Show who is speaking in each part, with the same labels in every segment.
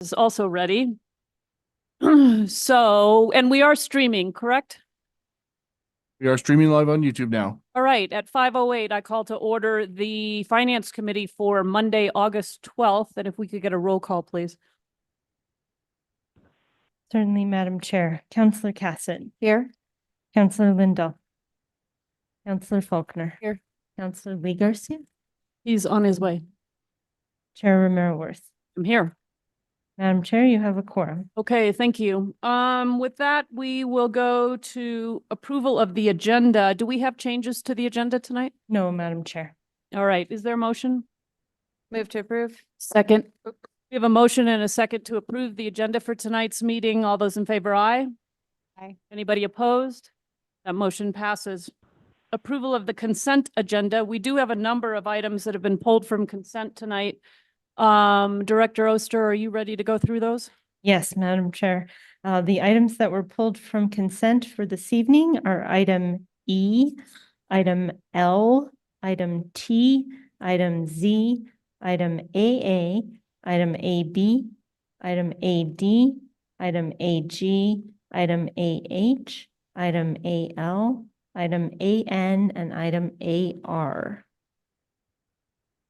Speaker 1: Is also ready. So, and we are streaming, correct?
Speaker 2: We are streaming live on YouTube now.
Speaker 1: All right, at 5:08, I call to order the Finance Committee for Monday, August 12th. And if we could get a roll call, please.
Speaker 3: Certainly, Madam Chair. Councillor Cassett.
Speaker 1: Here.
Speaker 3: Councillor Lindell. Councillor Faulkner.
Speaker 1: Here.
Speaker 3: Councillor Lee Garcia.
Speaker 1: He's on his way.
Speaker 3: Chair Romero Worth.
Speaker 1: I'm here.
Speaker 3: Madam Chair, you have a quorum.
Speaker 1: Okay, thank you. With that, we will go to approval of the agenda. Do we have changes to the agenda tonight?
Speaker 3: No, Madam Chair.
Speaker 1: All right, is there a motion?
Speaker 4: Move to approve.
Speaker 1: Second. We have a motion and a second to approve the agenda for tonight's meeting. All those in favor, aye?
Speaker 4: Aye.
Speaker 1: Anybody opposed? That motion passes. Approval of the consent agenda. We do have a number of items that have been pulled from consent tonight. Director Oster, are you ready to go through those?
Speaker 3: Yes, Madam Chair. The items that were pulled from consent for this evening are item E, item L, item T, item Z, item AA, item AB, item AD, item AG, item AH, item AL, item AN, and item AR.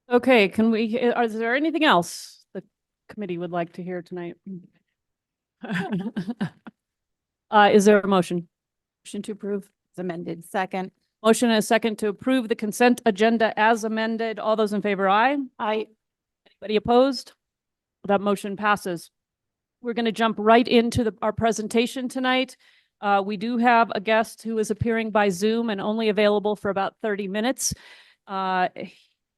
Speaker 1: Okay, is there anything else the committee would like to hear tonight? Is there a motion? Motion to approve?
Speaker 4: It's amended. Second.
Speaker 1: Motion and a second to approve the consent agenda as amended. All those in favor, aye?
Speaker 4: Aye.
Speaker 1: Anybody opposed? That motion passes. We're going to jump right into our presentation tonight. We do have a guest who is appearing by Zoom and only available for about 30 minutes.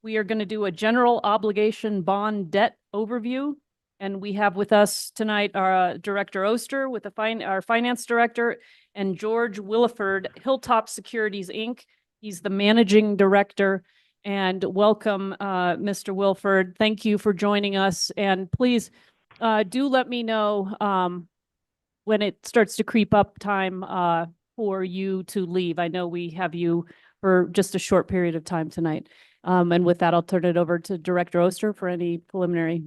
Speaker 1: We are going to do a general obligation bond debt overview. And we have with us tonight our Director Oster with our finance director, and George Williford, Hilltop Securities, Inc. He's the managing director. And welcome, Mr. Williford. Thank you for joining us. And please do let me know when it starts to creep up time for you to leave. I know we have you for just a short period of time tonight. And with that, I'll turn it over to Director Oster for any preliminary.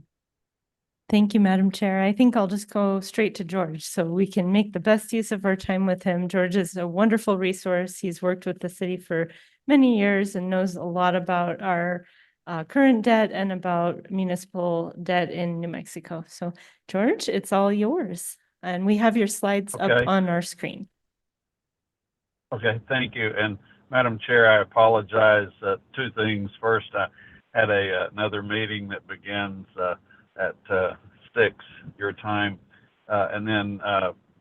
Speaker 3: Thank you, Madam Chair. I think I'll just go straight to George so we can make the best use of our time with him. George is a wonderful resource. He's worked with the city for many years and knows a lot about our current debt and about municipal debt in New Mexico. So George, it's all yours. And we have your slides up on our screen.
Speaker 5: Okay, thank you. And Madam Chair, I apologize. Two things. First, I had another meeting that begins at 6 your time. And then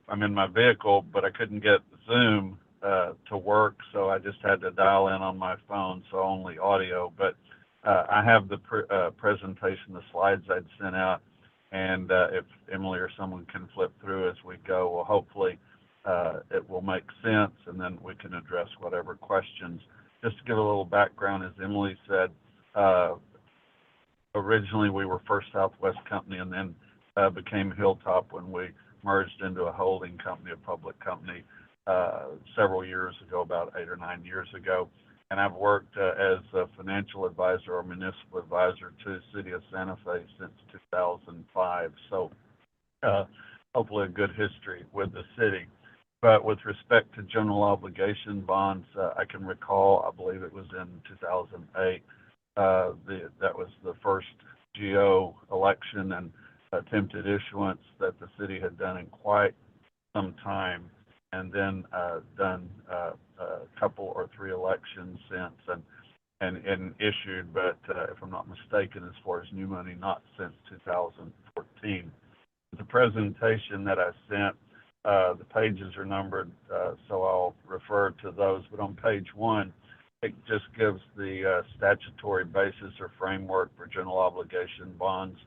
Speaker 5: I'm in my vehicle, but I couldn't get Zoom to work, so I just had to dial in on my phone, so only audio. But I have the presentation, the slides I'd sent out, and if Emily or someone can flip through as we go, well, hopefully it will make sense, and then we can address whatever questions. Just to give a little background, as Emily said, originally we were First Southwest Company and then became Hilltop when we merged into a holding company, a public company, several years ago, about 8 or 9 years ago. And I've worked as a financial advisor or municipal advisor to the city of Santa Fe since 2005. So hopefully a good history with the city. But with respect to general obligation bonds, I can recall, I believe it was in 2008, that was the first GO election and attempted issuance that the city had done in quite some time, and then done a couple or three elections since and issued, but if I'm not mistaken, as far as new money, not since 2014. The presentation that I sent, the pages are numbered, so I'll refer to those, but on page 1, it just gives the statutory basis or framework for general obligation bonds,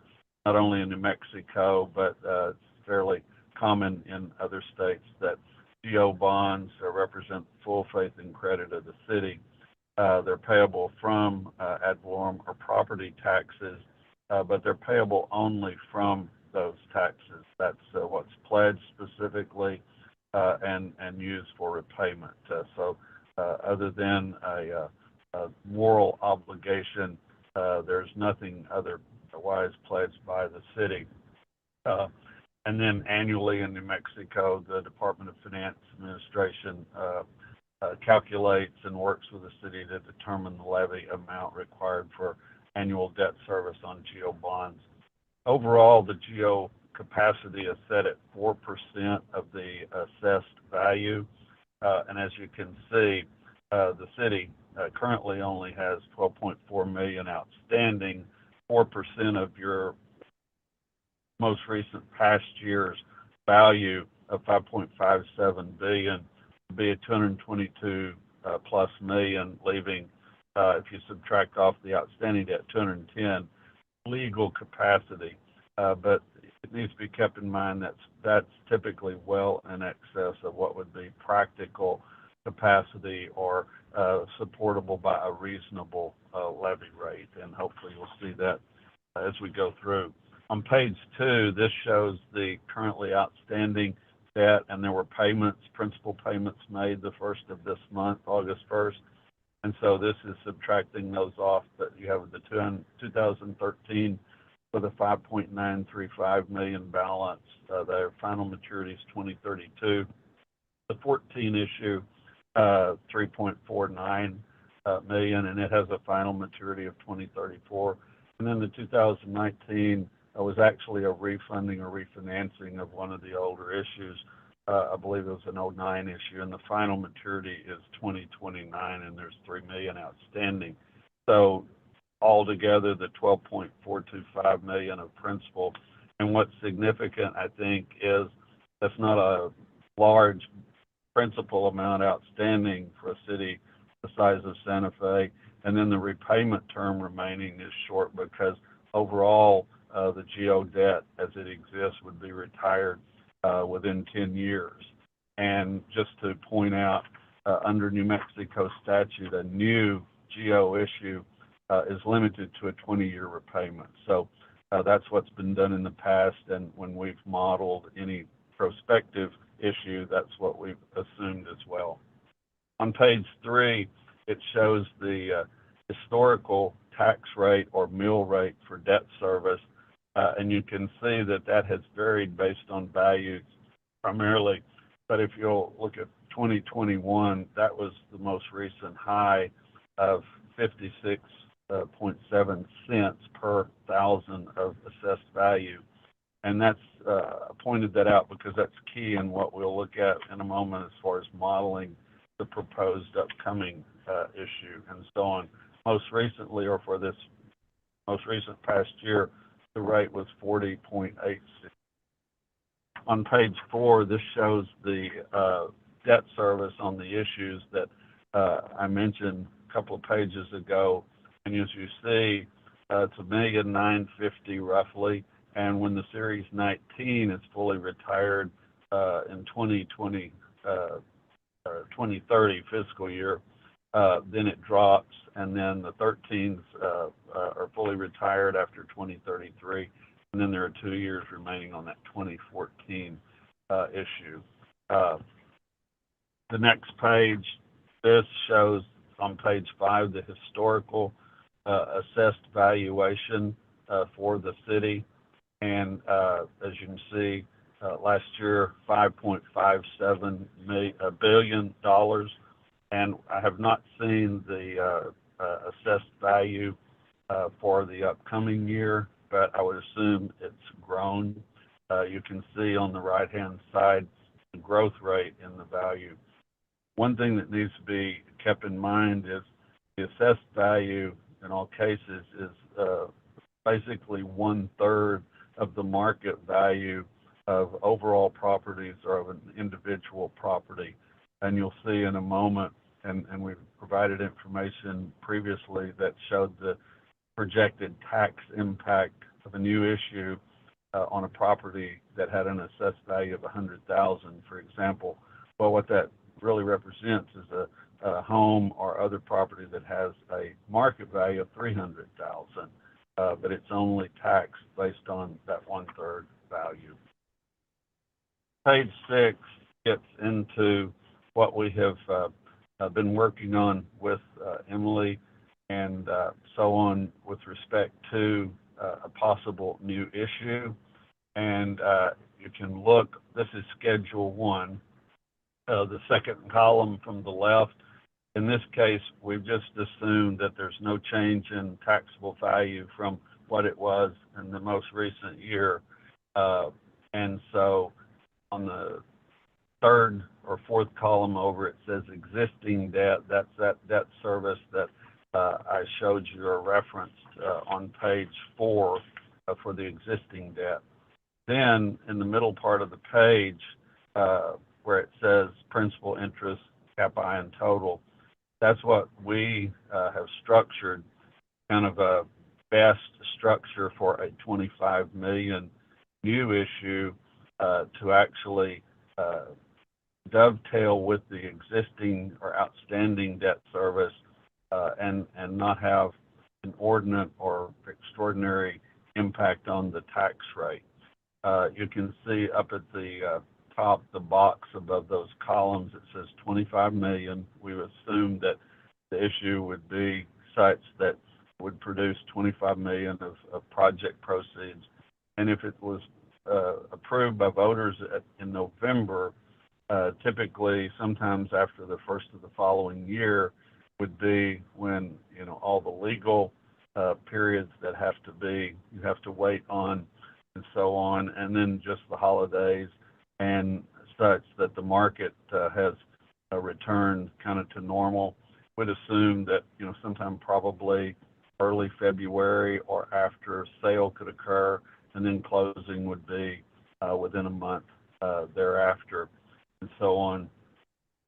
Speaker 5: not only in New Mexico, but it's fairly common in other states that GO bonds represent full faith and credit of the city. They're payable from ad valorem or property taxes, but they're payable only from those taxes. That's what's pledged specifically and used for repayment. So other than a moral obligation, there's nothing otherwise pledged by the city. And then annually in New Mexico, the Department of Finance Administration calculates and works with the city to determine the levy amount required for annual debt service on GO bonds. Overall, the GO capacity is set at 4% of the assessed value. And as you can see, the city currently only has 12.4 million outstanding. 4% of your most recent past year's value of 5.57 billion would be at 222 plus million, leaving, if you subtract off the outstanding debt, 210 legal capacity. But it needs to be kept in mind that's typically well in excess of what would be practical capacity or supportable by a reasonable levy rate. And hopefully you'll see that as we go through. On page 2, this shows the currently outstanding debt, and there were principal payments made the first of this month, August 1st. And so this is subtracting those off, that you have the 2013 with a 5.935 million balance. Their final maturity is 2032. The 14 issue, 3.49 million, and it has a final maturity of 2034. And then the 2019 was actually a refunding or refinancing of one of the older issues. I believe it was an 09 issue, and the final maturity is 2029, and there's 3 million outstanding. So altogether, the 12.425 million of principal. And what's significant, I think, is that's not a large principal amount outstanding for a city the size of Santa Fe. And then the repayment term remaining is short because overall, the GO debt as it exists would be retired within 10 years. And just to point out, under New Mexico statute, a new GO issue is limited to a 20-year repayment. So that's what's been done in the past, and when we've modeled any prospective issue, that's what we've assumed as well. On page 3, it shows the historical tax rate or mill rate for debt service. And you can see that that has varied based on values primarily. But if you'll look at 2021, that was the most recent high of 56.7 cents per thousand of assessed value. And that's pointed that out because that's key in what we'll look at in a moment as far as modeling the proposed upcoming issue and so on. Most recently, or for this most recent past year, the rate was 40.86. On page 4, this shows the debt service on the issues that I mentioned a couple of pages ago. And as you see, it's $1,950,000 roughly. And when the Series 19 is fully retired in 2030 fiscal year, then it drops, and then the 13s are fully retired after 2033, and then there are 2 years remaining on that 2014 issue. The next page, this shows on page 5 the historical assessed valuation for the city, and as you can see, last year $5.57 billion. And I have not seen the assessed value for the upcoming year, but I would assume it's grown. You can see on the right-hand side the growth rate in the value. One thing that needs to be kept in mind is the assessed value in all cases is basically 1/3 of the market value of overall properties or of an individual property. And you'll see in a moment, and we've provided information previously that showed the projected tax impact of a new issue on a property that had an assessed value of $100,000, for example. Well, what that really represents is a home or other property that has a market value of $300,000, but it's only taxed based on that 1/3 value. Page 6 gets into what we have been working on with Emily and so on with respect to a possible new issue. And you can look, this is Schedule 1, the second column from the left. In this case, we've just assumed that there's no change in taxable value from what it was in the most recent year. And so on the third or fourth column over, it says existing debt. That's that debt service that I showed you or referenced on page 4 for the existing debt. Then in the middle part of the page, where it says principal, interest, cap I, and total, that's what we have structured, kind of a best structure for a $25 million new issue to actually dovetail with the existing or outstanding debt service and not have an inordinate or extraordinary impact on the tax rate. You can see up at the top, the box above those columns, it says 25 million. We've assumed that the issue would be such that would produce 25 million of project proceeds. And if it was approved by voters in November, typically sometimes after the first of the following year would be when, you know, all the legal periods that you have to wait on and so on, and then just the holidays and such that the market has returned kind of to normal. Would assume that, you know, sometime probably early February or after sale could occur, and then closing would be within a month thereafter, and so on.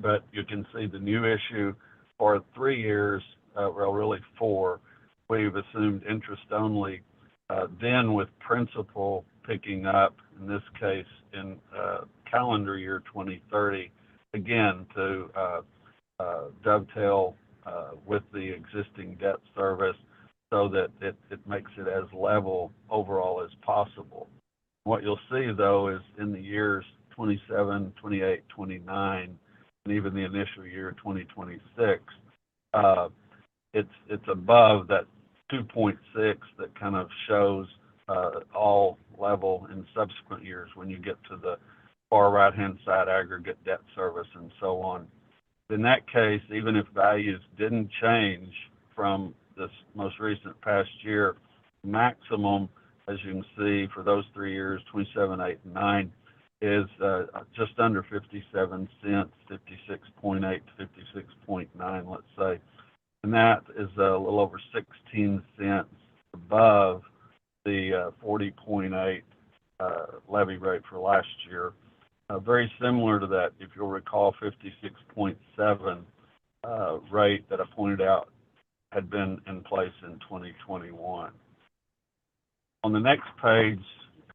Speaker 5: But you can see the new issue for 3 years, well, really 4. We've assumed interest only, then with principal picking up, in this case in calendar year 2030, again to dovetail with the existing debt service so that it makes it as level overall as possible. What you'll see, though, is in the years 27, 28, 29, and even the initial year 2026, it's above that 2.6 that kind of shows all level in subsequent years when you get to the far right-hand side aggregate debt service and so on. In that case, even if values didn't change from this most recent past year, maximum, as you can see, for those 3 years, 27, 8, and 9, is just under 57 cents, 56.8 to 56.9, let's say. And that is a little over 16 cents above the 40.8 levy rate for last year. Very similar to that, if you'll recall, 56.7 rate that I pointed out had been in place in 2021. On the next page,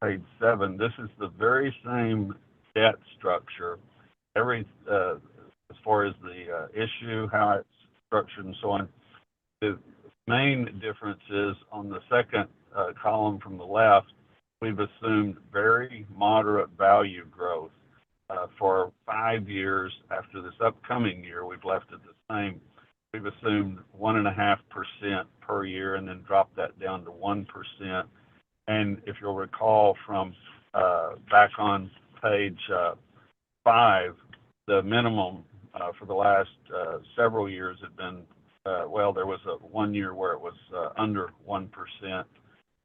Speaker 5: page 7, this is the very same debt structure. As far as the issue, how it's structured and so on. The main difference is on the second column from the left, we've assumed very moderate value growth for 5 years. After this upcoming year, we've left it the same. We've assumed 1.5% per year and then dropped that down to 1%. And if you'll recall from back on page 5, the minimum for the last several years had been, well, there was a 1 year where it was under 1%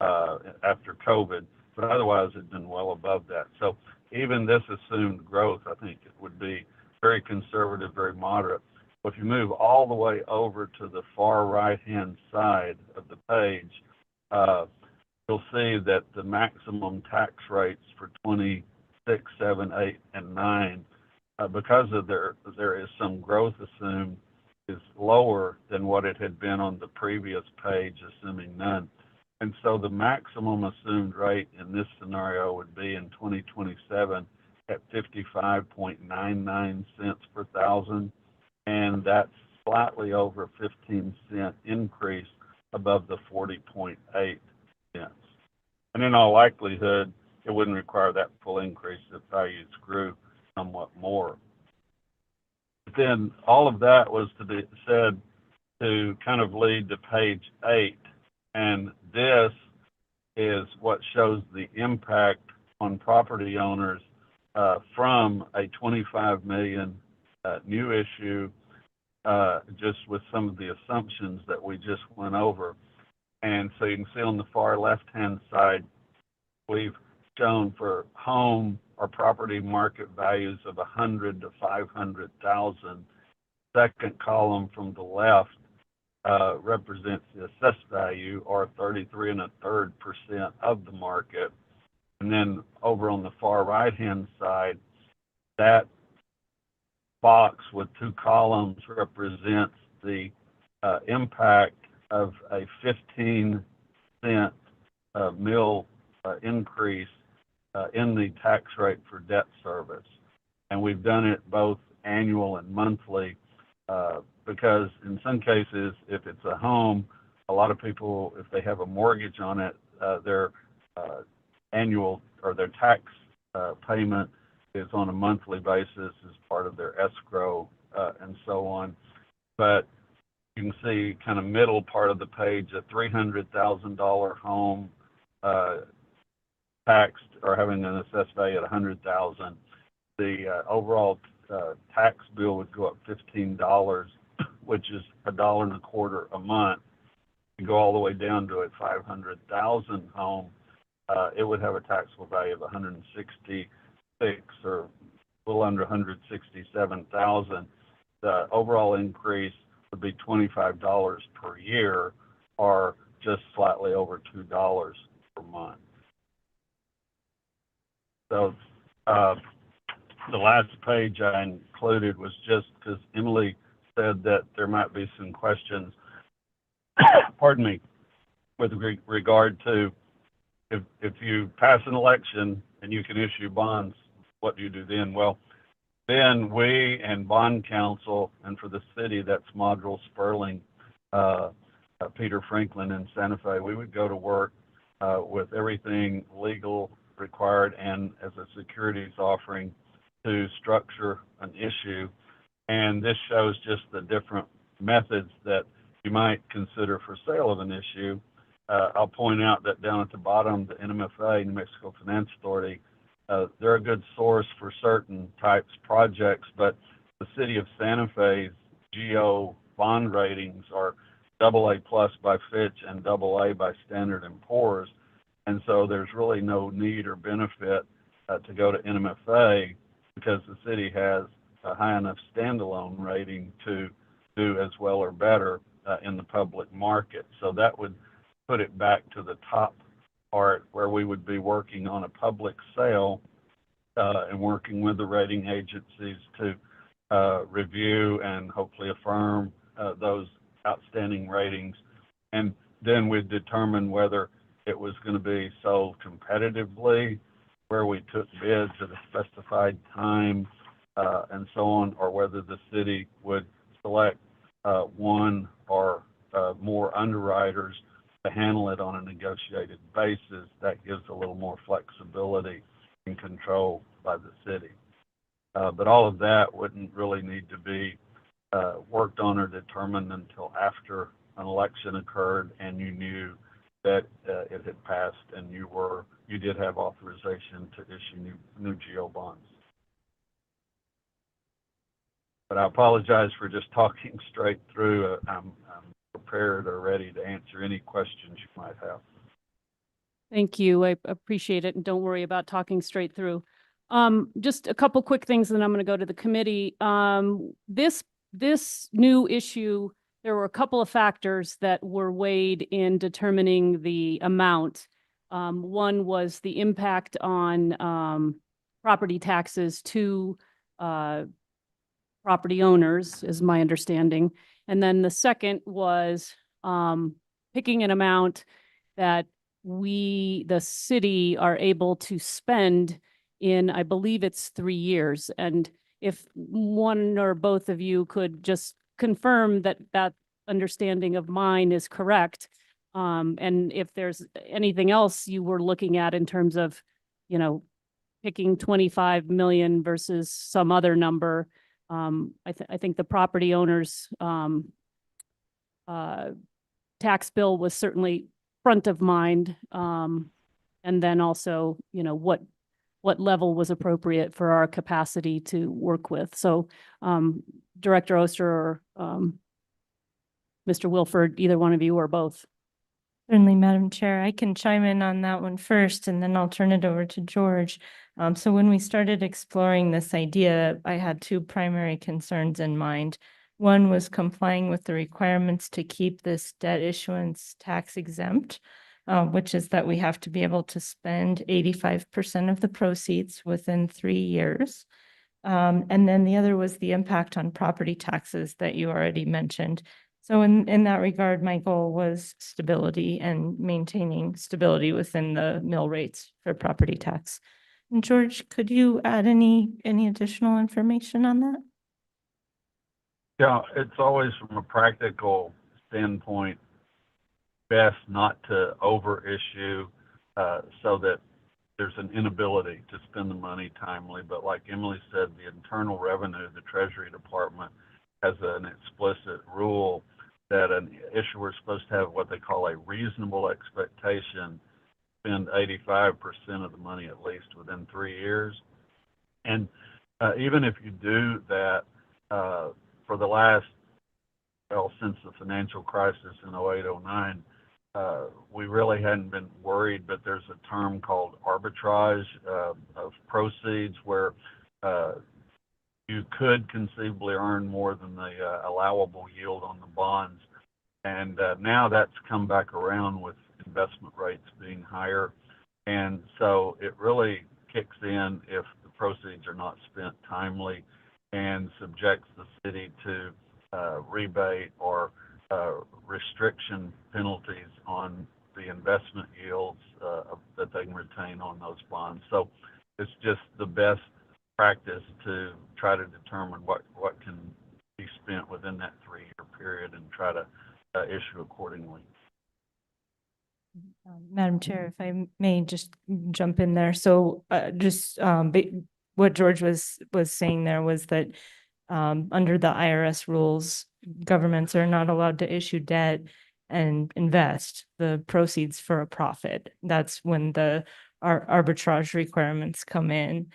Speaker 5: after COVID, but otherwise it had been well above that. So even this assumed growth, I think it would be very conservative, very moderate. But if you move all the way over to the far right-hand side of the page, you'll see that the maximum tax rates for 26, 7, 8, and 9, because of there is some growth assumed, is lower than what it had been on the previous page, assuming none. And so the maximum assumed rate in this scenario would be in 2027 at 55.99 cents per thousand, and that's slightly over 15-cent increase above the 40.8 cents. And in all likelihood, it wouldn't require that full increase if values grew somewhat more. But then all of that was to be said to kind of lead to page 8, and this is what shows the impact on property owners from a 25 million new issue, just with some of the assumptions that we just went over. And so you can see on the far left-hand side, we've shown for home or property market values of 100 to 500,000. Second column from the left represents the assessed value, or 33.33% of the market. And then over on the far right-hand side, that box with two columns represents the impact of a 15-cent mill increase in the tax rate for debt service. And we've done it both annual and monthly because in some cases, if it's a home, a lot of people, if they have a mortgage on it, their annual or their tax payment is on a monthly basis as part of their escrow and so on. But you can see kind of middle part of the page, a $300,000 home taxed or having an assessed value at $100,000. The overall tax bill would go up $15, which is $1.25 a month. You go all the way down to a 500,000 home, it would have a taxable value of 166 or a little under 167,000. The overall increase would be $25 per year, or just slightly over $2 per month. So the last page I included was just because Emily said that there might be some questions, pardon me, with regard to if you pass an election and you can issue bonds, what do you do then? Well, then we and bond counsel, and for the city, that's Modrell, Sperling, Peter Franklin, and Santa Fe, we would go to work with everything legal required and as a securities offering to structure an issue. And this shows just the different methods that you might consider for sale of an issue. I'll point out that down at the bottom, the NMFA, New Mexico Finance Authority, they're a good source for certain types projects, but the city of Santa Fe's GO bond ratings are AA+ by Fitch and AA by Standard & Poor's. And so there's really no need or benefit to go to NMFA because the city has a high enough standalone rating to do as well or better in the public market. So that would put it back to the top part where we would be working on a public sale and working with the rating agencies to review and hopefully affirm those outstanding ratings. And then we'd determine whether it was going to be sold competitively, where we took bids at a specified time and so on, or whether the city would select one or more underwriters to handle it on a negotiated basis. That gives a little more flexibility and control by the city. But all of that wouldn't really need to be worked on or determined until after an election occurred and you knew that it had passed and you did have authorization to issue new GO bonds. But I apologize for just talking straight through. I'm prepared or ready to answer any questions you might have.
Speaker 1: Thank you. I appreciate it. And don't worry about talking straight through. Just a couple quick things, and I'm going to go to the committee. This new issue, there were a couple of factors that were weighed in determining the amount. One was the impact on property taxes to property owners, is my understanding. And then the second was picking an amount that the city, are able to spend in, I believe it's 3 years. And if one or both of you could just confirm that that understanding of mine is correct. And if there's anything else you were looking at in terms of, picking 25 million versus some other number, I think the property owners tax bill was certainly front of mind. And then also, what what level was appropriate for our capacity to work with. So Director Oster or Mr. Wilford, either one of you or both.
Speaker 3: Certainly, Madam Chair, I can chime in on that one first, and then I'll turn it over to George. So when we started exploring this idea, I had two primary concerns in mind. One was complying with the requirements to keep this debt issuance tax exempt, which is that we have to be able to spend 85% of the proceeds within 3 years. And then the other was the impact on property taxes that you already mentioned. So in that regard, my goal was stability and maintaining stability within the mill rates for property tax. And George, could you add any additional information on that?
Speaker 5: Yeah, it's always from a practical standpoint, best not to over issue, so that there's an inability to spend the money timely. But like Emily said, the Internal Revenue, the Treasury Department has an explicit rule that an issuer is supposed to have what they call a reasonable expectation, spend 85% of the money at least within 3 years. And even if you do that, for the last, well, since the financial crisis in 08, 09, we really hadn't been worried, but there's a term called arbitrage of proceeds where you could conceivably earn more than the allowable yield on the bonds. And now that's come back around with investment rates being higher. And so it really kicks in if the proceeds are not spent timely and subjects the city to rebate or restriction penalties on the investment yields that they can retain on those bonds. So it's just the best practice to try to determine what can be spent within that 3-year period and try to issue accordingly.
Speaker 3: Madam Chair, if I may just jump in there. So what George was saying there was that under the IRS rules, governments are not allowed to issue debt and invest the proceeds for a profit. That's when our arbitrage requirements come in.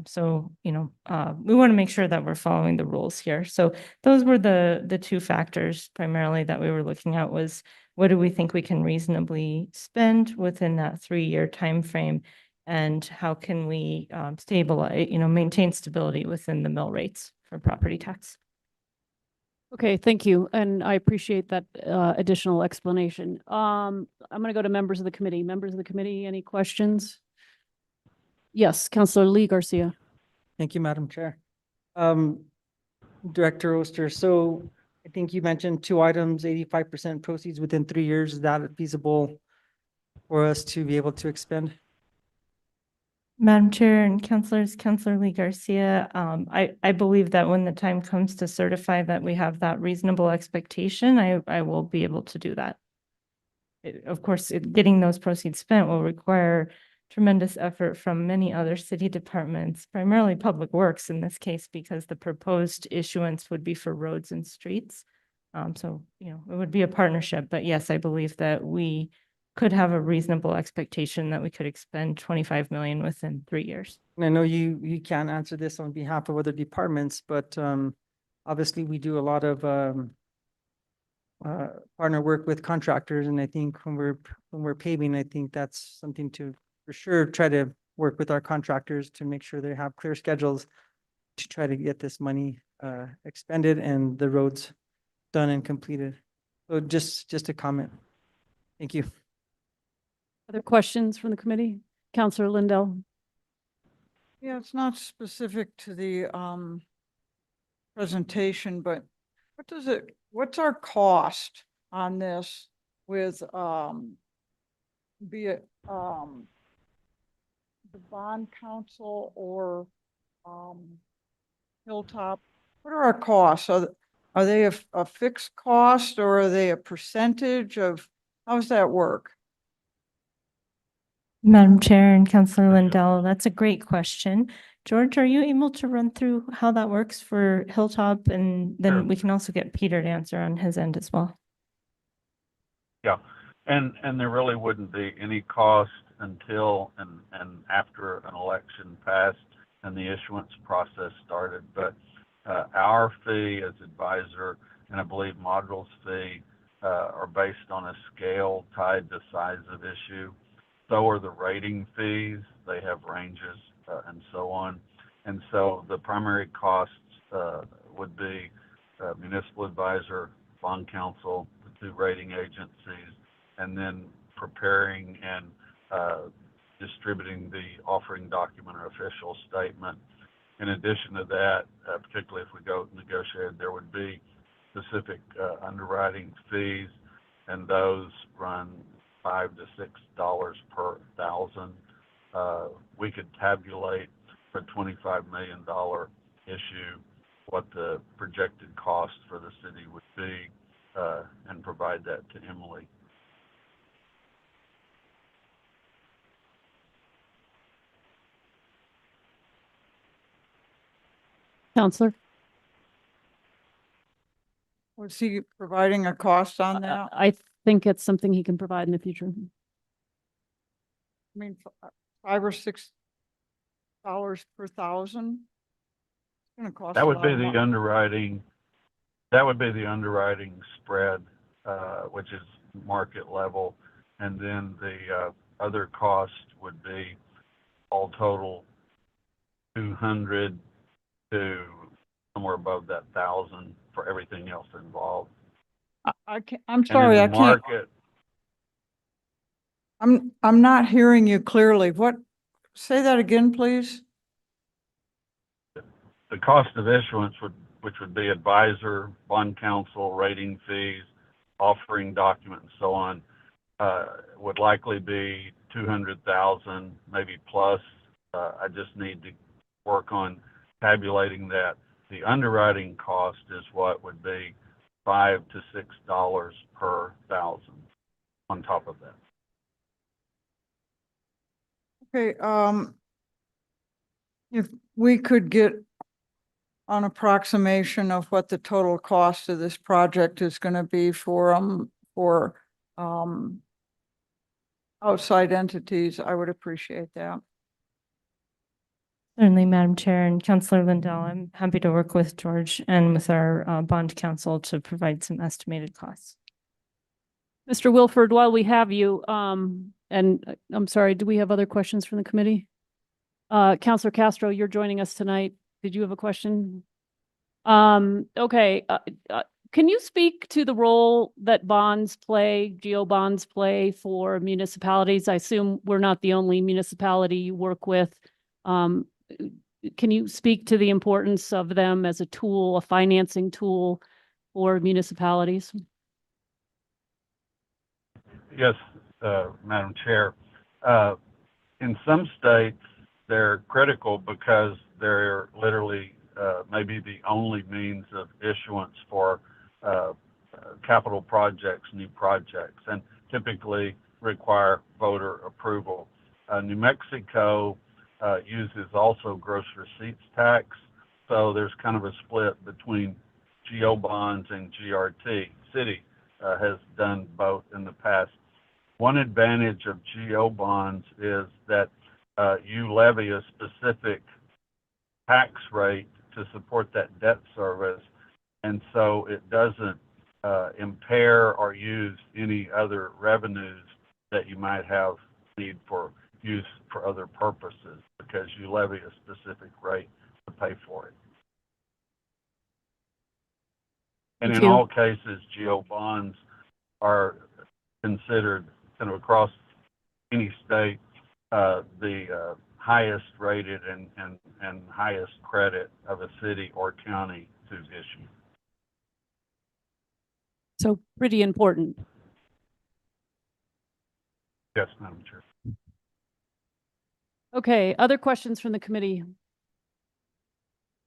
Speaker 3: So, we want to make sure that we're following the rules here. So those were the two factors primarily that we were looking at was what do we think we can reasonably spend within that 3-year time frame, and how can we stabilize, maintain stability within the mill rates for property tax.
Speaker 1: Okay, thank you. And I appreciate that additional explanation. I'm going to go to members of the committee. Members of the committee, any questions? Yes, Councillor Lee Garcia.
Speaker 6: Thank you, Madam Chair. Director Oster, so I think you mentioned 2 items, 85% proceeds within 3 years. Is that feasible for us to be able to expend?
Speaker 3: Madam Chair and Councilors, Councillor Lee Garcia, I believe that when the time comes to certify that we have that reasonable expectation, I will be able to do that. Of course, getting those proceeds spent will require tremendous effort from many other city departments, primarily Public Works in this case, because the proposed issuance would be for roads and streets. So, it would be a partnership, but yes, I believe that we could have a reasonable expectation that we could expend 25 million within 3 years.
Speaker 6: And I know you can't answer this on behalf of other departments, but obviously we do a lot of partner work with contractors, and I think when we're paving, I think that's something to for sure try to work with our contractors to make sure they have clear schedules to try to get this money expended and the roads done and completed. So just a comment. Thank you.
Speaker 1: Other questions from the committee? Councillor Lindell.
Speaker 7: Yeah, it's not specific to the presentation, but what's our cost on this with be it the bond council or Hilltop? What are our costs? Are they a fixed cost, or are they a percentage of, how does that work?
Speaker 3: Madam Chair and Councillor Lindell, that's a great question. George, are you able to run through how that works for Hilltop? And then
Speaker 5: Sure.
Speaker 3: we can also get Peter to answer on his end as well.
Speaker 5: Yeah, and there really wouldn't be any cost until and after an election passed and the issuance process started. But our fee as advisor, and I believe Modul's fee, are based on a scale tied to size of issue. So are the rating fees. They have ranges and so on. And so the primary costs would be municipal advisor, bond counsel, the 2 rating agencies, and then preparing and distributing the offering document or official statement. In addition to that, particularly if we go negotiated, there would be specific underwriting fees, and those run $5 to $6 per thousand. We could tabulate for a $25 million issue what the projected cost for the city would be and provide that to Emily.
Speaker 1: Counselor?
Speaker 7: Was he providing a cost on that?
Speaker 1: I think it's something he can provide in the future.
Speaker 7: I mean, $5 or $6 per thousand? It's gonna cost
Speaker 5: That
Speaker 7: a
Speaker 5: would
Speaker 7: lot
Speaker 5: be
Speaker 7: of
Speaker 5: the
Speaker 7: money.
Speaker 5: underwriting. That would be the underwriting spread, which is market level, and then the other cost would be all total 200 to somewhere above that 1,000 for everything else involved.
Speaker 7: I'm
Speaker 5: And in
Speaker 7: sorry,
Speaker 5: the
Speaker 7: I can't,
Speaker 5: market,
Speaker 7: I'm not hearing you clearly. Say that again, please?
Speaker 5: the cost of issuance which would be advisor, bond counsel, rating fees, offering document, and so on, would likely be 200,000, maybe plus. I just need to work on tabulating that. The underwriting cost is what would be $5 to $6 per thousand on top of that.
Speaker 7: Okay, if we could get an approximation of what the total cost of this project is gonna be for outside entities, I would appreciate that.
Speaker 3: Certainly, Madam Chair and Councillor Lindell, I'm happy to work with George and with our bond counsel to provide some estimated costs.
Speaker 1: Mr. Wilford, while we have you, I'm sorry, do we have other questions from the committee? Counselor Castro, you're joining us tonight. Did you have a question? Okay, can you speak to the role that bonds play, geo bonds play for municipalities? I assume we're not the only municipality you work with. Can you speak to the importance of them as a tool, a financing tool for municipalities?
Speaker 5: Yes, Madam Chair. In some states, they're critical because they're literally maybe the only means of issuance for capital projects, new projects, and typically require voter approval. New Mexico uses also gross receipts tax, so there's kind of a split between GO bonds and GRT. City has done both in the past. One advantage of GO bonds is that you levy a specific tax rate to support that debt service, and so it doesn't impair or use any other revenues that you might have need for use for other purposes because you levy a specific rate to pay for it. And
Speaker 1: Thank
Speaker 5: in
Speaker 1: you.
Speaker 5: all cases, GO bonds are considered kind of across any state the highest rated and highest credit of a city or county to issue.
Speaker 1: So pretty important.
Speaker 5: Yes, Madam Chair.
Speaker 1: Okay, other questions from the committee?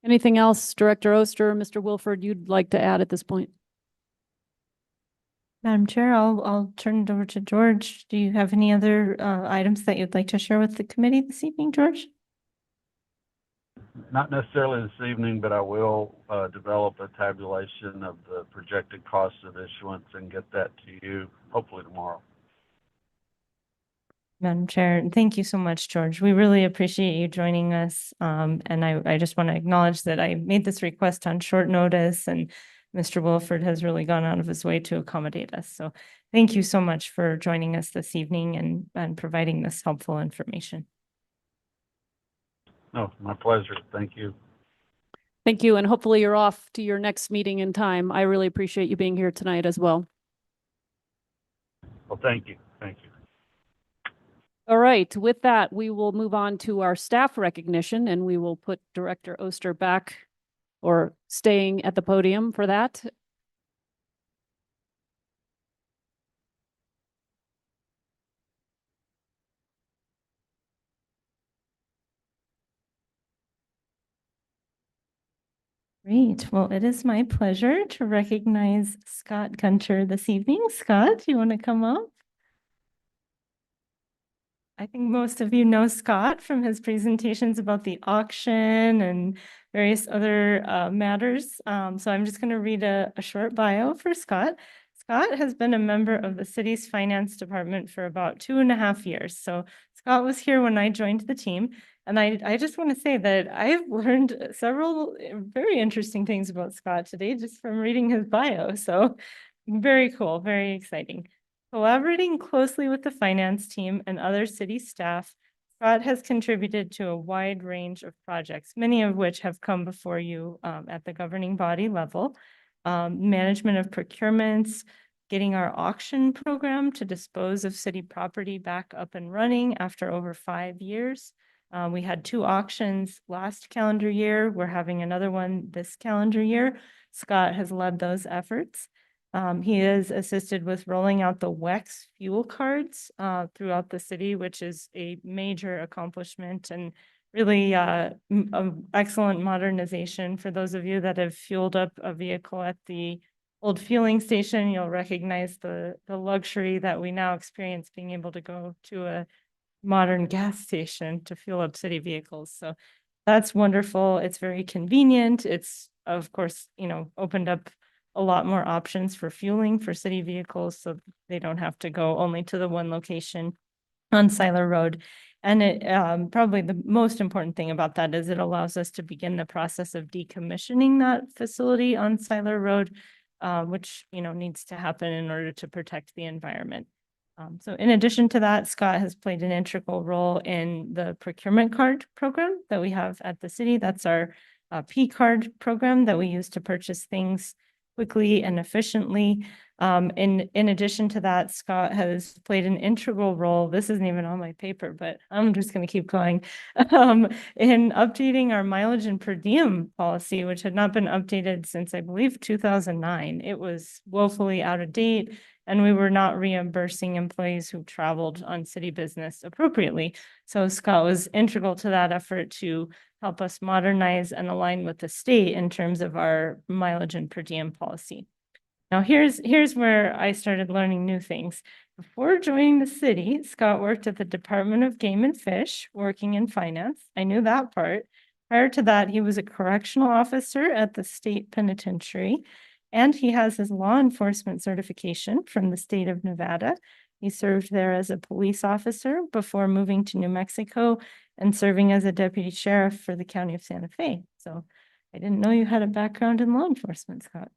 Speaker 1: Anything else, Director Oster, Mr. Wilford, you'd like to add at this point?
Speaker 3: Madam Chair, I'll turn it over to George. Do you have any other items that you'd like to share with the committee this evening, George?
Speaker 5: Not necessarily this evening, but I will develop a tabulation of the projected costs of issuance and get that to you hopefully tomorrow.
Speaker 3: Madam Chair, and thank you so much, George. We really appreciate you joining us. And I just want to acknowledge that I made this request on short notice and Mr. Wilford has really gone out of his way to accommodate us. So thank you so much for joining us this evening and providing this helpful information.
Speaker 5: No, my pleasure. Thank you.
Speaker 1: Thank you, and hopefully you're off to your next meeting in time. I really appreciate you being here tonight as well.
Speaker 5: Well, thank you. Thank you.
Speaker 1: All right, with that, we will move on to our staff recognition and we will put Director Oster back or staying at the podium for that.
Speaker 3: Great. Well, it is my pleasure to recognize Scott Gunter this evening. Scott, you want to come up? I think most of you know Scott from his presentations about the auction and various other matters. So I'm just going to read a short bio for Scott. Scott has been a member of the city's finance department for about 2.5 years. So Scott was here when I joined the team. And I just want to say that I've learned several very interesting things about Scott today just from reading his bio. So very cool, very exciting. Collaborating closely with the finance team and other city staff, Scott has contributed to a wide range of projects, many of which have come before you at the governing body level. Management of procurements, getting our auction program to dispose of city property back up and running after over 5 years. We had 2 auctions last calendar year. We're having another one this calendar year. Scott has led those efforts. He is assisted with rolling out the WEX fuel cards throughout the city, which is a major accomplishment and really excellent modernization. For those of you that have fueled up a vehicle at the old fueling station, you'll recognize the luxury that we now experience being able to go to a modern gas station to fuel up city vehicles. So that's wonderful. It's very convenient. It's, of course, opened up a lot more options for fueling for city vehicles, so they don't have to go only to the one location on Seiler Road. And it probably the most important thing about that is it allows us to begin the process of decommissioning that facility on Seiler Road, which needs to happen in order to protect the environment. So in addition to that, Scott has played an integral role in the procurement card program that we have at the city. That's our P card program that we use to purchase things quickly and efficiently. In addition to that, Scott has played an integral role. This isn't even on my paper, but I'm just going to keep going. In updating our mileage and per diem policy, which had not been updated since I believe 2009. It was woefully out of date, and we were not reimbursing employees who traveled on city business appropriately. So Scott was integral to that effort to help us modernize and align with the state in terms of our mileage and per diem policy. Now, here's where I started learning new things. Before joining the city, Scott worked at the Department of Game and Fish, working in finance. I knew that part. Prior to that, he was a correctional officer at the state penitentiary, and he has his law enforcement certification from the state of Nevada. He served there as a police officer before moving to New Mexico and serving as a deputy sheriff for the county of Santa Fe. So I didn't know you had a background in law enforcement, Scott.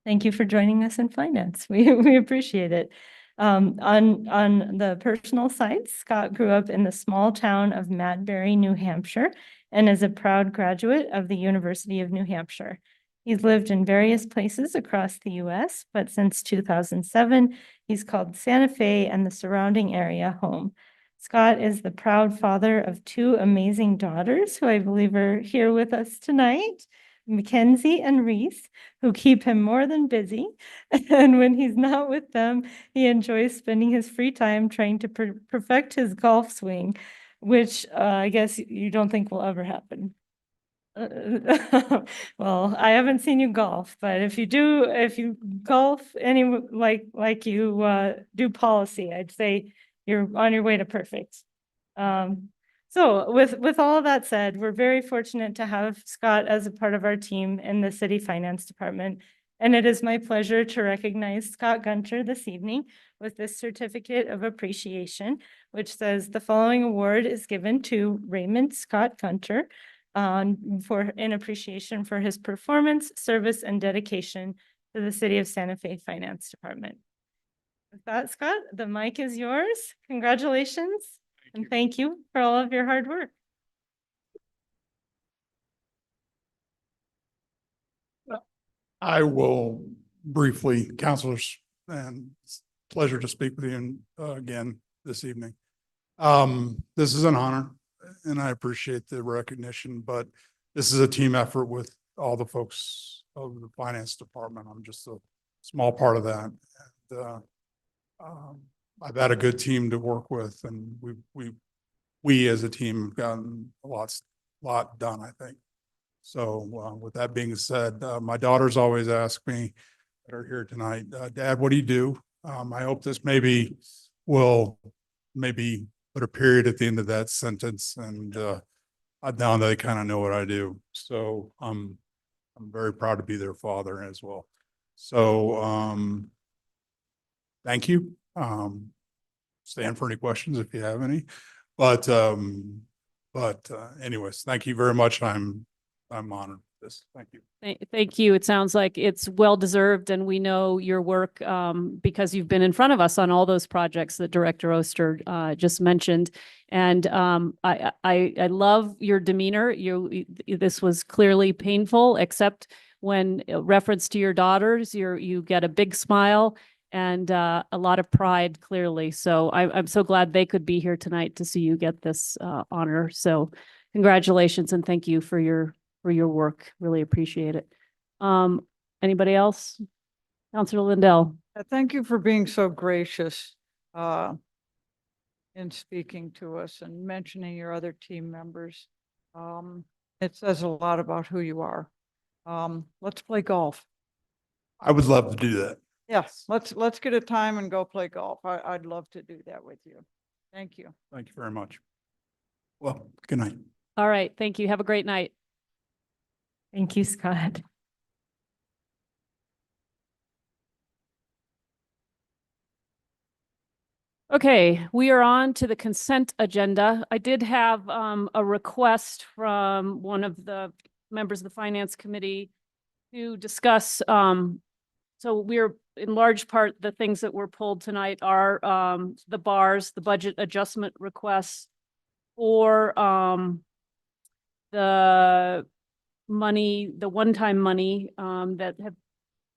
Speaker 3: Thank you for joining us in finance. We appreciate it. On the personal side, Scott grew up in the small town of Madbury, New Hampshire, and is a proud graduate of the University of New Hampshire. He's lived in various places across the US, but since 2007, he's called Santa Fe and the surrounding area home. Scott is the proud father of 2 amazing daughters who I believe are here with us tonight, Mackenzie and Reese, who keep him more than busy. And when he's not with them, he enjoys spending his free time trying to perfect his golf swing, which I guess you don't think will ever happen. Well, I haven't seen you golf, but if you golf like you do policy, I'd say you're on your way to perfect. So with all of that said, we're very fortunate to have Scott as a part of our team in the city finance department. And it is my pleasure to recognize Scott Gunter this evening with this certificate of appreciation, which says the following award is given to Raymond Scott Gunter in appreciation for his performance, service, and dedication to the City of Santa Fe Finance Department. With that, Scott, the mic is yours. Congratulations, and thank you for all of your hard work.
Speaker 8: I will briefly, counselors, and it's a pleasure to speak with you again this evening. This is an honor and I appreciate the recognition, but this is a team effort with all the folks of the finance department. I'm just a small part of that. And, I've had a good team to work with, and we as a team have gotten a lot done, I think. So with that being said, my daughters always ask me that are here tonight, Dad, what do you do? I hope this maybe will put a period at the end of that sentence, and now they kind of know what I do. So I'm very proud to be their father as well. So thank you. Stand for any questions if you have any. But anyways, thank you very much. I'm honored with this. Thank you.
Speaker 1: Thank you. It sounds like it's well-deserved, and we know your work because you've been in front of us on all those projects that Director Oster just mentioned. And I love your demeanor. This was clearly painful, except when reference to your daughters, you get a big smile and a lot of pride, clearly. So I'm so glad they could be here tonight to see you get this honor. So congratulations, and thank you for your work. Really appreciate it. Anybody else? Councilor Lindell.
Speaker 7: Thank you for being so gracious in speaking to us and mentioning your other team members. It says a lot about who you are. Let's play golf.
Speaker 8: I would love to do that.
Speaker 7: Yes, let's get a time and go play golf. I'd love to do that with you. Thank you.
Speaker 8: Thank you very much. Well, good night.
Speaker 1: All right. Thank you. Have a great night.
Speaker 3: Thank you, Scott.
Speaker 1: Okay, we are on to the consent agenda. I did have a request from one of the members of the Finance Committee to discuss. So we're in large part, the things that were pulled tonight are the BARs, the budget adjustment requests, or the money, the one-time money that have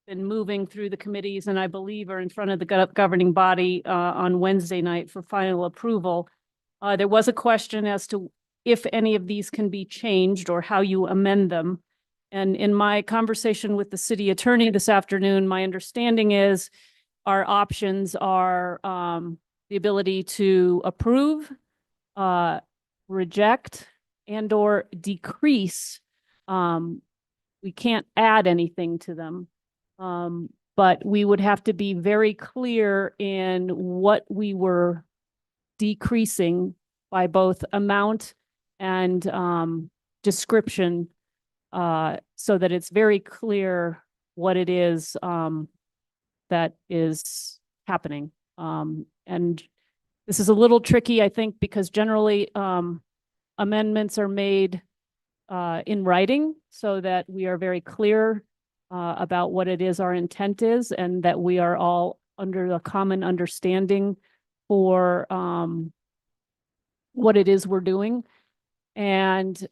Speaker 1: been moving through the committees, and I believe are in front of the governing body on Wednesday night for final approval. There was a question as to if any of these can be changed or how you amend them. And in my conversation with the city attorney this afternoon, my understanding is our options are the ability to approve, reject, and or decrease. We can't add anything to them. But we would have to be very clear in what we were decreasing by both amount and description, so that it's very clear what it is that is happening. And this is a little tricky, I think, because generally amendments are made in writing so that we are very clear about what it is our intent is, and that we are all under a common understanding for what it is we're doing. And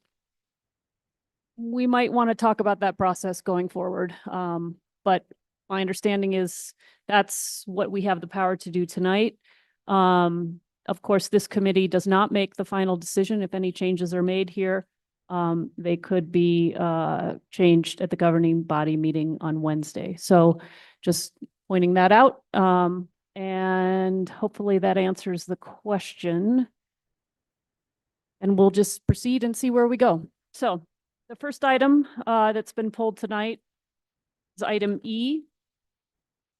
Speaker 1: we might want to talk about that process going forward. But my understanding is that's what we have the power to do tonight. Of course, this committee does not make the final decision. If any changes are made here, they could be changed at the governing body meeting on Wednesday. So just pointing that out. And hopefully that answers the question. And we'll just proceed and see where we go. So the first item that's been pulled tonight is item E.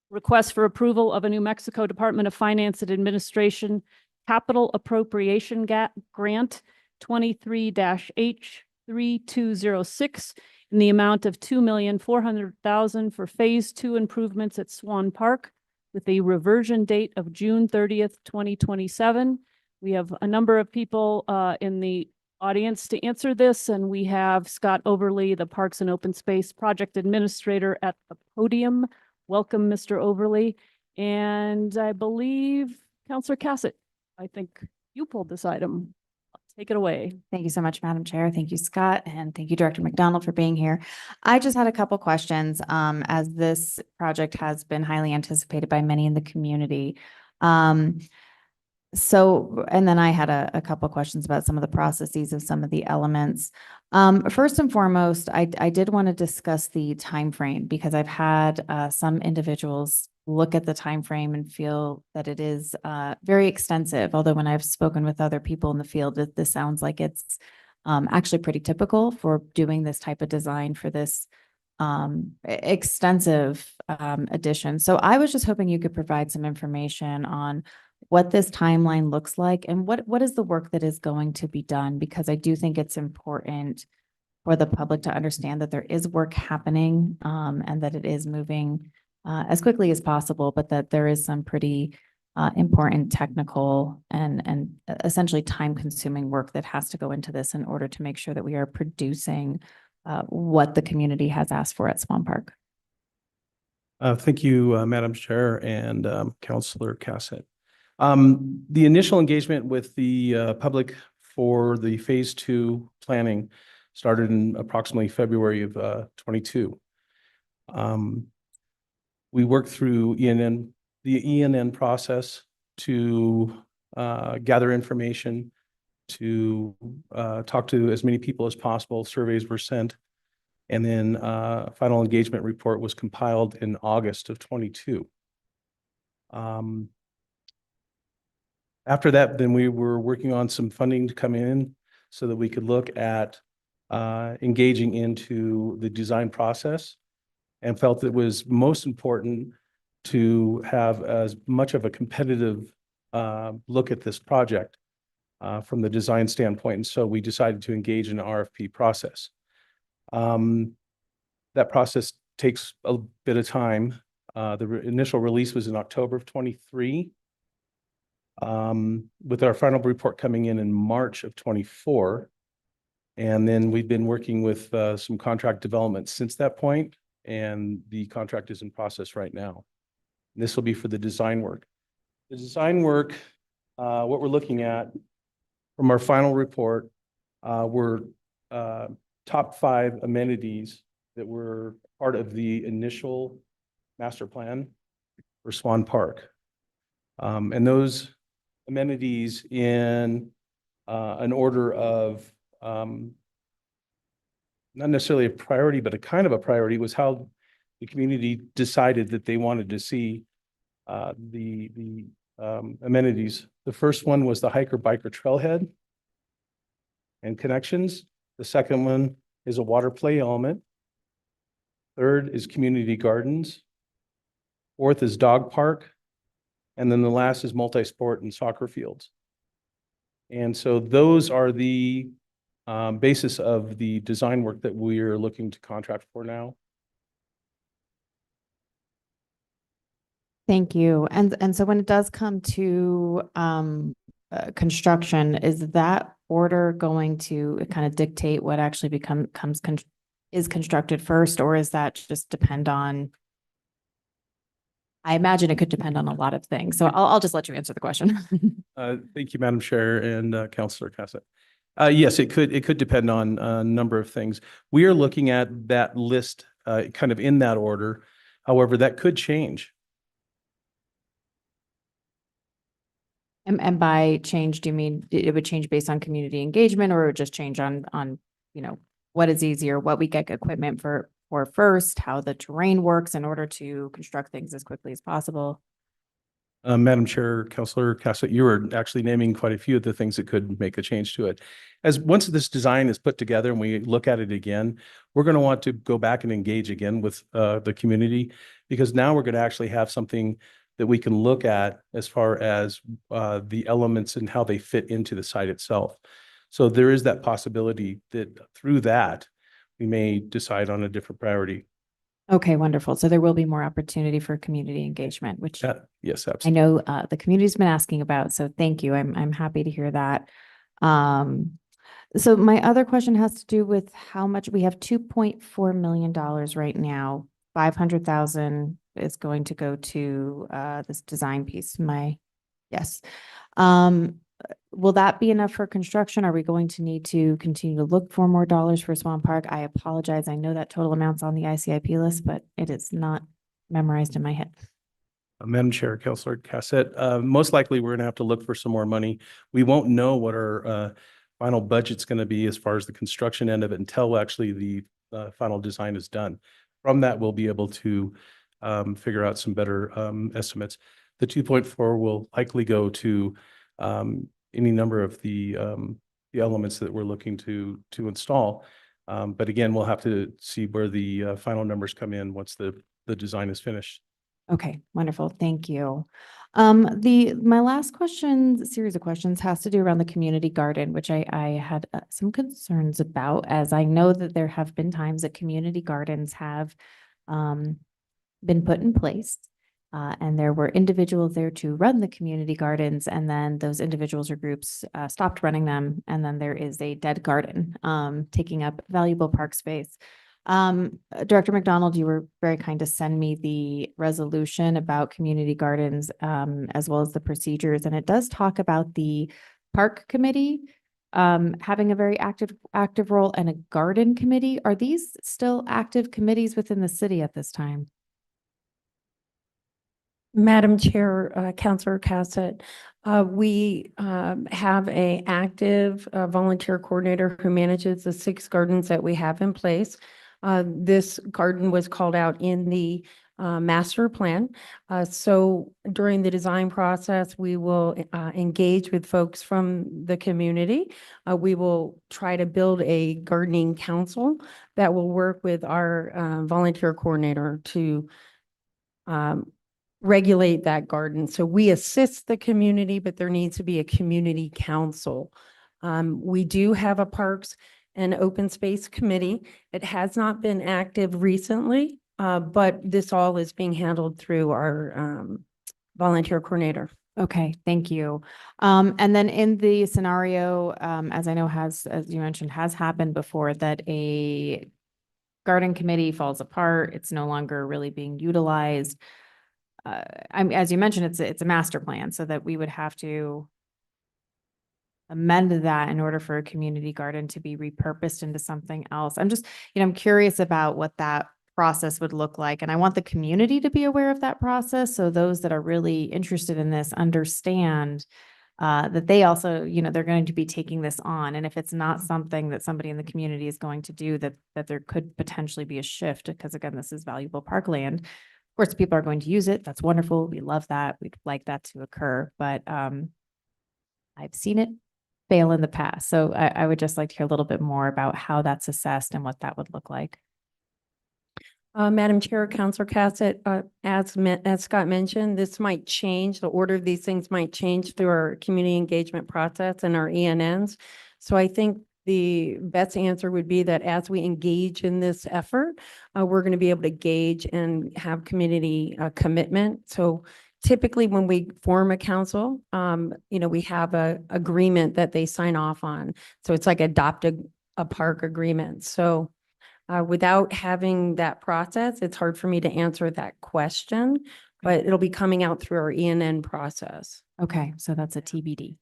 Speaker 1: Request for approval of a New Mexico Department of Finance and Administration Capital Appropriation Grant 23-H 3206 in the amount of $2,400,000 for Phase 2 improvements at Swan Park with a reversion date of June 30th, 2027. We have a number of people in the audience to answer this, and we have Scott Overly, the Parks and Open Space Project Administrator, at the podium. Welcome, Mr. Overly. And I believe Counselor Cassett, I think you pulled this item. Take it away.
Speaker 9: Thank you so much, Madam Chair. Thank you, Scott, and thank you, Director McDonald, for being here. I just had a couple questions, as this project has been highly anticipated by many in the community. So, and then I had a couple questions about some of the processes of some of the elements. First and foremost, I did want to discuss the timeframe because I've had some individuals look at the timeframe and feel that it is very extensive. Although when I've spoken with other people in the field, this sounds like it's actually pretty typical for doing this type of design for this extensive addition. So I was just hoping you could provide some information on what this timeline looks like and what is the work that is going to be done, because I do think it's important for the public to understand that there is work happening and that it is moving as quickly as possible, but that there is some pretty important technical and essentially time-consuming work that has to go into this in order to make sure that we are producing what the community has asked for at Swan Park.
Speaker 10: Thank you, Madam Chair and Councillor Cassett. The initial engagement with the public for the Phase 2 planning started in approximately February of 22. We worked through the ENN process to gather information, to talk to as many people as possible. Surveys were sent, and then a final engagement report was compiled in August of 22. After that, then we were working on some funding to come in so that we could look at engaging into the design process, and felt it was most important to have as much of a competitive look at this project from the design standpoint. And so we decided to engage in an RFP process. That process takes a bit of time. The initial release was in October of 23. With our final report coming in March of 24. And then we've been working with some contract development since that point, and the contract is in process right now. And this will be for the design work. The design work, what we're looking at from our final report, were top 5 amenities that were part of the initial master plan for Swan Park. And those amenities in an order of not necessarily a priority, but a kind of a priority was how the community decided that they wanted to see the amenities. The first one was the hiker biker trailhead and connections. The second one is a water play element. Third is community gardens. Fourth is dog park. And then the last is multi-sport and soccer fields. And so those are the basis of the design work that we are looking to contract for now.
Speaker 9: Thank you. And so when it does come to construction, is that order going to kind of dictate what actually is constructed first, or is that just depend on? I imagine it could depend on a lot of things. So I'll just let you answer the question.
Speaker 10: Thank you, Madam Chair and Councillor Cassett. Yes, it could depend on a number of things. We are looking at that list kind of in that order. However, that could change.
Speaker 9: And by change, do you mean it would change based on community engagement, or it would just change on what is easier, what we get equipment for first, how the terrain works in order to construct things as quickly as possible?
Speaker 10: Madam Chair, Councillor Cassett, you were actually naming quite a few of the things that could make a change to it. As once this design is put together and we look at it again, we're going to want to go back and engage again with the community, because now we're going to actually have something that we can look at as far as the elements and how they fit into the site itself. So there is that possibility that through that, we may decide on a different priority.
Speaker 9: Okay, wonderful. So there will be more opportunity for community engagement, which
Speaker 10: Yes,
Speaker 9: I
Speaker 10: absolutely.
Speaker 9: know the community's been asking about. So thank you. I'm happy to hear that. So my other question has to do with how much we have $2.4 million right now. 500,000 is going to go to this design piece. Yes. Will that be enough for construction? Are we going to need to continue to look for more dollars for Swan Park? I apologize. I know that total amount's on the ICIP list, but it is not memorized in my head.
Speaker 10: Madam Chair, Councilor Cassett, most likely we're gonna have to look for some more money. We won't know what our final budget's gonna be as far as the construction end of it until actually the final design is done. From that, we'll be able to figure out some better estimates. The 2.4 will likely go to any number of the elements that we're looking to install. But again, we'll have to see where the final numbers come in once the design is finished.
Speaker 9: Okay, wonderful. Thank you. My last series of questions has to do around the community garden, which I had some concerns about, as I know that there have been times that community gardens have been put in place. And there were individuals there to run the community gardens, and then those individuals or groups stopped running them. And then there is a dead garden taking up valuable park space. Director McDonald, you were very kind to send me the resolution about community gardens, as well as the procedures. And it does talk about the park committee having a very active role, and a garden committee. Are these still active committees within the city at this time?
Speaker 11: Madam Chair, Councilor Cassett, we have a active volunteer coordinator who manages the 6 gardens that we have in place. This garden was called out in the master plan. So during the design process, we will engage with folks from the community. We will try to build a gardening council that will work with our volunteer coordinator to regulate that garden. So we assist the community, but there needs to be a community council. We do have a Parks and Open Space Committee. It has not been active recently, but this all is being handled through our volunteer coordinator.
Speaker 9: Okay, thank you. And then in the scenario, as I know as you mentioned, has happened before, that a garden committee falls apart, it's no longer really being utilized. As you mentioned, it's a master plan, so that we would have to amend that in order for a community garden to be repurposed into something else. I'm curious about what that process would look like. And I want the community to be aware of that process. So those that are really interested in this understand that they also, they're going to be taking this on. And if it's not something that somebody in the community is going to do, that there could potentially be a shift, because again, this is valuable parkland. Of course, people are going to use it. That's wonderful. We love that. We'd like that to occur, but I've seen it fail in the past. So I would just like to hear a little bit more about how that's assessed and what that would look like.
Speaker 11: Madam Chair, Councilor Cassett, as Scott mentioned, this might change. The order of these things might change through our community engagement process and our ENNs. So I think the best answer would be that as we engage in this effort, we're going to be able to gauge and have community commitment. So typically when we form a council, we have a agreement that they sign off on. So it's like adopt a park agreement. So without having that process, it's hard for me to answer that question, but it'll be coming out through our ENN process.
Speaker 9: Okay, so that's a TBD.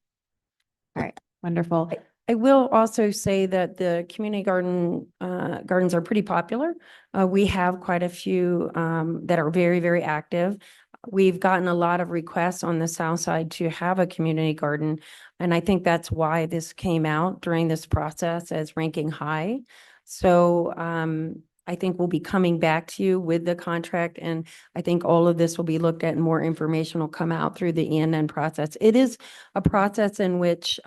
Speaker 9: All right, wonderful.
Speaker 11: I will also say that the community gardens are pretty popular. We have quite a few that are very, very active. We've gotten a lot of requests on the south side to have a community garden. And I think that's why this came out during this process as ranking high. So I think we'll be coming back to you with the contract, and I think all of this will be looked at and more information will come out through the ENN process. It is a process in which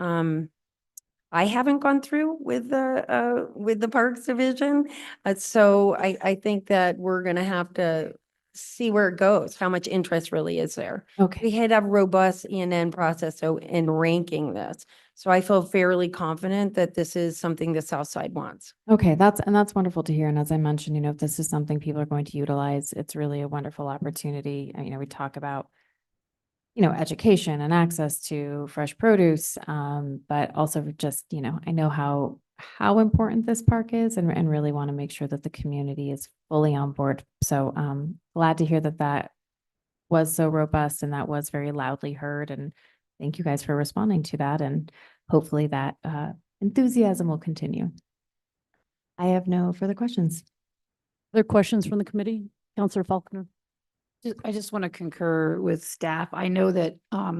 Speaker 11: I haven't gone through with the Parks Division. So I think that we're going to have to see where it goes, how much interest really is there.
Speaker 9: Okay.
Speaker 11: We had a robust ENN process so in ranking this. So I feel fairly confident that this is something the South Side wants.
Speaker 9: Okay, that's wonderful to hear. And as I mentioned, if this is something people are going to utilize, it's really a wonderful opportunity. We talk about, education and access to fresh produce, but also just, I know how important this park is and really want to make sure that the community is fully on board. So glad to hear that was so robust and that was very loudly heard. And thank you guys for responding to that. And hopefully that enthusiasm will continue. I have no further questions.
Speaker 1: Other questions from the committee? Counselor Faulkner?
Speaker 12: I just want to concur with staff. I know that a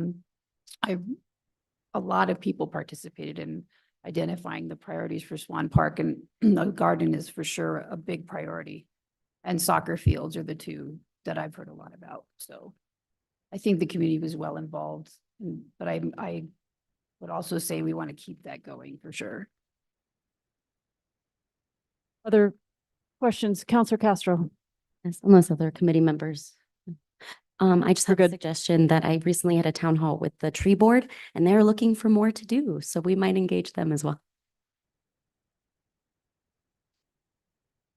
Speaker 12: lot of people participated in identifying the priorities for Swan Park, and the garden is for sure a big priority. And soccer fields are the two that I've heard a lot about. So I think the community was well involved, but I would also say we want to keep that going for sure.
Speaker 1: Other questions? Counselor Castro?
Speaker 13: Yes, unless other committee members. I just
Speaker 1: We're
Speaker 13: have a
Speaker 1: good.
Speaker 13: suggestion that I recently had a town hall with the tree board and they're looking for more to do. So we might engage them as well.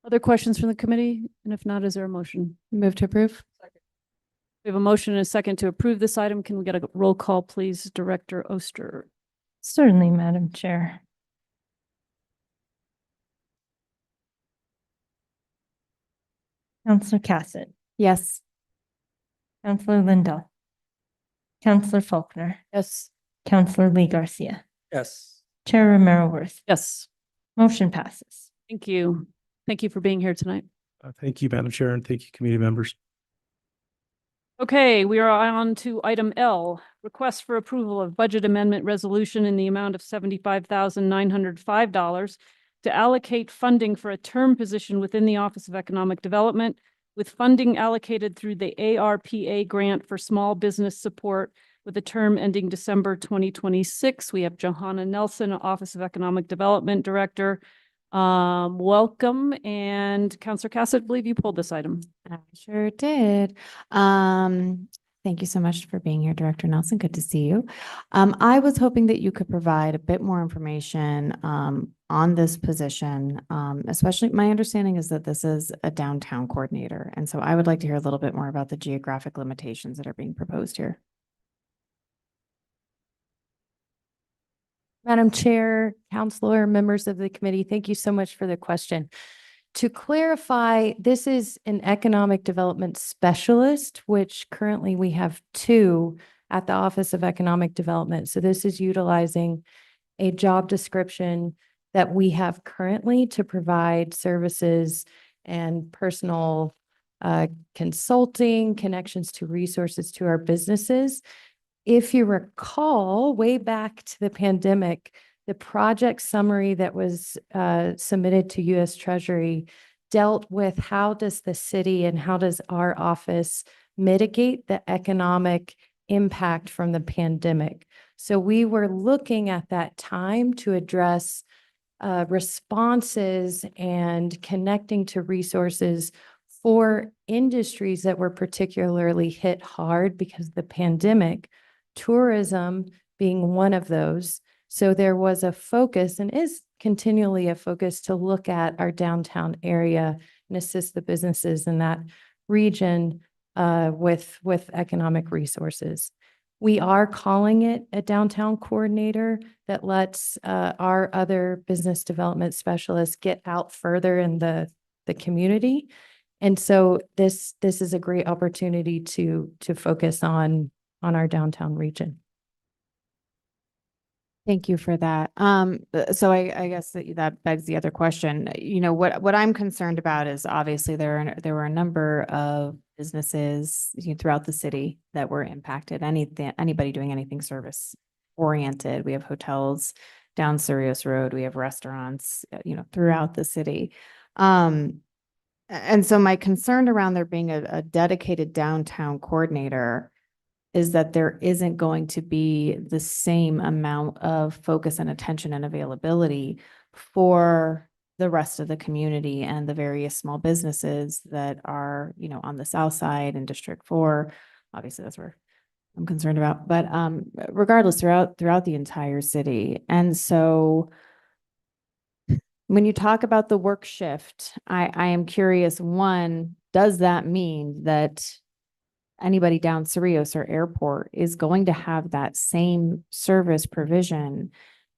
Speaker 1: Other questions from the committee? And if not, is there a motion?
Speaker 9: Move to approve.
Speaker 1: We have a motion and a second to approve this item. Can we get a roll call, please? Director Oster.
Speaker 3: Certainly, Madam Chair. Counselor Cassett,
Speaker 9: Yes.
Speaker 3: Counselor Lindell, Counselor Faulkner,
Speaker 1: Yes.
Speaker 3: Counselor Lee Garcia,
Speaker 6: Yes.
Speaker 3: Chair Romero Worth.
Speaker 1: Yes.
Speaker 3: Motion passes.
Speaker 1: Thank you. Thank you for being here tonight.
Speaker 10: Thank you, Madam Chair, and thank you, committee members.
Speaker 1: Okay, we are on to item L, request for approval of budget amendment resolution in the amount of $75,905 to allocate funding for a term position within the Office of Economic Development, with funding allocated through the ARPA grant for small business support with a term ending December 2026. We have Johanna Nelson, Office of Economic Development Director. Welcome. And Counselor Cassett, I believe you pulled this item.
Speaker 9: I sure did. Thank you so much for being here, Director Nelson. Good to see you. I was hoping that you could provide a bit more information on this position. Especially my understanding is that this is a downtown coordinator. And so I would like to hear a little bit more about the geographic limitations that are being proposed here.
Speaker 11: Madam Chair, Counselor, members of the committee, thank you so much for the question. To clarify, this is an economic development specialist, which currently we have 2 at the Office of Economic Development. So this is utilizing a job description that we have currently to provide services and personal consulting, connections to resources to our businesses. If you recall, way back to the pandemic, the project summary that was submitted to U.S. Treasury dealt with how does the city and how does our office mitigate the economic impact from the pandemic. So we were looking at that time to address responses and connecting to resources for industries that were particularly hit hard because of the pandemic, tourism being one of those. So there was a focus and is continually a focus to look at our downtown area and assist the businesses in that region with economic resources. We are calling it a downtown coordinator that lets our other business development specialists get out further in the community. And so this is a great opportunity to focus on our downtown region.
Speaker 9: Thank you for that. So I guess that begs the other question. What I'm concerned about is obviously there were a number of businesses throughout the city that were impacted. Anybody doing anything service oriented. We have hotels down Sirius Road. We have restaurants, throughout the city. And so my concern around there being a dedicated downtown coordinator is that there isn't going to be the same amount of focus and attention and availability for the rest of the community and the various small businesses that are, on the south side in District 4. Obviously, that's where I'm concerned about, but regardless, throughout the entire city. And so when you talk about the work shift, I am curious, one, does that mean that anybody down Cerritos or Airport is going to have that same service provision?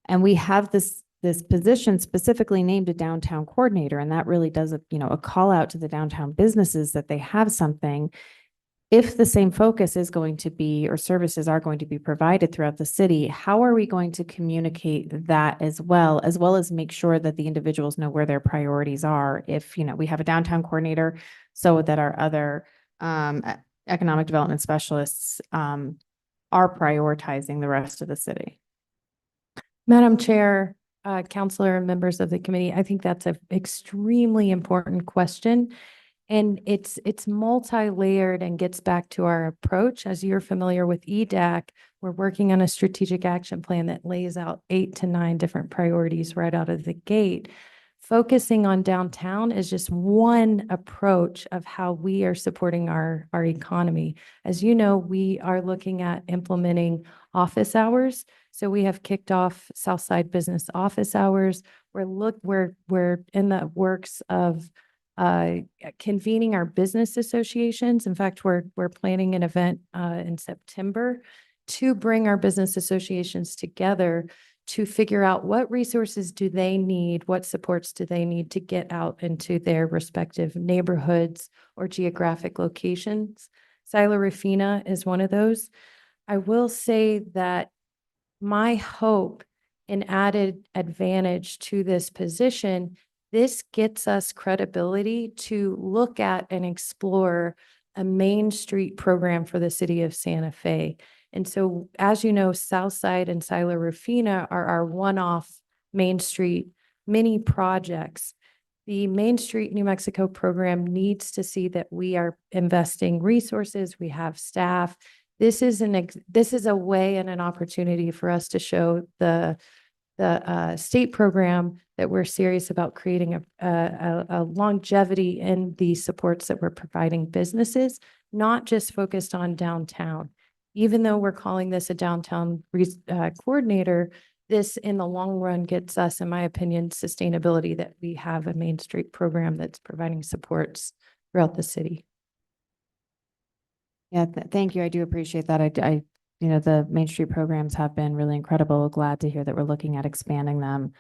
Speaker 9: And we have this position specifically named a downtown coordinator, and that really does a call out to the downtown businesses that they have something. If the same focus is going to be, or services are going to be provided throughout the city, how are we going to communicate that as well as make sure that the individuals know where their priorities are? If, we have a downtown coordinator, so that our other economic development specialists are prioritizing the rest of the city.
Speaker 11: Madam Chair, Counselor, and members of the committee, I think that's an extremely important question. And it's multi-layered and gets back to our approach. As you're familiar with EDAC, we're working on a strategic action plan that lays out 8 to 9 different priorities right out of the gate. Focusing on downtown is just one approach of how we are supporting our economy. As you know, we are looking at implementing office hours. So we have kicked off Southside Business Office Hours. We're in the works of convening our business associations. In fact, we're planning an event in September to bring our business associations together to figure out what resources do they need, what supports do they need to get out into their respective neighborhoods or geographic locations. Sila Rufina is one of those. I will say that my hope and added advantage to this position, this gets us credibility to look at and explore a Main Street program for the city of Santa Fe. And so, as you know, Southside and Sila Rufina are our one-off Main Street mini projects. The Main Street New Mexico program needs to see that we are investing resources, we have staff. This is a way and an opportunity for us to show the state program that we're serious about creating a longevity in the supports that we're providing businesses, not just focused on downtown. Even though we're calling this a downtown coordinator, this in the long run gets us, in my opinion, sustainability that we have a Main Street program that's providing supports throughout the city.
Speaker 9: Yeah, thank you. I do appreciate that. The Main Street programs have been really incredible. Glad to hear that we're looking at expanding them.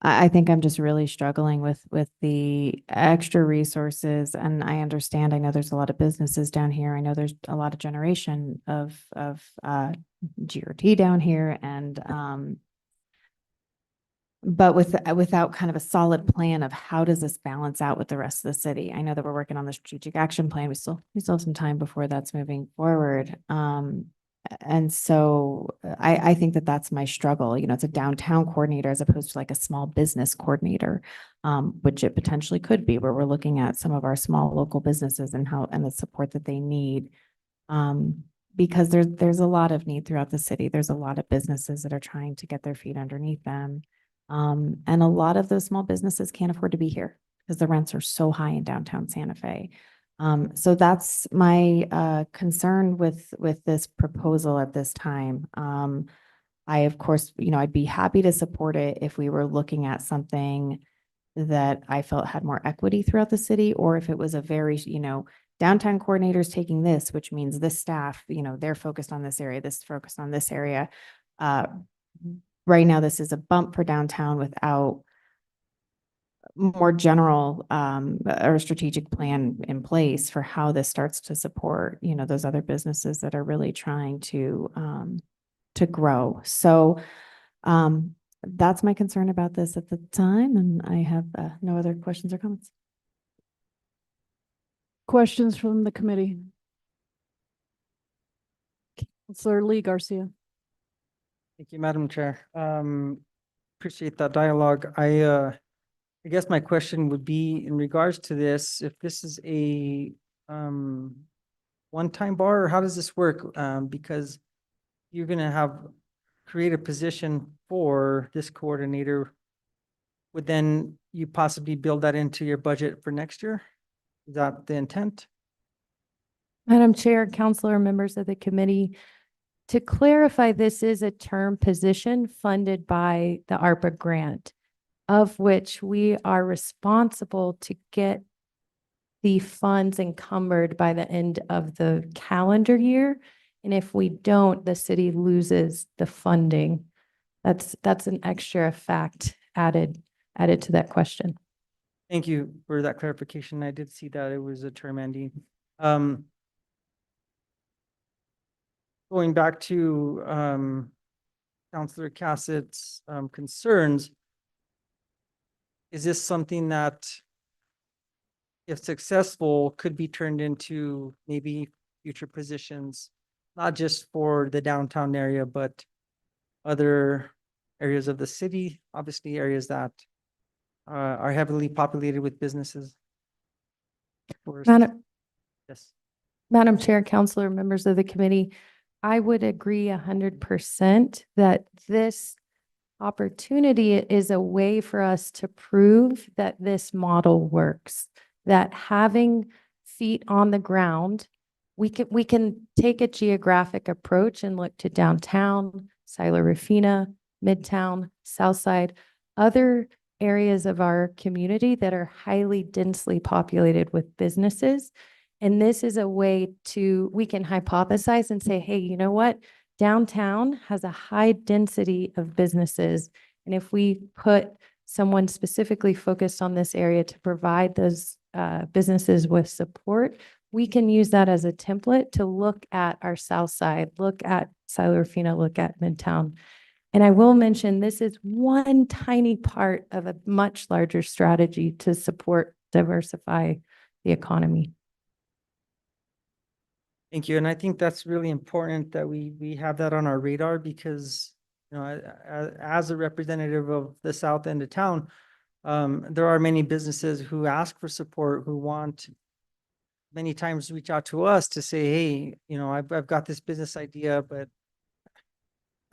Speaker 9: I think I'm just really struggling with the extra resources, and I understand. I know there's a lot of businesses down here. I know there's a lot of generation of GRT down here, and but without kind of a solid plan of how does this balance out with the rest of the city. I know that we're working on the strategic action plan. We still have some time before that's moving forward. And so I think that that's my struggle. It's a downtown coordinator as opposed to like a small business coordinator, which it potentially could be, where we're looking at some of our small local businesses and the support that they need. Because there's a lot of need throughout the city. There's a lot of businesses that are trying to get their feet underneath them. And a lot of those small businesses can't afford to be here because the rents are so high in downtown Santa Fe. So that's my concern with this proposal at this time. I, of course, I'd be happy to support it if we were looking at something that I felt had more equity throughout the city, or if it was a very, downtown coordinators taking this, which means this staff, they're focused on this area, this focused on this area. Right now, this is a bump for downtown without more general or strategic plan in place for how this starts to support, those other businesses that are really trying to grow. So that's my concern about this at the time, and I have no other questions or comments.
Speaker 1: Questions from the committee? Councilor Lee Garcia.
Speaker 6: Thank you, Madam Chair. Appreciate that dialogue. I guess my question would be in regards to this, if this is a one-time bar, or how does this work? Because you're gonna create a position for this coordinator would then you possibly build that into your budget for next year? Is that the intent?
Speaker 11: Madam Chair, Counselor, members of the committee, to clarify, this is a term position funded by the ARPA grant, of which we are responsible to get the funds encumbered by the end of the calendar year. And if we don't, the city loses the funding. That's an extra fact added to that question.
Speaker 6: Thank you for that clarification. I did see that it was a term ending. Going back to Counselor Cassett's concerns, is this something that, if successful, could be turned into maybe future positions, not just for the downtown area, but other areas of the city, obviously areas that are heavily populated with businesses? Or- Yes.
Speaker 11: Madam Chair, Counselor, members of the committee, I would agree 100% that this opportunity is a way for us to prove that this model works, that having feet on the ground, we can take a geographic approach and look to downtown, Silo Rufina, Midtown, Southside, other areas of our community that are highly densely populated with businesses. And this is a way we can hypothesize and say, hey, you know what? Downtown has a high density of businesses. And if we put someone specifically focused on this area to provide those businesses with support, we can use that as a template to look at our South Side, look at Silo Rufina, look at Midtown. And I will mention, this is one tiny part of a much larger strategy to support, diversify the economy.
Speaker 6: Thank you. And I think that's really important that we have that on our radar because, you know, as a representative of the south end of town, there are many businesses who ask for support, who want many times reach out to us to say, hey, you know, I've got this business idea, but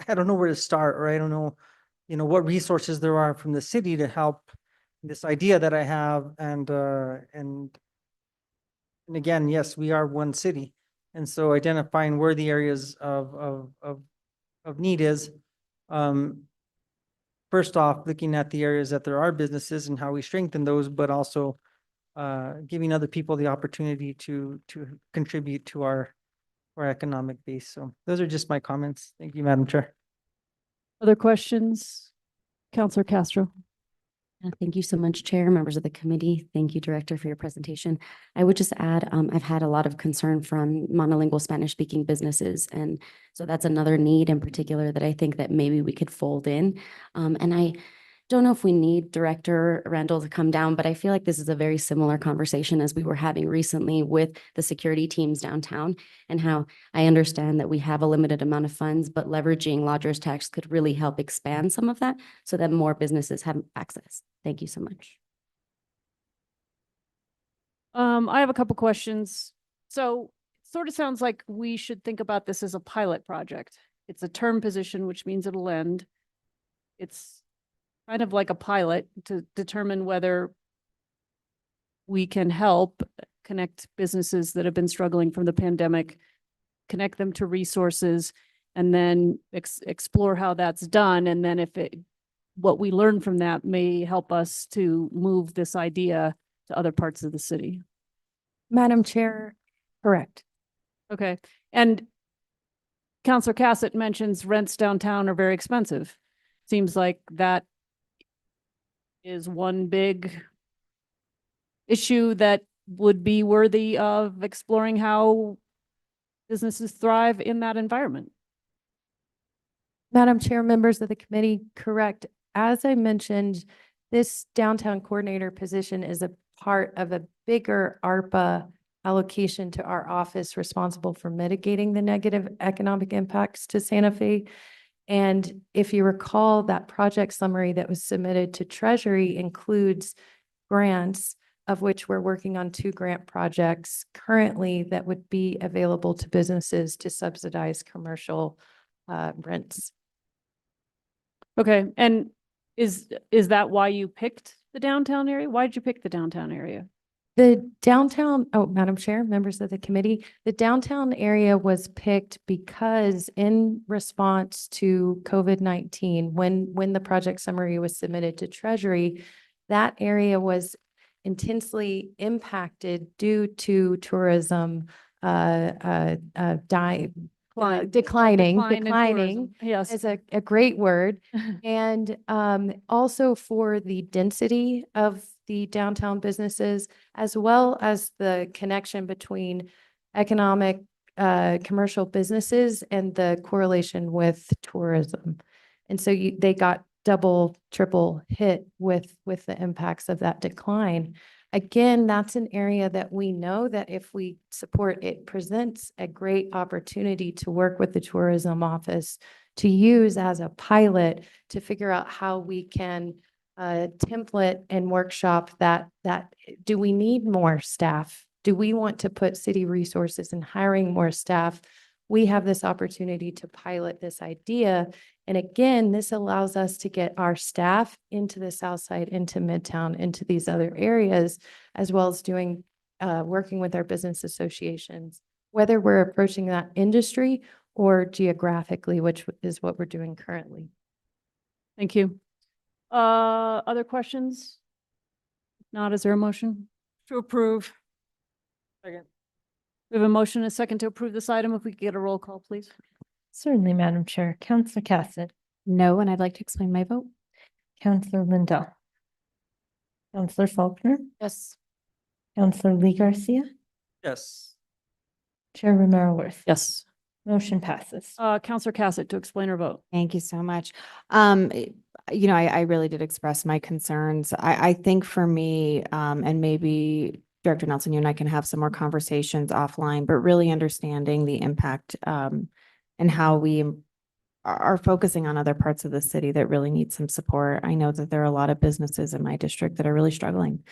Speaker 6: I don't know where to start, or I don't know, you know, what resources there are from the city to help this idea that I have. And again, yes, we are one city. And so identifying where the areas of need is, first off, looking at the areas that there are businesses and how we strengthen those, but also giving other people the opportunity to contribute to our economic base. So those are just my comments. Thank you, Madam Chair.
Speaker 1: Other questions? Counselor Castro.
Speaker 13: Thank you so much, Chair, members of the committee. Thank you, Director, for your presentation. I would just add, I've had a lot of concern from monolingual Spanish-speaking businesses, and so that's another need in particular that I think that maybe we could fold in. And I don't know if we need Director Randall to come down, but I feel like this is a very similar conversation as we were having recently with the security teams downtown, and how I understand that we have a limited amount of funds, but leveraging lodger's tax could really help expand some of that so that more businesses have access. Thank you so much.
Speaker 1: I have a couple questions. So it sort of sounds like we should think about this as a pilot project. It's a term position, which means it'll end. It's kind of like a pilot to determine whether we can help connect businesses that have been struggling from the pandemic, connect them to resources, and then explore how that's done. And then what we learn from that may help us to move this idea to other parts of the city.
Speaker 11: Madam Chair, correct.
Speaker 1: Okay. And Counselor Cassett mentions rents downtown are very expensive. Seems like that is one big issue that would be worthy of exploring how businesses thrive in that environment.
Speaker 11: Madam Chair, members of the committee, correct. As I mentioned, this downtown coordinator position is a part of a bigger ARPA allocation to our office responsible for mitigating the negative economic impacts to Santa Fe. And if you recall, that project summary that was submitted to Treasury includes grants, of which we're working on 2 grant projects currently that would be available to businesses to subsidize commercial rents.
Speaker 1: Okay. And Is that why you picked the downtown area? Why did you pick the downtown area?
Speaker 11: The downtown, oh, Madam Chair, members of the committee, the downtown area was picked because in response to COVID-19, when the project summary was submitted to Treasury, that area was intensely impacted due to tourism declining
Speaker 1: Decline in tourism. Yes.
Speaker 11: is a great word. And also for the density of the downtown businesses, as well as the connection between economic, commercial businesses and the correlation with tourism. And so they got double, triple hit with the impacts of that decline. Again, that's an area that we know that if we support, it presents a great opportunity to work with the tourism office to use as a pilot to figure out how we can template and workshop that do we need more staff? Do we want to put city resources in hiring more staff? We have this opportunity to pilot this idea. And again, this allows us to get our staff into the South Side, into Midtown, into these other areas, as well as doing, working with our business associations, whether we're approaching that industry or geographically, which is what we're doing currently.
Speaker 1: Thank you. Other questions? Not, is there a motion?
Speaker 7: To approve.
Speaker 1: We have a motion and a second to approve this item. If we could get a roll call, please.
Speaker 3: Certainly, Madam Chair. Counselor Cassett,
Speaker 9: No, and I'd like to explain my vote.
Speaker 3: Counselor Lindell, Counselor Faulkner,
Speaker 1: Yes.
Speaker 3: Counselor Lee Garcia,
Speaker 6: Yes.
Speaker 3: Chair Romero Worth.
Speaker 1: Yes.
Speaker 3: Motion passes.
Speaker 1: Counselor Cassett to explain her vote.
Speaker 9: Thank you so much. I really did express my concerns. I think for me, and maybe Director Nelson, you and I can have some more conversations offline, but really understanding the impact, and how we are focusing on other parts of the city that really need some support. I know that there are a lot of businesses in my district that are really struggling,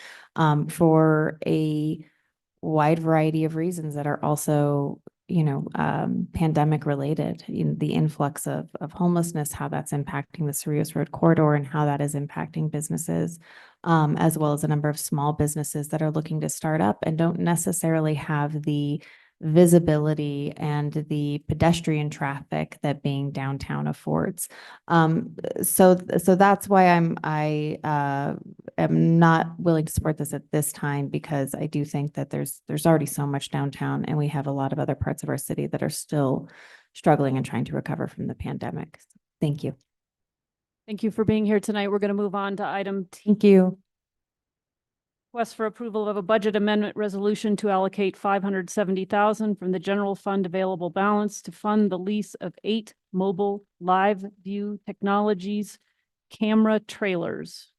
Speaker 9: for a wide variety of reasons that are also, pandemic related. The influx of homelessness, how that's impacting the Cerritos Road corridor and how that is impacting businesses, as well as a number of small businesses that are looking to start up and don't necessarily have the visibility and the pedestrian traffic that being downtown affords. So that's why I am not willing to support this at this time, because I do think that there's already so much downtown, and we have a lot of other parts of our city that are still struggling and trying to recover from the pandemic. Thank you.
Speaker 1: Thank you for being here tonight. We're going to move on to item T.
Speaker 11: Thank you.
Speaker 1: Request for approval of a budget amendment resolution to allocate $570,000 from the general fund available balance to fund the lease of 8 mobile live view technologies camera trailers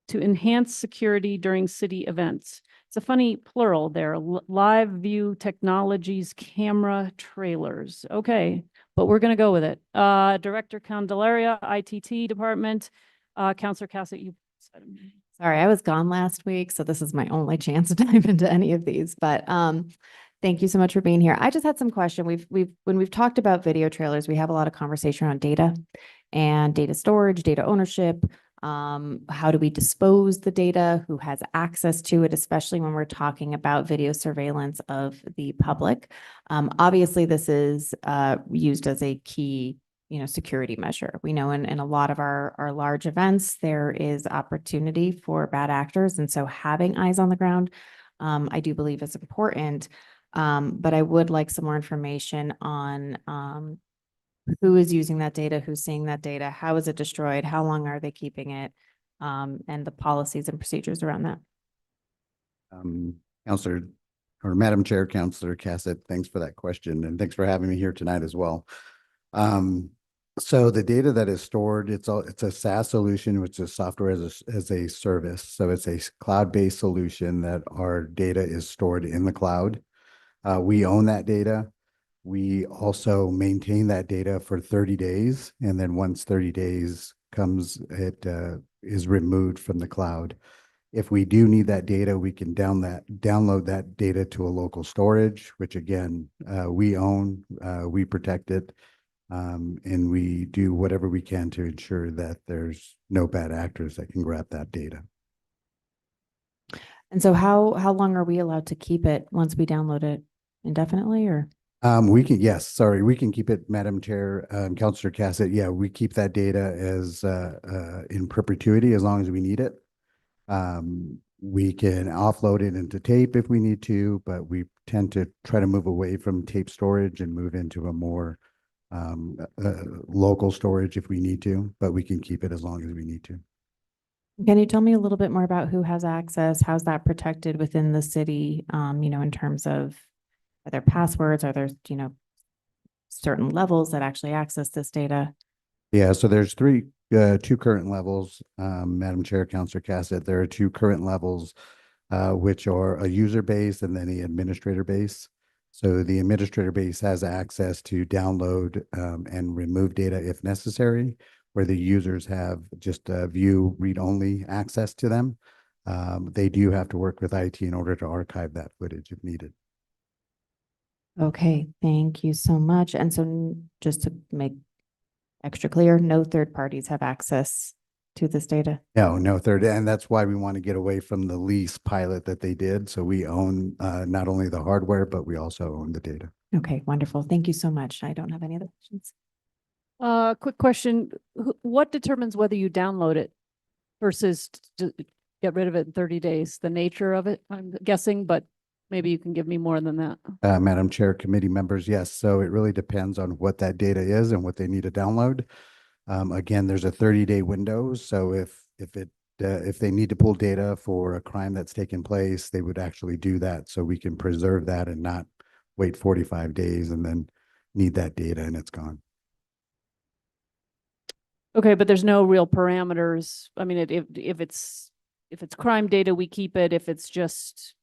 Speaker 1: to enhance security during city events. It's a funny plural there, live view technologies camera trailers. Okay, but we're going to go with it. Director Candelaria, ITT Department, Counselor Cassett, you.
Speaker 9: Sorry, I was gone last week, so this is my only chance to dive into any of these, but thank you so much for being here. I just had some question. When we've talked about video trailers, we have a lot of conversation around data and data storage, data ownership. How do we dispose the data? Who has access to it, especially when we're talking about video surveillance of the public? Obviously, this is used as a key security measure. We know in a lot of our large events, there is opportunity for bad actors. And so having eyes on the ground, I do believe is important. But I would like some more information on who is using that data, who's seeing that data, how is it destroyed, how long are they keeping it, and the policies and procedures around that.
Speaker 14: Counselor or Madam Chair, Counselor Cassett, thanks for that question. And thanks for having me here tonight as well. So the data that is stored, it's a SaaS solution, which is software as a service. So it's a cloud-based solution that our data is stored in the cloud. We own that data. We also maintain that data for 30 days. And then once 30 days comes, it is removed from the cloud. If we do need that data, we can download that data to a local storage, which again, we own, we protect it. And we do whatever we can to ensure that there's no bad actors that can grab that data.
Speaker 9: And so how long are we allowed to keep it once we download it? Indefinitely or?
Speaker 14: We can, yes, sorry, we can keep it, Madam Chair, Counselor Cassett. Yeah, we keep that data as in perpetuity as long as we need it. We can offload it into tape if we need to, but we tend to try to move away from tape storage and move into a more local storage if we need to, but we can keep it as long as we need to.
Speaker 9: Can you tell me a little bit more about who has access? How's that protected within the city? In terms of, are there passwords? Are there, certain levels that actually access this data?
Speaker 14: Yeah, so there's two current levels, Madam Chair, Counselor Cassett. There are two current levels, which are a user base and then the administrator base. So the administrator base has access to download and remove data if necessary, where the users have just view read-only access to them. They do have to work with IT in order to archive that footage if needed.
Speaker 9: Okay, thank you so much. And so just to make extra clear, no third parties have access to this data?
Speaker 14: No third. And that's why we want to get away from the lease pilot that they did. So we own not only the hardware, but we also own the data.
Speaker 9: Okay, wonderful. Thank you so much. I don't have any other questions.
Speaker 1: Quick question. What determines whether you download it versus get rid of it in 30 days? The nature of it, I'm guessing, but maybe you can give me more than that.
Speaker 14: Madam Chair, committee members, yes. So it really depends on what that data is and what they need to download. Again, there's a 30-day window. So if they need to pull data for a crime that's taken place, they would actually do that. So we can preserve that and not wait 45 days and then need that data and it's gone.
Speaker 1: Okay, but there's no real parameters. I mean, if it's crime data, we keep it. If it's just,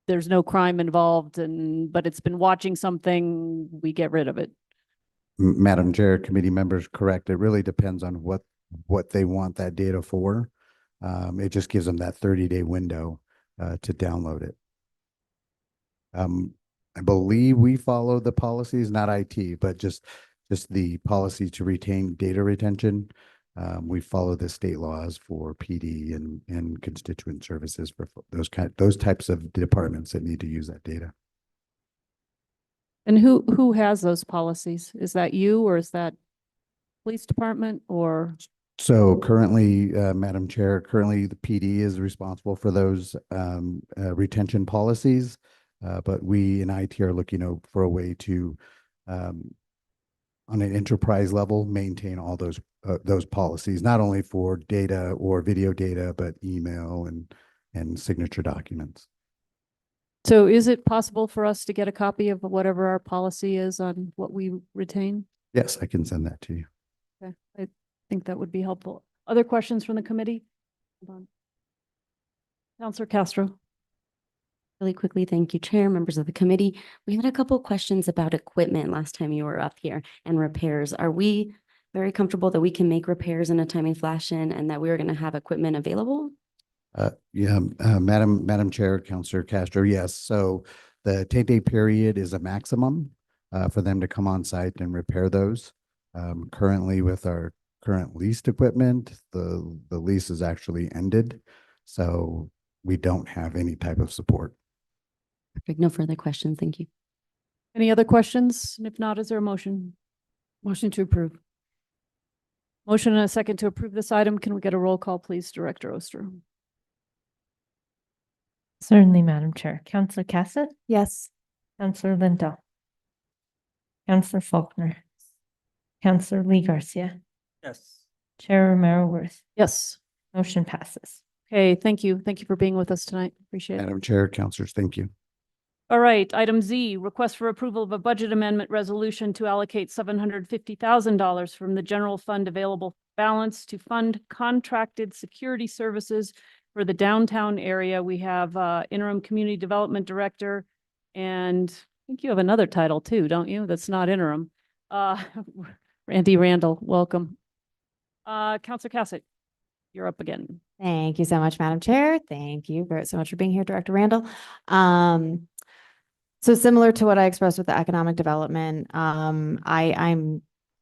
Speaker 1: there's no crime involved but it's been watching something, we get rid of it.
Speaker 14: Madam Chair, committee members, correct. It really depends on what they want that data for. It just gives them that 30-day window to download it. I believe we follow the policies, not IT, but just the policy to retain data retention. We follow the state laws for PD and constituent services for those types of departments that need to use that data.
Speaker 1: And who has those policies? Is that you or is that police department or?
Speaker 14: So currently, Madam Chair, the PD is responsible for those retention policies. But we in IT are looking for a way to, on an enterprise level, maintain all those policies, not only for data or video data, but email and signature documents.
Speaker 1: So is it possible for us to get a copy of whatever our policy is on what we retain?
Speaker 14: Yes, I can send that to you.
Speaker 1: Okay, I think that would be helpful. Other questions from the committee? Hold on. Counselor Castro.
Speaker 13: Really quickly, thank you, Chair, members of the committee. We had a couple questions about equipment last time you were up here and repairs. Are we very comfortable that we can make repairs in a timely fashion and that we're going to have equipment available?
Speaker 14: Madam Chair, Counselor Castro, yes. So the 10-day period is a maximum for them to come on site and repair those. Currently with our current leased equipment, the lease is actually ended. So we don't have any type of support.
Speaker 13: Perfect. No further questions. Thank you.
Speaker 1: Any other questions? And if not, is there a motion? Motion to approve. Motion and a second to approve this item. Can we get a roll call, please, Director Oster?
Speaker 3: Certainly, Madam Chair. Counselor Cassett?
Speaker 9: Yes.
Speaker 3: Counselor Lindahl? Counselor Faulkner? Counselor Lee Garcia?
Speaker 6: Yes.
Speaker 3: Chair Romero Worth?
Speaker 1: Yes.
Speaker 3: Motion passes.
Speaker 1: Okay, thank you. Thank you for being with us tonight. Appreciate it.
Speaker 14: Madam Chair, Counselors, thank you.
Speaker 1: All right, item Z, request for approval of a budget amendment resolution to allocate $750,000 from the general fund available balance to fund contracted security services for the downtown area. We have interim community development director, and I think you have another title too, don't you? That's not interim. Randy Randall, welcome. Counselor Cassett, you're up again.
Speaker 9: Thank you so much, Madam Chair. Thank you so much for being here, Director Randall. So similar to what I expressed with the economic development, I'm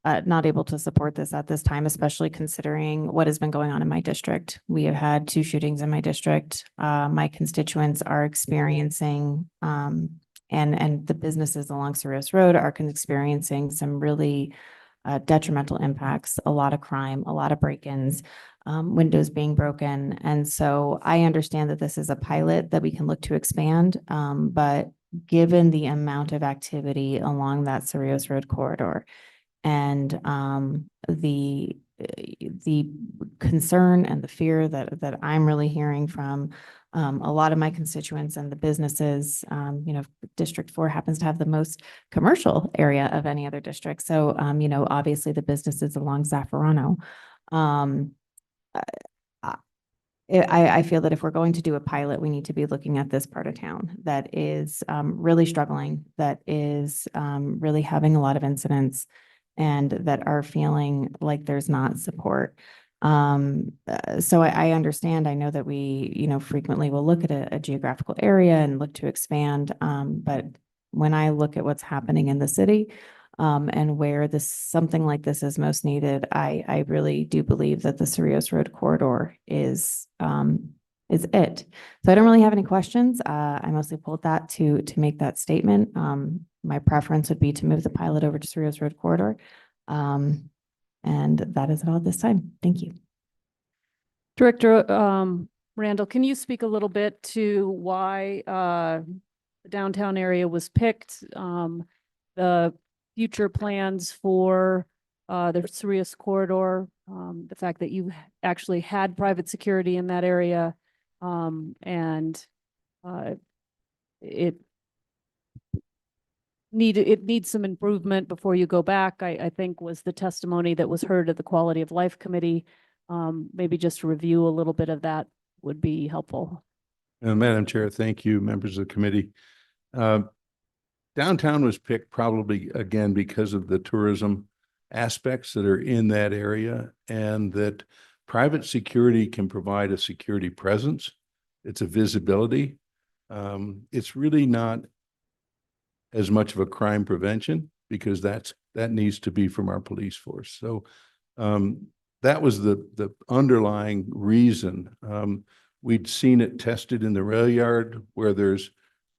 Speaker 9: not able to support this at this time, especially considering what has been going on in my district. We have had 2 shootings in my district. My constituents are experiencing, and the businesses along Cerritos Road are experiencing some really detrimental impacts, a lot of crime, a lot of break-ins, windows being broken. And so I understand that this is a pilot that we can look to expand, but given the amount of activity along that Cerritos Road corridor and the concern and the fear that I'm really hearing from a lot of my constituents and the businesses, District 4 happens to have the most commercial area of any other district. So, obviously the businesses along Zaffarano. I feel that if we're going to do a pilot, we need to be looking at this part of town that is really struggling, that is really having a lot of incidents, and that are feeling like there's not support. So I understand, I know that we, frequently will look at a geographical area and look to expand. But when I look at what's happening in the city, and where something like this is most needed, I really do believe that the Cerritos Road corridor is it. So I don't really have any questions. I mostly pulled that to make that statement. My preference would be to move the pilot over to Cerritos Road corridor. And that is it all this time. Thank you.
Speaker 1: Director Randall, can you speak a little bit to why the downtown area was picked, the future plans for the Cerritos corridor, the fact that you actually had private security in that area, and it needs some improvement before you go back, I think was the testimony that was heard at the Quality of Life Committee. Maybe just to review a little bit of that would be helpful.
Speaker 15: Madam Chair, thank you, members of the committee. Downtown was picked probably again because of the tourism aspects that are in that area, and that private security can provide a security presence. It's a visibility. It's really not as much of a crime prevention, because that needs to be from our police force. So that was the underlying reason. We'd seen it tested in the rail yard where there's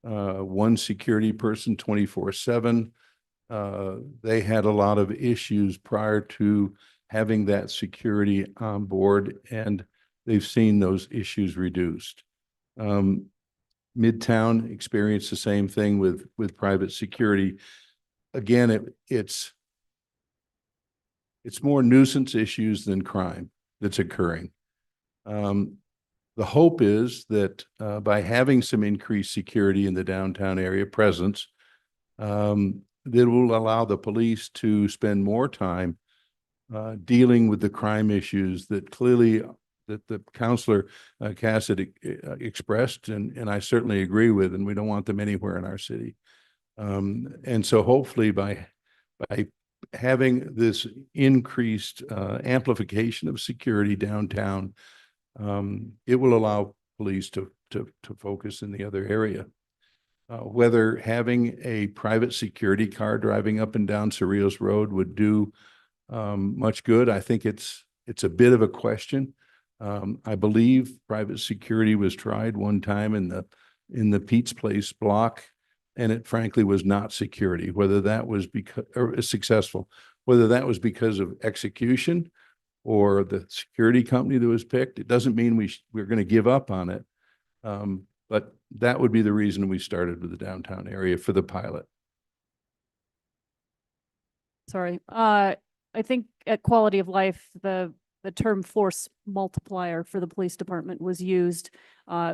Speaker 15: one security person 24/7. They had a lot of issues prior to having that security on board, and they've seen those issues reduced. Midtown experienced the same thing with private security. Again, it's more nuisance issues than crime that's occurring. The hope is that by having some increased security in the downtown area presence, that will allow the police to spend more time dealing with the crime issues that clearly that the Councilor Cassidy expressed, and I certainly agree with, and we don't want them anywhere in our city. And so hopefully by having this increased amplification of security downtown, it will allow police to focus in the other area. Whether having a private security car driving up and down Cerritos Road would do much good, I think it's a bit of a question. I believe private security was tried one time in the Pete's Place block, and it frankly was not security. Whether that was successful, whether that was because of execution or the security company that was picked, it doesn't mean we're going to give up on it. But that would be the reason we started with the downtown area for the pilot.
Speaker 1: Sorry. I think at Quality of Life, the term force multiplier for the police department was used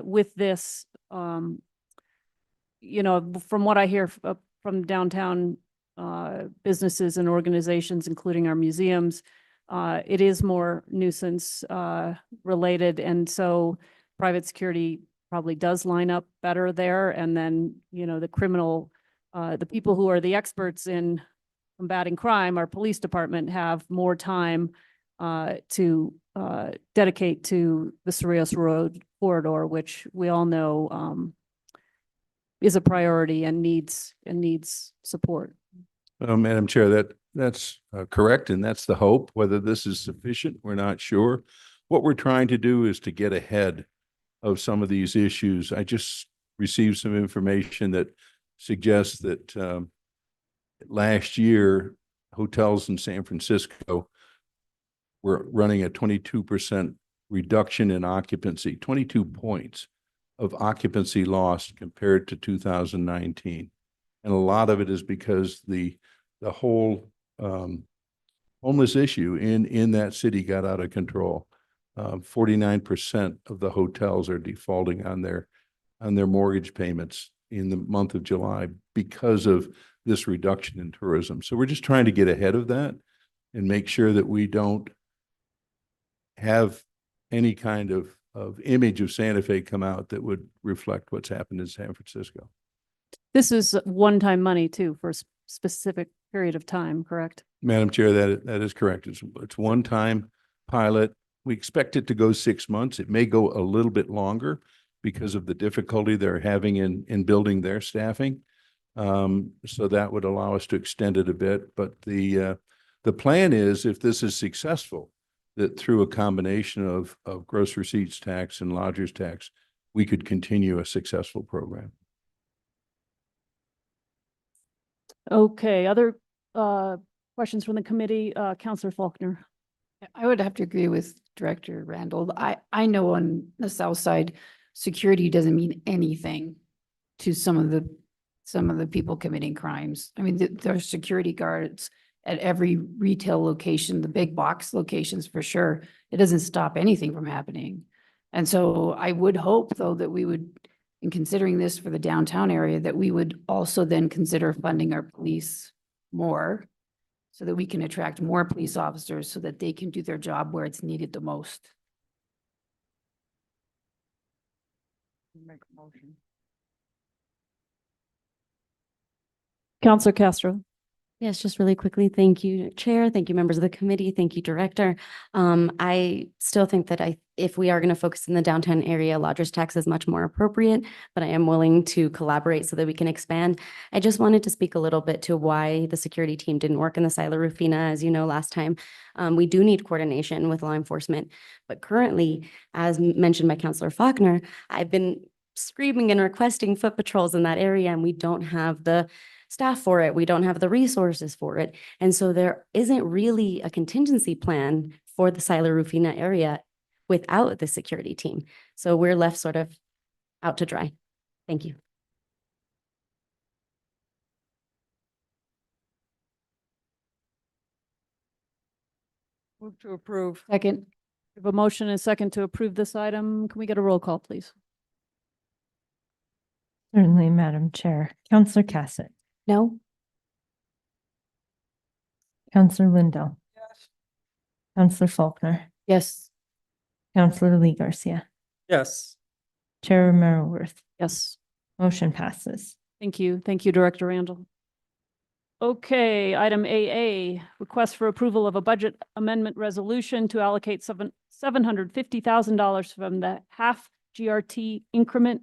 Speaker 1: with this. From what I hear from downtown businesses and organizations, including our museums, it is more nuisance related. And so private security probably does line up better there. And then, the criminal, the people who are the experts in combating crime, our police department, have more time to dedicate to the Cerritos Road corridor, which we all know is a priority and needs support.
Speaker 15: Madam Chair, that's correct, and that's the hope. Whether this is sufficient, we're not sure. What we're trying to do is to get ahead of some of these issues. I just received some information that suggests that last year, hotels in San Francisco were running a 22% reduction in occupancy, 22 points of occupancy lost compared to 2019. And a lot of it is because the whole homeless issue in that city got out of control. 49% of the hotels are defaulting on their mortgage payments in the month of July because of this reduction in tourism. So we're just trying to get ahead of that and make sure that we don't have any kind of image of Santa Fe come out that would reflect what's happened in San Francisco.
Speaker 1: This is one-time money too for a specific period of time, correct?
Speaker 15: Madam Chair, that is correct. It's one-time pilot. We expect it to go 6 months. It may go a little bit longer because of the difficulty they're having in building their staffing. So that would allow us to extend it a bit. But the plan is, if this is successful, that through a combination of gross receipts tax and lodger's tax, we could continue a successful program.
Speaker 1: Okay, other questions from the committee? Counselor Faulkner.
Speaker 12: I would have to agree with Director Randall. I know on the south side, security doesn't mean anything to some of the people committing crimes. I mean, there are security guards at every retail location, the big box locations for sure. It doesn't stop anything from happening. And so I would hope, though, that we would, in considering this for the downtown area, that we would also then consider funding our police more so that we can attract more police officers so that they can do their job where it's needed the most.
Speaker 7: Make a motion.
Speaker 1: Counselor Castro.
Speaker 13: Yes, just really quickly. Thank you, Chair. Thank you, members of the committee. Thank you, Director. I still think that if we are going to focus in the downtown area, lodger's tax is much more appropriate, but I am willing to collaborate so that we can expand. I just wanted to speak a little bit to why the security team didn't work in the Sila Rufina. As you know, last time, we do need coordination with law enforcement, but currently, as mentioned by Counselor Faulkner, I've been screaming and requesting foot patrols in that area, and we don't have the staff for it. We don't have the resources for it. And so there isn't really a contingency plan for the Sila Rufina area without the security team. So we're left sort of out to dry. Thank you.
Speaker 7: Move to approve.
Speaker 12: Second.
Speaker 1: We have a motion and a second to approve this item. Can we get a roll call, please?
Speaker 3: Certainly, Madam Chair. Counselor Cassett,
Speaker 13: No?
Speaker 3: Counselor Lindell,
Speaker 7: Yes.
Speaker 3: Counselor Faulkner,
Speaker 12: Yes.
Speaker 3: Counselor Lee Garcia,
Speaker 6: Yes.
Speaker 3: Chair Romero Worth.
Speaker 1: Yes.
Speaker 3: Motion passes.
Speaker 1: Thank you. Thank you, Director Randall. Okay, item AA, request for approval of a budget amendment resolution to allocate $750,000 from the half GRT increment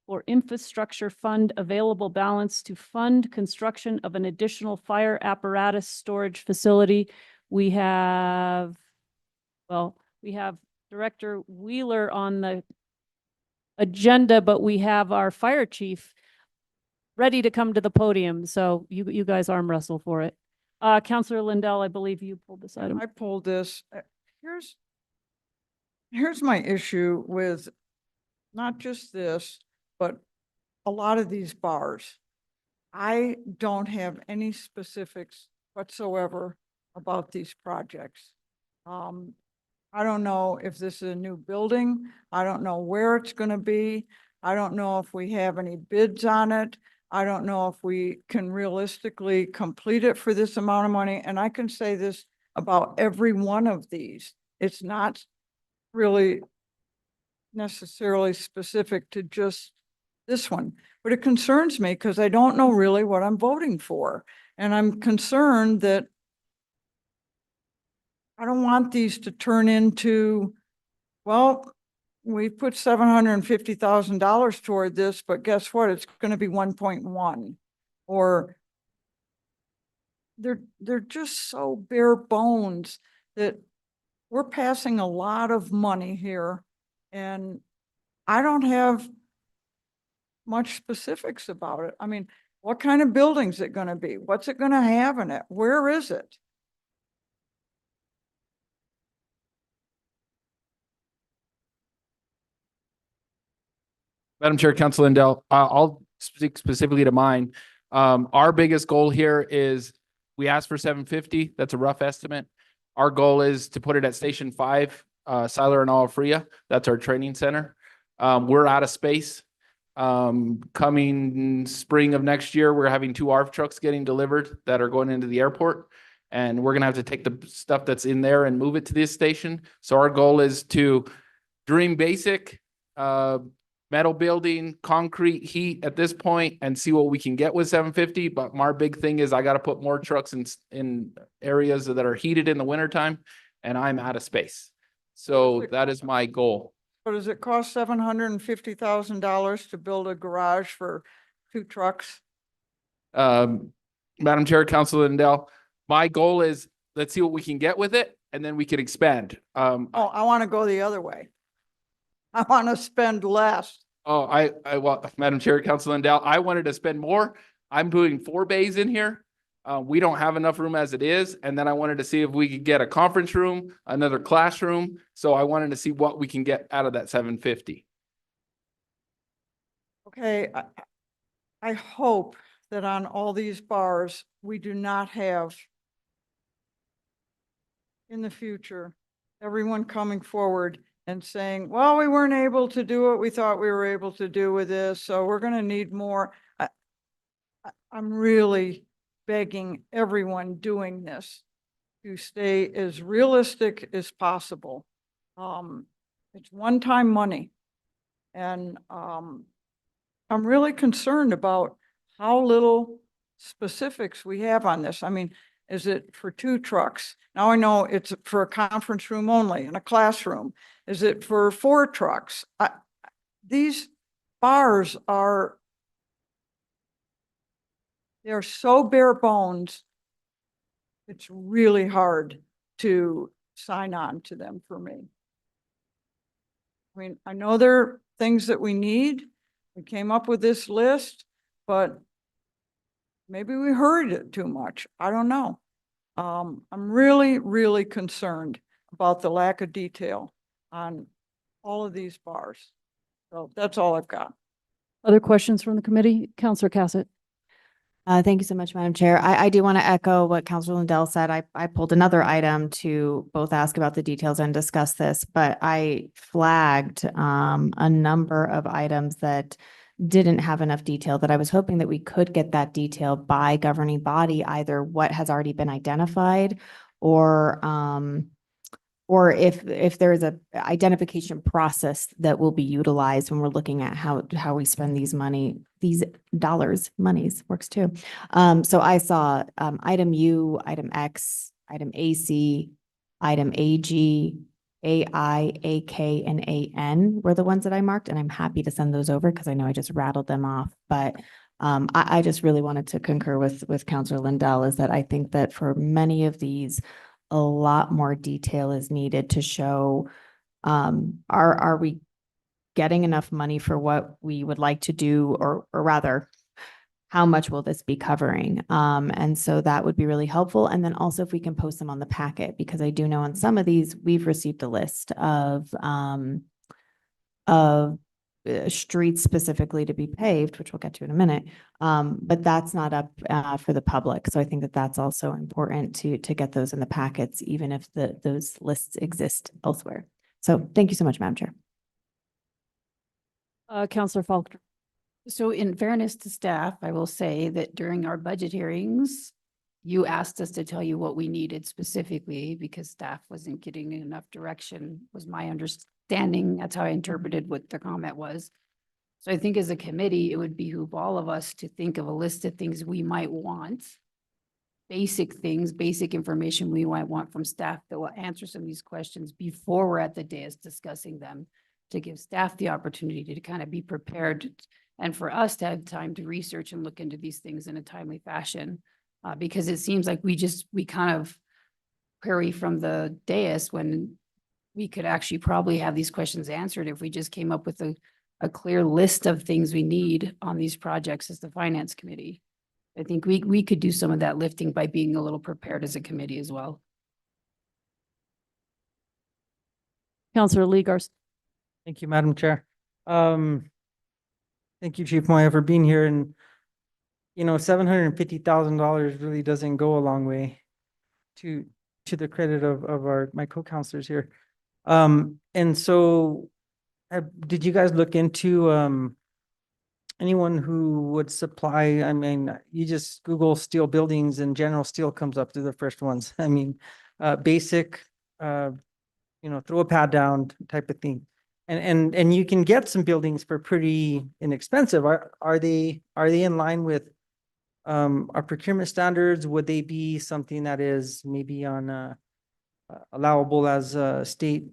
Speaker 1: for infrastructure fund available balance to fund construction of an additional fire apparatus storage facility. We have Director Wheeler on the agenda, but we have our fire chief ready to come to the podium. So you guys arm wrestle for it. Counselor Lindell, I believe you pulled this item.
Speaker 7: I pulled this. Here's my issue with not just this, but a lot of these bars. I don't have any specifics whatsoever about these projects. I don't know if this is a new building. I don't know where it's going to be. I don't know if we have any bids on it. I don't know if we can realistically complete it for this amount of money. And I can say this about every one of these. It's not really necessarily specific to just this one, but it concerns me because I don't know really what I'm voting for. And I'm concerned that I don't want these to turn into, well, we put $750,000 toward this, but guess what? It's gonna be 1.1. Or they're just so bare bones that we're passing a lot of money here. And I don't have much specifics about it. I mean, what kind of building's it gonna be? What's it gonna have in it? Where is it?
Speaker 16: Madam Chair, Council Lindell, I'll speak specifically to mine. Our biggest goal here is we asked for 750. That's a rough estimate. Our goal is to put it at Station 5, Siler and Alafria. That's our training center. We're out of space. Coming spring of next year, we're having 2 ARF trucks getting delivered that are going into the airport. And we're going to have to take the stuff that's in there and move it to this station. So our goal is to dream basic, metal building, concrete, heat at this point, and see what we can get with 750. But our big thing is I got to put more trucks in areas that are heated in the wintertime, and I'm out of space. So that is my goal.
Speaker 7: So does it cost $750,000 to build a garage for 2 trucks?
Speaker 16: Madam Chair, Council Lindell, my goal is let's see what we can get with it, and then we can expand.
Speaker 7: Oh, I want to go the other way. I want to spend less.
Speaker 16: Oh, well, Madam Chair, Council Lindell, I wanted to spend more. I'm doing 4 bays in here. We don't have enough room as it is. And then I wanted to see if we could get a conference room, another classroom. So I wanted to see what we can get out of that 750.
Speaker 7: Okay, I hope that on all these bars, we do not have in the future, everyone coming forward and saying, well, we weren't able to do what we thought we were able to do with this, so we're going to need more. I'm really begging everyone doing this to stay as realistic as possible. It's one-time money. And I'm really concerned about how little specifics we have on this. I mean, is it for 2 trucks? Now I know it's for a conference room only and a classroom. Is it for 4 trucks? These bars they're so bare bones. It's really hard to sign on to them for me. I mean, I know there are things that we need. We came up with this list, but maybe we hurried it too much. I don't know. I'm really, really concerned about the lack of detail on all of these bars. So that's all I've got.
Speaker 1: Other questions from the committee? Counselor Cassett.
Speaker 9: Thank you so much, Madam Chair. I do want to echo what Councilor Lindell said. I pulled another item to both ask about the details and discuss this, but I flagged a number of items that didn't have enough detail that I was hoping that we could get that detail by governing body, either what has already been identified or if there is a identification process that will be utilized when we're looking at how we spend these monies works too. So I saw item U, item X, item AC, item AG, AI, AK, and AN were the ones that I marked, and I'm happy to send those over because I know I just rattled them off. But I just really wanted to concur with Councilor Lindell is that I think that for many of these, a lot more detail is needed to show, are we getting enough money for what we would like to do, or rather, how much will this be covering? And so that would be really helpful. And then also if we can post them on the packet, because I do know on some of these, we've received a list of streets specifically to be paved, which we'll get to in a minute. But that's not up for the public. So I think that that's also important to get those in the packets, even if those lists exist elsewhere. So thank you so much, Madam Chair.
Speaker 1: Counselor Faulkner.
Speaker 12: So in fairness to staff, I will say that during our budget hearings, you asked us to tell you what we needed specifically because staff wasn't getting enough direction, was my understanding. That's how I interpreted what the comment was. So I think as a committee, it would behoove all of us to think of a list of things we might want, basic things, basic information we might want from staff that will answer some of these questions before we're at the dais discussing them, to give staff the opportunity to kind of be prepared and for us to have time to research and look into these things in a timely fashion. Because it seems like we kind of query from the dais when we could actually probably have these questions answered if we just came up with a clear list of things we need on these projects as the finance committee. I think we could do some of that lifting by being a little prepared as a committee as well.
Speaker 1: Counselor Legars.
Speaker 6: Thank you, Madam Chair. Thank you, Chief Moya, for being here, and $750,000 really doesn't go a long way to the credit of my co-counselors here. And so did you guys look into anyone who would supply? I mean, you just Google steel buildings and General Steel comes up to the first ones. I mean, basic, throw a pad down type of thing. And you can get some buildings for pretty inexpensive. Are they in line with our procurement standards? Would they be something that is maybe on allowable as a state,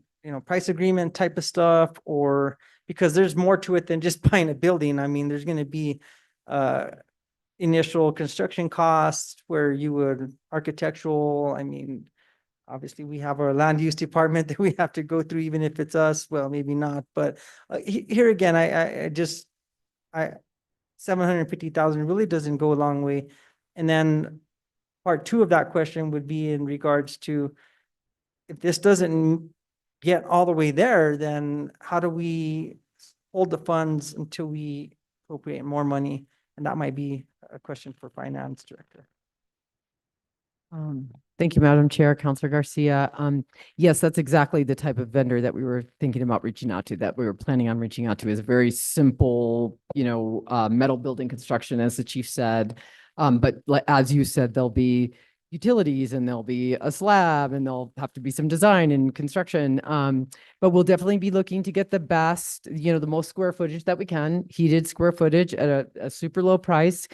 Speaker 6: price agreement type of stuff? Or because there's more to it than just buying a building. I mean, there's going to be initial construction costs where you would architectural. I mean, obviously, we have our land use department that we have to go through, even if it's us. Well, maybe not, but here again, I 750,000 really doesn't go a long way. And then part two of that question would be in regards to, if this doesn't get all the way there, then how do we hold the funds until we appropriate more money? And that might be a question for Finance Director.
Speaker 17: Thank you, Madam Chair, Councilor Garcia. Yes, that's exactly the type of vendor that we were thinking about reaching out to, that we were planning on reaching out to, is a very simple, metal building construction, as the chief said. But as you said, there'll be utilities and there'll be a slab and there'll have to be some design and construction. But we'll definitely be looking to get the best, the most square footage that we can, heated square footage at a super low price.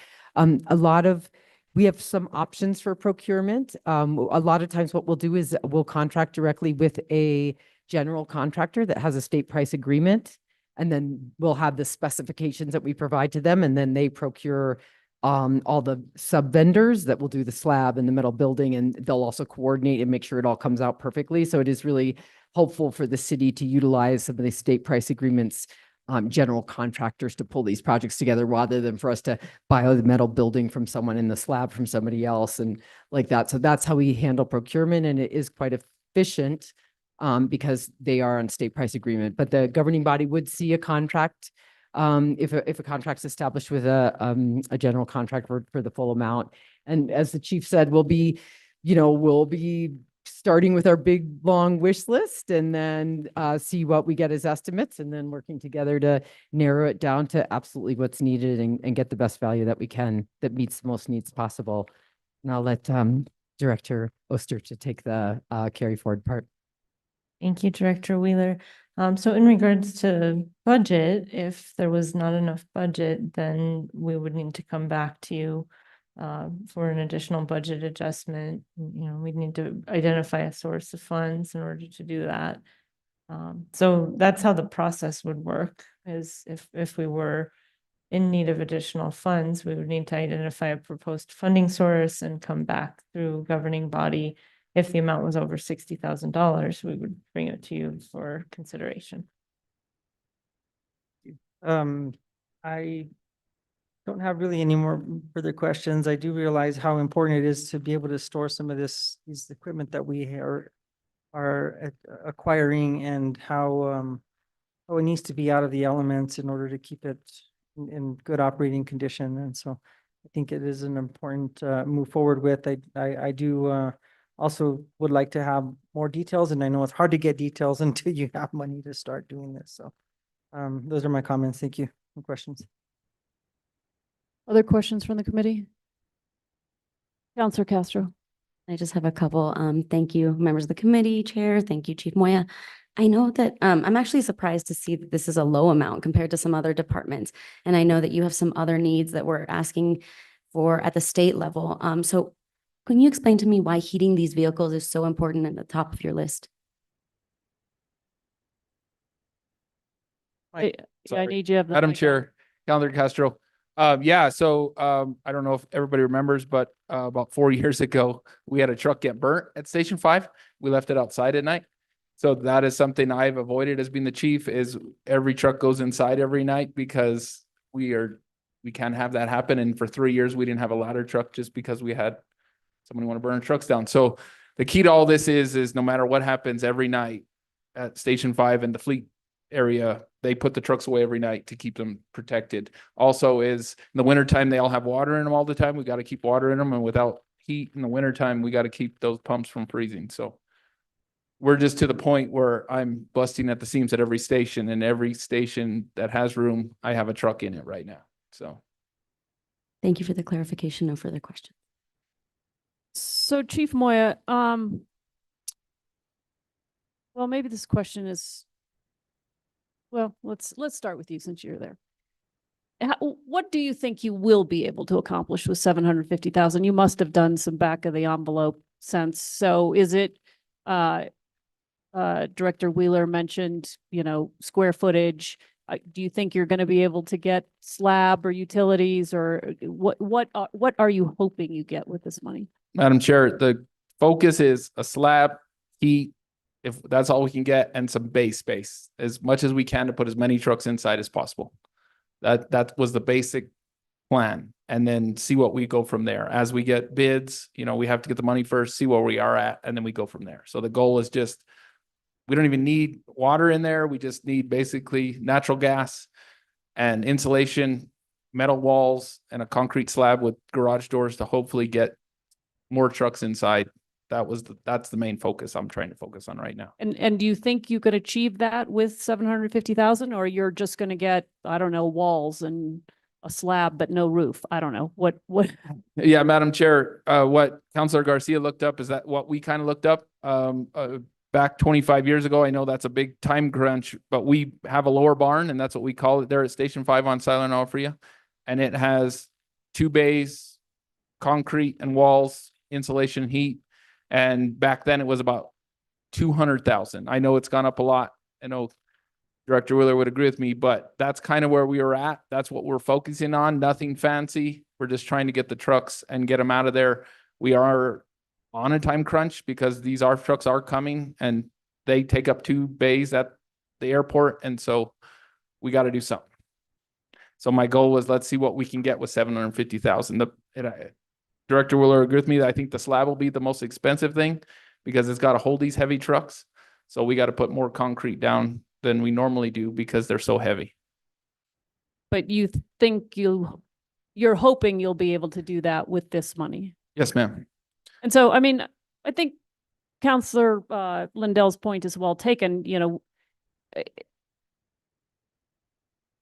Speaker 17: We have some options for procurement. A lot of times what we'll do is we'll contract directly with a general contractor that has a state price agreement. And then we'll have the specifications that we provide to them. And then they procure all the sub vendors that will do the slab and the metal building. And they'll also coordinate and make sure it all comes out perfectly. So it is really helpful for the city to utilize some of the state price agreements, general contractors to pull these projects together, rather than for us to buy the metal building from someone and the slab from somebody else and like that. So that's how we handle procurement, and it is quite efficient because they are on state price agreement. But the governing body would see a contract if a contract's established with a general contract for the full amount. And as the chief said, we'll be starting with our big, long wish list, and then see what we get as estimates, and then working together to narrow it down to absolutely what's needed and get the best value that we can that meets the most needs possible. And I'll let Director Oster to take the carry forward part.
Speaker 3: Thank you, Director Wheeler. So in regards to budget, if there was not enough budget, then we would need to come back to you for an additional budget adjustment. We'd need to identify a source of funds in order to do that. So that's how the process would work, is if we were in need of additional funds, we would need to identify a proposed funding source and come back through governing body. If the amount was over $60,000, we would bring it to you for consideration.
Speaker 6: I don't have really any more further questions. I do realize how important it is to be able to store some of these equipment that we are acquiring, and how it needs to be out of the elements in order to keep it in good operating condition. And so I think it is an important move forward with. I do also would like to have more details, and I know it's hard to get details until you have money to start doing this. So those are my comments. Thank you. No questions.
Speaker 1: Other questions from the committee? Counselor Castro.
Speaker 13: I just have a couple. Thank you, members of the committee, chair. Thank you, Chief Moya. I know that I'm actually surprised to see that this is a low amount compared to some other departments. And I know that you have some other needs that we're asking for at the state level. So can you explain to me why heating these vehicles is so important at the top of your list?
Speaker 1: I
Speaker 16: Sorry.
Speaker 1: need you to have the
Speaker 16: Madam
Speaker 1: mic on.
Speaker 16: Chair, Calendar Castro. I don't know if everybody remembers, but about 4 years ago, we had a truck get burnt at Station 5. We left it outside at night. So that is something I've avoided as being the chief, is every truck goes inside every night because we can't have that happen. And for 3 years, we didn't have a ladder truck just because we had somebody want to burn trucks down. So the key to all this is no matter what happens every night at Station 5 and the fleet area, they put the trucks away every night to keep them protected. Also is in the wintertime, they all have water in them all the time. We got to keep water in them. And without heat in the wintertime, we got to keep those pumps from freezing. So we're just to the point where I'm busting at the seams at every station, and every station that has room, I have a truck in it right now. So.
Speaker 13: Thank you for the clarification. No further questions.
Speaker 1: So Chief Moya, well, maybe this question is, well, let's start with you since you're there. What do you think you will be able to accomplish with 750,000? You must have done some back of the envelope sense. So is it, Director Wheeler mentioned, square footage. Do you think you're going to be able to get slab or utilities, or what are you hoping you get with this money?
Speaker 16: Madam Chair, the focus is a slab, heat, if that's all we can get, and some base space, as much as we can to put as many trucks inside as possible. That was the basic plan, and then see what we go from there. As we get bids, we have to get the money first, see where we are at, and then we go from there. So the goal is just, we don't even need water in there. We just need basically natural gas and insulation, metal walls, and a concrete slab with garage doors to hopefully get more trucks inside. That's the main focus I'm trying to focus on right now.
Speaker 1: And do you think you could achieve that with 750,000, or you're just going to get, I don't know, walls and a slab but no roof? I don't know what.
Speaker 16: Yeah, Madam Chair, what Councilor Garcia looked up is that what we kind of looked up back 25 years ago. I know that's a big time crunch, but we have a lower barn, and that's what we call it there at Station 5 on Silent Alfrea, and it has 2 bays, concrete and walls, insulation, heat. And back then it was about 200,000. I know it's gone up a lot. I know Director Wheeler would agree with me, but that's kind of where we were at. That's what we're focusing on. Nothing fancy. We're just trying to get the trucks and get them out of there. We are on a time crunch because these ARF trucks are coming and they take up 2 bays at the airport. And so we got to do something. So my goal was, let's see what we can get with 750,000. Director Wheeler agreed with me that I think the slab will be the most expensive thing because it's got to hold these heavy trucks. So we got to put more concrete down than we normally do because they're so heavy.
Speaker 1: But you think you're hoping you'll be able to do that with this money?
Speaker 16: Yes, ma'am.
Speaker 1: And so, I mean, I think Councillor Lindell's point is well taken,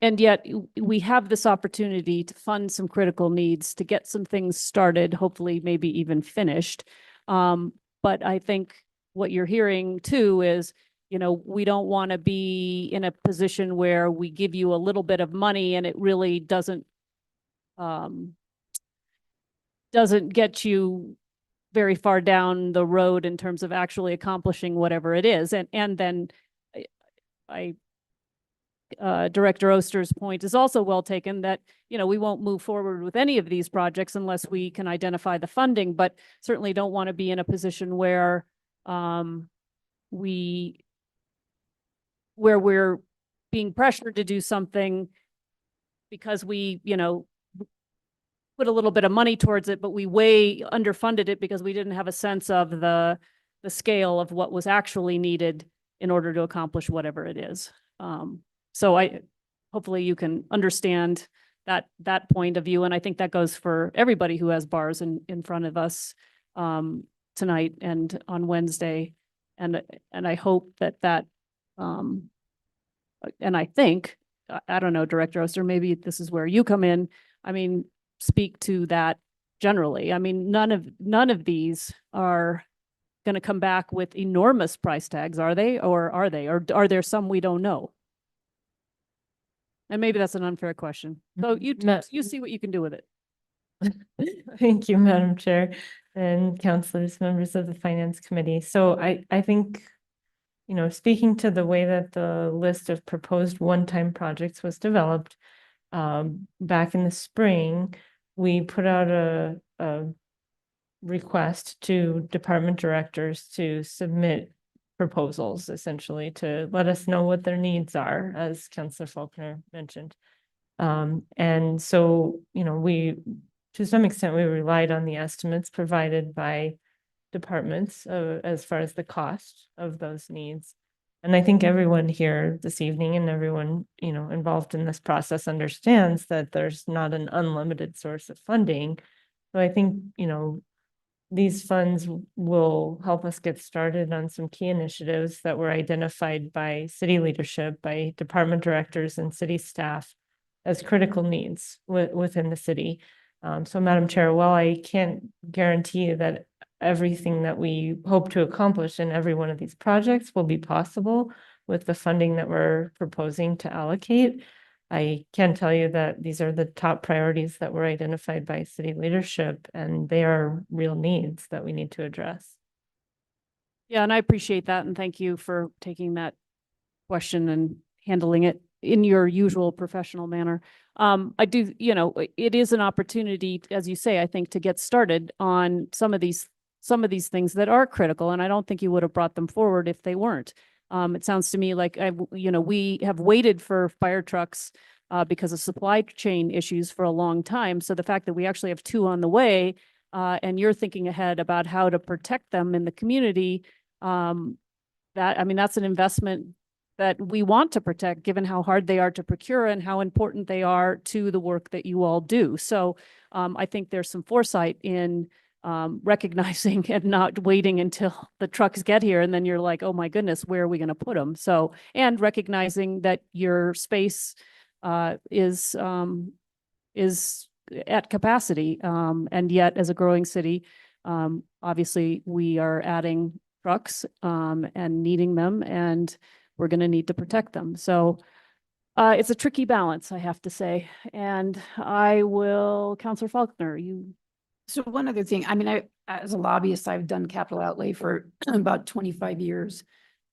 Speaker 1: and yet we have this opportunity to fund some critical needs, to get some things started, hopefully maybe even finished. But I think what you're hearing too is, we don't want to be in a position where we give you a little bit of money and it really doesn't get you very far down the road in terms of actually accomplishing whatever it is. And then Director Oster's point is also well taken that, we won't move forward with any of these projects unless we can identify the funding, but certainly don't want to be in a position where we're being pressured to do something because we, put a little bit of money towards it, but we way underfunded it because we didn't have a sense of the scale of what was actually needed in order to accomplish whatever it is. So hopefully you can understand that point of view. And I think that goes for everybody who has bars in front of us tonight and on Wednesday. And I hope that and I think, I don't know, Director Oster, maybe this is where you come in. I mean, speak to that generally. I mean, none of these are going to come back with enormous price tags, are they? Or are they? Or are there some we don't know? And maybe that's an unfair question. So you see what you can do with it.
Speaker 3: Thank you, Madam Chair and councilors, members of the Finance Committee. So I think speaking to the way that the list of proposed one-time projects was developed, back in the spring, we put out a request to department directors to submit proposals, essentially, to let us know what their needs are, as Councillor Faulkner mentioned. And so, to some extent, we relied on the estimates provided by departments as far as the cost of those needs. And I think everyone here this evening and everyone, involved in this process understands that there's not an unlimited source of funding. So I think, these funds will help us get started on some key initiatives that were identified by city leadership, by department directors and city staff as critical needs within the city. So Madam Chair, while I can't guarantee you that everything that we hope to accomplish in every one of these projects will be possible with the funding that we're proposing to allocate, I can tell you that these are the top priorities that were identified by city leadership, and they are real needs that we need to address.
Speaker 1: Yeah, and I appreciate that, and thank you for taking that question and handling it in your usual professional manner. I do, it is an opportunity, as you say, I think, to get started on some of these things that are critical, and I don't think you would have brought them forward if they weren't. It sounds to me like we have waited for fire trucks because of supply chain issues for a long time. So the fact that we actually have 2 on the way, and you're thinking ahead about how to protect them in the community, that's an investment that we want to protect, given how hard they are to procure and how important they are to the work that you all do. So I think there's some foresight in recognizing and not waiting until the trucks get here and then you're like, oh my goodness, where are we going to put them? So, and recognizing that your space is at capacity, and yet as a growing city, obviously we are adding trucks and needing them, and we're going to need to protect them. So it's a tricky balance, I have to say. And Councillor Faulkner, you.
Speaker 12: So one other thing, as a lobbyist, I've done capital outlay for about 25 years.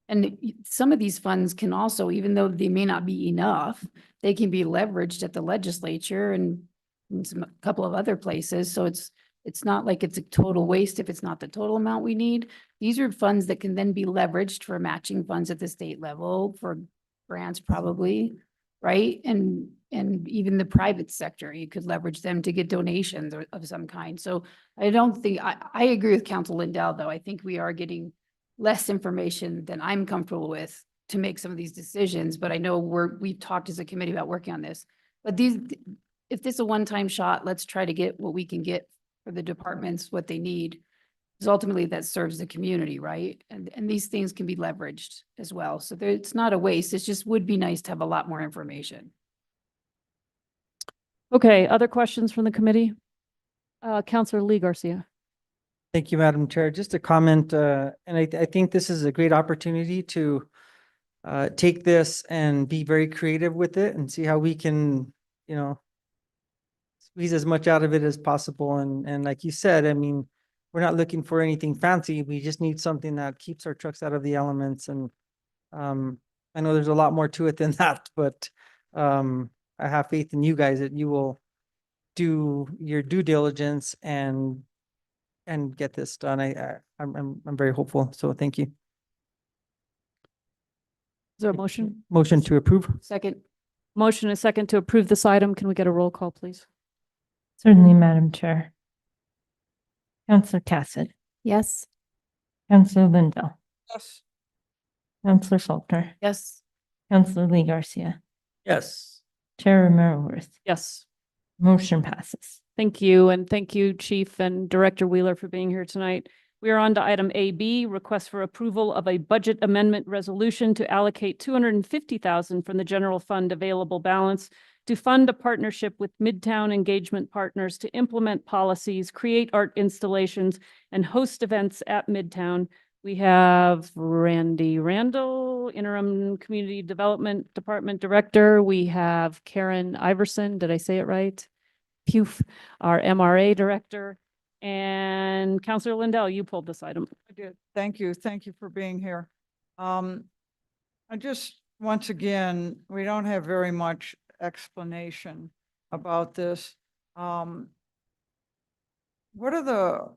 Speaker 12: And some of these funds can also, even though they may not be enough, they can be leveraged at the legislature and a couple of other places. So it's not like it's a total waste if it's not the total amount we need. These are funds that can then be leveraged for matching funds at the state level, for grants probably, right? And even the private sector, you could leverage them to get donations of some kind. So I don't think, I agree with Councilor Lindell, though. I think we are getting less information than I'm comfortable with to make some of these decisions, but I know we've talked as a committee about working on this. But if this is a one-time shot, let's try to get what we can get for the departments, what they need. Because ultimately that serves the community, right? And these things can be leveraged as well. So it's not a waste. It just would be nice to have a lot more information.
Speaker 1: Okay, other questions from the committee? Councillor Lee Garcia.
Speaker 6: Thank you, Madam Chair. Just a comment, and I think this is a great opportunity to take this and be very creative with it and see how we can, squeeze as much out of it as possible. And like you said, we're not looking for anything fancy. We just need something that keeps our trucks out of the elements. And I know there's a lot more to it than that, but I have faith in you guys that you will do your due diligence and get this done. I'm very hopeful. So thank you.
Speaker 1: Is there a motion?
Speaker 6: Motion to approve.
Speaker 12: Second.
Speaker 1: Motion and second to approve this item. Can we get a roll call, please?
Speaker 3: Certainly, Madam Chair. Councillor Cassidy.
Speaker 9: Yes.
Speaker 3: Councillor Lindell.
Speaker 7: Yes.
Speaker 3: Councillor Faulkner.
Speaker 12: Yes.
Speaker 3: Councillor Lee Garcia.
Speaker 6: Yes.
Speaker 3: Chair Romero Worth.
Speaker 1: Yes.
Speaker 3: Motion passes.
Speaker 1: Thank you. And thank you, Chief and Director Wheeler, for being here tonight. We are on to item AB, request for approval of a budget amendment resolution to allocate $250,000 from the general fund available balance to fund a partnership with Midtown Engagement Partners to implement policies, create art installations, and host events at Midtown. We have Randy Randall, Interim Community Development Department Director. We have Karen Iverson, did I say it right? Pugh, our MRA Director. And Councillor Lindell, you pulled this item.
Speaker 7: I did. Thank you. Thank you for being here. I just, once again, we don't have very much explanation about this. What are the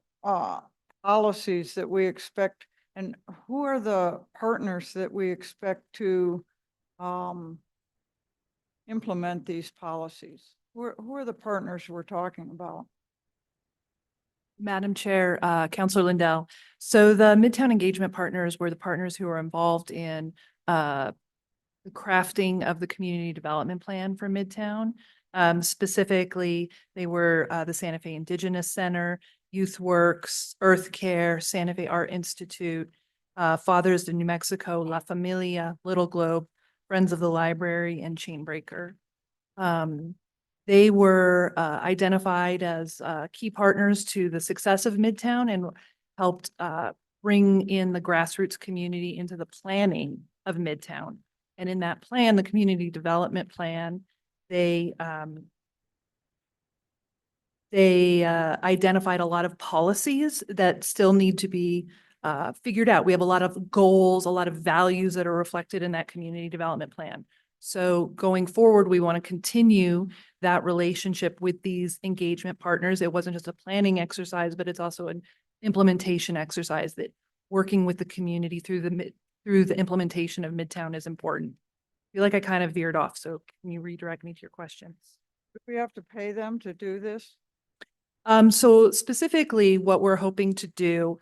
Speaker 7: policies that we expect, and who are the partners that we expect to implement these policies? Who are the partners we're talking about?
Speaker 18: Madam Chair, Counselor Lindell. So the Midtown Engagement Partners were the partners who were involved in the crafting of the community development plan for Midtown. Specifically, they were the Santa Fe Indigenous Center, Youth Works, Earth Care, Santa Fe Art Institute, Fathers of New Mexico, La Familia, Little Globe, Friends of the Library, and Chainbreaker. They were identified as key partners to the success of Midtown and helped bring in the grassroots community into the planning of Midtown. And in that plan, the community development plan, they identified a lot of policies that still need to be figured out. We have a lot of goals, a lot of values that are reflected in that community development plan. So going forward, we want to continue that relationship with these engagement partners. It wasn't just a planning exercise, but it's also an implementation exercise that working with the community through the implementation of Midtown is important. I feel like I kind of veered off, so can you redirect me to your questions?
Speaker 7: Do we have to pay them to do this?
Speaker 18: So specifically, what we're hoping to do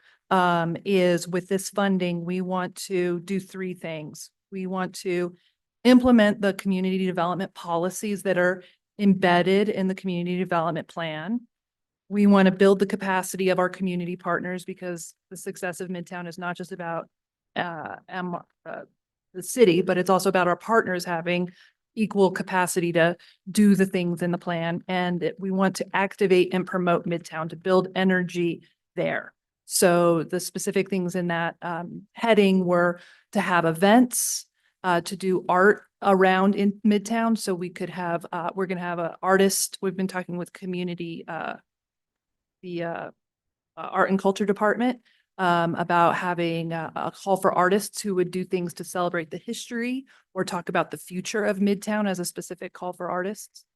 Speaker 18: is with this funding, we want to do three things. We want to implement the community development policies that are embedded in the community development plan. We want to build the capacity of our community partners because the success of Midtown is not just about the city, but it's also about our partners having equal capacity to do the things in the plan. And we want to activate and promote Midtown to build energy there. So the specific things in that heading were to have events, to do art around in Midtown. So we could have, we're going to have an artist. We've been talking with community, the art and culture department about having a call for artists who would do things to celebrate the history or talk about the future of Midtown as a specific call for artists.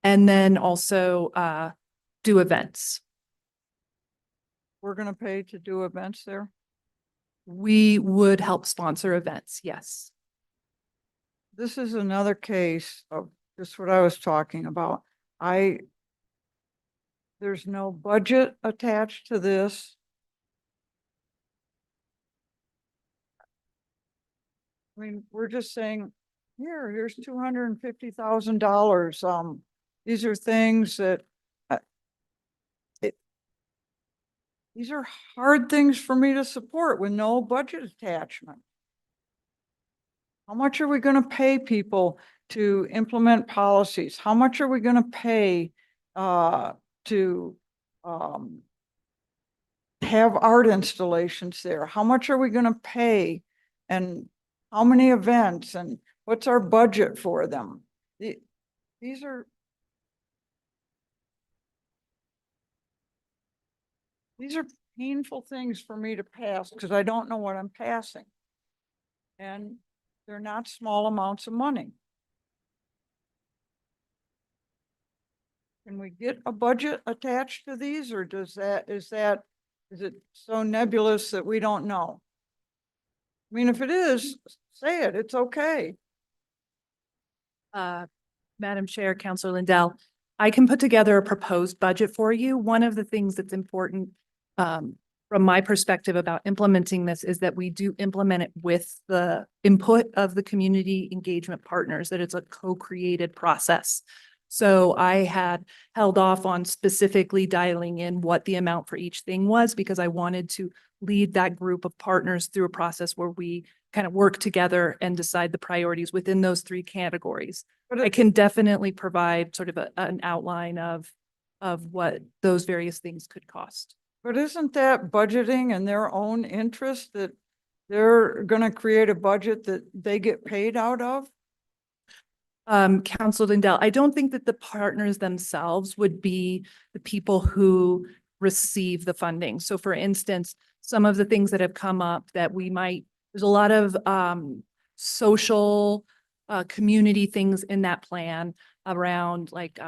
Speaker 18: And then also do events.
Speaker 7: We're going to pay to do events there?
Speaker 18: We would help sponsor events, yes.
Speaker 7: This is another case of just what I was talking about. There's no budget attached to this. I mean, we're just saying, here's $250,000. These are things that these are hard things for me to support with no budget attachment. How much are we going to pay people to implement policies? How much are we going to pay to have art installations there? How much are we going to pay, and how many events, and what's our budget for them? These are painful things for me to pass because I don't know what I'm passing. And they're not small amounts of money. Can we get a budget attached to these, or is it so nebulous that we don't know? I mean, if it is, say it, it's okay.
Speaker 18: Madam Chair, Counselor Lindell, I can put together a proposed budget for you. One of the things that's important from my perspective about implementing this is that we do implement it with the input of the community engagement partners, that it's a co-created process. So I had held off on specifically dialing in what the amount for each thing was because I wanted to lead that group of partners through a process where we kind of work together and decide the priorities within those three categories. But I can definitely provide sort of an outline of what those various things could cost.
Speaker 7: But isn't that budgeting in their own interest, that they're going to create a budget that they get paid out of?
Speaker 18: Counselor Lindell, I don't think that the partners themselves would be the people who receive the funding. So for instance, some of the things that have come up that we might There's a lot of social community things in that plan around like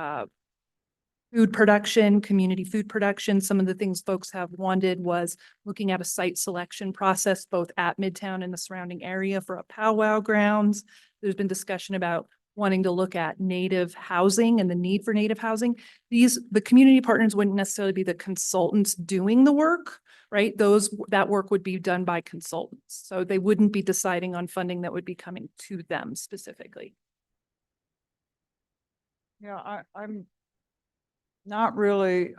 Speaker 18: food production, community food production. Some of the things folks have wanted was looking at a site selection process, both at Midtown and the surrounding area for a powwow grounds. There's been discussion about wanting to look at native housing and the need for native housing. The community partners wouldn't necessarily be the consultants doing the work, right? That work would be done by consultants. So they wouldn't be deciding on funding that would be coming to them specifically.
Speaker 7: Yeah, I'm not really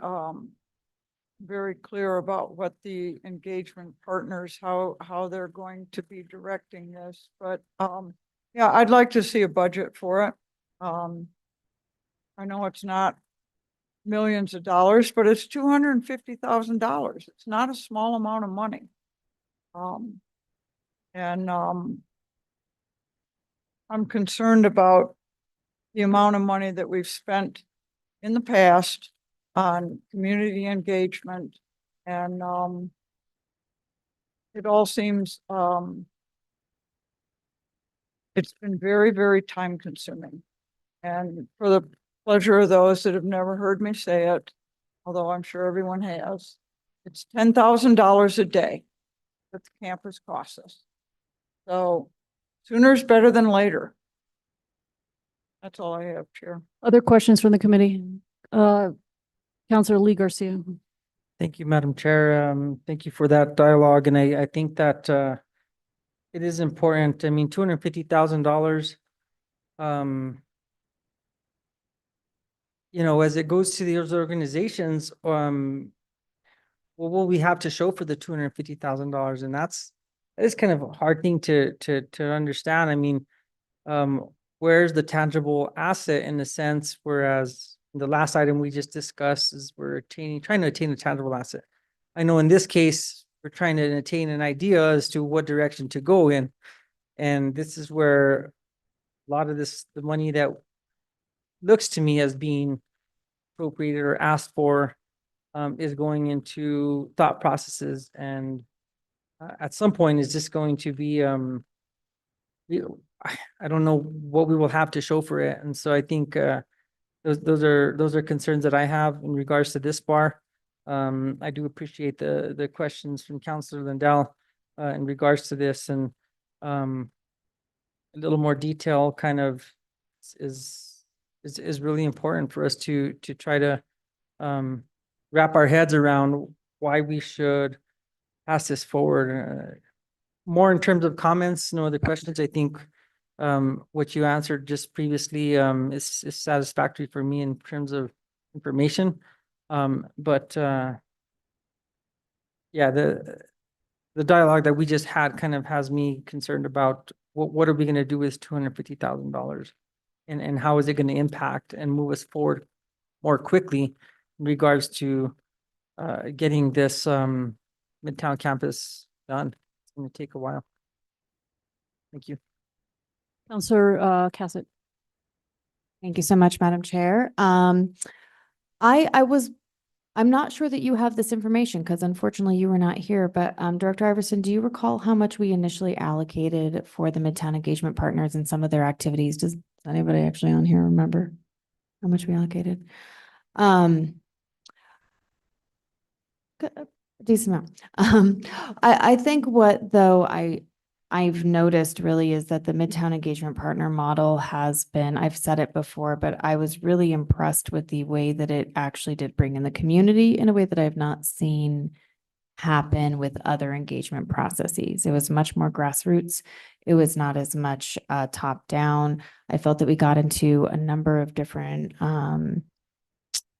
Speaker 7: very clear about what the engagement partners, how they're going to be directing this, but yeah, I'd like to see a budget for it. I know it's not millions of dollars, but it's $250,000. It's not a small amount of money. I'm concerned about the amount of money that we've spent in the past on community engagement, and it all seems it's been very, very time consuming. And for the pleasure of those that have never heard me say it, although I'm sure everyone has, it's $10,000 a day that the campus costs us. So sooner is better than later. That's all I have, Chair.
Speaker 1: Other questions from the committee? Counselor Lee Garcia.
Speaker 6: Thank you, Madam Chair. Thank you for that dialogue. And I think that it is important. I mean, $250,000, you know, as it goes to those organizations, what will we have to show for the $250,000? And that is kind of a hard thing to understand. I mean, where's the tangible asset in the sense, whereas the last item we just discussed is we're trying to attain a tangible asset. I know in this case, we're trying to attain an idea as to what direction to go in. And this is where a lot of the money that looks to me as being appropriated or asked for is going into thought processes. And at some point, is just going to be, I don't know what we will have to show for it. And so I think those are concerns that I have in regards to this bar. I do appreciate the questions from Councilor Lindell in regards to this, and a little more detail kind of is really important for us to try to wrap our heads around why we should pass this forward. More in terms of comments, no other questions. I think what you answered just previously is satisfactory for me in terms of information. But yeah, the dialogue that we just had kind of has me concerned about what are we going to do with $250,000, and how is it going to impact and move us forward more quickly in regards to getting this Midtown campus done. It's going to take a while. Thank you.
Speaker 1: Counselor Cassett.
Speaker 9: Thank you so much, Madam Chair. I'm not sure that you have this information because unfortunately you were not here, but Director Iverson, do you recall how much we initially allocated for the Midtown Engagement Partners and some of their activities? Does anybody actually on here remember how much we allocated? A decent amount. I think what though I've noticed really is that the Midtown Engagement Partner model has been, I've said it before, but I was really impressed with the way that it actually did bring in the community in a way that I've not seen happen with other engagement processes. It was much more grassroots. It was not as much top down. I felt that we got into a number of different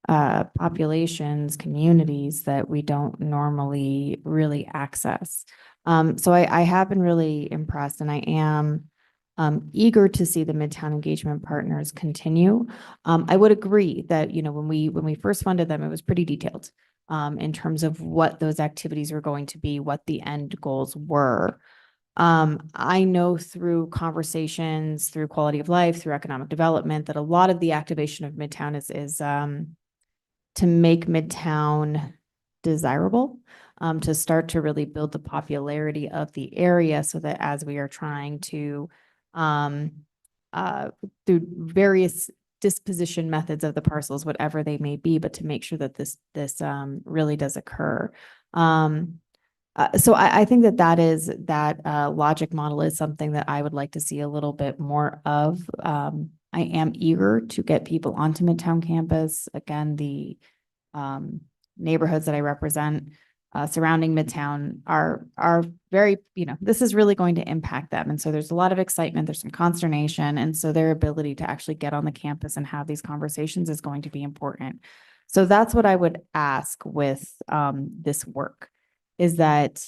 Speaker 9: populations, communities that we don't normally really access. So I have been really impressed, and I am eager to see the Midtown Engagement Partners continue. I would agree that, you know, when we first funded them, it was pretty detailed in terms of what those activities were going to be, what the end goals were. I know through conversations, through quality of life, through economic development, that a lot of the activation of Midtown is to make Midtown desirable. to start to really build the popularity of the area so that as we are trying to, through various disposition methods of the parcels, whatever they may be, but to make sure that this really does occur. So I think that logic model is something that I would like to see a little bit more of. I am eager to get people onto Midtown campus. Again, the neighborhoods that I represent surrounding Midtown are very, this is really going to impact them. And so there's a lot of excitement, there's some consternation. And so their ability to actually get on the campus and have these conversations is going to be important. So that's what I would ask with this work, is that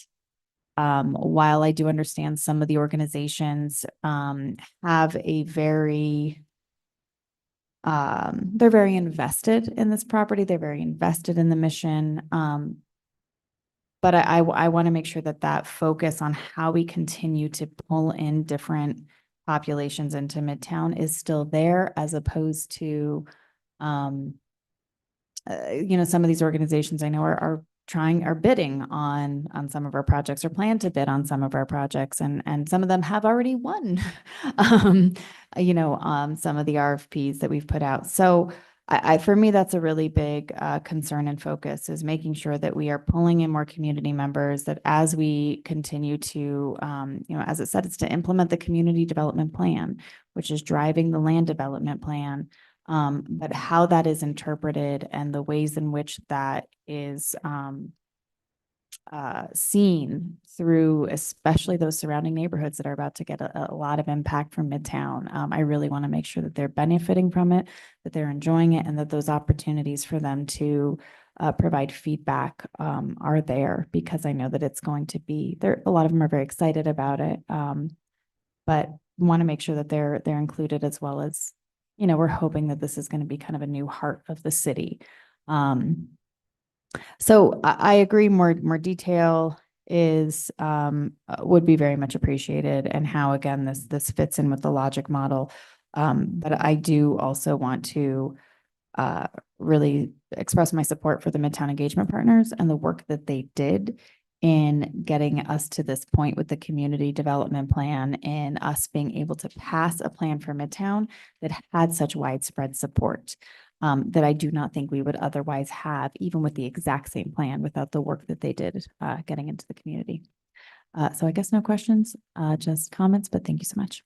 Speaker 9: while I do understand some of the organizations have a very, they're very invested in this property, they're very invested in the mission. But I want to make sure that focus on how we continue to pull in different populations into Midtown is still there, as opposed to, some of these organizations I know are bidding on some of our projects or plan to bid on some of our projects, and some of them have already won, some of the RFPs that we've put out. So for me, that's a really big concern and focus, is making sure that we are pulling in more community members, that as we continue to, as it said, it's to implement the community development plan, which is driving the land development plan. But how that is interpreted and the ways in which that is seen through, especially those surrounding neighborhoods that are about to get a lot of impact from Midtown. I really want to make sure that they're benefiting from it, that they're enjoying it, and that those opportunities for them to provide feedback are there, because I know that it's going to be there. A lot of them are very excited about it, but want to make sure that they're included, as well as, we're hoping that this is going to be kind of a new heart of the city. So I agree, more detail is would be very much appreciated, and how, again, this fits in with the logic model. But I do also want to really express my support for the Midtown Engagement Partners and the work that they did in getting us to this point with the community development plan, and us being able to pass a plan for Midtown that had such widespread support. That I do not think we would otherwise have, even with the exact same plan, without the work that they did getting into the community. So I guess no questions, just comments, but thank you so much.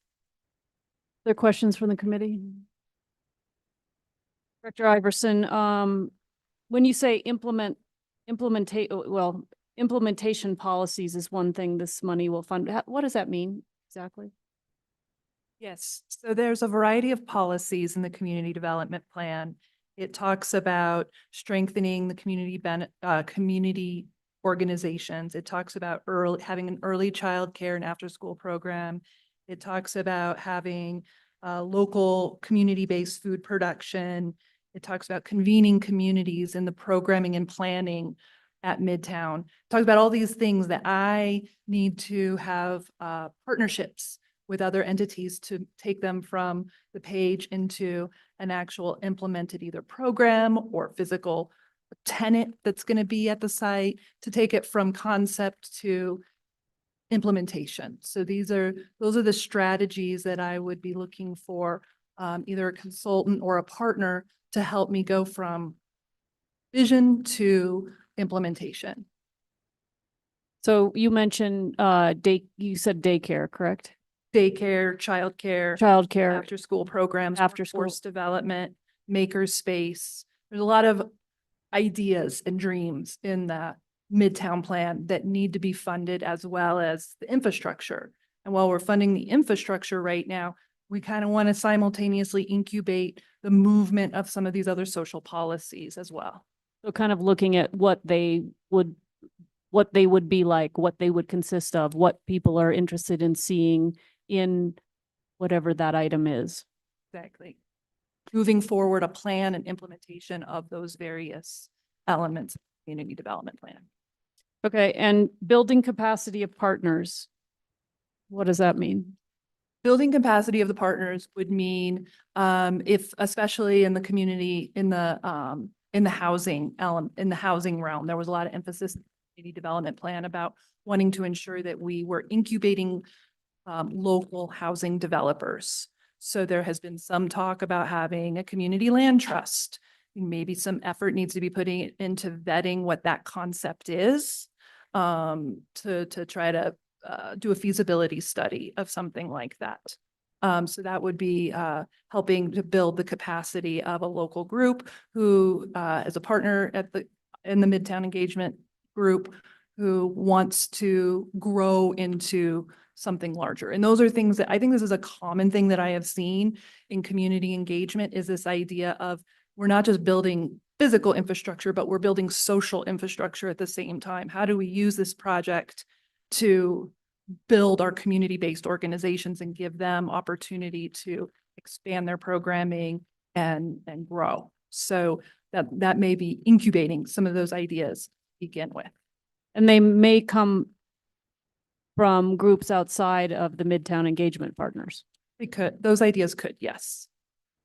Speaker 1: Other questions from the committee? Director Iverson, when you say implementation policies is one thing this money will fund, what does that mean exactly?
Speaker 18: Yes, so there's a variety of policies in the community development plan. It talks about strengthening the community organizations. It talks about having an early childcare and after-school program. It talks about having local community-based food production. It talks about convening communities in the programming and planning at Midtown. It talks about all these things that I need to have partnerships with other entities to take them from the page into an actual implemented either program or physical tenant that's going to be at the site, to take it from concept to implementation. So those are the strategies that I would be looking for, either a consultant or a partner to help me go from vision to implementation.
Speaker 1: So you mentioned you said daycare, correct?
Speaker 18: Daycare, childcare, after school programs,
Speaker 1: After school.
Speaker 18: workforce development, maker space. There's a lot of ideas and dreams in the Midtown plan that need to be funded, as well as the infrastructure. And while we're funding the infrastructure right now, we kind of want to simultaneously incubate the movement of some of these other social policies as well.
Speaker 1: So kind of looking at what they would be like, what they would consist of, what people are interested in seeing in whatever that item is.
Speaker 18: Exactly. Moving forward a plan and implementation of those various elements of the community development plan.
Speaker 1: Okay, and building capacity of partners. What does that mean?
Speaker 18: Building capacity of the partners would mean, if, especially in the community, in the housing element, in the housing realm, there was a lot of emphasis community development plan about wanting to ensure that we were incubating local housing developers. So there has been some talk about having a community land trust. Maybe some effort needs to be putting into vetting what that concept is, to try to do a feasibility study of something like that. So that would be helping to build the capacity of a local group who is a partner in the Midtown Engagement Group, who wants to grow into something larger. And those are things that I think this is a common thing that I have seen in community engagement, is this idea of we're not just building physical infrastructure, but we're building social infrastructure at the same time. How do we use this project to build our community-based organizations and give them opportunity to expand their programming and grow? So that may be incubating some of those ideas to begin with.
Speaker 1: And they may come from groups outside of the Midtown Engagement Partners.
Speaker 18: Those ideas could, yes.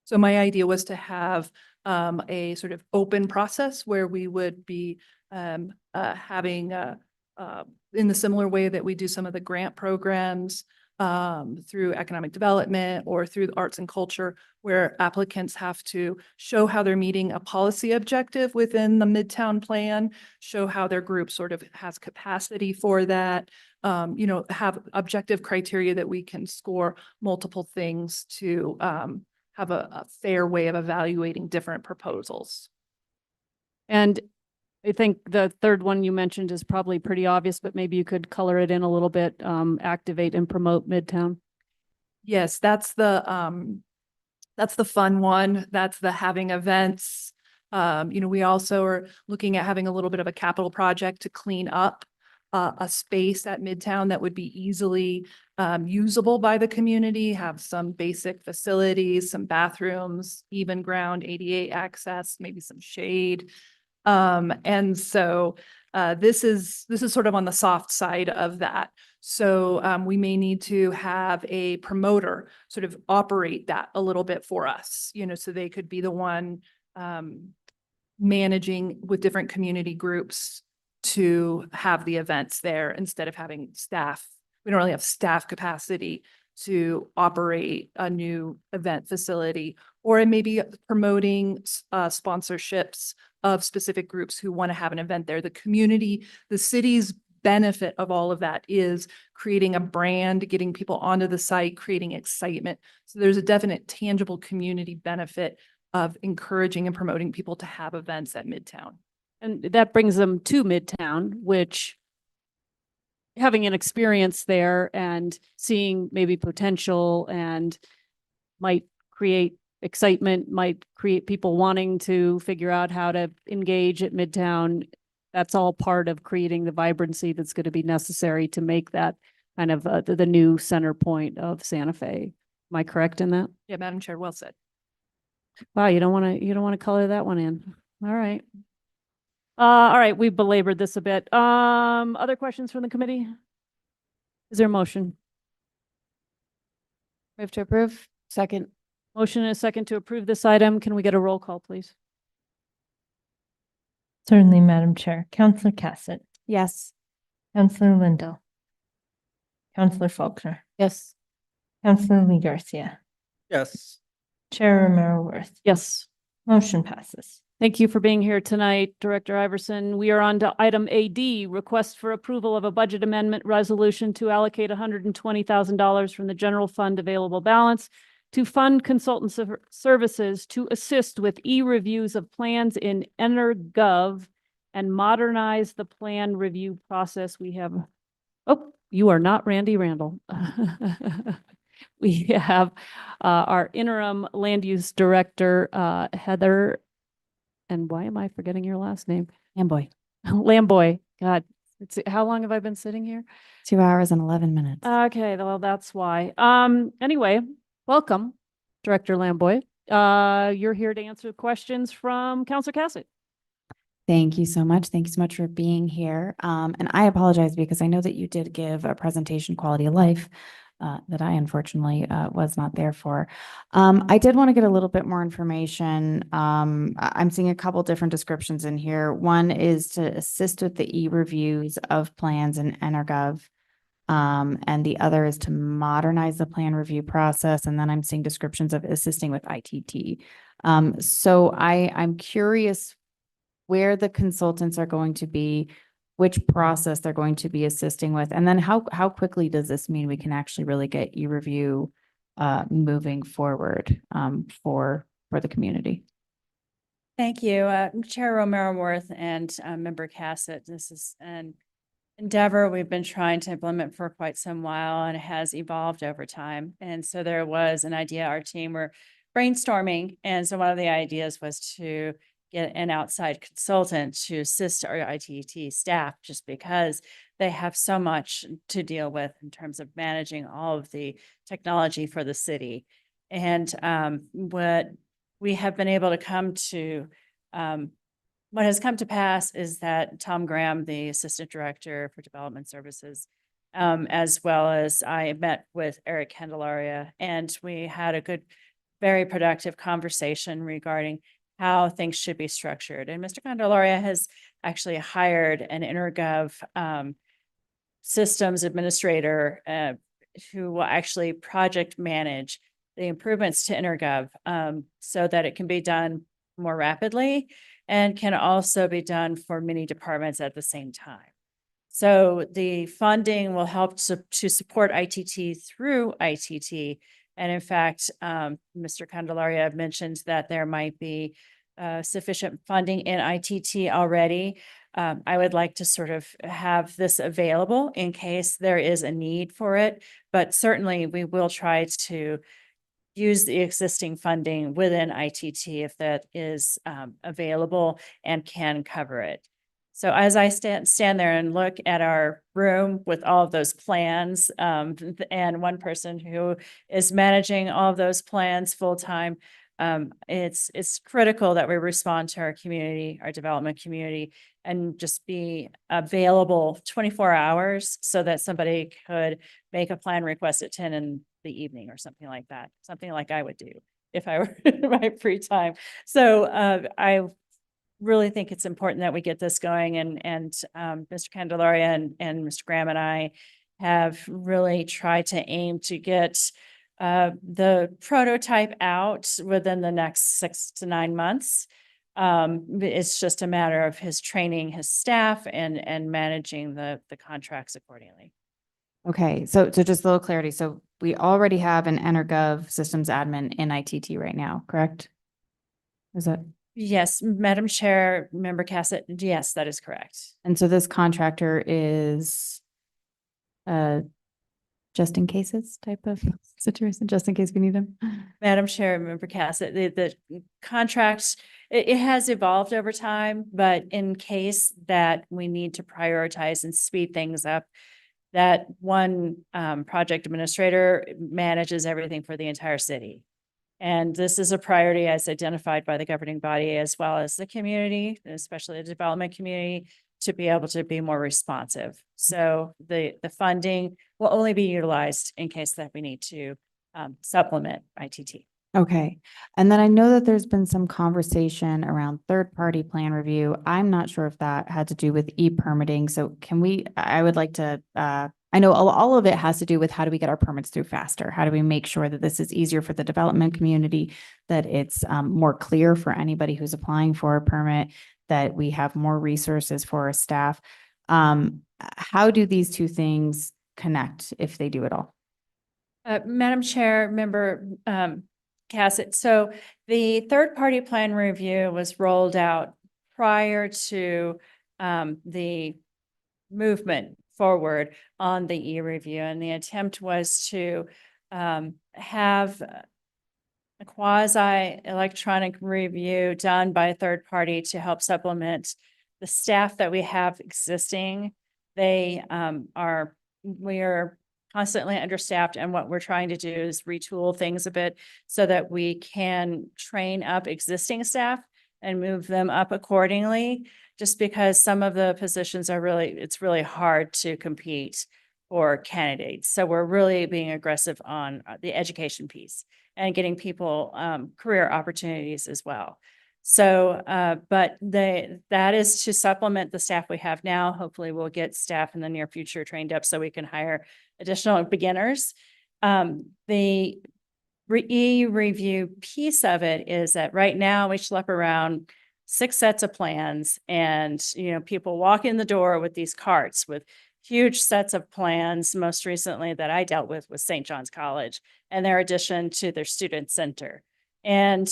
Speaker 18: So my idea was to have a sort of open process where we would be having in the similar way that we do some of the grant programs through economic development or through the arts and culture, where applicants have to show how they're meeting a policy objective within the Midtown plan, show how their group sort of has capacity for that, have objective criteria that we can score multiple things to have a fair way of evaluating different proposals.
Speaker 1: And I think the third one you mentioned is probably pretty obvious, but maybe you could color it in a little bit, activate and promote Midtown.
Speaker 18: Yes, that's the fun one. That's the having events. We also are looking at having a little bit of a capital project to clean up a space at Midtown that would be easily usable by the community, have some basic facilities, some bathrooms, even ground ADA access, maybe some shade. And so this is sort of on the soft side of that. So we may need to have a promoter sort of operate that a little bit for us, so they could be the one managing with different community groups to have the events there instead of having staff. We don't really have staff capacity to operate a new event facility, or it may be promoting sponsorships of specific groups who want to have an event there. The community, the city's benefit of all of that is creating a brand, getting people onto the site, creating excitement. So there's a definite tangible community benefit of encouraging and promoting people to have events at Midtown.
Speaker 1: And that brings them to Midtown, which, having an experience there and seeing maybe potential and might create excitement, might create people wanting to figure out how to engage at Midtown. That's all part of creating the vibrancy that's going to be necessary to make that kind of the new center point of Santa Fe. Am I correct in that?
Speaker 18: Yeah, Madam Chair, well said.
Speaker 1: Wow, you don't want to color that one in. All right. All right, we've belabored this a bit. Other questions from the committee? Is there a motion?
Speaker 4: Move to approve.
Speaker 1: Second. Motion and a second to approve this item. Can we get a roll call, please?
Speaker 3: Certainly, Madam Chair. Counselor Cassett,
Speaker 4: Yes.
Speaker 3: Counselor Lindell, Counselor Faulkner,
Speaker 1: Yes.
Speaker 3: Counselor Lee Garcia,
Speaker 6: Yes.
Speaker 3: Chair Romero Worth.
Speaker 1: Yes.
Speaker 3: Motion passes.
Speaker 1: Thank you for being here tonight, Director Iverson. We are on to item AD, request for approval of a budget amendment resolution to allocate $120,000 from the general fund available balance to fund consultant services to assist with e-reviews of plans in EnerGov and modernize the plan review process. We have, oh, you are not Randy Randall. We have our interim land use director, Heather. And why am I forgetting your last name?
Speaker 9: Lamboy.
Speaker 1: Lamboy. God, how long have I been sitting here?
Speaker 9: 2 hours and 11 minutes.
Speaker 1: Okay, well, that's why. Anyway, welcome, Director Lamboy. You're here to answer questions from Counselor Cassett.
Speaker 9: Thank you so much. Thank you so much for being here. And I apologize because I know that you did give a presentation, quality of life, that I unfortunately was not there for. I did want to get a little bit more information. I'm seeing a couple different descriptions in here. One is to assist with the e-reviews of plans in EnerGov. And the other is to modernize the plan review process. And then I'm seeing descriptions of assisting with ITT. So I'm curious where the consultants are going to be, which process they're going to be assisting with, and then how quickly does this mean we can actually really get e-review moving forward for the community?
Speaker 19: Thank you, Chair Romero Worth and Member Cassett. This is an endeavor we've been trying to implement for quite some while, and it has evolved over time. And so there was an idea, our team were brainstorming, and so one of the ideas was to get an outside consultant to assist our ITT staff, just because they have so much to deal with in terms of managing all of the technology for the city. And what we have been able to come to, what has come to pass is that Tom Graham, the Assistant Director for Development Services, as well as I met with Eric Candelaria, and we had a good, very productive conversation regarding how things should be structured. And Mr. Candelaria has actually hired an EnerGov systems administrator who will actually project manage the improvements to EnerGov so that it can be done more rapidly and can also be done for many departments at the same time. So the funding will help to support ITT through ITT. And in fact, Mr. Candelaria mentioned that there might be sufficient funding in ITT already. I would like to sort of have this available in case there is a need for it, but certainly we will try to use the existing funding within ITT if that is available and can cover it. So as I stand there and look at our room with all of those plans and one person who is managing all of those plans full time, it's critical that we respond to our community, our development community, and just be available 24 hours so that somebody could make a plan request at 10 in the evening or something like that, something like I would do if I were in my free time. So I really think it's important that we get this going, and Mr. Candelaria and Mr. Graham and I have really tried to aim to get the prototype out within the next 6 to 9 months. It's just a matter of his training his staff and managing the contracts accordingly.
Speaker 9: Okay, so just a little clarity. So we already have an EnerGov systems admin in ITT right now, correct? Is that?
Speaker 19: Yes, Madam Chair, Member Cassett, yes, that is correct.
Speaker 9: And so this contractor is just in cases type of situation, just in case we need them?
Speaker 19: Madam Chair, Member Cassett, the contracts, it has evolved over time, but in case that we need to prioritize and speed things up, that one project administrator manages everything for the entire city. And this is a priority as identified by the governing body as well as the community, especially the development community, to be able to be more responsive. So the funding will only be utilized in case that we need to supplement ITT.
Speaker 9: Okay. And then I know that there's been some conversation around third-party plan review. I'm not sure if that had to do with e-permitting. So I would like to, I know all of it has to do with how do we get our permits through faster? How do we make sure that this is easier for the development community, that it's more clear for anybody who's applying for a permit, that we have more resources for our staff? How do these two things connect, if they do at all?
Speaker 19: Madam Chair, Member Cassett, so the third-party plan review was rolled out prior to the movement forward on the e-review, and the attempt was to have a quasi-electronic review done by a third party to help supplement the staff that we have existing. We are constantly understaffed, and what we're trying to do is retool things a bit so that we can train up existing staff and move them up accordingly, just because some of the positions are it's really hard to compete for candidates. So we're really being aggressive on the education piece and getting people career opportunities as well. So, but that is to supplement the staff we have now. Hopefully we'll get staff in the near future trained up so we can hire additional beginners. The e-review piece of it is that right now we schlep around 6 sets of plans, and, you know, people walk in the door with these carts with huge sets of plans. Most recently that I dealt with was St. John's College and their addition to their student center. And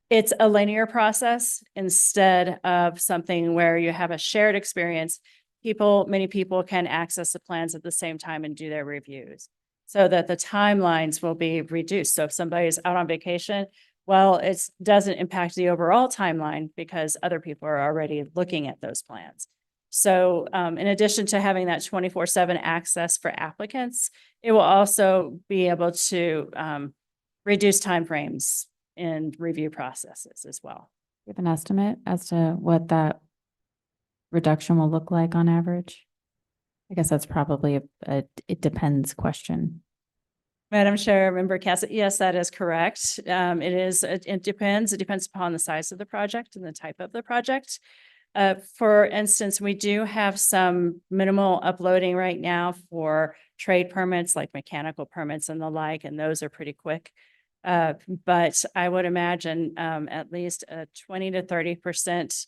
Speaker 19: it's a linear process instead of something where you have a shared experience. Many people can access the plans at the same time and do their reviews so that the timelines will be reduced. So if somebody's out on vacation, well, it doesn't impact the overall timeline because other people are already looking at those plans. So in addition to having that 24/7 access for applicants, it will also be able to reduce timeframes in review processes as well.
Speaker 9: You have an estimate as to what that reduction will look like on average? I guess that's probably a it depends question.
Speaker 19: Madam Chair, Member Cassett, yes, that is correct. It depends. It depends upon the size of the project and the type of the project. For instance, we do have some minimal uploading right now for trade permits like mechanical permits and the like, and those are pretty quick. But I would imagine at least a 20 to 30%.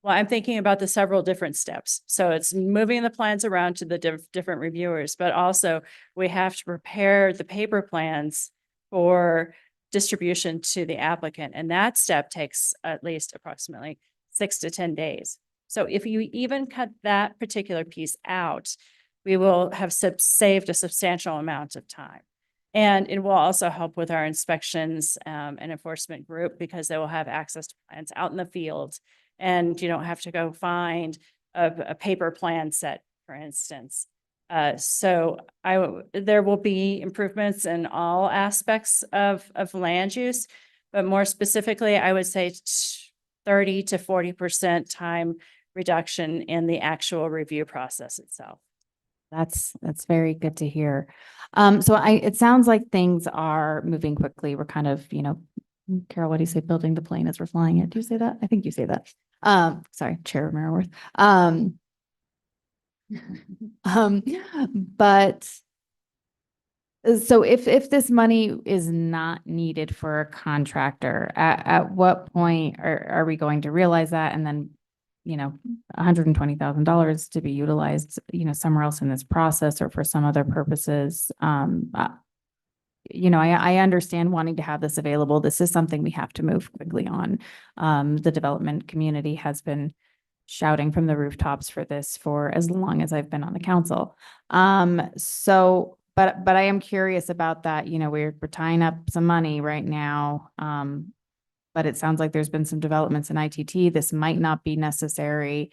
Speaker 19: Well, I'm thinking about the several different steps. So it's moving the plans around to the different reviewers, but also we have to prepare the paper plans for distribution to the applicant. And that step takes at least approximately 6 to 10 days. So if you even cut that particular piece out, we will have saved a substantial amount of time. And it will also help with our inspections and enforcement group because they will have access to plans out in the field. And you don't have to go find a paper plan set, for instance. So there will be improvements in all aspects of land use, but more specifically, I would say 30 to 40% time reduction in the actual review process itself.
Speaker 9: That's very good to hear. So it sounds like things are moving quickly. We're kind of, Carol, what do you say? Building the plane as we're flying it. Do you say that? I think you say that. Sorry, Chair Maraworth. But so if this money is not needed for a contractor, at what point are we going to realize that? And then, $120,000 to be utilized, somewhere else in this process or for some other purposes. I understand wanting to have this available. This is something we have to move quickly on. The development community has been shouting from the rooftops for this for as long as I've been on the council. But I am curious about that. We're tying up some money right now. But it sounds like there's been some developments in ITT. This might not be necessary.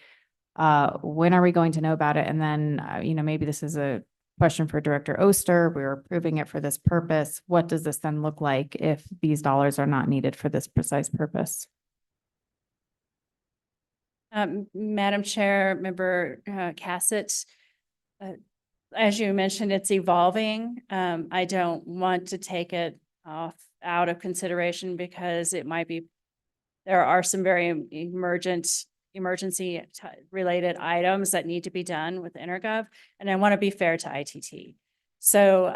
Speaker 9: When are we going to know about it? And then, maybe this is a question for Director Oster. We're approving it for this purpose. What does this then look like if these dollars are not needed for this precise purpose?
Speaker 19: Madam Chair, Member Cassett, as you mentioned, it's evolving. I don't want to take it out of consideration because there are some very emergency related items that need to be done with Intergov, and I want to be fair to ITT. So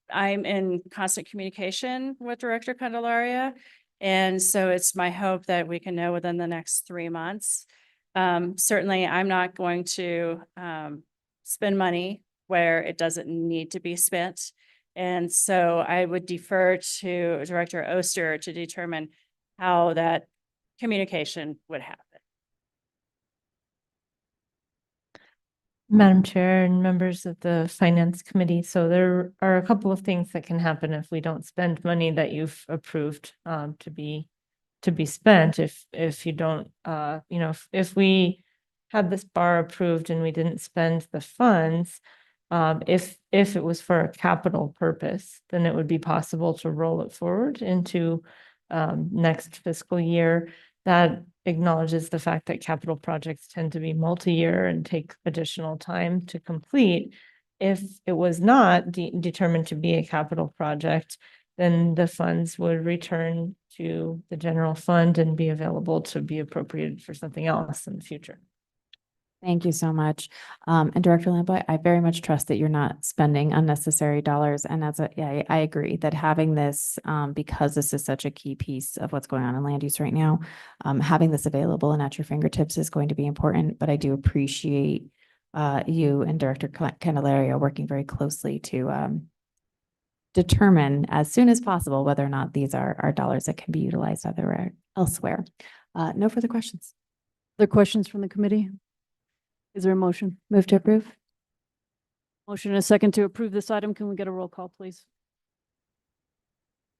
Speaker 19: I'm in constant communication with Director Candelaria, and so it's my hope that we can know within the next 3 months. Certainly, I'm not going to spend money where it doesn't need to be spent. And so I would defer to Director Oster to determine how that communication would happen.
Speaker 3: Madam Chair and members of the Finance Committee, so there are a couple of things that can happen if we don't spend money that you've approved to be spent. If you don't, if we had this bar approved and we didn't spend the funds, if it was for a capital purpose, then it would be possible to roll it forward into next fiscal year. That acknowledges the fact that capital projects tend to be multi-year and take additional time to complete. If it was not determined to be a capital project, then the funds would return to the general fund and be available to be appropriated for something else in the future.
Speaker 9: Thank you so much. And Director Lamboy, I very much trust that you're not spending unnecessary dollars. And yeah, I agree that having this, because this is such a key piece of what's going on in land use right now, having this available and at your fingertips is going to be important. But I do appreciate you and Director Candelario working very closely to determine as soon as possible whether or not these are dollars that can be utilized elsewhere. No further questions.
Speaker 1: Other questions from the committee? Is there a motion?
Speaker 9: Move to approve.
Speaker 1: Motion and a second to approve this item. Can we get a roll call, please?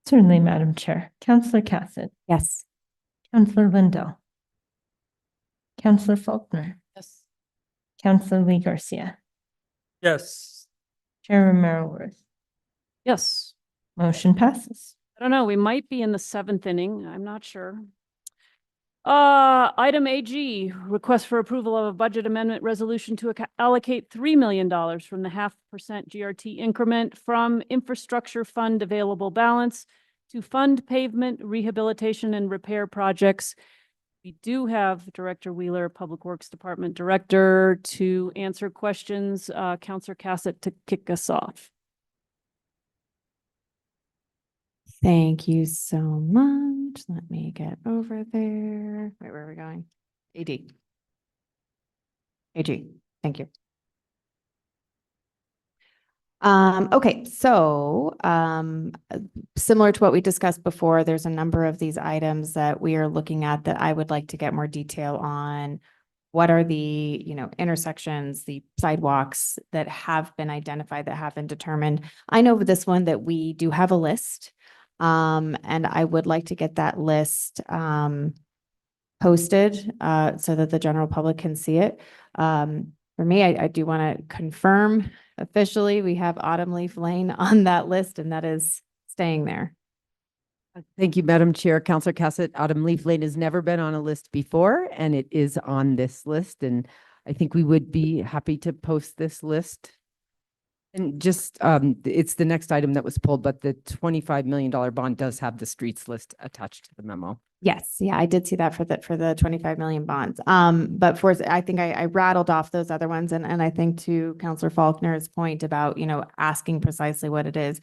Speaker 3: Certainly, Madam Chair. Counselor Cassett,
Speaker 9: Yes.
Speaker 3: Counselor Lindell, Counselor Faulkner,
Speaker 1: Yes.
Speaker 3: Counselor Lee Garcia,
Speaker 6: Yes.
Speaker 3: Chair Romero Worth.
Speaker 1: Yes.
Speaker 3: Motion passes.
Speaker 1: I don't know, we might be in the seventh inning. I'm not sure. Item AG, request for approval of a budget amendment resolution to allocate $3 million from the 0.5% GRT increment from infrastructure fund available balance to fund pavement rehabilitation and repair projects. We do have Director Wheeler, Public Works Department Director, to answer questions. Counselor Cassett to kick us off.
Speaker 9: Thank you so much. Let me get over there. Wait, where are we going? AD. AG, thank you. Okay, so similar to what we discussed before, there's a number of these items that we are looking at that I would like to get more detail on. What are the, intersections, the sidewalks that have been identified, that have been determined? I know with this one that we do have a list. And I would like to get that list posted so that the general public can see it. For me, I do want to confirm officially we have Autumn Leaf Lane on that list, and that is staying there.
Speaker 17: Thank you, Madam Chair. Counselor Cassett, Autumn Leaf Lane has never been on a list before, and it is on this list. And I think we would be happy to post this list. And just, it's the next item that was pulled, but the $25 million bond does have the streets list attached to the memo.
Speaker 9: Yes, yeah, I did see that for the 25 million bonds. But I think I rattled off those other ones, and I think to Counselor Faulkner's point about, asking precisely what it is.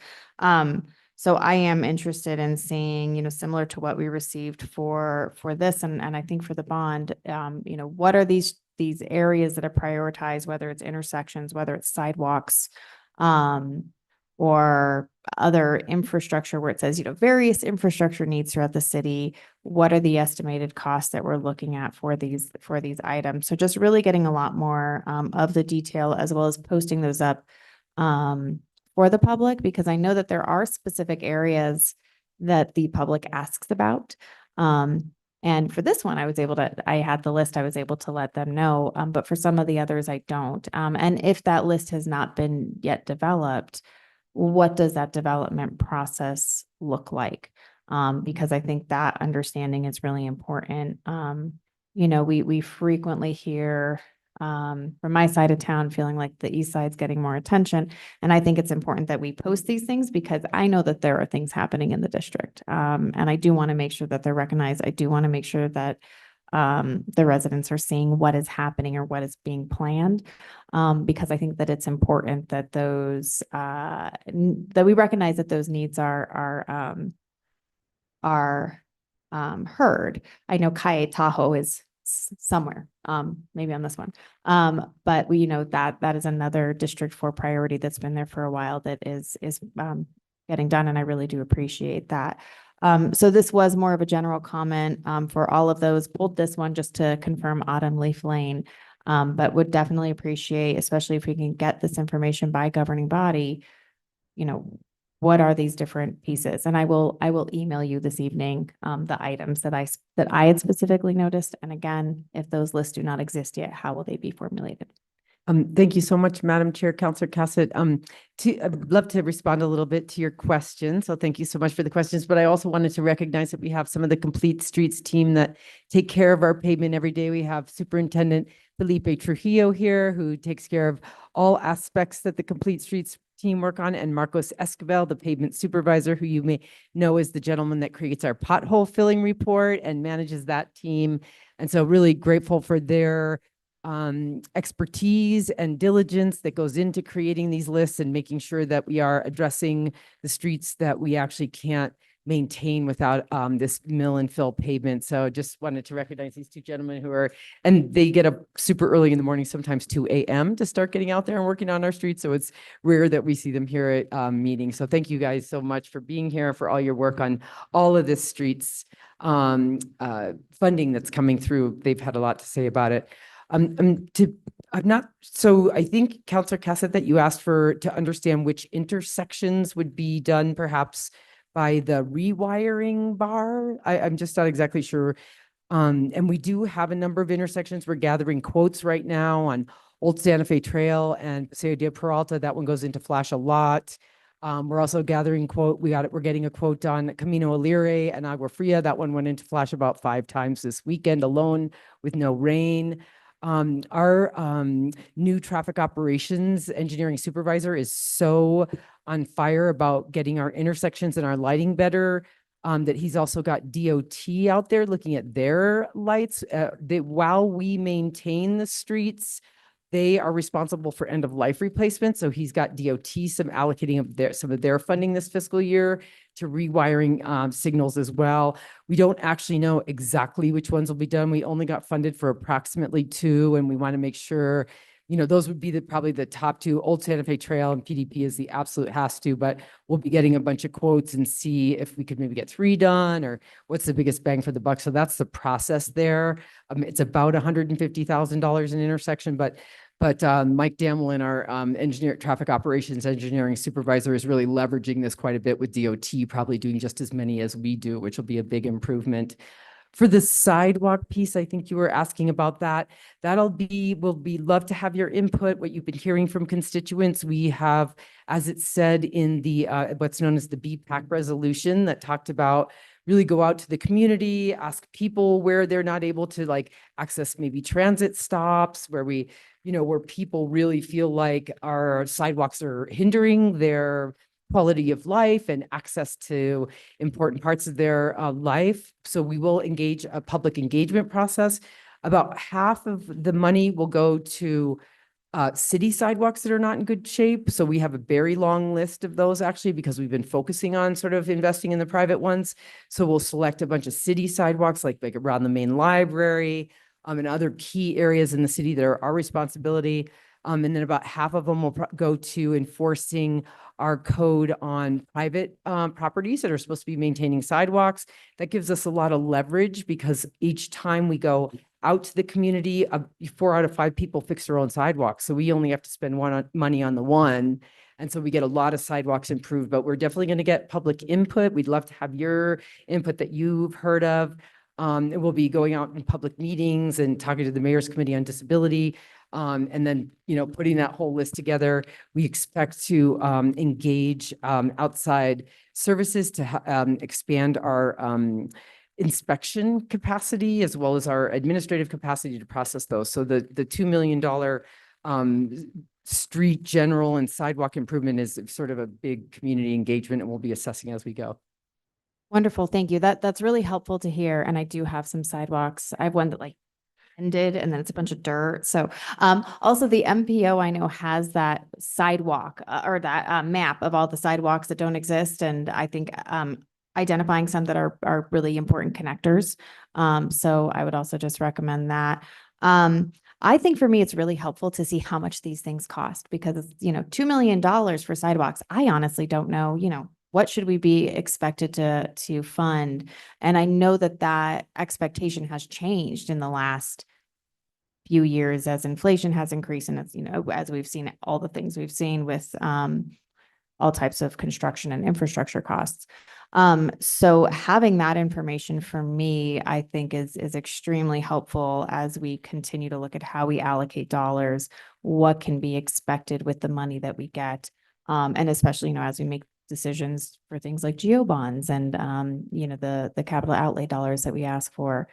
Speaker 9: So I am interested in seeing, similar to what we received for this, and I think for the bond, what are these areas that are prioritized, whether it's intersections, whether it's sidewalks, or other infrastructure where it says, various infrastructure needs throughout the city. What are the estimated costs that we're looking at for these items? So just really getting a lot more of the detail, as well as posting those up for the public, because I know that there are specific areas that the public asks about. And for this one, I had the list, I was able to let them know, but for some of the others, I don't. And if that list has not been yet developed, what does that development process look like? Because I think that understanding is really important. We frequently hear from my side of town feeling like the east side's getting more attention. And I think it's important that we post these things, because I know that there are things happening in the district. And I do want to make sure that they're recognized. I do want to make sure that the residents are seeing what is happening or what is being planned. Because I think that it's important that those, that we recognize that those needs are heard. I know Kaye Tahoe is somewhere, maybe on this one. But we, that is another District 4 priority that's been there for a while that is getting done. And I really do appreciate that. So this was more of a general comment for all of those. Pulled this one just to confirm Autumn Leaf Lane, but would definitely appreciate, especially if we can get this information by governing body, what are these different pieces? And I will email you this evening the items that I had specifically noticed. And again, if those lists do not exist yet, how will they be formulated?
Speaker 17: Thank you so much, Madam Chair, Counselor Cassett. I'd love to respond a little bit to your question. So thank you so much for the questions, but I also wanted to recognize that we have some of the Complete Streets team that take care of our pavement every day. We have Superintendent Felipe Trujillo here, who takes care of all aspects that the Complete Streets team work on, and Marcos Esquivel, the pavement supervisor, who you may know is the gentleman that creates our pothole filling report and manages that team. And so really grateful for their expertise and diligence that goes into creating these lists and making sure that we are addressing the streets that we actually can't maintain without this mill and fill pavement. So just wanted to recognize these two gentlemen who are, and they get up super early in the morning, sometimes 2 a.m. to start getting out there and working on our streets. So it's rare that we see them here at meetings. So thank you guys so much for being here, for all your work on all of this streets funding that's coming through. They've had a lot to say about it. So I think Counselor Cassett, that you asked to understand which intersections would be done perhaps by the rewiring bar. I'm just not exactly sure. And we do have a number of intersections. We're gathering quotes right now on Old Santa Fe Trail and Paseo de Peralta. That one goes into Flash a lot. We're also gathering we're getting a quote on Camino Alegre and Agua Fria. That one went into Flash about 5 times this weekend alone with no rain. Our new traffic operations engineering supervisor is so on fire about getting our intersections and our lighting better, that he's also got DOT out there looking at their lights. While we maintain the streets, they are responsible for end of life replacement. So he's got DOT allocating of some of their funding this fiscal year to rewiring signals as well. We don't actually know exactly which ones will be done. We only got funded for approximately 2, and we want to make sure, those would be probably the top 2. Old Santa Fe Trail and PDP is the absolute has to, but we'll be getting a bunch of quotes and see if we could maybe get 3 done or what's the biggest bang for the buck. So that's the process there. It's about $150,000 an intersection, but Mike Damlin, our traffic operations engineering supervisor, is really leveraging this quite a bit with DOT, probably doing just as many as we do, which will be a big improvement. For the sidewalk piece, I think you were asking about that. We'll love to have your input, what you've been hearing from constituents. We have, as it said in the what's known as the BPAC resolution that talked about really go out to the community, ask people where they're not able to access maybe transit stops, where where people really feel like our sidewalks are hindering their quality of life and access to important parts of their life. So we will engage a public engagement process. About half of the money will go to city sidewalks that are not in good shape. So we have a very long list of those actually, because we've been focusing on sort of investing in the private ones. So we'll select a bunch of city sidewalks like around the main library and other key areas in the city that are our responsibility. And then about half of them will go to enforcing our code on private properties that are supposed to be maintaining sidewalks. That gives us a lot of leverage because each time we go out to the community, 4 out of 5 people fix their own sidewalks. So we only have to spend money on the one. And so we get a lot of sidewalks improved, but we're definitely going to get public input. We'd love to have your input that you've heard of. And we'll be going out in public meetings and talking to the Mayor's Committee on Disability. And then, putting that whole list together, we expect to engage outside services to expand our inspection capacity as well as our administrative capacity to process those. So the $2 million street general and sidewalk improvement is sort of a big community engagement, and we'll be assessing as we go.
Speaker 9: Wonderful. Thank you. That's really helpful to hear. And I do have some sidewalks. I have one that ended and then it's a bunch of dirt. So also the MPO I know has that sidewalk or that map of all the sidewalks that don't exist. And I think identifying some that are really important connectors. So I would also just recommend that. I think for me, it's really helpful to see how much these things cost because, $2 million for sidewalks. I honestly don't know, what should we be expected to fund? And I know that expectation has changed in the last few years as inflation has increased. And it's, as we've seen all the things we've seen with all types of construction and infrastructure costs. So having that information for me, I think is extremely helpful as we continue to look at how we allocate dollars, what can be expected with the money that we get. And especially, as we make decisions for things like geo bonds and, the capital outlay dollars that we ask for.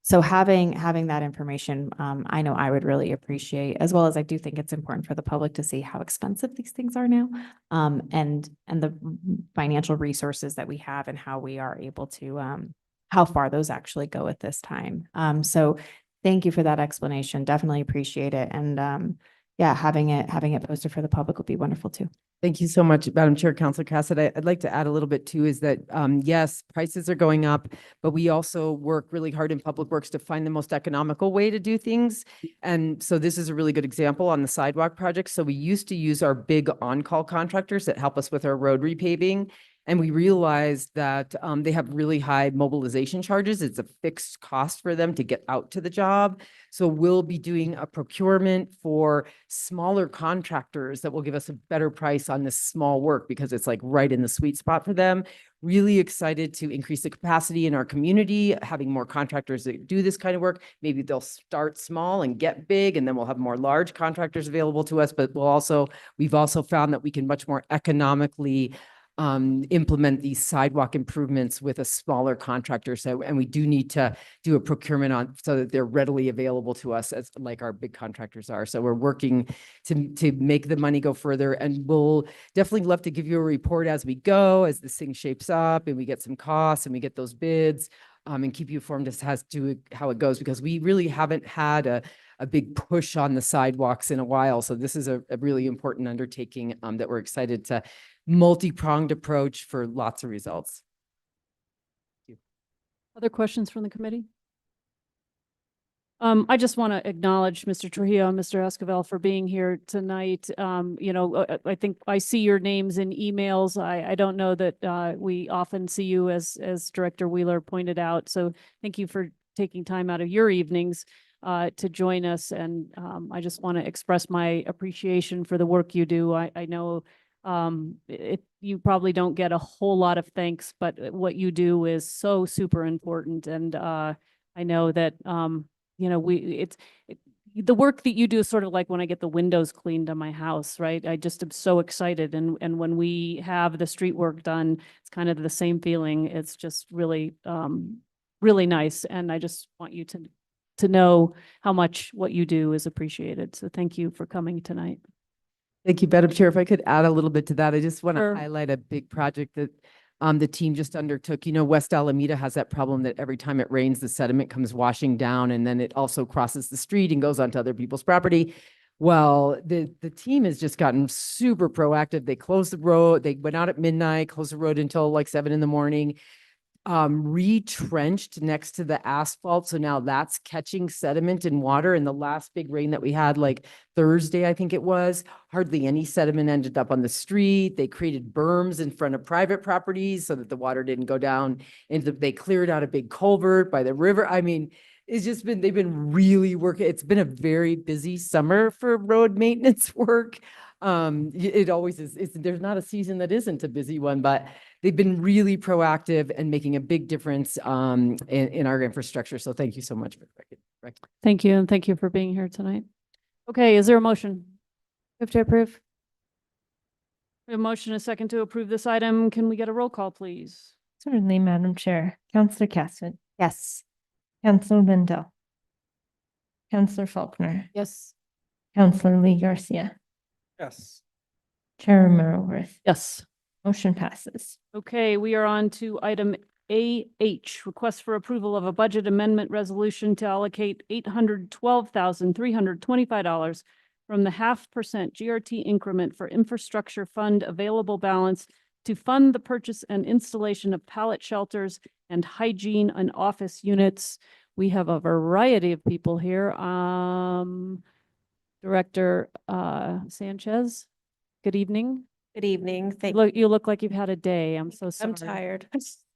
Speaker 9: So having that information, I know I would really appreciate, as well as I do think it's important for the public to see how expensive these things are now. And the financial resources that we have and how we are able to, how far those actually go at this time. So thank you for that explanation. Definitely appreciate it. And, yeah, having it posted for the public would be wonderful too.
Speaker 17: Thank you so much, Madam Chair, Councilor Cassidy. I'd like to add a little bit too, is that, yes, prices are going up, but we also work really hard in Public Works to find the most economical way to do things. And so this is a really good example on the sidewalk project. So we used to use our big on-call contractors that help us with our road repaving. And we realized that they have really high mobilization charges. It's a fixed cost for them to get out to the job. So we'll be doing a procurement for smaller contractors that will give us a better price on this small work because it's like right in the sweet spot for them. Really excited to increase the capacity in our community, having more contractors that do this kind of work. Maybe they'll start small and get big, and then we'll have more large contractors available to us. But we've also found that we can much more economically implement these sidewalk improvements with a smaller contractor. So, and we do need to do a procurement on so that they're readily available to us as like our big contractors are. So we're working to make the money go further, and we'll definitely love to give you a report as we go, as this thing shapes up and we get some costs and we get those bids, and keep you informed as to how it goes, because we really haven't had a big push on the sidewalks in a while. So this is a really important undertaking that we're excited to multi-pronged approach for lots of results.
Speaker 1: Other questions from the committee? I just want to acknowledge Mr. Trujillo and Mr. Esquivel for being here tonight. I think I see your names in emails. I don't know that we often see you as Director Wheeler pointed out. So thank you for taking time out of your evenings to join us. And I just want to express my appreciation for the work you do. I know you probably don't get a whole lot of thanks, but what you do is so super important. And I know that, the work that you do is sort of like when I get the windows cleaned on my house, right? I just am so excited. And when we have the street work done, it's kind of the same feeling. It's just really, really nice. And I just want you to know how much what you do is appreciated. So thank you for coming tonight.
Speaker 17: Thank you, Madam Chair. If I could add a little bit to that, I just want to
Speaker 1: Sure.
Speaker 17: highlight a big project that the team just undertook. West Alameda has that problem that every time it rains, the sediment comes washing down, and then it also crosses the street and goes onto other people's property. Well, the team has just gotten super proactive. They closed the road. They went out at midnight, closed the road until like 7 a.m. Retrenched next to the asphalt. So now that's catching sediment and water. And the last big rain that we had, like Thursday, I think it was, hardly any sediment ended up on the street. They created berms in front of private properties so that the water didn't go down. And they cleared out a big culvert by the river. I mean, they've been really working. It's been a very busy summer for road maintenance work. It always is. There's not a season that isn't a busy one, but they've been really proactive and making a big difference in our infrastructure. So thank you so much for
Speaker 1: Thank you. And thank you for being here tonight. Okay, is there a motion?
Speaker 9: Move to approve.
Speaker 1: We have a motion, a second to approve this item. Can we get a roll call, please?
Speaker 3: Certainly, Madam Chair. Councillor Cassidy.
Speaker 9: Yes.
Speaker 3: Councillor Lindell. Councillor Faulkner.
Speaker 1: Yes.
Speaker 3: Councillor Lee Garcia.
Speaker 6: Yes.
Speaker 3: Chair Romero Worth.
Speaker 1: Yes.
Speaker 3: Motion passes.
Speaker 1: Okay, we are on to item AH, request for approval of a budget amendment resolution to allocate $812,325 from the 0.5% GRT increment for infrastructure fund available balance to fund the purchase and installation of pallet shelters and hygiene and office units. We have a variety of people here. Director Sanchez, good evening.
Speaker 20: Good evening.
Speaker 1: You look like you've had a day. I'm so sorry.
Speaker 20: I'm tired.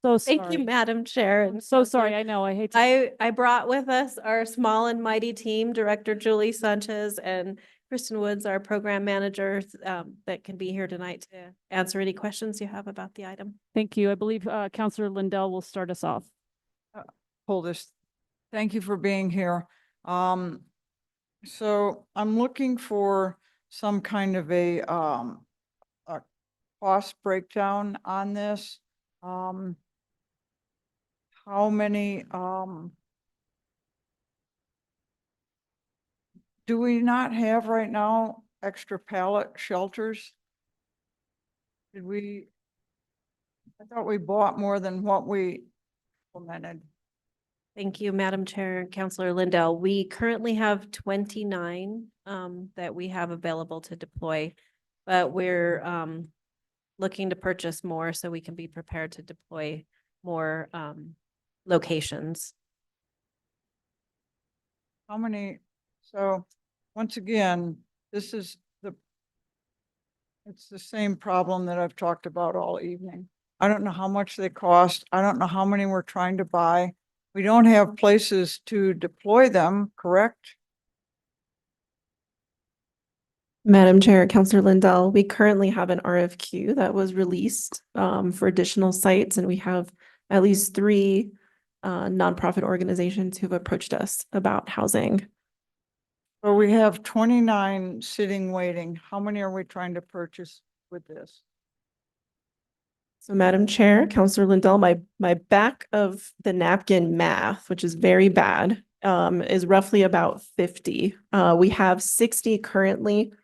Speaker 1: So sorry.
Speaker 20: Thank you, Madam Chair.
Speaker 1: I'm so sorry. I know. I hate to.
Speaker 20: I brought with us our small and mighty team, Director Julie Sanchez and Kristen Woods, our program manager, that can be here tonight to answer any questions you have about the item.
Speaker 1: Thank you. I believe Counselor Lindell will start us off.
Speaker 7: Hold this. Thank you for being here. So I'm looking for some kind of a cost breakdown on this. How many, do we not have right now extra pallet shelters? Did we? I thought we bought more than what we implemented.
Speaker 20: Thank you, Madam Chair, Counselor Lindell. We currently have 29 that we have available to deploy, but we're looking to purchase more so we can be prepared to deploy more locations.
Speaker 7: How many? So once again, this is it's the same problem that I've talked about all evening. I don't know how much they cost. I don't know how many we're trying to buy. We don't have places to deploy them, correct?
Speaker 11: Madam Chair, Counselor Lindell, we currently have an RFQ that was released for additional sites, and we have at least 3 nonprofit organizations who've approached us about housing.
Speaker 7: So we have 29 sitting waiting. How many are we trying to purchase with this?
Speaker 11: So Madam Chair, Counselor Lindell, my back of the napkin math, which is very bad, is roughly about 50. We have 60 currently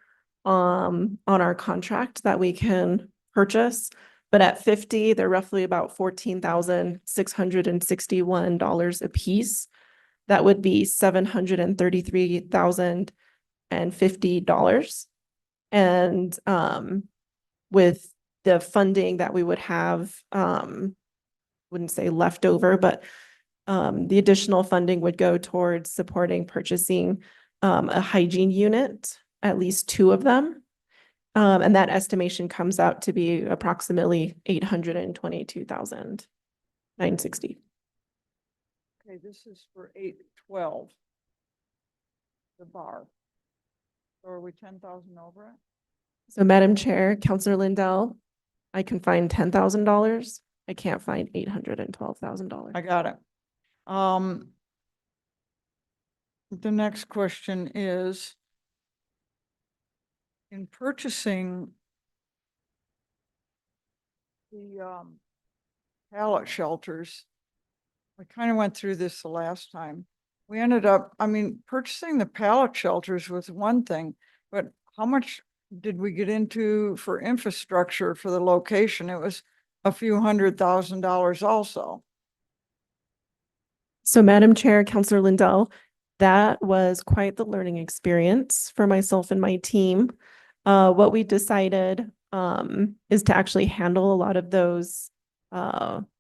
Speaker 11: on our contract that we can purchase, but at 50, they're roughly about $14,661 a piece. That would be $733,050. And with the funding that we would have, wouldn't say leftover, but the additional funding would go towards supporting purchasing a hygiene unit, at least 2 of them. And that estimation comes out to be approximately $822,960.
Speaker 7: Okay, this is for 812. The bar. So are we 10,000 over it?
Speaker 11: So Madam Chair, Counselor Lindell, I can find $10,000. I can't find $812,000.
Speaker 7: I got it. The next question is, in purchasing the pallet shelters, we kind of went through this the last time. We ended up, I mean, purchasing the pallet shelters was one thing, but how much did we get into for infrastructure for the location? It was a few $100,000 also.
Speaker 11: So Madam Chair, Counselor Lindell, that was quite the learning experience for myself and my team. What we decided is to actually handle a lot of those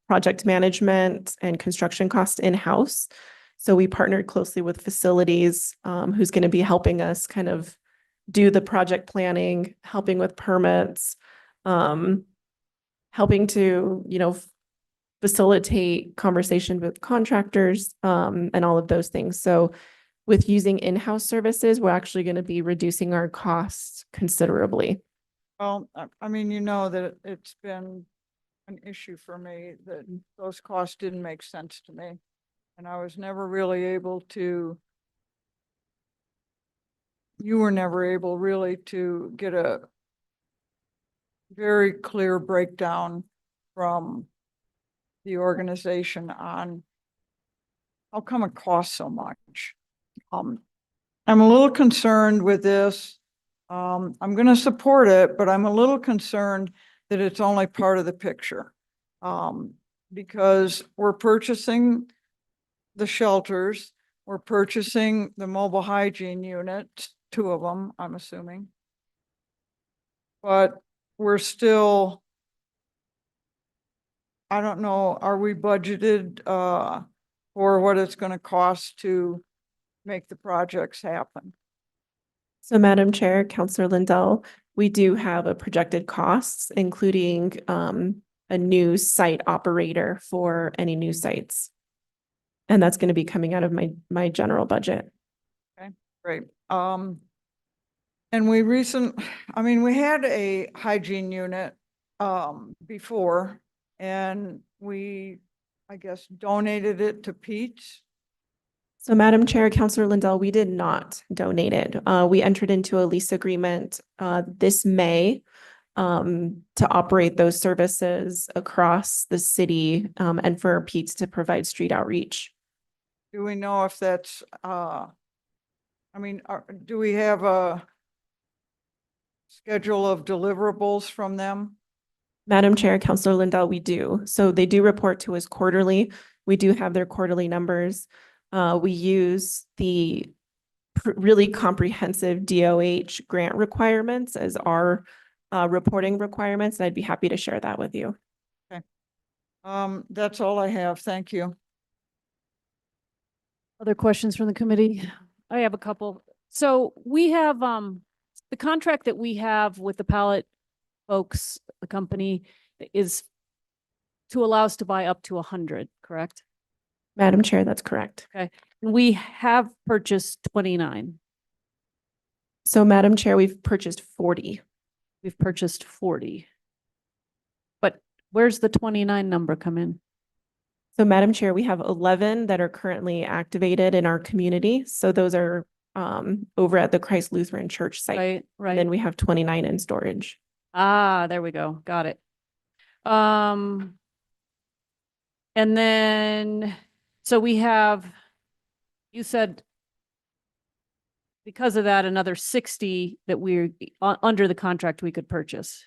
Speaker 11: project management and construction costs in-house. So we partnered closely with facilities, who's going to be helping us kind of do the project planning, helping with permits, helping to, facilitate conversation with contractors, and all of those things. So with using in-house services, we're actually going to be reducing our costs considerably.
Speaker 7: Well, I mean, you know that it's been an issue for me that those costs didn't make sense to me. And I was never really able to, you were never able really to get a very clear breakdown from the organization on how come it costs so much. I'm a little concerned with this. I'm going to support it, but I'm a little concerned that it's only part of the picture. Because we're purchasing the shelters, we're purchasing the mobile hygiene units, 2 of them, I'm assuming. But we're still, I don't know, are we budgeted for what it's going to cost to make the projects happen?
Speaker 11: So Madam Chair, Counselor Lindell, we do have a projected costs, including a new site operator for any new sites. And that's going to be coming out of my general budget.
Speaker 7: Okay, great. And we we had a hygiene unit before, and we, I guess, donated it to Pete's.
Speaker 21: So Madam Chair, Counselor Lindell, we did not donate it. We entered into a lease agreement this May to operate those services across the city and for Pete's to provide street outreach.
Speaker 7: Do we know if that's, do we have a schedule of deliverables from them?
Speaker 21: Madam Chair, Counselor Lindell, we do. So they do report to us quarterly. We do have their quarterly numbers. We use the really comprehensive DOH grant requirements as our reporting requirements, and I'd be happy to share that with you.
Speaker 7: Okay. That's all I have. Thank you.
Speaker 1: Other questions from the committee? I have a couple. So we have, the contract that we have with the pallet folks, the company, is to allow us to buy up to 100, correct?
Speaker 21: Madam Chair, that's correct.
Speaker 1: Okay. We have purchased 29.
Speaker 21: So Madam Chair, we've purchased 40.
Speaker 1: We've purchased 40. But where's the 29 number come in?
Speaker 21: So Madam Chair, we have 11 that are currently activated in our community. So those are over at the Christ Lutheran Church site.
Speaker 1: Right, right.
Speaker 21: And then we have 29 in storage.
Speaker 1: Ah, there we go. Got it. And then, so we have, you said because of that, another 60 that we're under the contract we could purchase.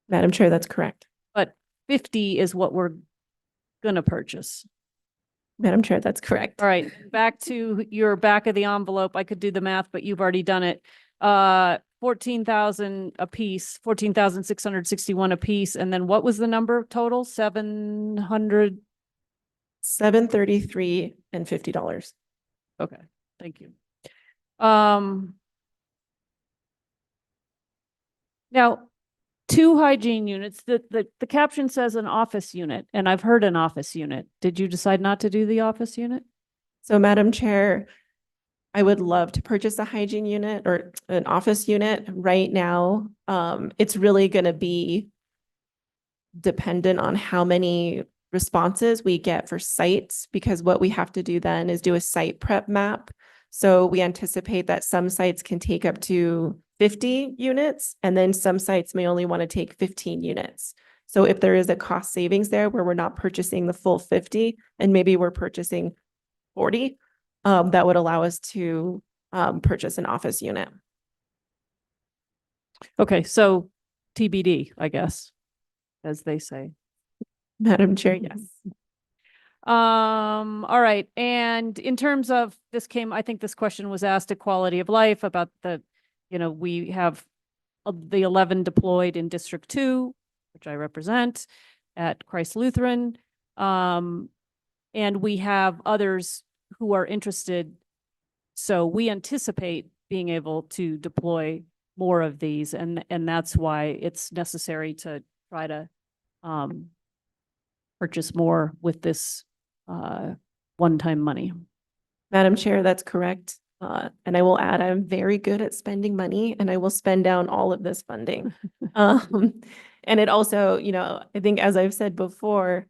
Speaker 21: Madam Chair, that's correct.
Speaker 1: But 50 is what we're gonna purchase.
Speaker 21: Madam Chair, that's correct.
Speaker 1: All right, back to your back of the envelope. I could do the math, but you've already done it. 14,000 a piece, 14,661 a piece. And then what was the number total? 700?
Speaker 21: $733 and $50.
Speaker 1: Okay, thank you. Now, 2 hygiene units, the caption says an office unit, and I've heard an office unit. Did you decide not to do the office unit?
Speaker 21: So Madam Chair, I would love to purchase a hygiene unit or an office unit right now. It's really going to be dependent on how many responses we get for sites, because what we have to do then is do a site prep map. So we anticipate that some sites can take up to 50 units, and then some sites may only want to take 15 units. So if there is a cost savings there where we're not purchasing the full 50 and maybe we're purchasing 40, that would allow us to purchase an office unit.
Speaker 1: Okay, so TBD, I guess, as they say.
Speaker 21: Madam Chair, yes.
Speaker 1: All right. And in terms of I think this question was asked at Quality of Life about we have the 11 deployed in District 2, which I represent at Christ Lutheran. And we have others who are interested. So we anticipate being able to deploy more of these. And that's why it's necessary to try to purchase more with this one-time money.
Speaker 21: Madam Chair, that's correct. And I will add, I'm very good at spending money and I will spend down all of this funding. And it also, I think as I've said before,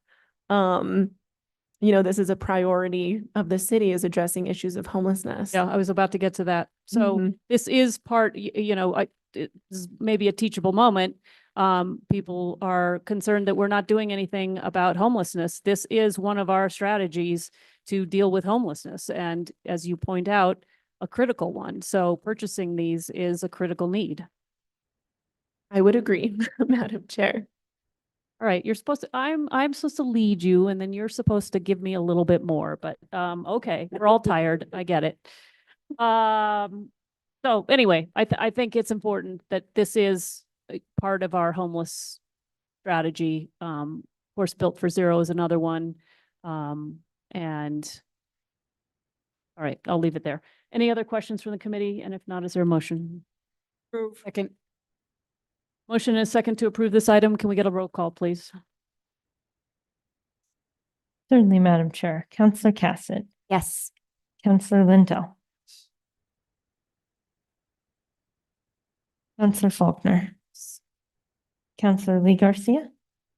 Speaker 21: this is a priority of the city, is addressing issues of homelessness.
Speaker 1: Yeah, I was about to get to that. So this is part, this is maybe a teachable moment. People are concerned that we're not doing anything about homelessness. This is one of our strategies to deal with homelessness. And as you point out, a critical one. So purchasing these is a critical need.
Speaker 21: I would agree, Madam Chair.
Speaker 1: All right, you're supposed to, I'm supposed to lead you, and then you're supposed to give me a little bit more, but okay, we're all tired. I get it. So anyway, I think it's important that this is a part of our homeless strategy. Of course, Built for Zero is another one. And all right, I'll leave it there. Any other questions from the committee? And if not, is there a motion?
Speaker 7: Approve.
Speaker 1: Second. Motion and a second to approve this item. Can we get a roll call, please?
Speaker 3: Certainly, Madam Chair. Counselor Cassett,
Speaker 13: Yes.
Speaker 3: Counselor Lindell, Counselor Faulkner, Counselor Lee Garcia,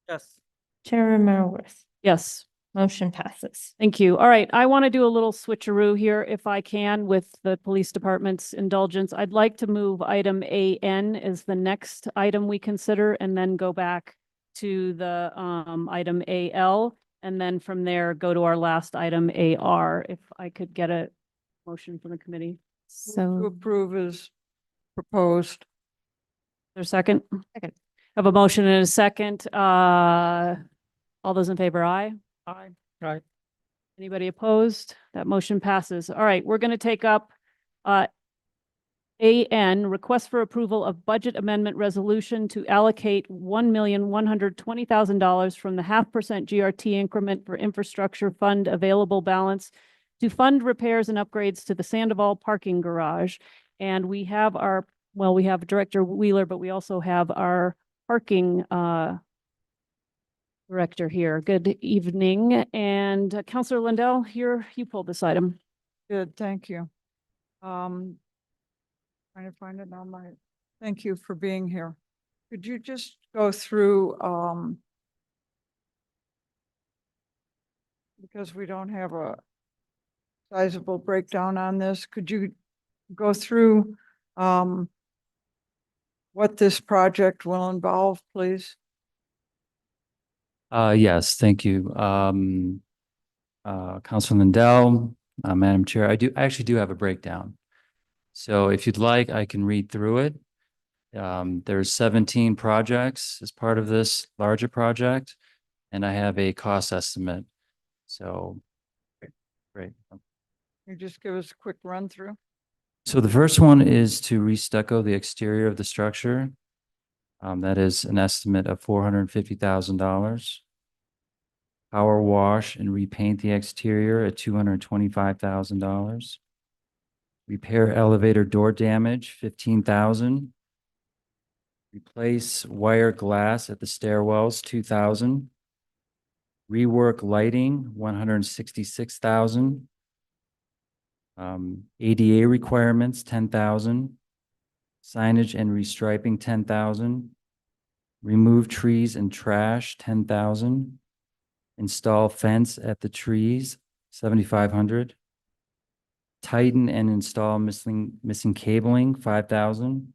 Speaker 6: Yes.
Speaker 3: Chair Romero Worth.
Speaker 1: Yes.
Speaker 3: Motion passes.
Speaker 1: Thank you. All right, I want to do a little switcheroo here if I can with the police department's indulgence. I'd like to move item AN as the next item we consider and then go back to the item AL and then from there go to our last item AR. If I could get a motion from the committee.
Speaker 7: To
Speaker 9: So
Speaker 7: approve is proposed.
Speaker 1: There's a second?
Speaker 4: Second.
Speaker 1: I have a motion and a second. All those in favor, aye?
Speaker 7: Aye.
Speaker 6: Right.
Speaker 1: Anybody opposed? That motion passes. All right, we're going to take up AN, request for approval of budget amendment resolution to allocate $1,120,000 from the 0.5% GRT increment for infrastructure fund available balance to fund repairs and upgrades to the Sandoval parking garage. And we have we have Director Wheeler, but we also have our parking director here. Good evening. And Counselor Lindell, here you pulled this item.
Speaker 7: Good, thank you. Trying to find it on my, thank you for being here. Could you just go through, because we don't have a sizable breakdown on this, could you go through what this project will involve, please?
Speaker 2: Yes, thank you. Councilor Lindell, Madam Chair, I actually do have a breakdown. So if you'd like, I can read through it. There's 17 projects as part of this larger project, and I have a cost estimate. So, great.
Speaker 7: Can you just give us a quick run through?
Speaker 2: So the first one is to restucco the exterior of the structure. That is an estimate of $450,000. Power wash and repaint the exterior at $225,000. Repair elevator door damage, $15,000. Replace wire glass at the stairwells, $2,000. Rework lighting, $166,000. ADA requirements, $10,000. Signage and restriping, $10,000. Remove trees and trash, $10,000. Install fence at the trees, $7,500. Tighten and install missing cabling, $5,000.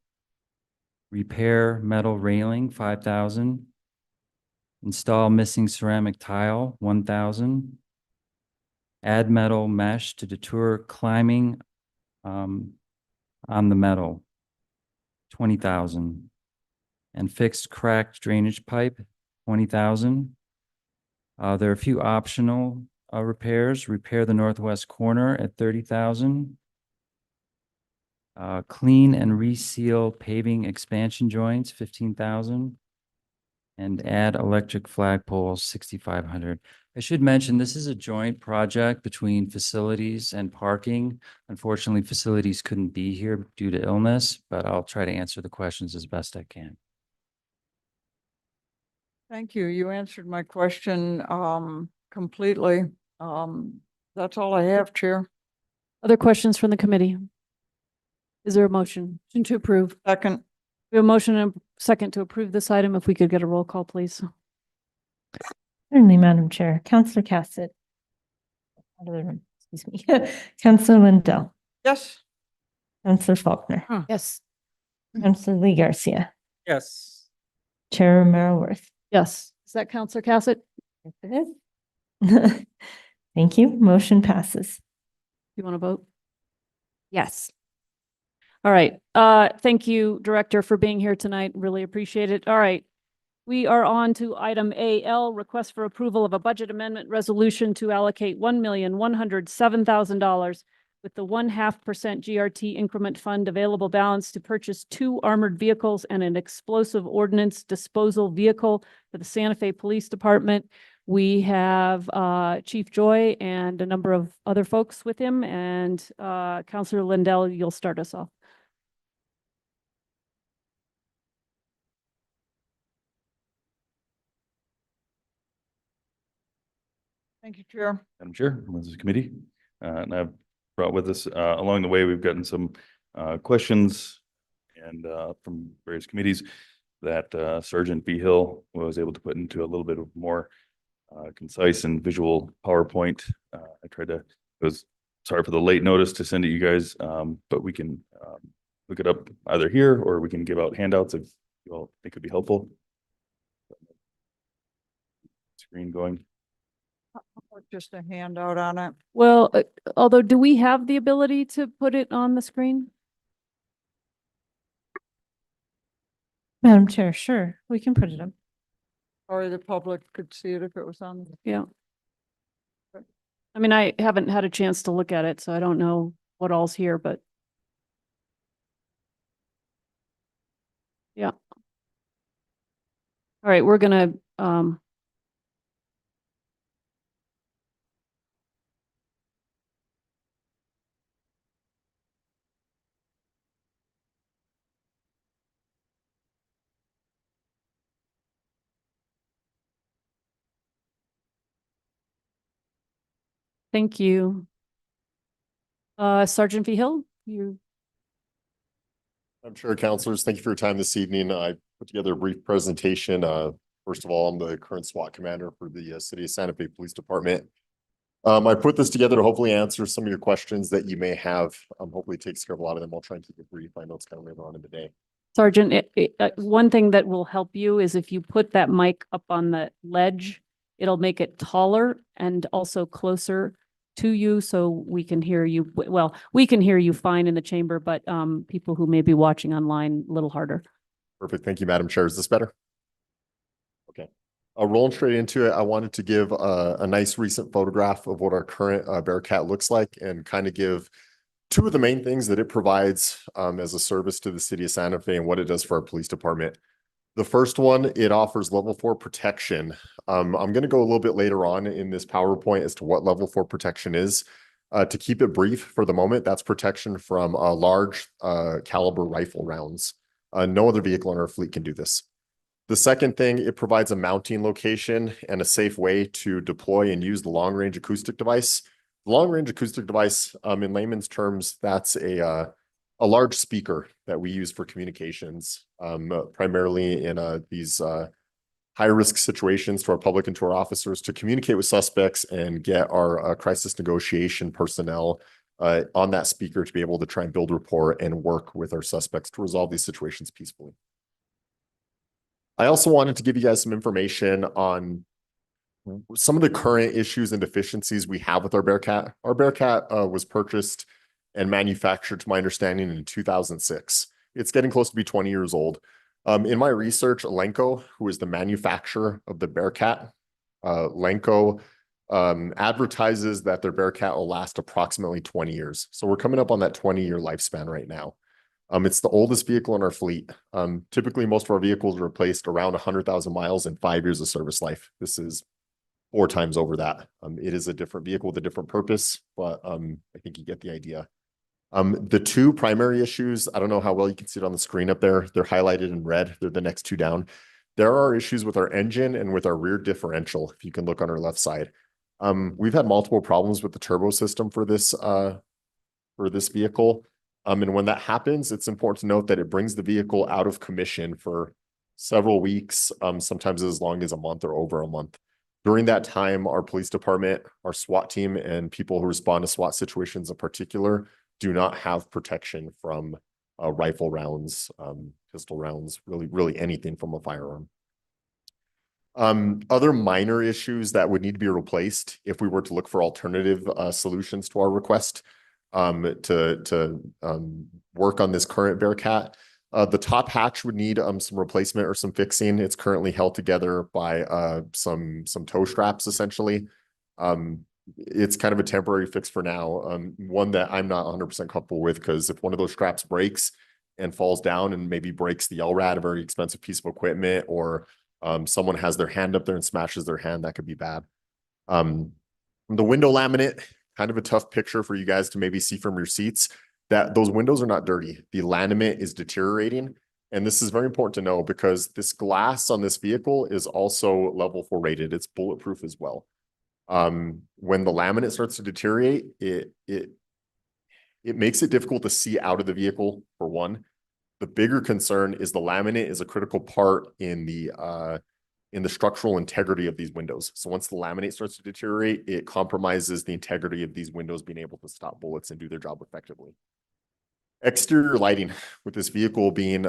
Speaker 2: Repair metal railing, $5,000. Install missing ceramic tile, $1,000. Add metal mesh to deter climbing on the metal, $20,000. And fixed cracked drainage pipe, $20,000. There are a few optional repairs. Repair the northwest corner at $30,000. Clean and reseal paving expansion joints, $15,000. And add electric flagpoles, $6,500. I should mention, this is a joint project between facilities and parking. Unfortunately, facilities couldn't be here due to illness, but I'll try to answer the questions as best I can.
Speaker 7: Thank you. You answered my question completely. That's all I have, Chair.
Speaker 1: Other questions from the committee? Is there a motion to approve?
Speaker 7: Second.
Speaker 1: We have a motion and a second to approve this item. If we could get a roll call, please.
Speaker 3: Certainly, Madam Chair. Counselor Cassett. Out of the room, excuse me. Counselor Lindell.
Speaker 7: Yes.
Speaker 3: Counselor Faulkner.
Speaker 1: Yes.
Speaker 3: Counselor Lee Garcia.
Speaker 6: Yes.
Speaker 3: Chair Romero Worth.
Speaker 1: Yes. Is that Counselor Cassett?
Speaker 3: Yes, it is. Thank you. Motion passes.
Speaker 1: You want to vote?
Speaker 4: Yes.
Speaker 1: All right. Thank you, Director, for being here tonight. Really appreciate it. All right. We are on to item AL, request for approval of a budget amendment resolution to allocate $1,107,000 with the 0.5% GRT increment fund available balance to purchase 2 armored vehicles and an explosive ordnance disposal vehicle for the Santa Fe Police Department. We have Chief Joy and a number of other folks with him, and Counselor Lindell, you'll start us off.
Speaker 7: Thank you, Chair.
Speaker 22: Madam Chair, members of the committee, and I've brought with us along the way, we've gotten some questions
Speaker 5: and from various committees that Sergeant B. Hill was able to put into a little bit of more concise and visual PowerPoint. I tried to, sorry for the late notice to send it you guys, but we can look it up either here or we can give out handouts if you all think it'd be helpful. Screen going.
Speaker 7: Or just a handout on it.
Speaker 1: Well, although, do we have the ability to put it on the screen?
Speaker 3: Madam Chair, sure, we can put it up.
Speaker 7: Or the public could see it if it was on.
Speaker 1: Yeah. I mean, I haven't had a chance to look at it, so I don't know what all's here, but. Yeah. All right, we're gonna, thank you. Sergeant V. Hill, you.
Speaker 22: I'm sure, counselors, thank you for your time this evening. I put together a brief presentation. First of all, I'm the current SWAT commander for the City of Santa Fe Police Department. I put this together to hopefully answer some of your questions that you may have. Hopefully it takes care of a lot of them. I'll try and keep it brief. I know it's kind of later on in the day.
Speaker 1: Sergeant, one thing that will help you is if you put that mic up on the ledge, it'll make it taller and also closer to you so we can hear you. Well, we can hear you fine in the chamber, but people who may be watching online a little harder.
Speaker 22: Perfect. Thank you, Madam Chair. Is this better? Okay. Rolling straight into it, I wanted to give a nice recent photograph of what our current Bearcat looks like and kind of give two of the main things that it provides as a service to the City of Santa Fe and what it does for our police department. The first one, it offers level 4 protection. I'm going to go a little bit later on in this PowerPoint as to what level 4 protection is. To keep it brief for the moment, that's protection from large caliber rifle rounds. No other vehicle in our fleet can do this. The second thing, it provides a mounting location and a safe way to deploy and use the long-range acoustic device. The long-range acoustic device, in layman's terms, that's a large speaker that we use for communications, primarily in these high-risk situations to our public and to our officers to communicate with suspects and get our crisis negotiation personnel on that speaker to be able to try and build rapport and work with our suspects to resolve these situations peacefully. I also wanted to give you guys some information on some of the current issues and deficiencies we have with our Bearcat. Our Bearcat was purchased and manufactured, to my understanding, in 2006. It's getting close to be 20 years old. In my research, Lenco, who is the manufacturer of the Bearcat, Lenco advertises that their Bearcat will last approximately 20 years. So we're coming up on that 20-year lifespan right now. It's the oldest vehicle in our fleet. Typically, most of our vehicles are replaced around 100,000 miles in 5 years of service life. This is 4 times over that. It is a different vehicle with a different purpose, but I think you get the idea. The two primary issues, I don't know how well you can see it on the screen up there. They're highlighted in red. They're the next two down. There are issues with our engine and with our rear differential, if you can look on our left side. We've had multiple problems with the turbo system for this vehicle. And when that happens, it's important to note that it brings the vehicle out of commission for several weeks, sometimes as long as a month or over a month. During that time, our police department, our SWAT team, and people who respond to SWAT situations in particular do not have protection from rifle rounds, pistol rounds, really anything from a firearm. Other minor issues that would need to be replaced if we were to look for alternative solutions to our request to work on this current Bearcat. The top hatch would need some replacement or some fixing. It's currently held together by some tow straps, essentially. It's kind of a temporary fix for now, one that I'm not 100% comfortable with, because if one of those straps breaks and falls down and maybe breaks the LRAD, a very expensive piece of equipment, or someone has their hand up there and smashes their hand, that could be bad. The window laminate, kind of a tough picture for you guys to maybe see from your seats, that those windows are not dirty. The laminate is deteriorating. And this is very important to know because this glass on this vehicle is also level 4 rated. It's bulletproof as well. When the laminate starts to deteriorate, it makes it difficult to see out of the vehicle, for one. The bigger concern is the laminate is a critical part in the structural integrity of these windows. So once the laminate starts to deteriorate, it compromises the integrity of these windows being able to stop bullets and do their job effectively. Exterior lighting, with this vehicle being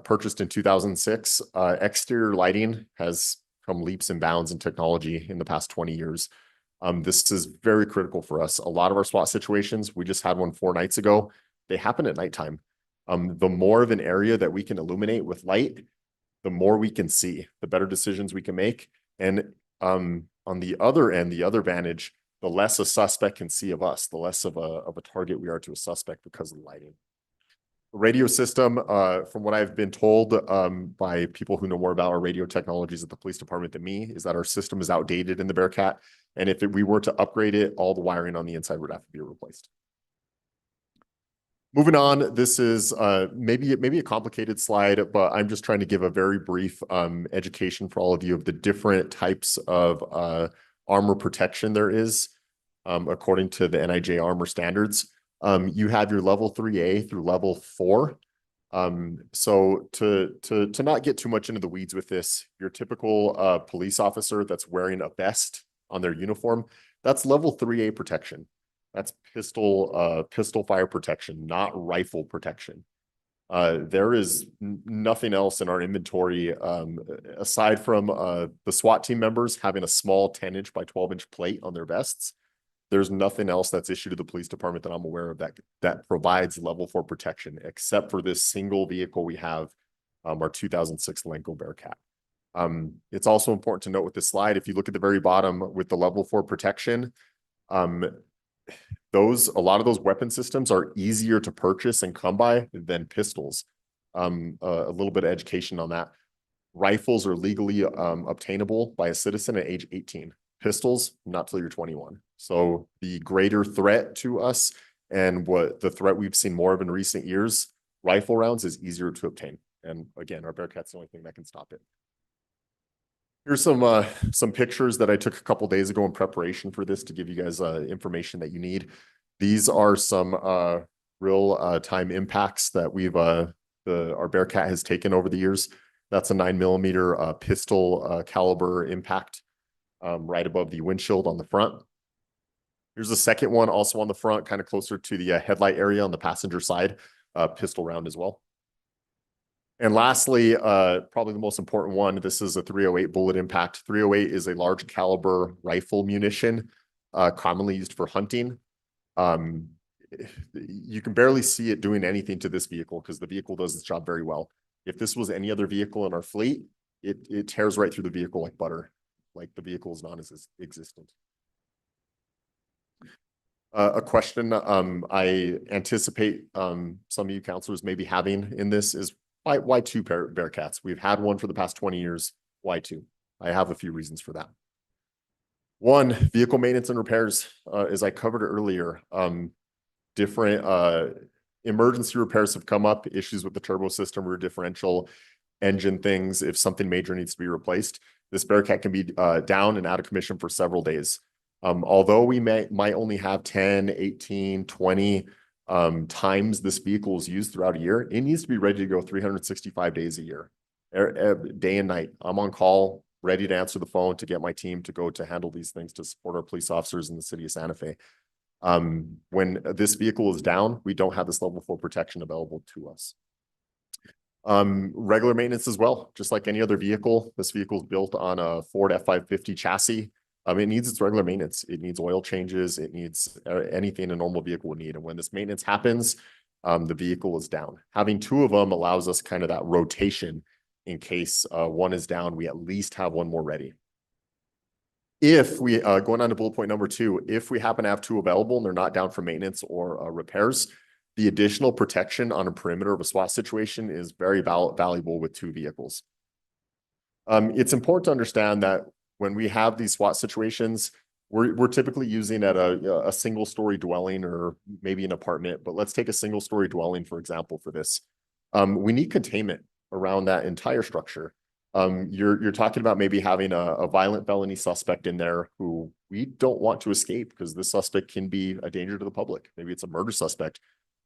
Speaker 22: purchased in 2006, exterior lighting has come leaps and bounds in technology in the past 20 years. This is very critical for us. A lot of our SWAT situations, we just had one 4 nights ago, they happen at nighttime. The more of an area that we can illuminate with light, the more we can see, the better decisions we can make. And on the other end, the other advantage, the less a suspect can see of us, the less of a target we are to a suspect because of the lighting. The radio system, from what I've been told by people who know more about our radio technologies at the police department than me, is that our system is outdated in the Bearcat. And if we were to upgrade it, all the wiring on the inside would have to be replaced. Moving on, this is maybe a complicated slide, but I'm just trying to give a very brief education for all of you of the different types of armor protection there is according to the NIJ armor standards. You have your level 3A through level 4. So to not get too much into the weeds with this, your typical police officer that's wearing a vest on their uniform, that's level 3A protection. That's pistol fire protection, not rifle protection. There is nothing else in our inventory aside from the SWAT team members having a small 10-inch by 12-inch plate on their vests. There's nothing else that's issued to the police department that I'm aware of that provides level 4 protection, except for this single vehicle we have, our 2006 Lenco Bearcat. It's also important to note with this slide, if you look at the very bottom with the level 4 protection, a lot of those weapon systems are easier to purchase and come by than pistols. A little bit of education on that. Rifles are legally obtainable by a citizen at age 18. Pistols, not till you're 21. So the greater threat to us and what the threat we've seen more of in recent years, rifle rounds is easier to obtain. And again, our Bearcat's the only thing that can stop it. Here's some pictures that I took a couple days ago in preparation for this to give you guys information that you need. These are some real time impacts that our Bearcat has taken over the years. That's a 9mm pistol caliber impact right above the windshield on the front. Here's the second one, also on the front, kind of closer to the headlight area on the passenger side, pistol round as well. And lastly, probably the most important one, this is a 308 bullet impact. 308 is a large caliber rifle munition, commonly used for hunting. You can barely see it doing anything to this vehicle because the vehicle does its job very well. If this was any other vehicle in our fleet, it tears right through the vehicle like butter, like the vehicle is non-existent. A question I anticipate some of you counselors may be having in this is, why 2 Bearcats? We've had one for the past 20 years. Why 2? I have a few reasons for that. One, vehicle maintenance and repairs, as I covered earlier, different emergency repairs have come up, issues with the turbo system, rear differential, engine things. If something major needs to be replaced, this Bearcat can be down and out of commission for several days. Although we might only have 10, 18, 20 times this vehicle is used throughout a year, it needs to be ready to go 365 days a year, day and night. I'm on call, ready to answer the phone to get my team to go to handle these things to support our police officers in the city of Santa Fe. When this vehicle is down, we don't have this level 4 protection available to us. Regular maintenance as well, just like any other vehicle. This vehicle is built on a Ford F550 chassis. It needs its regular maintenance. It needs oil changes. It needs anything a normal vehicle would need. And when this maintenance happens, the vehicle is down. Having 2 of them allows us kind of that rotation in case one is down, we at least have one more ready. If we, going on to bullet point number 2, if we happen to have 2 available and they're not down for maintenance or repairs, the additional protection on a perimeter of a SWAT situation is very valuable with 2 vehicles. It's important to understand that when we have these SWAT situations, we're typically using at a single story dwelling or maybe an apartment, but let's take a single story dwelling, for example, for this. We need containment around that entire structure. You're talking about maybe having a violent felony suspect in there who we don't want to escape because this suspect can be a danger to the public. Maybe it's a murder suspect.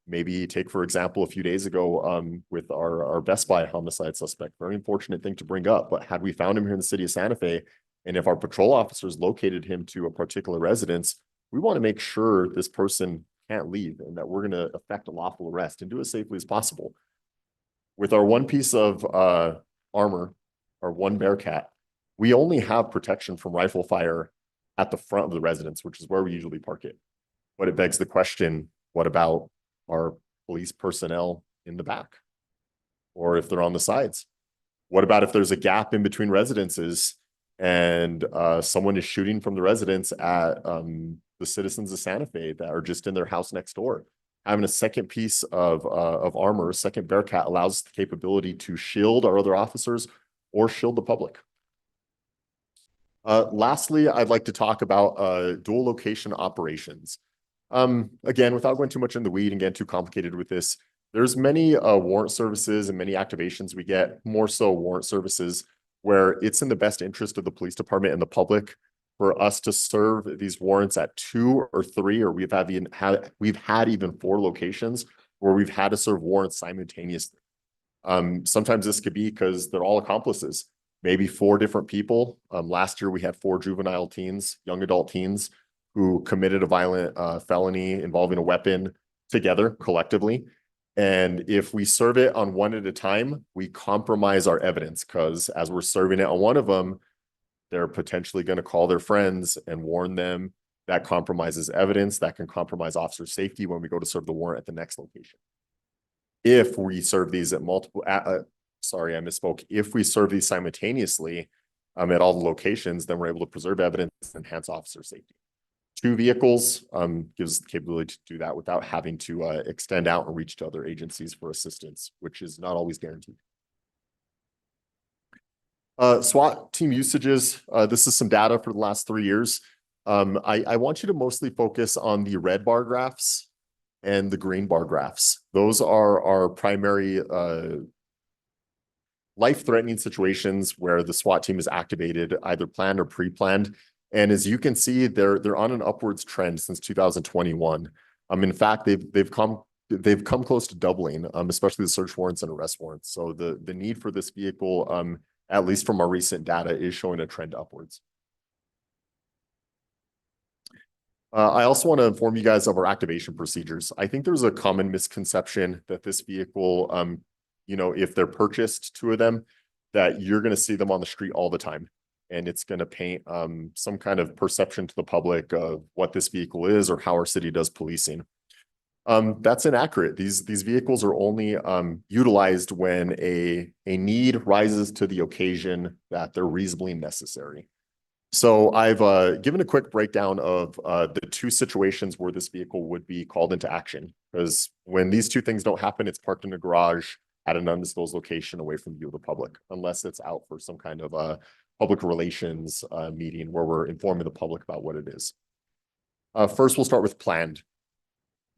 Speaker 22: Maybe take, for example, a few days ago, with our Best Buy homicide suspect, very unfortunate thing to bring up, but had we found him here in the city of Santa Fe, and if our patrol officers located him to a particular residence, we want to make sure this person can't leave and that we're going to effect a lawful arrest and do it as safely as possible. With our one piece of armor, our one Bearcat, we only have protection from rifle fire at the front of the residence, which is where we usually park it. But it begs the question, what about our police personnel in the back? Or if they're on the sides? What about if there's a gap in between residences and someone is shooting from the residence at the citizens of Santa Fe that are just in their house next door? Having a second piece of armor, a second Bearcat, allows us the capability to shield our other officers or shield the public. Lastly, I'd like to talk about dual location operations. Again, without going too much in the weed and getting too complicated with this, there's many warrant services and many activations we get, more so warrant services, where it's in the best interest of the police department and the public for us to serve these warrants at 2 or 3, or we've had even 4 locations where we've had to serve warrants simultaneously. Sometimes this could be because they're all accomplices, maybe 4 different people. Last year we had 4 juvenile teens, young adult teens, who committed a violent felony involving a weapon together collectively. And if we serve it on one at a time, we compromise our evidence, because as we're serving it on one of them, they're potentially going to call their friends and warn them. That compromises evidence. That can compromise officer safety when we go to serve the warrant at the next location. If we serve these at multiple, sorry, I misspoke. If we serve these simultaneously at all the locations, then we're able to preserve evidence and enhance officer safety. 2 vehicles gives the capability to do that without having to extend out and reach to other agencies for assistance, which is not always guaranteed. SWAT team usages. This is some data for the last 3 years. I want you to mostly focus on the red bar graphs and the green bar graphs. Those are our primary life-threatening situations where the SWAT team is activated, either planned or pre-planned. And as you can see, they're on an upwards trend since 2021. In fact, they've come close to doubling, especially the search warrants and arrest warrants. So the need for this vehicle, at least from our recent data, is showing a trend upwards. I also want to inform you guys of our activation procedures. I think there's a common misconception that this vehicle, if they're purchased, 2 of them, that you're going to see them on the street all the time. And it's going to paint some kind of perception to the public of what this vehicle is or how our city does policing. That's inaccurate. These vehicles are only utilized when a need rises to the occasion that they're reasonably necessary. So I've given a quick breakdown of the 2 situations where this vehicle would be called into action. Because when these 2 things don't happen, it's parked in a garage at an undisclosed location away from view of the public, unless it's out for some kind of public relations meeting where we're informing the public about what it is. First, we'll start with planned.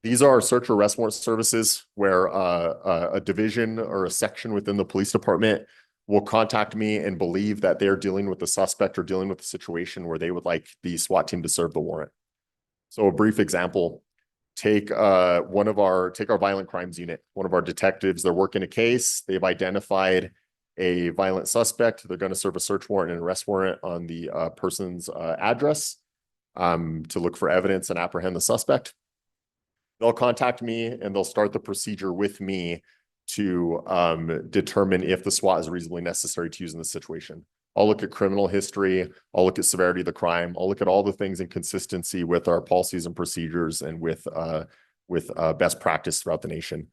Speaker 22: These are our search or arrest warrant services where a division or a section within the police department will contact me and believe that they're dealing with the suspect or dealing with a situation where they would like the SWAT team to serve the warrant. So a brief example, take our violent crimes unit. One of our detectives, they're working a case. They've identified a violent suspect. They're going to serve a search warrant and arrest warrant on the person's address to look for evidence and apprehend the suspect. They'll contact me and they'll start the procedure with me to determine if the SWAT is reasonably necessary to use in this situation. I'll look at criminal history. I'll look at severity of the crime. I'll look at all the things in consistency with our policies and procedures and with best practice throughout the nation.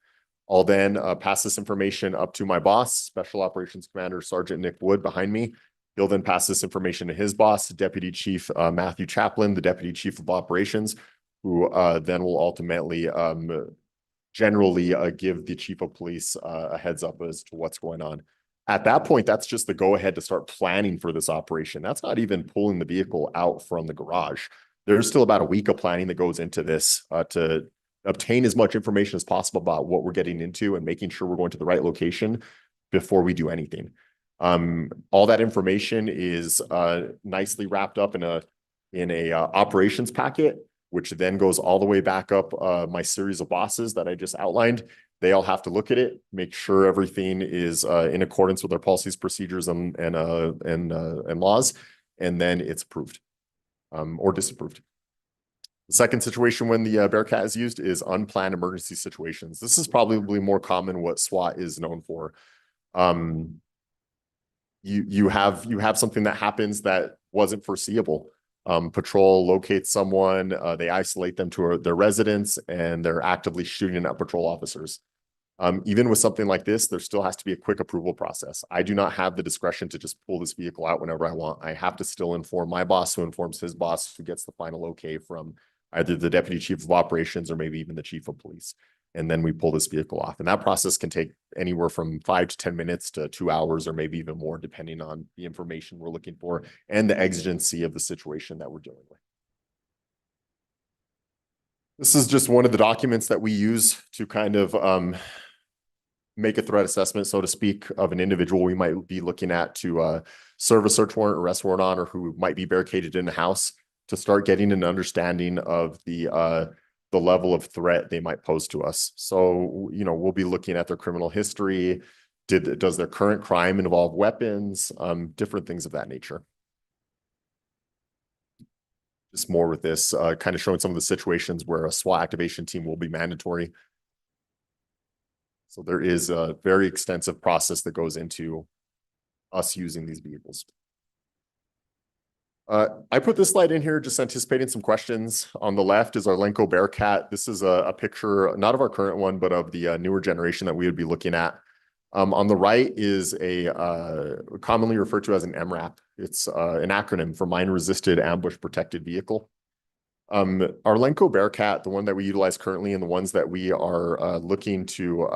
Speaker 22: I'll then pass this information up to my boss, Special Operations Commander Sergeant Nick Wood behind me. He'll then pass this information to his boss, Deputy Chief Matthew Chaplin, the Deputy Chief of Operations, who then will ultimately generally give the Chief of Police a heads up as to what's going on. At that point, that's just the go-ahead to start planning for this operation. That's not even pulling the vehicle out from the garage. There's still about a week of planning that goes into this to obtain as much information as possible about what we're getting into and making sure we're going to the right location before we do anything. All that information is nicely wrapped up in a operations packet which then goes all the way back up my series of bosses that I just outlined. They all have to look at it, make sure everything is in accordance with our policies, procedures, and laws, and then it's approved or disapproved. The second situation when the Bearcat is used is unplanned emergency situations. This is probably more common what SWAT is known for. You have something that happens that wasn't foreseeable. Patrol locates someone, they isolate them to their residence, and they're actively shooting at patrol officers. Even with something like this, there still has to be a quick approval process. I do not have the discretion to just pull this vehicle out whenever I want. I have to still inform my boss, who informs his boss, who gets the final okay from either the deputy chief of operations or maybe even the chief of police. And then we pull this vehicle off. And that process can take anywhere from 5 to 10 minutes to 2 hours, or maybe even more, depending on the information we're looking for and the exigency of the situation that we're dealing with. This is just one of the documents that we use to kind of make a threat assessment, so to speak, of an individual we might be looking at to serve a search warrant, arrest warrant on, or who might be barricaded in a house, to start getting an understanding of the level of threat they might pose to us. So, we'll be looking at their criminal history. Does their current crime involve weapons? Different things of that nature. Just more with this, kind of showing some of the situations where a SWAT activation team will be mandatory. So there is a very extensive process that goes into us using these vehicles. I put this slide in here just anticipating some questions. On the left is our Lenco Bearcat. This is a picture, not of our current one, but of the newer generation that we would be looking at. On the right is a commonly referred to as an MRAP. It's an acronym for Mine Resisted Ambush Protected Vehicle. Our Lenco Bearcat, the one that we utilize currently and the ones that we are looking to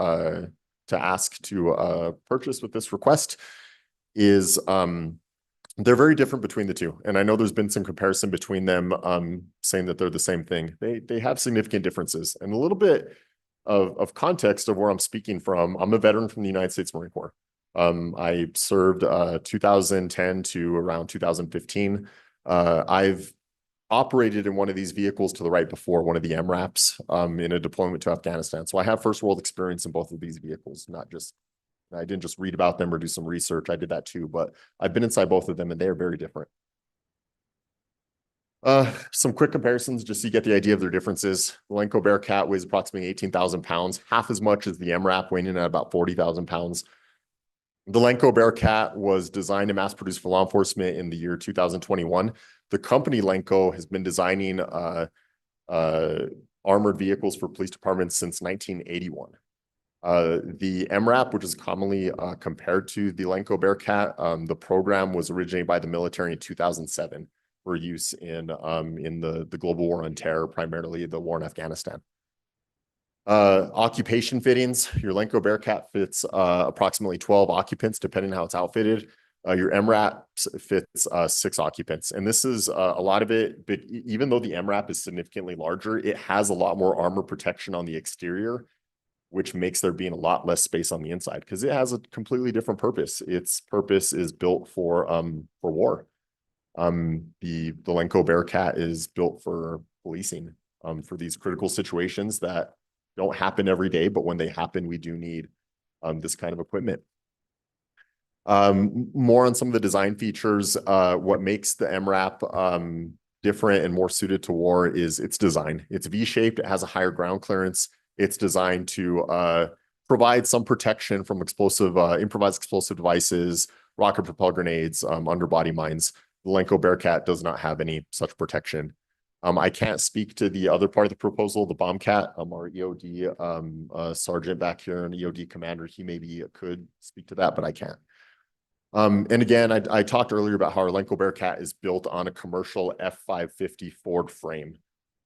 Speaker 22: ask to purchase with this request is they're very different between the two. And I know there's been some comparison between them, saying that they're the same thing. They have significant differences. And a little bit of context of where I'm speaking from. I'm a veteran from the United States Marine Corps. I served 2010 to around 2015. I've operated in one of these vehicles to the right before, one of the MRAPs, in a deployment to Afghanistan. So I have first world experience in both of these vehicles, I didn't just read about them or do some research. I did that too, but I've been inside both of them and they are very different. Some quick comparisons just so you get the idea of their differences. The Lenco Bearcat weighs approximately 18,000 pounds, half as much as the MRAP, weighing in at about 40,000 pounds. The Lenco Bearcat was designed and mass produced for law enforcement in the year 2021. The company Lenco has been designing armored vehicles for police departments since 1981. The MRAP, which is commonly compared to the Lenco Bearcat, the program was originated by the military in 2007 for use in the global war on terror, primarily the war in Afghanistan. Occupation fittings, your Lenco Bearcat fits approximately 12 occupants, depending on how it's outfitted. Your MRAP fits 6 occupants. And this is a lot of it, but even though the MRAP is significantly larger, it has a lot more armor protection on the exterior, which makes there being a lot less space on the inside because it has a completely different purpose. Its purpose is built for war. The Lenco Bearcat is built for policing, for these critical situations that don't happen every day, but when they happen, we do need this kind of equipment. More on some of the design features. What makes the MRAP different and more suited to war is its design. It's V-shaped, it has a higher ground clearance. It's designed to provide some protection from improvised explosive devices, rocket propelled grenades, underbody mines. The Lenco Bearcat does not have any such protection. I can't speak to the other part of the proposal, the Bombcat. Our EOD sergeant back here, an EOD commander, he maybe could speak to that, but I can't. And again, I talked earlier about how our Lenco Bearcat is built on a commercial F550 Ford frame.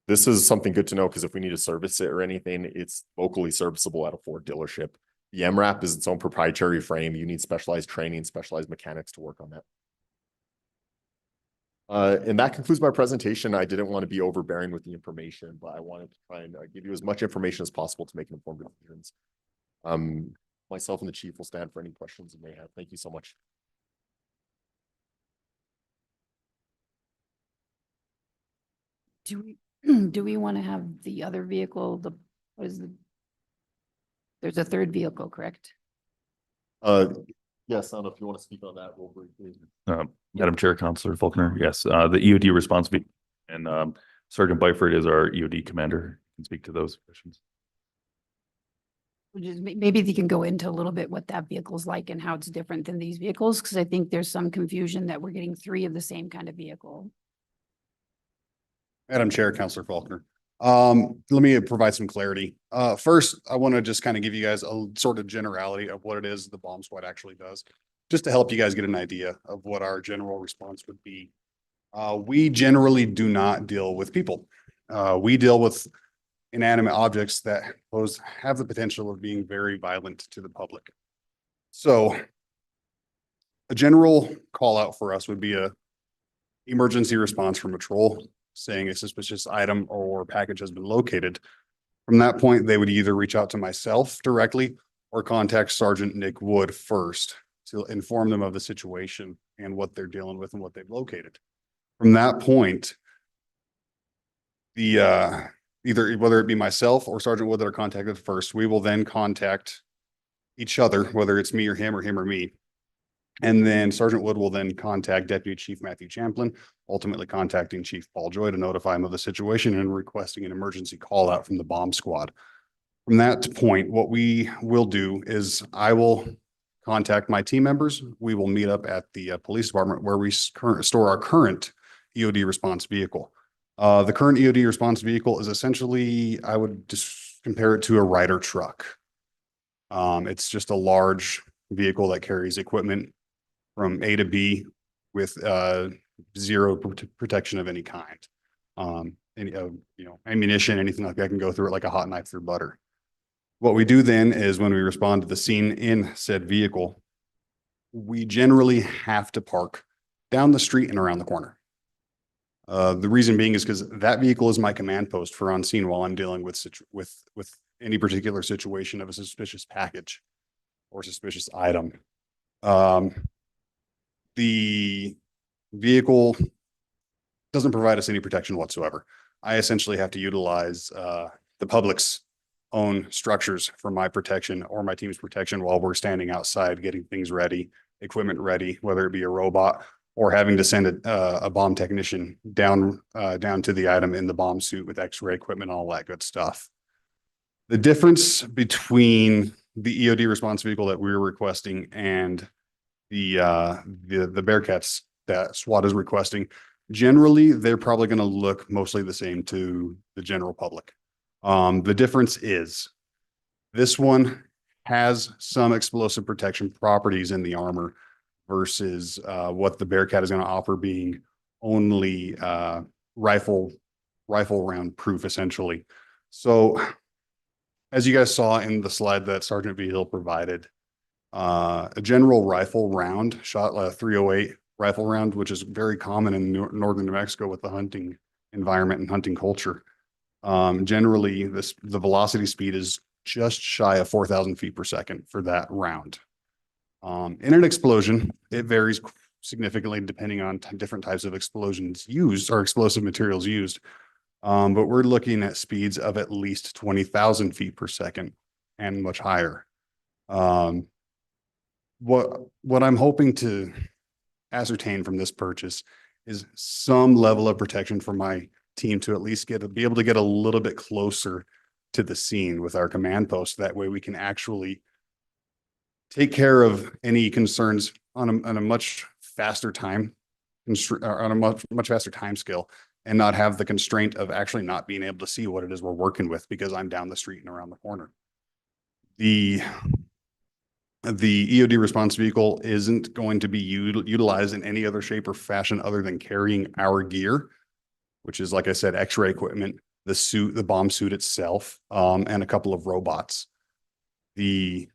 Speaker 22: This is something good to know because if we need to service it or anything, it's locally serviceable at a Ford dealership. The MRAP is its own proprietary frame. You need specialized training, specialized mechanics to work on that. And that concludes my presentation. I didn't want to be overbearing with the information, but I wanted to try and give you as much information as possible to make informed decisions. Myself and the chief will stand for any questions you may have. Thank you so much.
Speaker 17: Do
Speaker 12: do we want to have the other vehicle, what is there's a third vehicle, correct?
Speaker 22: Yes, I don't know if you want to speak on that real briefly.
Speaker 5: Madam Chair, Counselor Faulkner, yes, the EOD response and Sergeant Byford is our EOD commander, can speak to those questions.
Speaker 12: Which is, maybe if you can go into a little bit what that vehicle's like and how it's different than these vehicles, because I think there's some confusion that we're getting 3 of the same kind of vehicle.
Speaker 8: Madam Chair, Counselor Faulkner. Let me provide some clarity. First, I want to just kind of give you guys a sort of generality of what it is the bomb squad actually does, just to help you guys get an idea of what our general response would be. We generally do not deal with people. We deal with inanimate objects that have the potential of being very violent to the public. So a general call out for us would be a emergency response from patrol saying a suspicious item or package has been located. From that point, they would either reach out to myself directly or contact Sergeant Nick Wood first to inform them of the situation and what they're dealing with and what they've located. From that point, either whether it be myself or Sergeant Wood that are contacted first, we will then contact each other, whether it's me or him or me. And then Sergeant Wood will then contact Deputy Chief Matthew Champlin, ultimately contacting Chief Paul Joy to notify him of the situation and requesting an emergency call out from the bomb squad. From that point, what we will do is I will contact my team members. We will meet up at the police department where we store our current EOD response vehicle. The current EOD response vehicle is essentially, I would just compare it to a Ryder truck. It's just a large vehicle that carries equipment from A to B with zero protection of any kind. Ammunition, anything like that can go through it like a hot knife through butter. What we do then is when we respond to the scene in said vehicle, we generally have to park down the street and around the corner. The reason being is because that vehicle is my command post for on scene while I'm dealing with any particular situation of a suspicious package or suspicious item. The vehicle doesn't provide us any protection whatsoever. I essentially have to utilize the public's own structures for my protection or my team's protection while we're standing outside getting things ready, equipment ready, whether it be a robot or having to send a bomb technician down to the item in the bomb suit with X-ray equipment, all that good stuff. The difference between the EOD response vehicle that we're requesting and the Bearcats that SWAT is requesting, generally, they're probably going to look mostly the same to the general public. The difference is this one has some explosive protection properties in the armor versus what the Bearcat is going to offer being only rifle round proof, essentially. So as you guys saw in the slide that Sergeant V. Hill provided, a general rifle round shot, 308 rifle round, which is very common in northern New Mexico with the hunting environment and hunting culture. Generally, the velocity speed is just shy of 4,000 feet per second for that round. In an explosion, it varies significantly depending on different types of explosions used or explosive materials used. But we're looking at speeds of at least 20,000 feet per second and much higher. What I'm hoping to ascertain from this purchase is some level of protection for my team to at least be able to get a little bit closer to the scene with our command post. That way we can actually take care of any concerns on a much faster time, on a much faster time scale, and not have the constraint of actually not being able to see what it is we're working with because I'm down the street and around the corner. The EOD response vehicle isn't going to be utilized in any other shape or fashion other than carrying our gear, which is, like I said, X-ray equipment, the suit, the bomb suit itself, and a couple of robots. The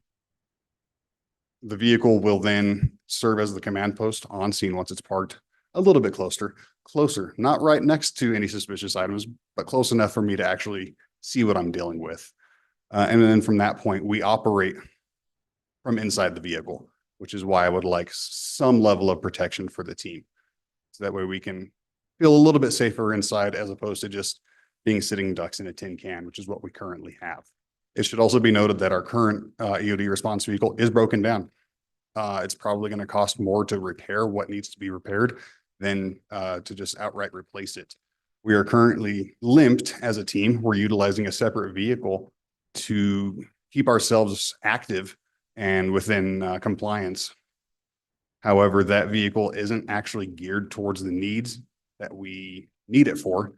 Speaker 8: vehicle will then serve as the command post on scene once it's parked a little bit closer, not right next to any suspicious items, but close enough for me to actually see what I'm dealing with. And then from that point, we operate from inside the vehicle, which is why I would like some level of protection for the team. So that way we can feel a little bit safer inside as opposed to just being sitting ducks in a tin can, which is what we currently have. It should also be noted that our current EOD response vehicle is broken down. It's probably going to cost more to repair what needs to be repaired than to just outright replace it. We are currently limped as a team. We're utilizing a separate vehicle to keep ourselves active and within compliance. However, that vehicle isn't actually geared towards the needs that we need it for.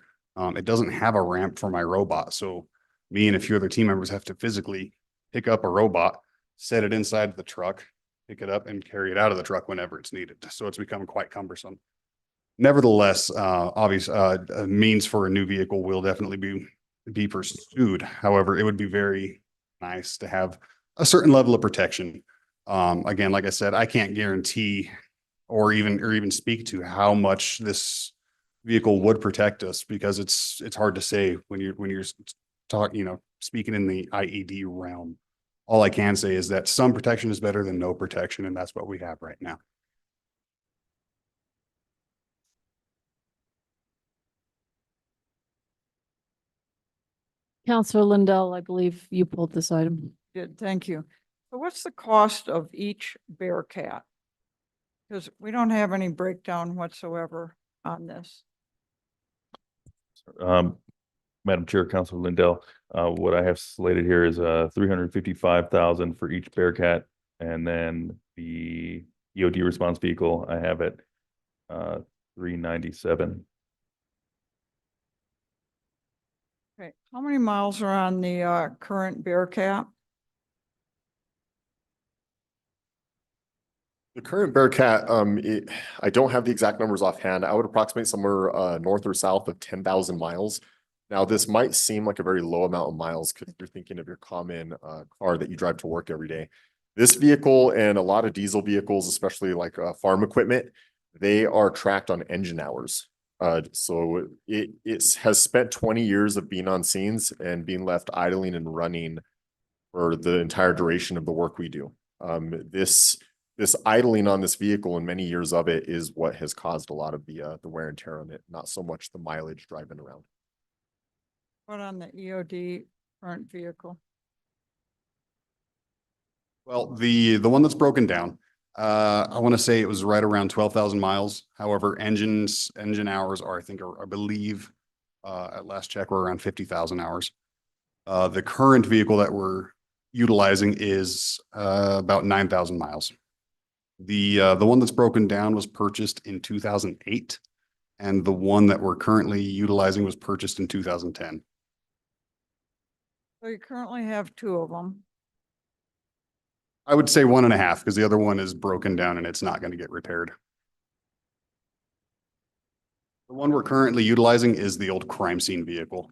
Speaker 8: It doesn't have a ramp for my robot. So me and a few other team members have to physically pick up a robot, set it inside the truck, pick it up and carry it out of the truck whenever it's needed. So it's become quite cumbersome. Nevertheless, obvious a means for a new vehicle will definitely be pursued. However, it would be very nice to have a certain level of protection. Again, like I said, I can't guarantee or even speak to how much this vehicle would protect us, because it's hard to say when you're talking, speaking in the IED realm. All I can say is that some protection is better than no protection, and that's what we have right now.
Speaker 1: Counselor Lindell, I believe you pulled this item.
Speaker 7: Good, thank you. So what's the cost of each Bearcat? Because we don't have any breakdown whatsoever on this.
Speaker 5: Madam Chair, Councilor Lindell, what I have slated here is 355,000 for each Bearcat, and then the EOD response vehicle I have at 397.
Speaker 7: Okay, how many miles are on the current Bearcat?
Speaker 22: The current Bearcat, I don't have the exact numbers offhand. I would approximate somewhere north or south of 10,000 miles. Now, this might seem like a very low amount of miles because you're thinking of your common car that you drive to work every day. This vehicle and a lot of diesel vehicles, especially like farm equipment, they are tracked on engine hours. So it has spent 20 years of being on scenes and being left idling and running for the entire duration of the work we do. This idling on this vehicle and many years of it is what has caused a lot of the wear and tear on it, not so much the mileage driving around.
Speaker 7: What on the EOD current vehicle?
Speaker 8: Well, the one that's broken down, I want to say it was right around 12,000 miles. However, engine hours are, I believe, at last check, we're around 50,000 hours. The current vehicle that we're utilizing is about 9,000 miles. The one that's broken down was purchased in 2008, and the one that we're currently utilizing was purchased in 2010.
Speaker 7: So you currently have two of them.
Speaker 8: I would say 1.5, because the other one is broken down and it's not going to get repaired. The one we're currently utilizing is the old crime scene vehicle.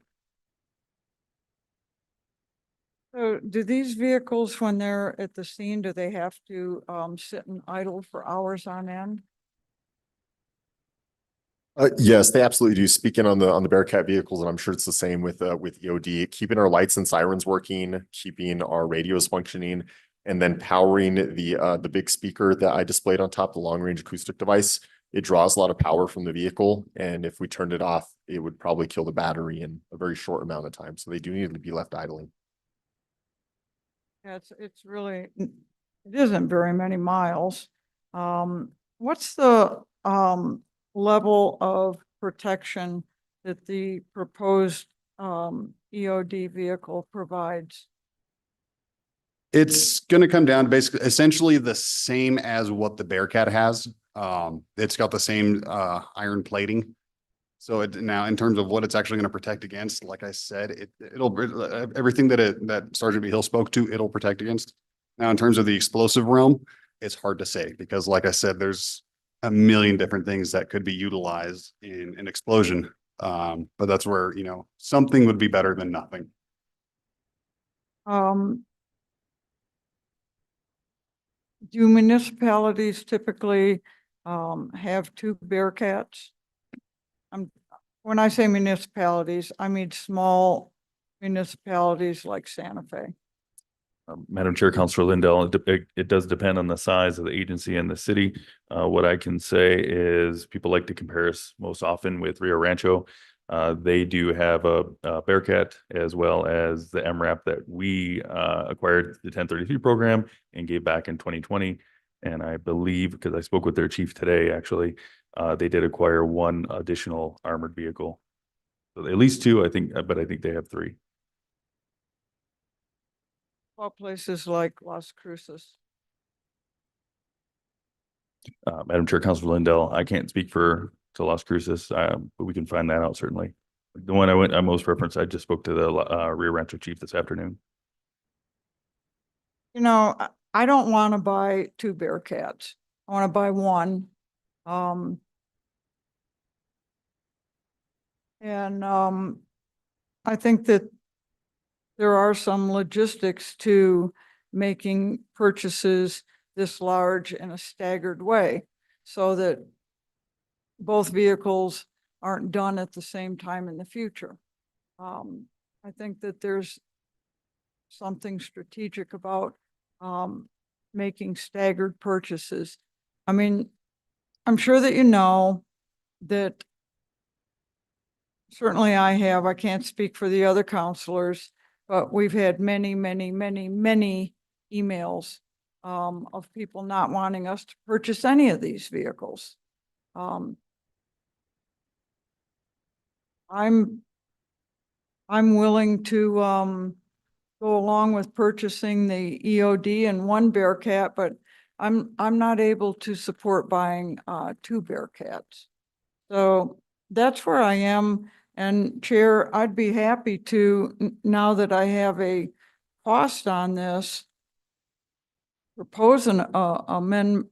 Speaker 7: So do these vehicles, when they're at the scene, do they have to sit and idle for hours on end?
Speaker 22: Yes, they absolutely do. Speaking on the Bearcat vehicles, and I'm sure it's the same with EOD, keeping our lights and sirens working, keeping our radios functioning, and then powering the big speaker that I displayed on top, the long range acoustic device. It draws a lot of power from the vehicle, and if we turned it off, it would probably kill the battery in a very short amount of time. So they do need to be left idling.
Speaker 7: Yeah, it's really, it isn't very many miles. What's the level of protection that the proposed EOD vehicle provides?
Speaker 8: It's going to come down to basically essentially the same as what the Bearcat has. It's got the same iron plating. So now in terms of what it's actually going to protect against, like I said, it'll everything that Sergeant B. Hill spoke to, it'll protect against. Now, in terms of the explosive realm, it's hard to say because, like I said, there's a million different things that could be utilized in an explosion. But that's where, something would be better than nothing.
Speaker 7: Do municipalities typically have two Bearcats? When I say municipalities, I mean small municipalities like Santa Fe.
Speaker 5: Madam Chair, Councilor Lindell, it does depend on the size of the agency and the city. What I can say is people like to compare us most often with Rio Rancho. They do have a Bearcat as well as the MRAP that we acquired the 1033 program and gave back in 2020. And I believe, because I spoke with their chief today, actually, they did acquire one additional armored vehicle. So at least two, I think, but I think they have three.
Speaker 7: Well, places like Las Cruces.
Speaker 5: Madam Chair, Councilor Lindell, I can't speak for to Las Cruces, but we can find that out certainly. The one I most referenced, I just spoke to the Rio Rancho chief this afternoon.
Speaker 7: You know, I don't want to buy two Bearcats. I want to buy one. I think that there are some logistics to making purchases this large in a staggered way so that both vehicles aren't done at the same time in the future. I think that there's something strategic about making staggered purchases. I mean, I'm sure that you know that certainly I can't speak for the other counselors, but we've had many, many, many, many emails of people not wanting us to purchase any of these vehicles. I'm willing to go along with purchasing the EOD and one Bearcat, but I'm not able to support buying two Bearcats. So that's where I am. And Chair, I'd be happy to, now that I have a cost on this, propose an amendment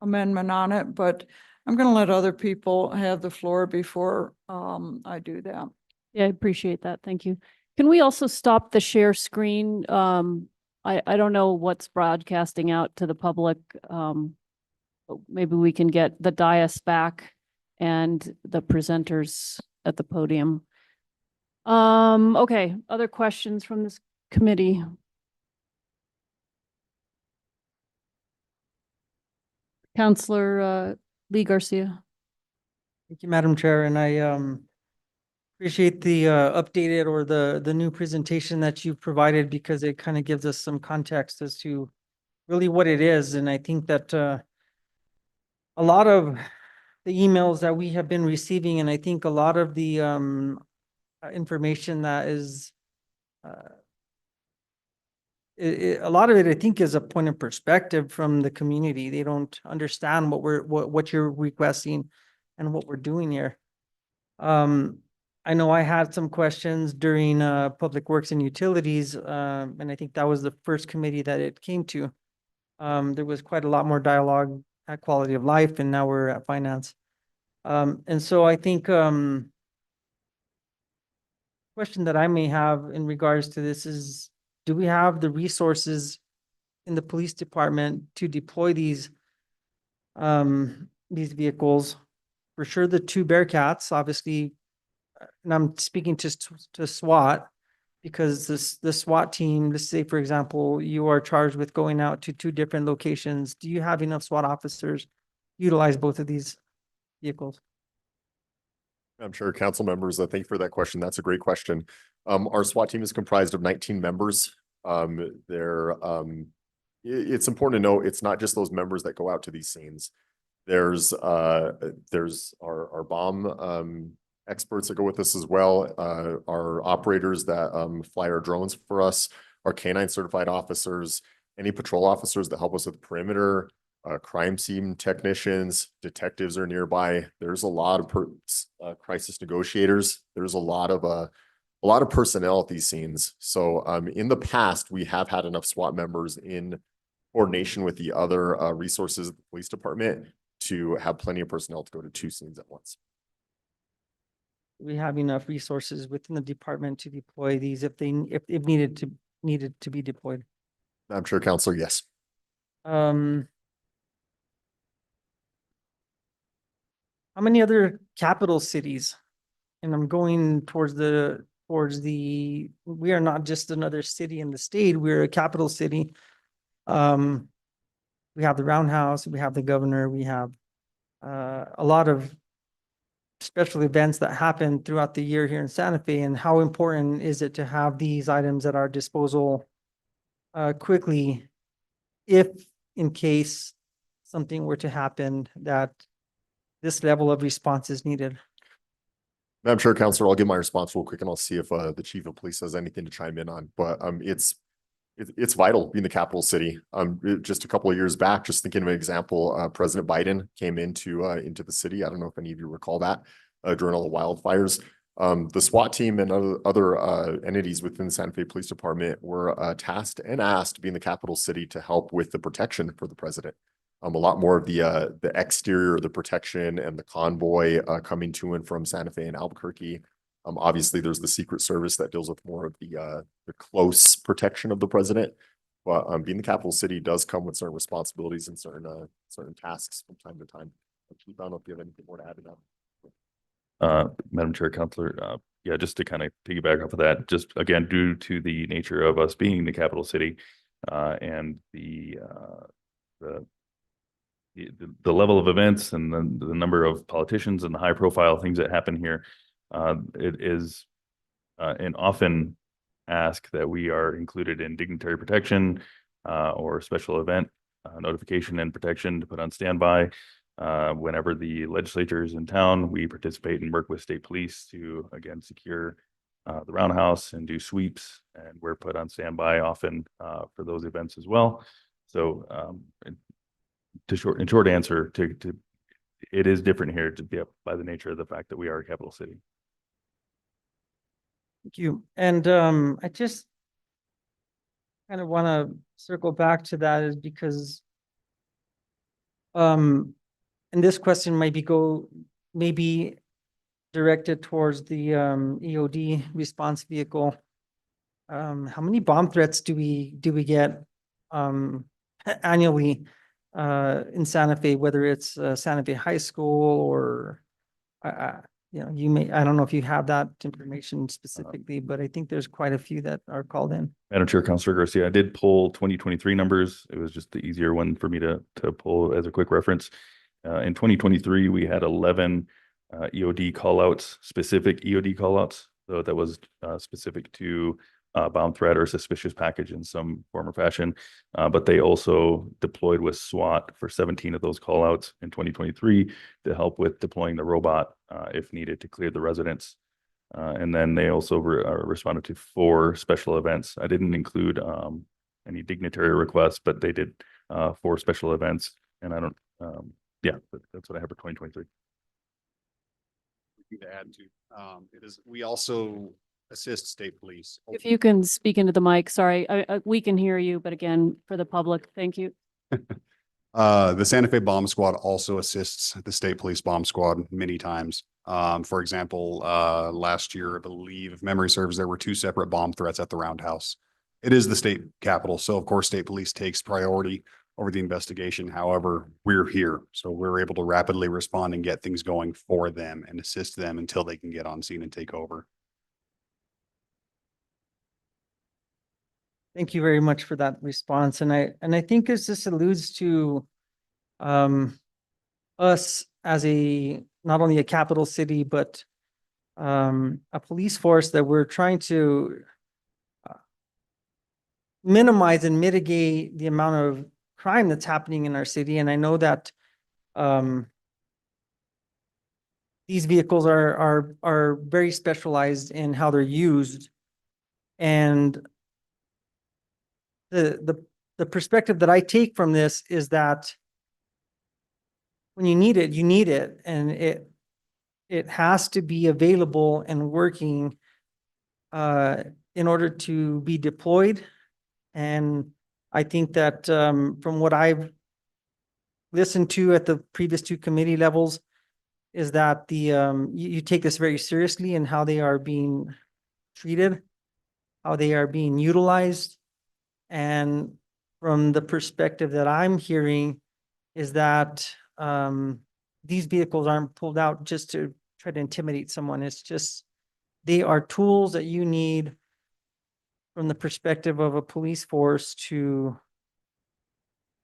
Speaker 7: on it, but I'm going to let other people have the floor before I do that.
Speaker 1: Yeah, I appreciate that. Thank you. Can we also stop the share screen? I don't know what's broadcasting out to the public. But maybe we can get the dais back and the presenters at the podium. Okay, other questions from this committee? Counselor Lee Garcia.
Speaker 6: Thank you, Madam Chair, and I appreciate the updated or the new presentation that you've provided because it kind of gives us some context as to really what it is. And I think that a lot of the emails that we have been receiving, and I think a lot of the information that is a lot of it, I think, is a point of perspective from the community. They don't understand what you're requesting and what we're doing here. I know I had some questions during Public Works and Utilities, and I think that was the first committee that it came to. There was quite a lot more dialogue at Quality of Life, and now we're at Finance. And so I think question that I may have in regards to this is, do we have the resources in the police department to deploy these vehicles? For sure, the two Bearcats, obviously, and I'm speaking to SWAT, because the SWAT team, let's say, for example, you are charged with going out to two different locations. Do you have enough SWAT officers to utilize both of these vehicles?
Speaker 22: I'm sure council members, thank you for that question. That's a great question. Our SWAT team is comprised of 19 members. It's important to know it's not just those members that go out to these scenes. There's our bomb experts that go with us as well. Our operators that fly our drones for us, our canine certified officers, any patrol officers that help us with perimeter, crime scene technicians, detectives are nearby. There's a lot of crisis negotiators. There's a lot of personnel at these scenes. So in the past, we have had enough SWAT members in coordination with the other resources of the police department to have plenty of personnel to go to two scenes at once.
Speaker 6: We have enough resources within the department to deploy these if needed to be deployed.
Speaker 22: I'm sure, Counselor, yes.
Speaker 6: How many other capital cities? And I'm going towards the, we are not just another city in the state, we're a capital city. We have the Roundhouse, we have the governor, we have a lot of special events that happen throughout the year here in Santa Fe, and how important is it to have these items at our disposal quickly if in case something were to happen that this level of response is needed.
Speaker 22: Madam Chair, Counselor, I'll give my response real quick and I'll see if the Chief of Police has anything to chime in on, but it's vital being the capital city. Just a couple of years back, just thinking of an example, President Biden came into the city. I don't know if any of you recall that during all the wildfires. The SWAT team and other entities within the Santa Fe Police Department were tasked and asked to be in the capital city to help with the protection for the president. A lot more of the exterior, the protection and the convoy coming to and from Santa Fe and Albuquerque. Obviously, there's the Secret Service that deals with more of the close protection of the president. But being the capital city does come with certain responsibilities and certain tasks from time to time. Chief, I don't know if you have anything more to add to that.
Speaker 5: Madam Chair, Counselor, yeah, just to kind of piggyback off of that, just again, due to the nature of us being the capital city and the level of events and the number of politicians and the high profile things that happen here, it is an often ask that we are included in dignitary protection or special event notification and protection to put on standby. Whenever the legislature is in town, we participate and work with state police to, again, secure the roundhouse and do sweeps, and we're put on standby often for those events as well. So in short answer, it is different here by the nature of the fact that we are a capital city.
Speaker 6: Thank you. And I just kind of want to circle back to that is because and this question might be directed towards the EOD response vehicle. How many bomb threats do we get annually in Santa Fe, whether it's Santa Fe High School or I don't know if you have that information specifically, but I think there's quite a few that are called in.
Speaker 5: Madam Chair, Councilor Garcia, I did pull 2023 numbers. It was just the easier one for me to pull as a quick reference. In 2023, we had 11 EOD callouts, specific EOD callouts. So that was specific to bomb threat or suspicious package in some form or fashion. But they also deployed with SWAT for 17 of those callouts in 2023 to help with deploying the robot if needed to clear the residents. And then they also responded to 4 special events. I didn't include any dignitary requests, but they did 4 special events. And I don't, yeah, that's what I have for 2023.
Speaker 8: To add to, we also assist state police.
Speaker 1: If you can speak into the mic, sorry, we can hear you, but again, for the public, thank you.
Speaker 8: The Santa Fe Bomb Squad also assists the state police bomb squad many times. For example, last year, I believe, if memory serves, there were 2 separate bomb threats at the Roundhouse. It is the state capital, so of course, state police takes priority over the investigation. However, we're here, so we're able to rapidly respond and get things going for them and assist them until they can get on scene and take over.
Speaker 6: Thank you very much for that response. And I think as this alludes to us as not only a capital city, but a police force that we're trying to minimize and mitigate the amount of crime that's happening in our city. And I know that these vehicles are very specialized in how they're used. And the perspective that I take from this is that when you need it, and it has to be available and working in order to be deployed. And I think that from what I've listened to at the previous 2 committee levels is that you take this very seriously in how they are being treated, how they are being utilized. And from the perspective that I'm hearing is that these vehicles aren't pulled out just to try to intimidate someone. It's just, they are tools that you need from the perspective of a police force to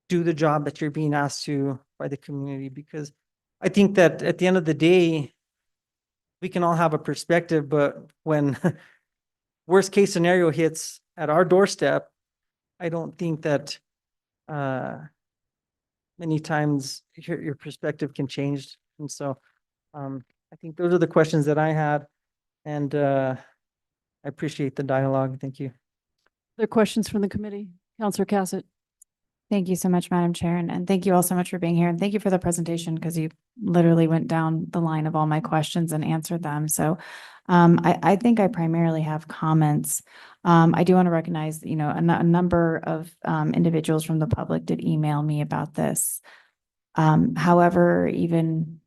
Speaker 6: do the job that you're being asked to by the community. Because I think that at the end of the day, we can all have a perspective, but when worst case scenario hits at our doorstep, I don't think that many times your perspective can change. And so I think those are the questions that I had. And I appreciate the dialogue. Thank you.
Speaker 1: Other questions from the committee? Counselor Cassett?
Speaker 9: Thank you so much, Madam Chair, and thank you all so much for being here. And thank you for the presentation because you literally went down the line of all my questions and answered them. So I think I primarily have comments. I do want to recognize, you know, a number of individuals from the public did email me about this. However, even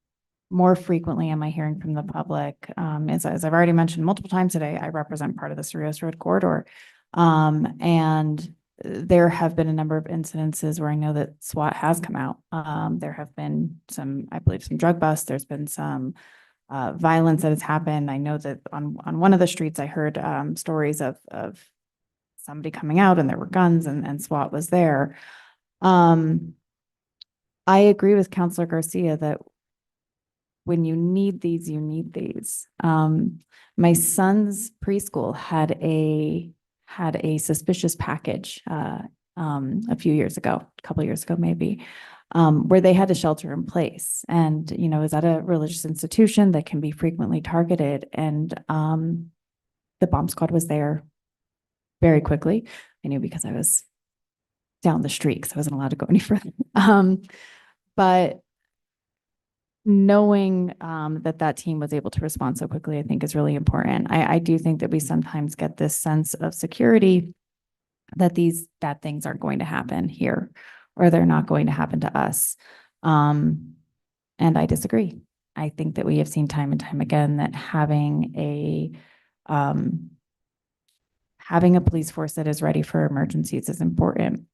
Speaker 9: more frequently am I hearing from the public. As I've already mentioned multiple times today, I represent part of the Cerritos Road corridor. And there have been a number of incidences where I know that SWAT has come out. There have been some, I believe, some drug busts. There's been some violence that has happened. I know that on one of the streets, I heard stories of somebody coming out and there were guns and SWAT was there. I agree with Counselor Garcia that when you need these, you need these. My son's preschool had a suspicious package a few years ago, a couple of years ago maybe, where they had to shelter in place. And, you know, is that a religious institution that can be frequently targeted? And the bomb squad was there very quickly. I knew because I was down the street because I wasn't allowed to go any further. But knowing that team was able to respond so quickly, I think is really important. I do think that we sometimes get this sense of security that these bad things aren't going to happen here or they're not going to happen to us. And I disagree. I think that we have seen time and time again that having a police force that is ready for emergencies is important.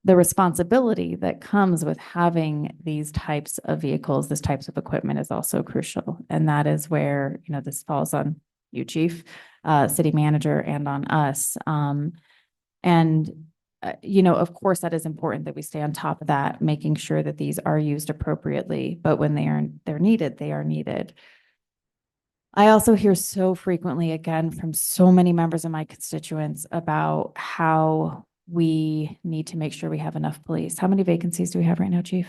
Speaker 9: The responsibility that comes with having these types of vehicles, this types of equipment is also crucial. And that is where, you know, this falls on you, Chief, City Manager, and on us. You know, of course, that is important that we stay on top of that, making sure that these are used appropriately, but when they're needed, they are needed. I also hear so frequently, again, from so many members of my constituents about how we need to make sure we have enough police. How many vacancies do we have right now, Chief?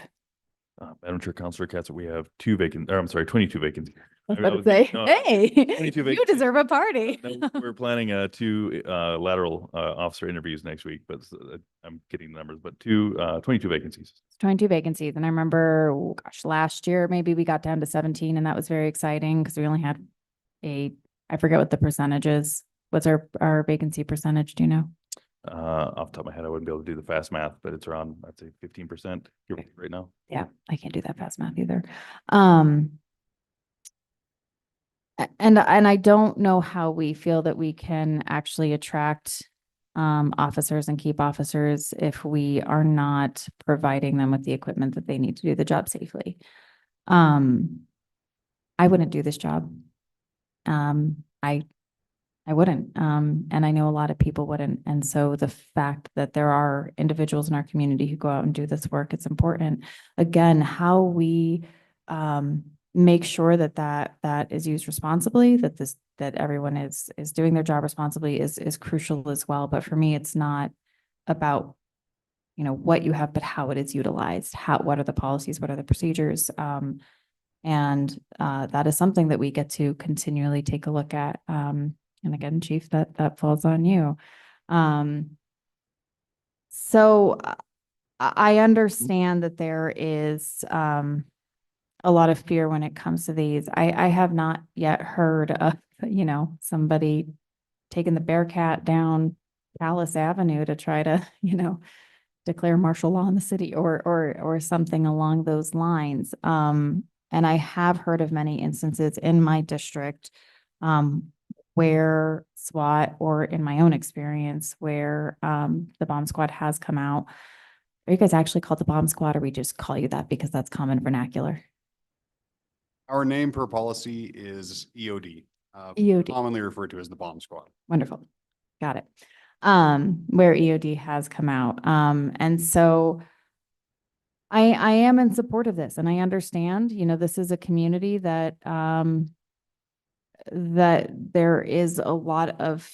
Speaker 5: Madam Chair, Counselor Katz, we have 22 vacancies.
Speaker 9: I was about to say, hey,
Speaker 5: 22
Speaker 9: you
Speaker 5: vacancies.
Speaker 9: deserve a party.
Speaker 5: No, we're planning 2 lateral officer interviews next week, but I'm getting the numbers, but 22 vacancies.
Speaker 9: 22 vacancies. And I remember, oh gosh, last year, maybe we got down to 17 and that was very exciting because we only had I forget what the percentage is. What's our vacancy percentage? Do you know?
Speaker 5: Off the top of my head, I wouldn't be able to do the fast math, but it's around, I'd say 15% right now.
Speaker 9: Yeah, I can't do that fast math either. And I don't know how we feel that we can actually attract officers and keep officers if we are not providing them with the equipment that they need to do the job safely. I wouldn't do this job. I wouldn't. And I know a lot of people wouldn't. And so the fact that there are individuals in our community who go out and do this work, it's important. Again, how we make sure that is used responsibly, that everyone is doing their job responsibly is crucial as well. But for me, it's not about, you know, what you have, but how it is utilized. What are the policies? What are the procedures? And that is something that we get to continually take a look at. And again, Chief, that falls on you. So I understand that there is a lot of fear when it comes to these. I have not yet heard of, you know, somebody taking the Bearcat down Palace Avenue to try to, you know, declare martial law in the city or something along those lines. And I have heard of many instances in my district where SWAT, or in my own experience, where the bomb squad has come out. Are you guys actually called the bomb squad, or we just call you that because that's common vernacular?
Speaker 8: Our name per policy is EOD.
Speaker 9: EOD.
Speaker 8: Commonly referred to as the bomb squad.
Speaker 9: Wonderful. Got it. Where EOD has come out. And so I am in support of this, and I understand, you know, this is a community that that there is a lot of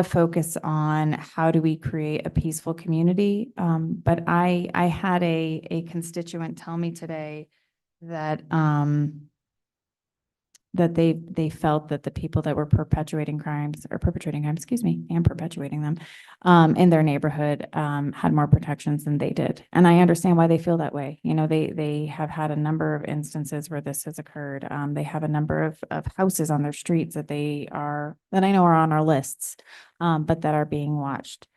Speaker 9: focus on how do we create a peaceful community. But I had a constituent tell me today that, that they felt that the people that were perpetuating crimes or perpetrating crimes, excuse me, and perpetuating them, in their neighborhood, had more protections than they did. And I understand why they feel that way. You know, they have had a number of instances where this has occurred. They have a number of houses on their streets that that I know are on our lists, but that are being watched.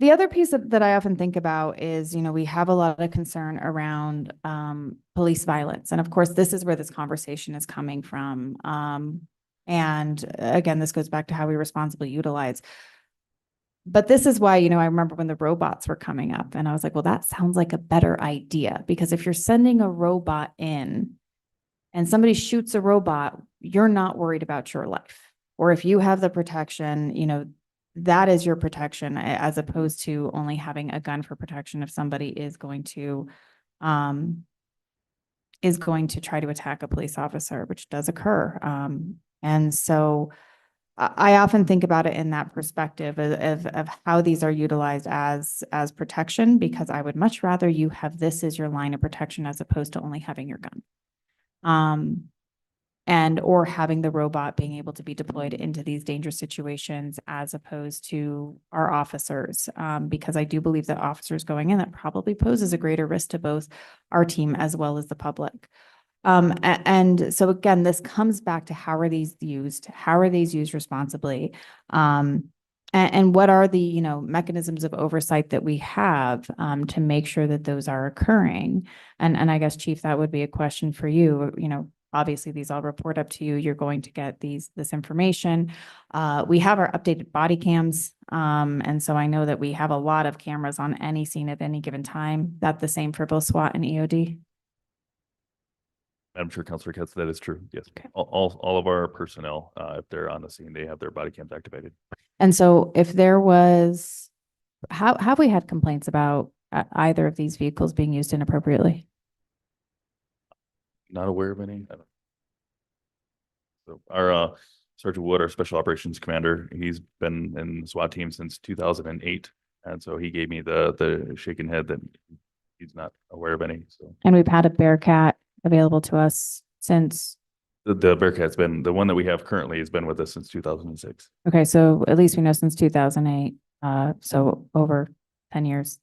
Speaker 9: The other piece that I often think about is, you know, we have a lot of concern around police violence. And of course, this is where this conversation is coming from. And again, this goes back to how we responsibly utilize. But this is why, you know, I remember when the robots were coming up and I was like, well, that sounds like a better idea, because if you're sending a robot in and somebody shoots a robot, you're not worried about your life. Or if you have the protection, you know, that is your protection, as opposed to only having a gun for protection if somebody is going to try to attack a police officer, which does occur. And so I often think about it in that perspective of how these are utilized as protection, because I would much rather you have this as your line of protection as opposed to only having your gun. Or having the robot being able to be deployed into these dangerous situations as opposed to our officers. Because I do believe that officers going in, that probably poses a greater risk to both our team as well as the public. And so again, this comes back to how are these used? How are these used responsibly? And what are the, you know, mechanisms of oversight that we have to make sure that those are occurring? And I guess, Chief, that would be a question for you. You know, obviously these all report up to you. You're going to get this information. We have our updated body cams. And so I know that we have a lot of cameras on any scene at any given time. That the same for both SWAT and EOD?
Speaker 5: Madam Chair, Councilor Katz, that is true. Yes. All of our personnel, if they're on the scene, they have their body cams activated.
Speaker 9: And so if there was, have we had complaints about either of these vehicles being used inappropriately?
Speaker 5: Not aware of any. I don't- So our Sergeant Wood, our Special Operations Commander, he's been in the SWAT team since 2008. And so he gave me the shaking head that he's not aware of any. So
Speaker 9: And we've had a Bearcat available to us since,
Speaker 5: the Bearcat's been, the one that we have currently has been with us since 2006.
Speaker 9: okay, so at least we know since 2008. So over 10 years,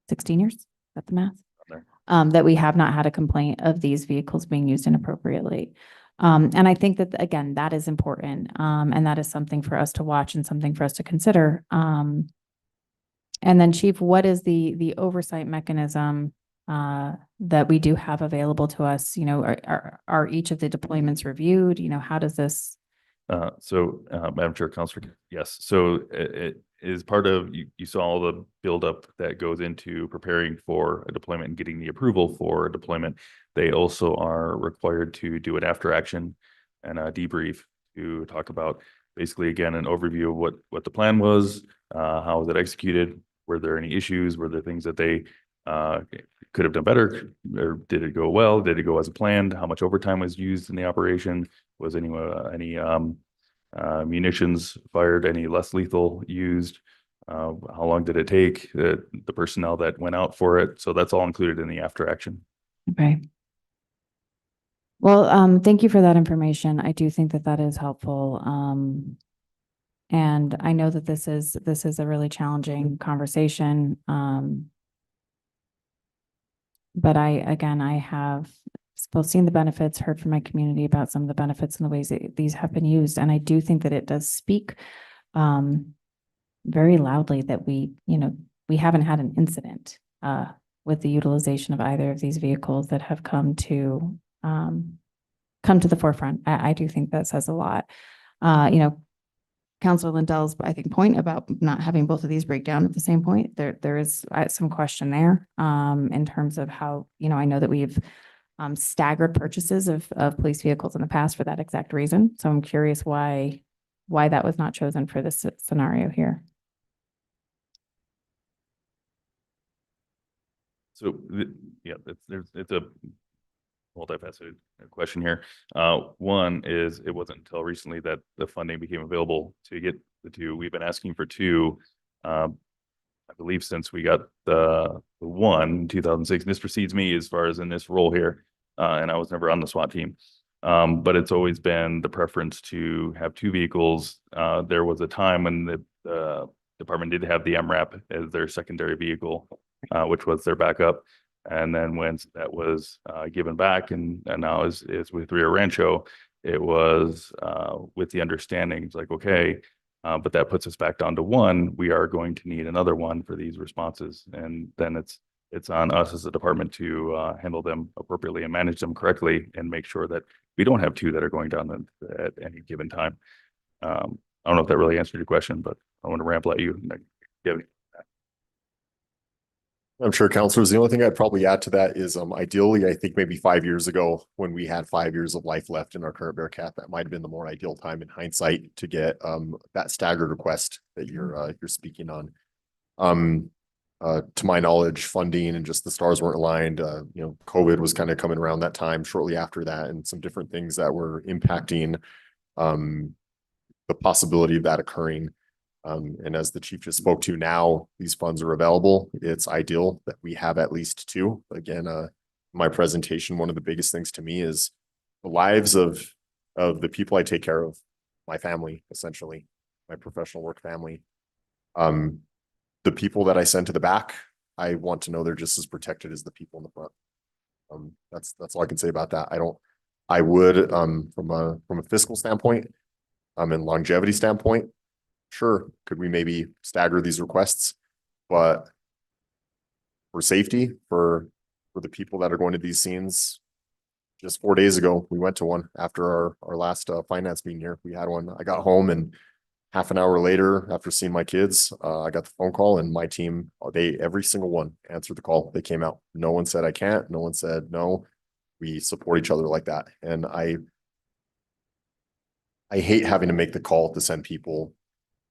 Speaker 9: 16 years, is that the math?
Speaker 5: There.
Speaker 9: That we have not had a complaint of these vehicles being used inappropriately. And I think that, again, that is important. And that is something for us to watch and something for us to consider. And then, Chief, what is the oversight mechanism that we do have available to us? You know, are each of the deployments reviewed? You know, how does this?
Speaker 5: Madam Chair, Councilor, yes. So it is part of, you saw all the buildup that goes into preparing for a deployment and getting the approval for a deployment. They also are required to do an after action and a debrief to talk about basically, again, an overview of what the plan was, how was it executed? Were there any issues? Were there things that they could have done better? Or did it go well? Did it go as planned? How much overtime was used in the operation? Was any munitions fired? Any less lethal used? How long did it take? The personnel that went out for it. So that's all included in the after action.
Speaker 9: Okay. Well, thank you for that information. I do think that that is helpful. And I know that this is a really challenging conversation. But I have both seen the benefits, heard from my community about some of the benefits and the ways that these have been used. And I do think that it does speak very loudly that we haven't had an incident with the utilization of either of these vehicles that have come to the forefront. I do think that says a lot. Councilor Lindell's, I think, point about not having both of these break down at the same point, there is some question there in terms of how, I know that we've staggered purchases of police vehicles in the past for that exact reason. So I'm curious why that was not chosen for this scenario here.
Speaker 5: So, yeah, it's a multifaceted question here. One is, it wasn't until recently that the funding became available to get the two. We've been asking for two, I believe since we got the one in 2006. This precedes me as far as in this role here, and I was never on the SWAT team. But it's always been the preference to have two vehicles. There was a time when the department did have the MRAP as their secondary vehicle, which was their backup. And then when that was given back and now is with Rio Rancho, it was with the understanding, it's like, okay, but that puts us back down to one. We are going to need another one for these responses. And then it's on us as a department to handle them appropriately and manage them correctly and make sure that we don't have two that are going down at any given time. I don't know if that really answered your question, but I want to ramble at you.
Speaker 22: I'm sure, counselors, the only thing I'd probably add to that is ideally, I think maybe 5 years ago, when we had 5 years of life left in our current Bearcat, that might have been the more ideal time in hindsight to get that staggered request that you're speaking on. To my knowledge, funding and just the stars weren't aligned. COVID was kind of coming around that time shortly after that, and some different things that were impacting the possibility of that occurring. And as the chief just spoke to, now these funds are available. It's ideal that we have at least two. Again, my presentation, one of the biggest things to me is the lives of the people I take care of, my family, essentially, my professional work family. The people that I send to the back, I want to know they're just as protected as the people in the front. That's all I can say about that. I would, from a fiscal standpoint, and longevity standpoint, sure, could we maybe stagger these requests? But for safety, for the people that are going to these scenes, just 4 days ago, we went to one after our last finance meeting here. We had one. I got home and half an hour later, after seeing my kids, I got the phone call, and my team, every single one answered the call. They came out. No one said I can't. No one said no. We support each other like that. And I hate having to make the call to send people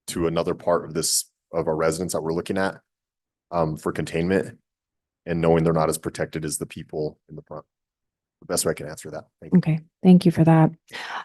Speaker 22: to another part of our residents that we're looking at for containment, and knowing they're not as protected as the people in the front. The best way I can answer that. Thank you.
Speaker 9: Okay, thank you for that.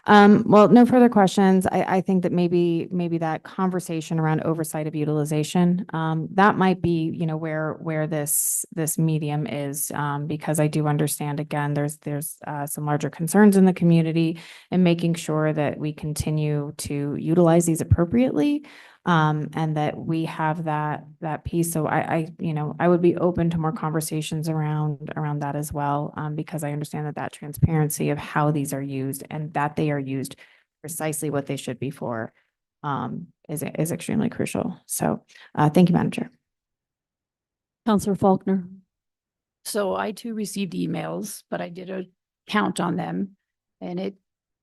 Speaker 9: Well, no further questions. I think that maybe that conversation around oversight of utilization, that might be, where this medium is, because I do understand, again, there's some larger concerns in the community, and making sure that we continue to utilize these appropriately, and that we have that piece. So I would be open to more conversations around that as well, because I understand that transparency of how these are used and that they are used precisely what they should be for, is extremely crucial. So, thank you, Madam Chair.
Speaker 1: Counselor Faulkner.
Speaker 12: So I too received emails, but I did a count on them, and it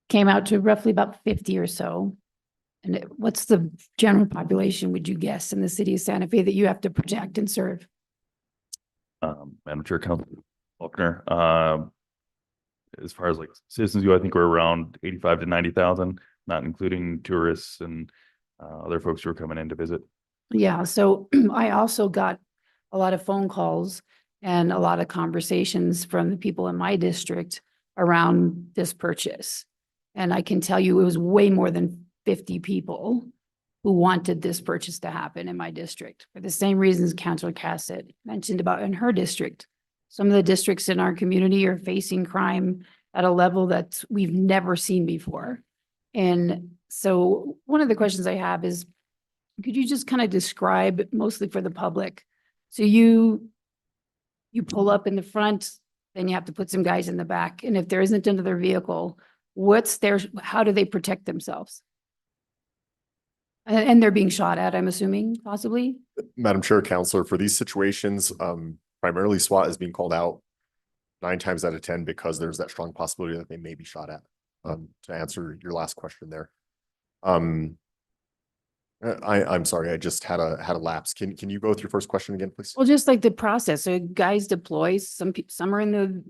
Speaker 12: came out to roughly about 50 or so. And what's the general population, would you guess, in the city of Santa Fe that you have to protect and serve?
Speaker 5: Madam Chair, Councilor Faulkner, as far as like citizens go, I think we're around 85 to 90,000, not including tourists and other folks who are coming in to visit.
Speaker 12: Yeah, so I also got a lot of phone calls and a lot of conversations from the people in my district around this purchase. And I can tell you it was way more than 50 people who wanted this purchase to happen in my district for the same reasons Councilor Cassett mentioned about in her district. Some of the districts in our community are facing crime at a level that we've never seen before. And so one of the questions I have is, could you just kind of describe, mostly for the public, so you pull up in the front, then you have to put some guys in the back. And if there isn't another vehicle, how do they protect themselves? And they're being shot at, I'm assuming, possibly?
Speaker 22: Madam Chair, Counselor, for these situations, primarily SWAT is being called out 9 times out of 10 because there's that strong possibility that they may be shot at. To answer your last question there. I'm sorry, I just had a lapse. Can you go with your first question again, please?
Speaker 12: Well, just like the process. So guys deploy, some are in the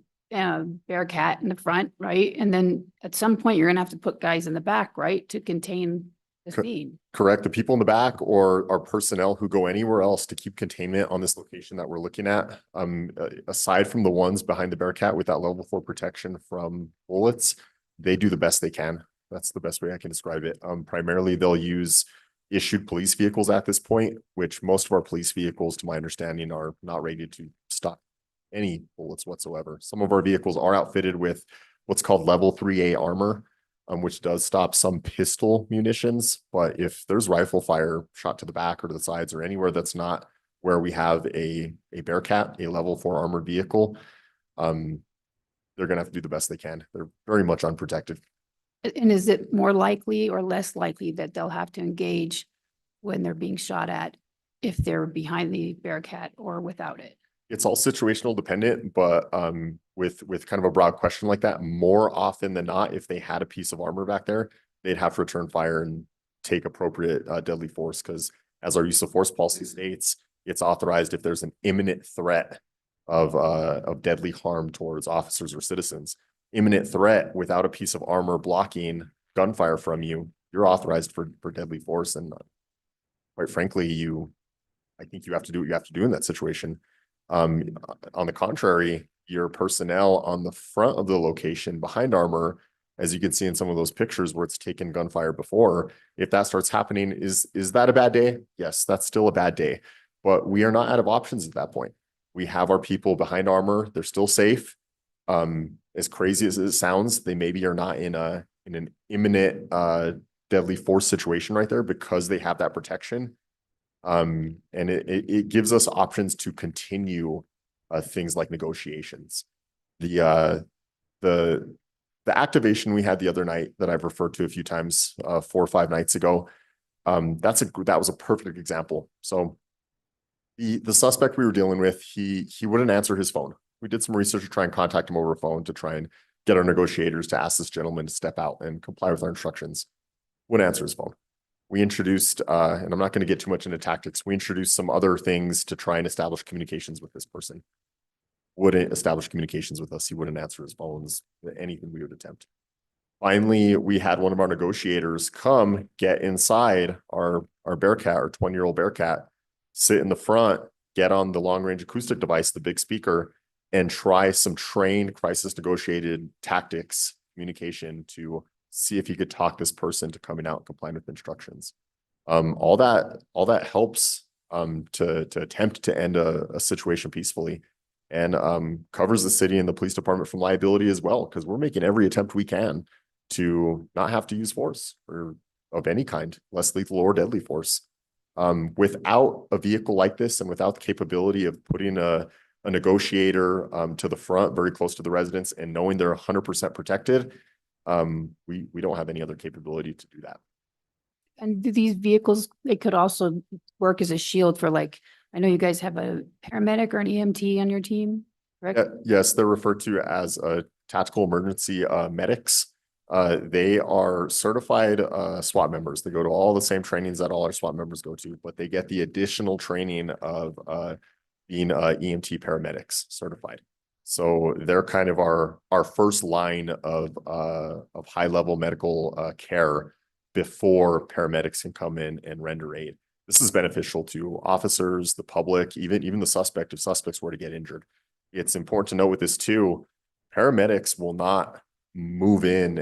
Speaker 12: Bearcat in the front, right? And then at some point you're gonna have to put guys in the back, right? To contain the
Speaker 22: Co-
Speaker 12: scene.
Speaker 22: Correct. The people in the back or our personnel who go anywhere else to keep containment on this location that we're looking at. Aside from the ones behind the Bearcat with that level 4 protection from bullets, they do the best they can. That's the best way I can describe it. Primarily they'll use issued police vehicles at this point, which most of our police vehicles, to my understanding, are not rated to stop any bullets whatsoever. Some of our vehicles are outfitted with what's called level 3A armor, which does stop some pistol munitions. But if there's rifle fire shot to the back or to the sides or anywhere that's not where we have a Bearcat, a level 4 armored vehicle, they're gonna have to do the best they can. They're very much unprotected.
Speaker 12: And is it more likely or less likely that they'll have to engage when they're being shot at if they're behind the Bearcat or without it?
Speaker 22: It's all situational dependent, but with kind of a broad question like that, more often than not, if they had a piece of armor back there, they'd have to return fire and take appropriate deadly force, because as our use of force policy states, it's authorized if there's an imminent threat of deadly harm towards officers or citizens. Imminent threat without a piece of armor blocking gunfire from you, you're authorized for deadly force. And quite frankly, I think you have to do what you have to do in that situation. On the contrary, your personnel on the front of the location behind armor, as you can see in some of those pictures where it's taken gunfire before, if that starts happening, is that a bad day? Yes, that's still a bad day, but we are not out of options at that point. We have our people behind armor. They're still safe. As crazy as it sounds, they maybe are not in an imminent deadly force situation right there because they have that protection. And it gives us options to continue things like negotiations. The activation we had the other night that I've referred to a few times, 4 or 5 nights ago, that was a perfect example. So the suspect we were dealing with, he wouldn't answer his phone. We did some research to try and contact him over a phone to try and get our negotiators to ask this gentleman to step out and comply with our instructions. Wouldn't answer his phone. We introduced, and I'm not going to get too much into tactics, we introduced some other things to try and establish communications with this person. Wouldn't establish communications with us. He wouldn't answer his phones, anything we would attempt. Finally, we had one of our negotiators come get inside our Bearcat, our 20-year-old Bearcat, sit in the front, get on the long-range acoustic device, the big speaker, and try some trained crisis negotiated tactics, communication to see if he could talk this person to coming out and complying with instructions. All that helps to attempt to end a situation peacefully, and covers the city and the police department from liability as well, because we're making every attempt we can to not have to use force or of any kind, less lethal or deadly force. Without a vehicle like this and without the capability of putting a negotiator to the front, very close to the residents, and knowing they're 100% protected, we don't have any other capability to do that.
Speaker 12: And do these vehicles, they could also work as a shield for, like, I know you guys have a paramedic or an EMT on your team, correct?
Speaker 22: Yes, they're referred to as tactical emergency medics. They are certified SWAT members. They go to all the same trainings that all our SWAT members go to, but they get the additional training of being EMT paramedics certified. So they're kind of our first line of high level medical care before paramedics can come in and render aid. This is beneficial to officers, the public, even the suspect if suspects were to get injured. It's important to note with this too, paramedics will not move in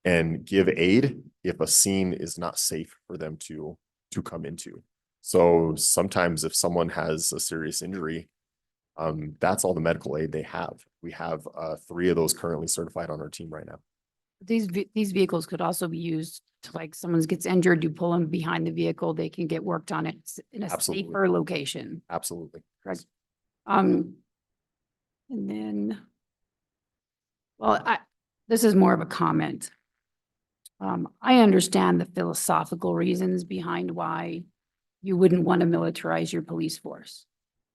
Speaker 22: and give aid if a scene is not safe for them to come into. So sometimes if someone has a serious injury, that's all the medical aid they have. We have 3 of those currently certified on our team right now.
Speaker 12: These vehicles could also be used to, like, someone gets injured, you pull them behind the vehicle, they can get worked on it in a
Speaker 22: Absolutely.
Speaker 12: safer location.
Speaker 22: Absolutely.
Speaker 12: Correct. And then, well, this is more of a comment. I understand the philosophical reasons behind why you wouldn't want to militarize your police force.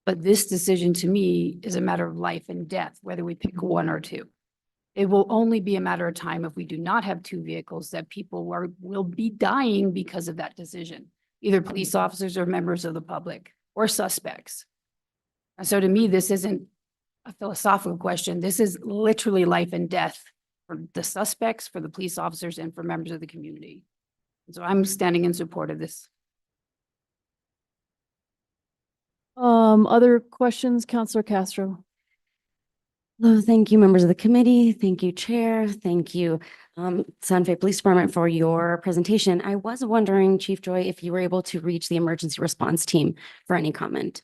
Speaker 12: But this decision to me is a matter of life and death, whether we pick 1 or 2. It will only be a matter of time if we do not have 2 vehicles that people will be dying because of that decision, either police officers or members of the public or suspects. And so to me, this isn't a philosophical question. This is literally life and death for the suspects, for the police officers, and for members of the community. So I'm standing in support of this.
Speaker 1: Other questions, Counselor Castro?
Speaker 13: Hello, thank you, members of the committee. Thank you, Chair. Thank you, Santa Fe Police Department for your presentation. I was wondering, Chief Joy, if you were able to reach the emergency response team for any comment.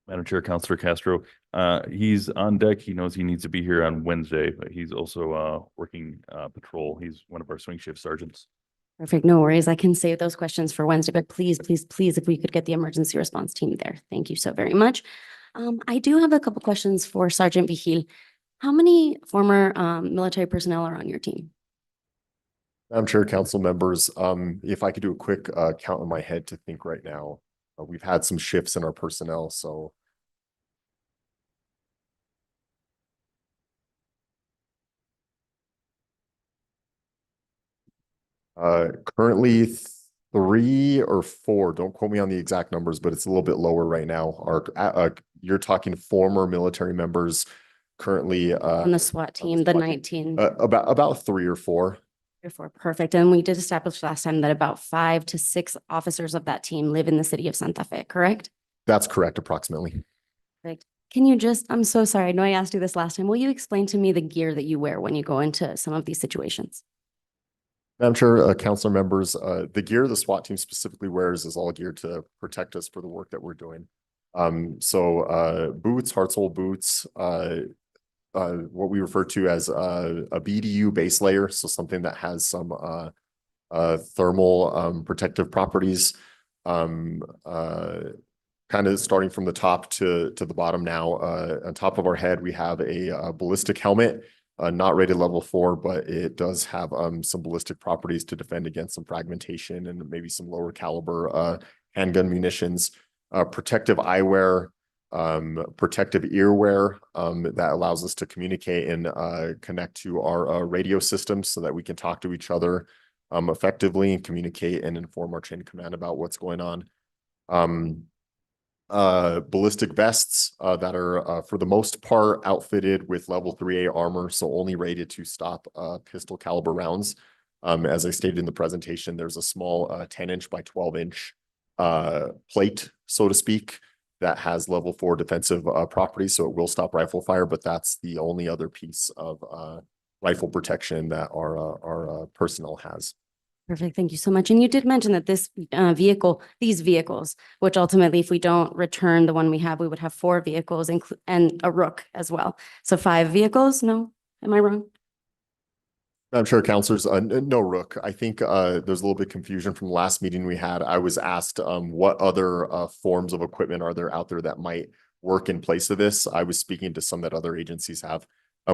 Speaker 5: Madam Chair, Counselor Castro, he's on deck. He knows he needs to be here on Wednesday, but he's also working patrol. He's one of our swing shift sergeants.
Speaker 13: Perfect, no worries. I can save those questions for Wednesday, but please, please, please, if we could get the emergency response team there. Thank you so very much. I do have a couple questions for Sergeant Vigil. How many former military personnel are on your team?
Speaker 22: Madam Chair, council members, if I could do a quick count in my head to think right now. We've had some shifts in our personnel, so. Currently 3 or 4, don't quote me on the exact numbers, but it's a little bit lower right now. You're talking former military members currently.
Speaker 13: On the SWAT team, the 19.
Speaker 22: About 3 or 4.
Speaker 13: 3 or 4, perfect. And we did establish last time that about 5 to 6 officers of that team live in the city of Santa Fe, correct?
Speaker 22: That's correct, approximately.
Speaker 13: Perfect. Can you just, I'm so sorry, I know I asked you this last time. Will you explain to me the gear that you wear when you go into some of these situations?
Speaker 22: Madam Chair, council members, the gear the SWAT team specifically wears is all geared to protect us for the work that we're doing. Boots, Hartzell boots, what we refer to as a BDU base layer, so something that has some thermal protective properties. Kind of starting from the top to the bottom now. On top of our head, we have a ballistic helmet. Not rated level 4, but it does have some ballistic properties to defend against some fragmentation and maybe some lower caliber handgun munitions. Protective eyewear, protective earwear that allows us to communicate and connect to our radio system so that we can talk to each other effectively and communicate and inform our chain of command about what's going on. Ballistic vests that are for the most part outfitted with level 3A armor, so only rated to stop pistol caliber rounds. As I stated in the presentation, there's a small 10-inch by 12-inch plate, so to speak, that has level 4 defensive properties, so it will stop rifle fire, but that's the only other piece of rifle protection that our personnel has.
Speaker 13: Perfect. Thank you so much. And you did mention that this these vehicles, which ultimately, if we don't return the one we have, we would have 4 vehicles and a Rook as well. So 5 vehicles? No, am I wrong?
Speaker 22: I'm sure counselors, no Rook. I think there's a little bit of confusion from the last meeting we had. I was asked what other forms of equipment are there out there that might work in place of this. I was speaking to some that other agencies have.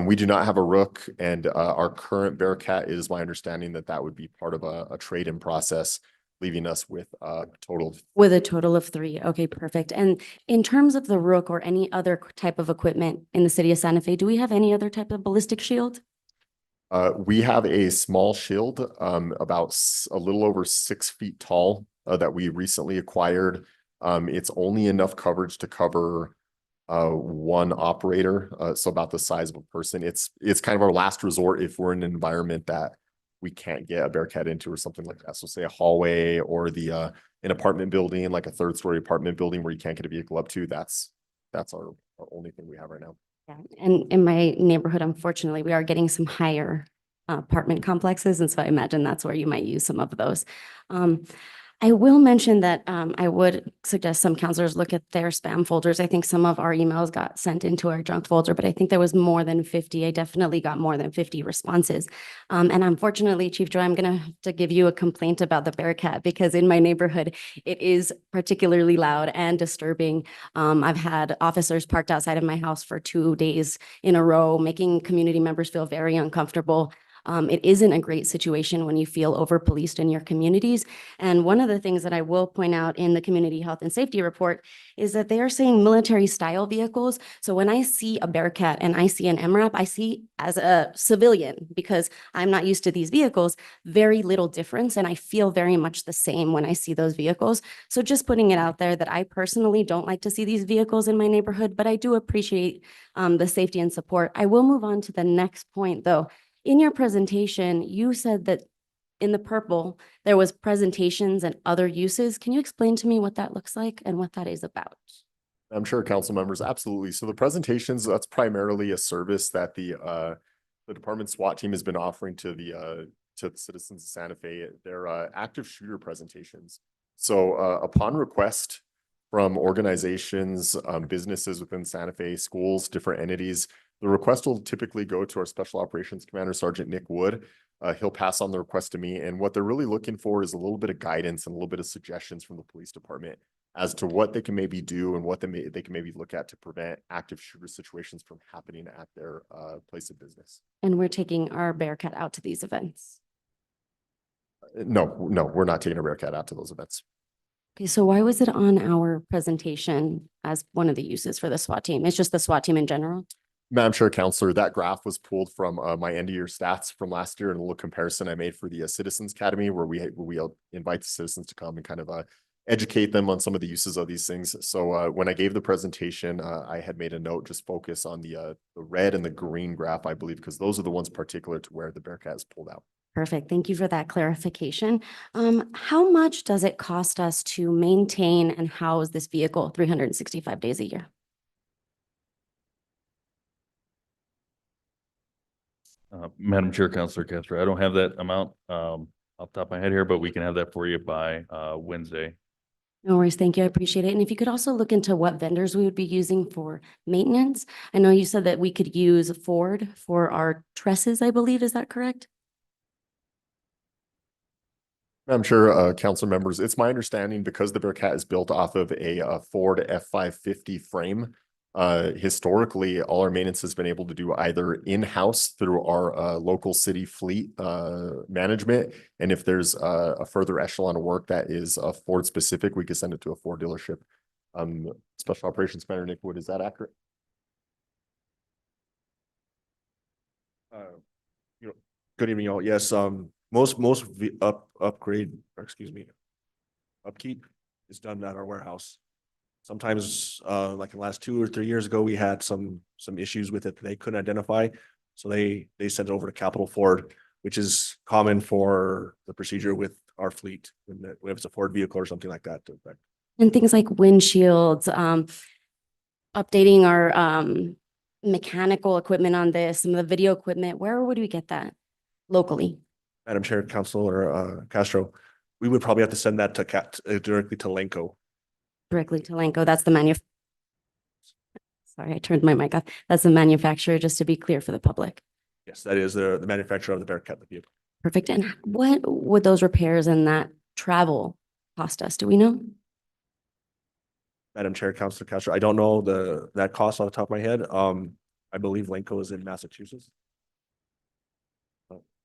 Speaker 22: We do not have a Rook, and our current Bearcat is my understanding that would be part of a trade-in process, leaving us with a total.
Speaker 13: With a total of 3. Okay, perfect. And in terms of the Rook or any other type of equipment in the city of Santa Fe, do we have any other type of ballistic shield?
Speaker 22: We have a small shield, about a little over 6 feet tall, that we recently acquired. It's only enough coverage to cover one operator, so about the size of a person. It's kind of our last resort if we're in an environment that we can't get a Bearcat into or something like that. So say a hallway or an apartment building, like a 3rd-story apartment building where you can't get a vehicle up to. That's our only thing we have right now.
Speaker 13: Yeah, and in my neighborhood, unfortunately, we are getting some higher apartment complexes, and so I imagine that's where you might use some of those. I will mention that I would suggest some counselors look at their spam folders. I think some of our emails got sent into our junk folder, but I think there was more than 50. I definitely got more than 50 responses. And unfortunately, Chief Joy, I'm going to have to give you a complaint about the Bearcat because in my neighborhood, it is particularly loud and disturbing. I've had officers parked outside of my house for 2 days in a row, making community members feel very uncomfortable. It isn't a great situation when you feel over-policed in your communities. And one of the things that I will point out in the Community Health and Safety Report is that they are saying military-style vehicles. So when I see a Bearcat and I see an MRAP, I see as a civilian, because I'm not used to these vehicles, very little difference. And I feel very much the same when I see those vehicles. So just putting it out there that I personally don't like to see these vehicles in my neighborhood, but I do appreciate the safety and support. I will move on to the next point, though. In your presentation, you said that in the purple, there was presentations and other uses. Can you explain to me what that looks like and what that is about?
Speaker 22: I'm sure council members, absolutely. So the presentations, that's primarily a service that the department SWAT team has been offering to the citizens of Santa Fe. They're active shooter presentations. So upon request from organizations, businesses within Santa Fe, schools, different entities, the request will typically go to our Special Operations Commander, Sergeant Nick Wood. He'll pass on the request to me. And what they're really looking for is a little bit of guidance and a little bit of suggestions from the police department as to what they can maybe do and what they can maybe look at to prevent active shooter situations from happening at their place of business.
Speaker 13: And we're taking our Bearcat out to these events.
Speaker 22: No, we're not taking a Bearcat out to those events.
Speaker 13: Okay, so why was it on our presentation as one of the uses for the SWAT team? It's just the SWAT team in general?
Speaker 22: Madam Chair, Counselor, that graph was pulled from my end of year stats from last year and a little comparison I made for the Citizens Academy where we invite the citizens to come and kind of educate them on some of the uses of these things. So when I gave the presentation, I had made a note, just focus on the red and the green graph, I believe, because those are the ones particular to where the Bearcat is pulled out.
Speaker 13: Perfect. Thank you for that clarification. How much does it cost us to maintain and house this vehicle 365 days a year?
Speaker 5: Madam Chair, Counselor Castro, I don't have that amount off the top of my head here, but we can have that for you by Wednesday.
Speaker 13: No worries. Thank you. I appreciate it. And if you could also look into what vendors we would be using for maintenance. I know you said that we could use Ford for our trusses, I believe. Is that correct?
Speaker 22: I'm sure, council members, it's my understanding because the Bearcat is built off of a Ford F-550 frame. Historically, all our maintenance has been able to do either in-house through our local city fleet management. And if there's a further echelon of work that is Ford specific, we could send it to a Ford dealership. Special Operations Commander Nick Wood, is that accurate?
Speaker 10: Good evening, all. Yes, most of the upkeep is done at our warehouse. Sometimes, like in the last 2 or 3 years ago, we had some issues with it that they couldn't identify. So they sent it over to Capital Ford, which is common for the procedure with our fleet when it's a Ford vehicle or something like that.
Speaker 13: And things like windshields, updating our mechanical equipment on this, some of the video equipment, where would we get that locally?
Speaker 10: Madam Chair, Councilor Castro, we would probably have to send that to directly to Lenco.
Speaker 13: Directly to Lanco. That's the Sorry, I turned my mic off. That's the manufacturer, just to be clear for the public.
Speaker 10: Yes, that is the manufacturer of the Bearcat, the vehicle.
Speaker 13: Perfect. And what would those repairs and that travel cost us? Do we know?
Speaker 10: Madam Chair, Councilor Castro, I don't know that cost off the top of my head. I believe Lenco is in Massachusetts.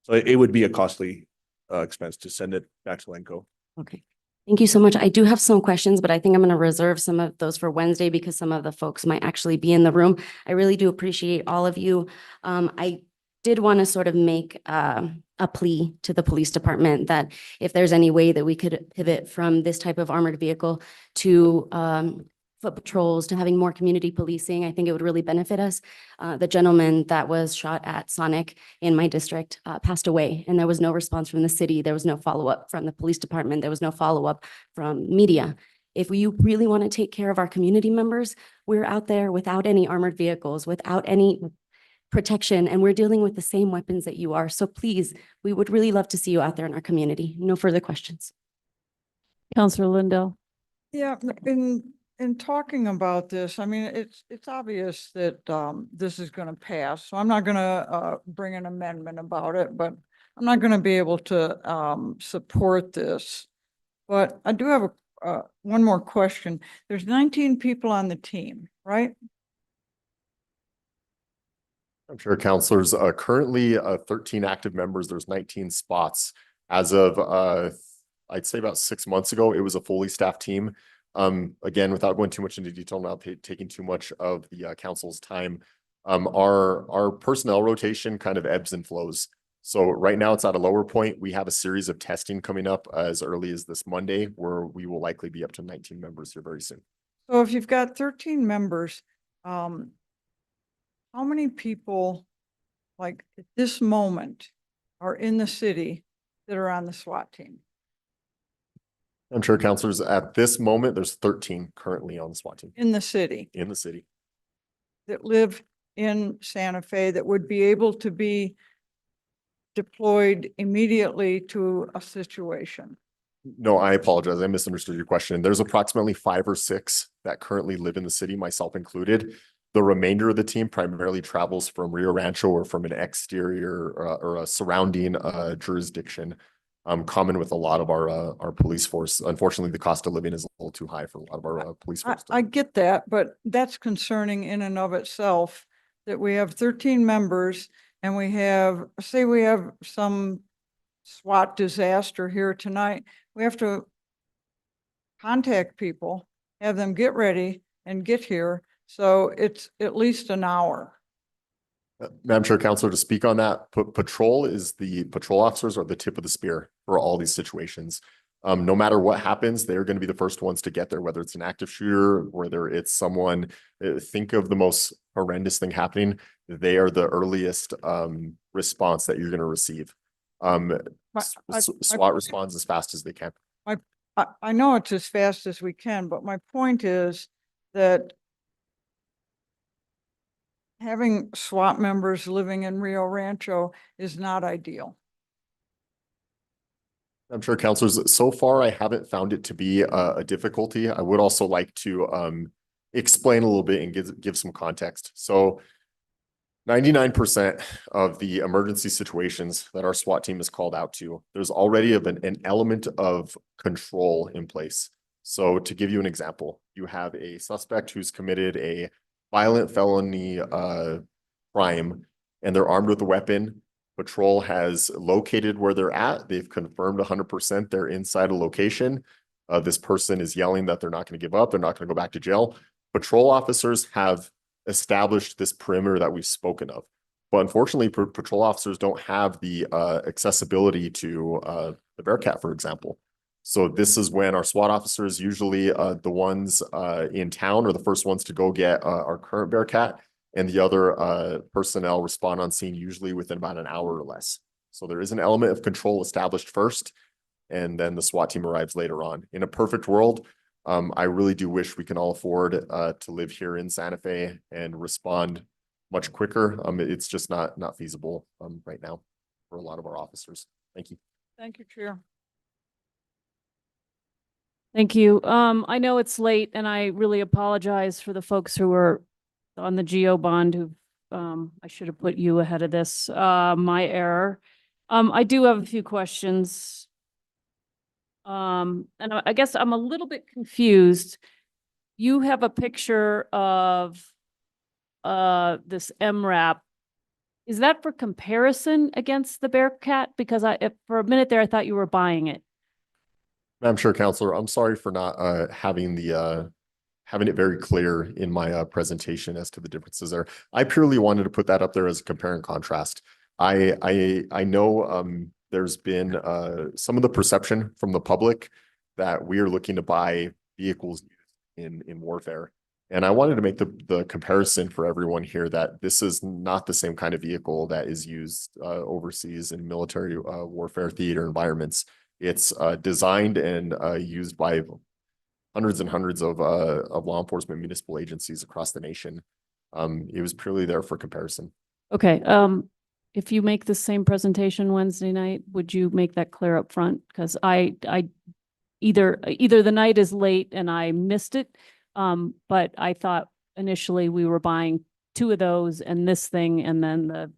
Speaker 10: So it would be a costly expense to send it back to Lenco.
Speaker 13: Okay. Thank you so much. I do have some questions, but I think I'm going to reserve some of those for Wednesday because some of the folks might actually be in the room. I really do appreciate all of you. I did want to sort of make a plea to the police department that if there's any way that we could pivot from this type of armored vehicle to foot patrols, to having more community policing, I think it would really benefit us. The gentleman that was shot at Sonic in my district passed away, and there was no response from the city. There was no follow-up from the police department. There was no follow-up from media. If we really want to take care of our community members, we're out there without any armored vehicles, without any protection, and we're dealing with the same weapons that you are. So please, we would really love to see you out there in our community. No further questions.
Speaker 1: Counselor Lindell.
Speaker 7: Yeah, in talking about this, I mean, it's obvious that this is going to pass. So I'm not going to bring an amendment about it, but I'm not going to be able to support this. But I do have one more question. There's 19 people on the team, right?
Speaker 22: I'm sure counselors, currently 13 active members, there's 19 spots. As of, I'd say about 6 months ago, it was a fully staffed team. Again, without going too much into detail, not taking too much of the council's time, our personnel rotation kind of ebbs and flows. So right now it's at a lower point. We have a series of testing coming up as early as this Monday, where we will likely be up to 19 members here very soon.
Speaker 7: So if you've got 13 members, how many people like at this moment, are in the city that are on the SWAT team?
Speaker 22: I'm sure counselors at this moment, there's 13 currently on the SWAT team
Speaker 7: In the city
Speaker 22: in the city.
Speaker 7: that live in Santa Fe that would be able to be deployed immediately to a situation?
Speaker 22: No, I apologize. I misunderstood your question. There's approximately 5 or 6 that currently live in the city, myself included. The remainder of the team primarily travels from Rio Rancho or from an exterior or a surrounding jurisdiction. Common with a lot of our police force. Unfortunately, the cost of living is a little too high for a lot of our police force.
Speaker 7: I get that, but that's concerning in and of itself, that we have 13 members and we have, say we have some SWAT disaster here tonight. We have to contact people, have them get ready and get here. So it's at least an hour.
Speaker 22: Madam Chair, Counselor, to speak on that, patrol officers are the tip of the spear for all these situations. No matter what happens, they're going to be the first ones to get there, whether it's an active shooter, whether it's someone, think of the most horrendous thing happening. They are the earliest response that you're going to receive. SWAT responds as fast as they can.
Speaker 7: I know it's as fast as we can, but my point is that having SWAT members living in Rio Rancho is not ideal.
Speaker 22: I'm sure counselors, so far I haven't found it to be a difficulty. I would also like to explain a little bit and give some context. So 99% of the emergency situations that our SWAT team is called out to, there's already an element of control in place. So to give you an example, you have a suspect who's committed a violent felony crime and they're armed with a weapon. Patrol has located where they're at. They've confirmed 100% they're inside a location. This person is yelling that they're not going to give up. They're not going to go back to jail. Patrol officers have established this perimeter that we've spoken of. But unfortunately, patrol officers don't have the accessibility to the Bearcat, for example. So this is when our SWAT officers, usually the ones in town, are the first ones to go get our current Bearcat, and the other personnel respond on scene usually within about an hour or less. So there is an element of control established first, and then the SWAT team arrives later on. In a perfect world, I really do wish we can all afford to live here in Santa Fe and respond much quicker. It's just not feasible right now for a lot of our officers. Thank you.
Speaker 7: Thank you, Chair.
Speaker 1: Thank you. I know it's late and I really apologize for the folks who were on the GO bond who, I should have put you ahead of this, my error. I do have a few questions. And I guess I'm a little bit confused. You have a picture of this MRAP. Is that for comparison against the Bearcat? Because for a minute there, I thought you were buying it.
Speaker 22: Madam Chair, Counselor, I'm sorry for not having it very clear in my presentation as to the differences there. I purely wanted to put that up there as a compare and contrast. I know there's been some of the perception from the public that we are looking to buy vehicles in warfare. And I wanted to make the comparison for everyone here that this is not the same kind of vehicle that is used overseas in military warfare theater environments. It's designed and used by hundreds and hundreds of law enforcement municipal agencies across the nation. It was purely there for comparison.
Speaker 1: Okay. If you make the same presentation Wednesday night, would you make that clear up front? Because I either the night is late and I missed it, but I thought initially we were buying 2 of those and this thing and then the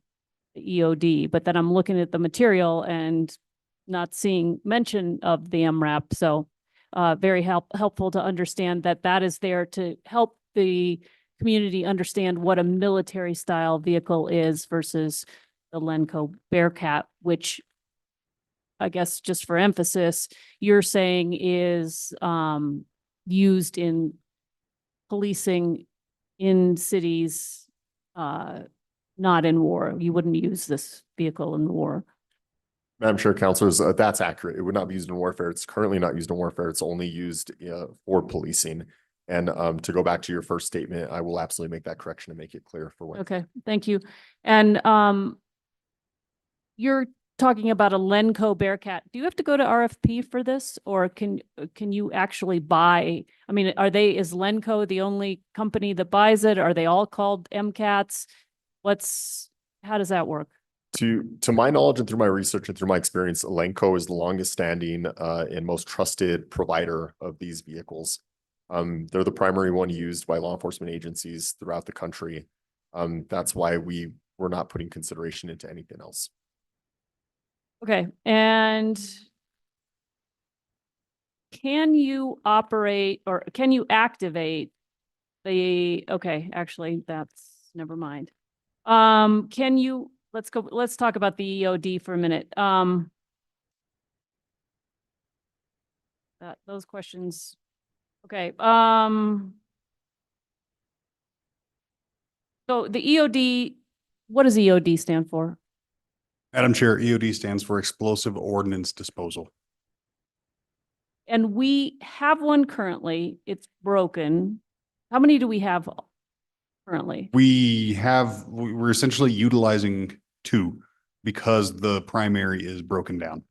Speaker 1: EOD, but then I'm looking at the material and not seeing mention of the MRAP. So very helpful to understand that is there to help the community understand what a military style vehicle is versus the Lenco Bearcat, which I guess just for emphasis, you're saying is used in policing in cities, not in war. You wouldn't use this vehicle in war.
Speaker 22: Madam Chair, Councilors, that's accurate. It would not be used in warfare. It's currently not used in warfare. It's only used for policing. And to go back to your first statement, I will absolutely make that correction and make it clear for what.
Speaker 1: Okay, thank you. And you're talking about a Lenco Bearcat. Do you have to go to RFP for this, or can you actually buy? I mean, is Lenco the only company that buys it? Are they all called MCATs? How does that work?
Speaker 22: To my knowledge and through my research and through my experience, Elenco is the longest standing and most trusted provider of these vehicles. They're the primary one used by law enforcement agencies throughout the country. That's why we're not putting consideration into anything else.
Speaker 1: Okay, and can you operate or can you activate actually, never mind. Let's talk about the EOD for a minute. Those questions. Okay, so the EOD, what does EOD stand for?
Speaker 8: Madam Chair, EOD stands for Explosive Ordnance Disposal.
Speaker 1: And we have one currently. It's broken. How many do we have currently?
Speaker 8: We're essentially utilizing 2 because the primary is broken down.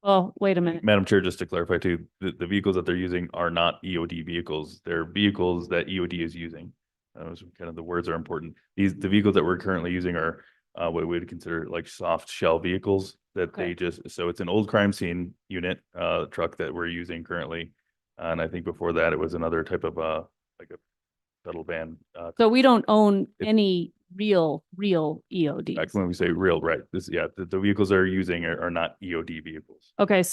Speaker 1: Oh, wait a minute.
Speaker 5: Madam Chair, just to clarify too, the vehicles that they're using are not EOD vehicles. They're vehicles that EOD is using. Those kind of the words are important. The vehicles that we're currently using are what we would consider like soft shell vehicles that they so it's an old crime scene unit truck that we're using currently. And I think before that, it was another type of like a shuttle van.
Speaker 1: So we don't own any real EODs.
Speaker 5: Back when we say real, right? The vehicles they're using are not EOD vehicles.
Speaker 1: Okay,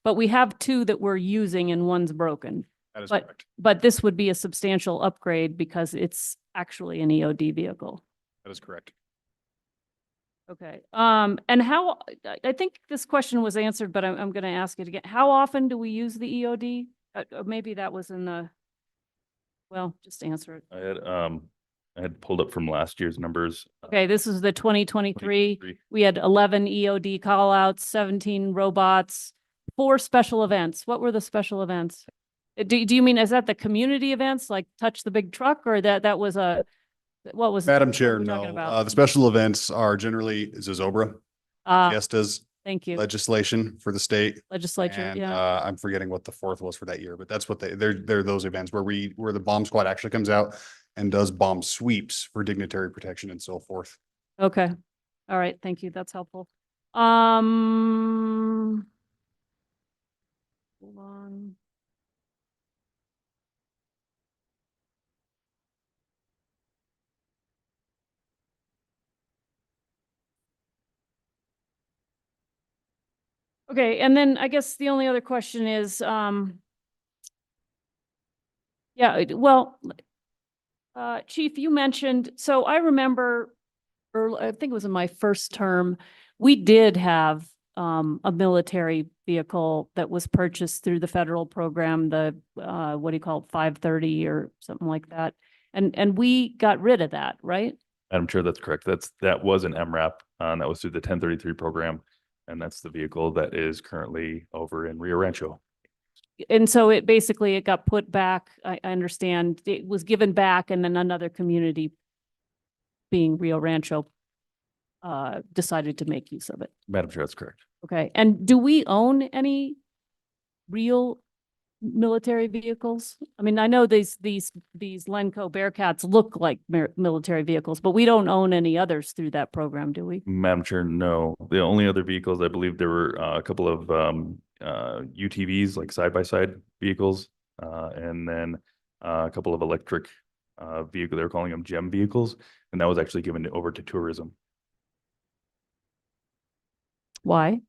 Speaker 1: but we have 2 that we're using and one's broken.
Speaker 8: That is correct.
Speaker 1: But this would be a substantial upgrade because it's actually an EOD vehicle.
Speaker 8: That is correct.
Speaker 1: Okay, and how, I think this question was answered, but I'm going to ask it again. How often do we use the EOD? Maybe that was just answer it.
Speaker 5: I had pulled up from last year's numbers.
Speaker 1: Okay, this is the 2023.
Speaker 5: 2023.
Speaker 1: We had 11 EOD callouts, 17 robots, 4 special events. What were the special events? Do you mean, is that the community events like Touch the Big Truck, or that was what was?
Speaker 8: Madam
Speaker 1: what
Speaker 8: Chair,
Speaker 1: were we talking
Speaker 8: no.
Speaker 1: about?
Speaker 8: The special events are generally Zozobra, fiestas,
Speaker 1: Thank you.
Speaker 8: legislation for the state.
Speaker 1: Legislature,
Speaker 8: And
Speaker 1: yeah.
Speaker 8: I'm forgetting what the 4th was for that year, but that's what they're those events where the bomb squad actually comes out and does bomb sweeps for dignitary protection and so forth.
Speaker 1: Okay. All right. Thank you. That's helpful. Hold on. Okay, and then I guess the only other question is, Chief, you mentioned, so I remember, I think it was in my first term, we did have a military vehicle that was purchased through the federal program, the what do you call it, 530 or something like that. And we got rid of that, right?
Speaker 5: Madam Chair, that's correct. That was an MRAP, and that was through the 1033 program. And that's the vehicle that is currently over in Rio Rancho.
Speaker 1: And so it got put back. I understand it was given back, and then another community, being Rio Rancho, decided to make use of it.
Speaker 5: Madam Chair, that's correct.
Speaker 1: Okay, and do we own any real military vehicles? I mean, I know these Lenco Bearcats look like military vehicles, but we don't own any others through that program, do we?
Speaker 5: Madam Chair, no. The only other vehicles, I believe there were a couple of UTVs, like side-by-side vehicles, and then a couple of electric vehicles. They're calling them GEM vehicles, and that was actually given over to tourism.
Speaker 1: Why?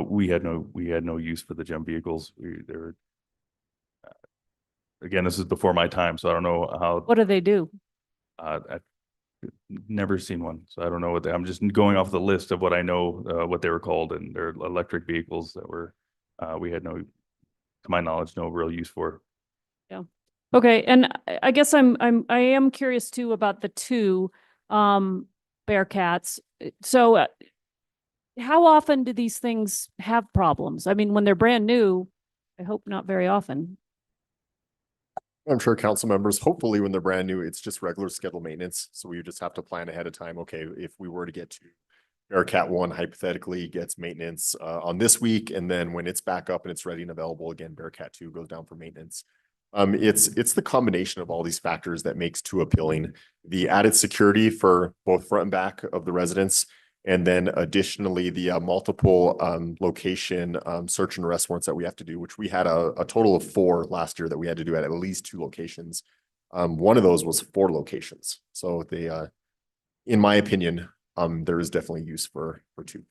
Speaker 5: We had no use for the GEM vehicles. Again, this is before my time, so I don't know how.
Speaker 1: What do they do?
Speaker 5: I've never seen one, so I don't know I'm just going off the list of what I know, what they were called, and they're electric vehicles that were, we had no, to my knowledge, no real use for.
Speaker 1: Yeah. Okay, and I guess I am curious too about the 2 Bearcats. So how often do these things have problems? I mean, when they're brand new, I hope not very often.
Speaker 22: I'm sure council members, hopefully when they're brand new, it's just regular scheduled maintenance. So we just have to plan ahead of time. Okay, if we were to get to Bearcat one hypothetically gets maintenance on this week, and then when it's back up and it's ready and available again, Bearcat two goes down for maintenance. It's the combination of all these factors that makes two appealing. The added security for both front and back of the residents, and then additionally the multiple location search and arrest warrants that we have to do, which we had a total of 4 last year that we had to do at least 2 locations. One of those was 4 locations. So they, in my opinion, there is definitely use for 2.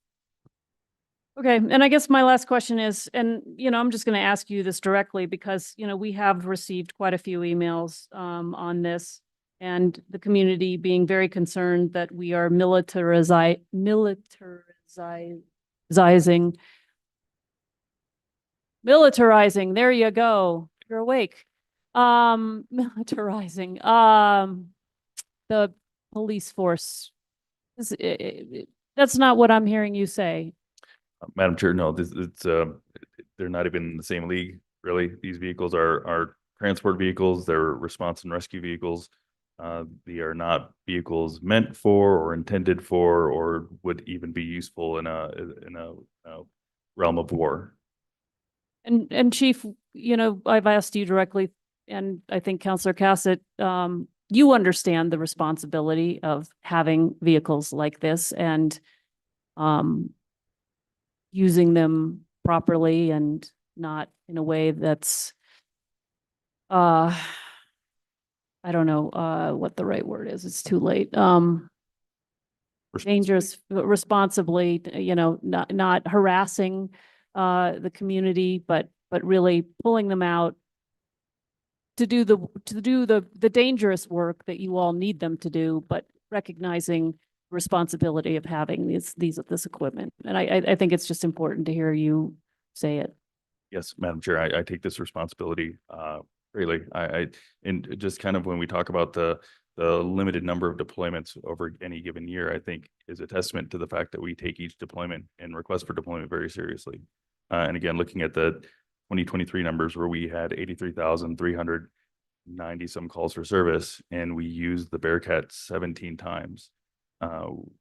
Speaker 1: Okay, and I guess my last question is, and I'm just going to ask you this directly because, we have received quite a few emails on this, and the community being very concerned that we are militarizing, there you go, you're awake. Militarizing the police force. That's not what I'm hearing you say.
Speaker 5: Madam Chair, no, they're not even in the same league, really. These vehicles are transport vehicles, they're response and rescue vehicles. They are not vehicles meant for or intended for or would even be useful in a realm of war.
Speaker 1: And Chief, I've asked you directly, and I think Councilor Cassett, you understand the responsibility of having vehicles like this and using them properly and not in a way that's I don't know what the right word is. It's too late. Dangerous, responsibly, not harassing the community, but really pulling them out to do the dangerous work that you all need them to do, but recognizing responsibility of having this equipment. And I think it's just important to hear you say it.
Speaker 5: Yes, Madam Chair, I take this responsibility greatly. And just kind of when we talk about the limited number of deployments over any given year, I think is a testament to the fact that we take each deployment and request for deployment very seriously. And again, looking at the 2023 numbers where we had 83,390 some calls for service, and we used the Bearcat 17 times.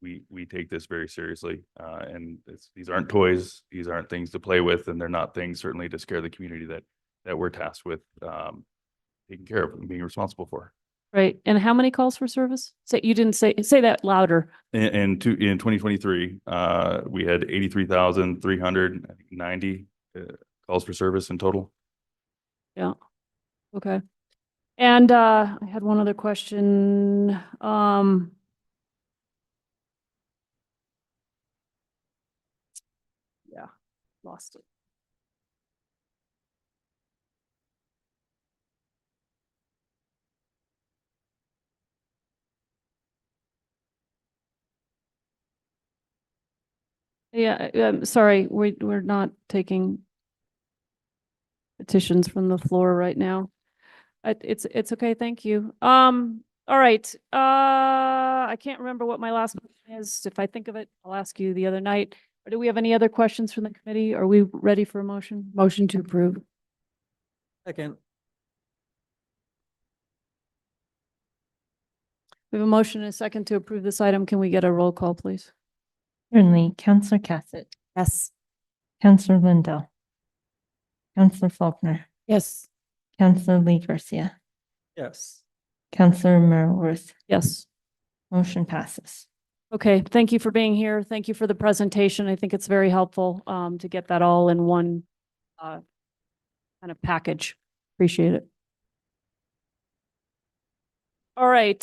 Speaker 5: We take this very seriously, and these aren't toys. These aren't things to play with, and they're not things certainly to scare the community that we're tasked with taking care of and being responsible for.
Speaker 1: Right. And how many calls for service? You didn't say that louder.
Speaker 5: In 2023, we had 83,390 calls for service in total.
Speaker 1: Yeah. Okay. And I had one other question. Yeah, lost it. Yeah, sorry, we're not taking petitions from the floor right now. It's okay, thank you. All right, I can't remember what my last question is. If I think of it, I'll ask you the other night. Or do we have any other questions from the committee? Are we ready for a motion?
Speaker 12: Motion to approve.
Speaker 6: Second.
Speaker 1: We have a motion and a second to approve this item. Can we get a roll call, please?
Speaker 3: Certainly, Councillor Cassett,
Speaker 12: Yes.
Speaker 3: Councillor Lindell, Councillor Faulkner,
Speaker 12: Yes.
Speaker 3: Councillor Lee Garcia,
Speaker 6: Yes.
Speaker 3: Councillor Merworth.
Speaker 1: Yes.
Speaker 3: Motion passes.
Speaker 1: Okay, thank you for being here. Thank you for the presentation. I think it's very helpful to get that all in one kind of package. Appreciate it. All right,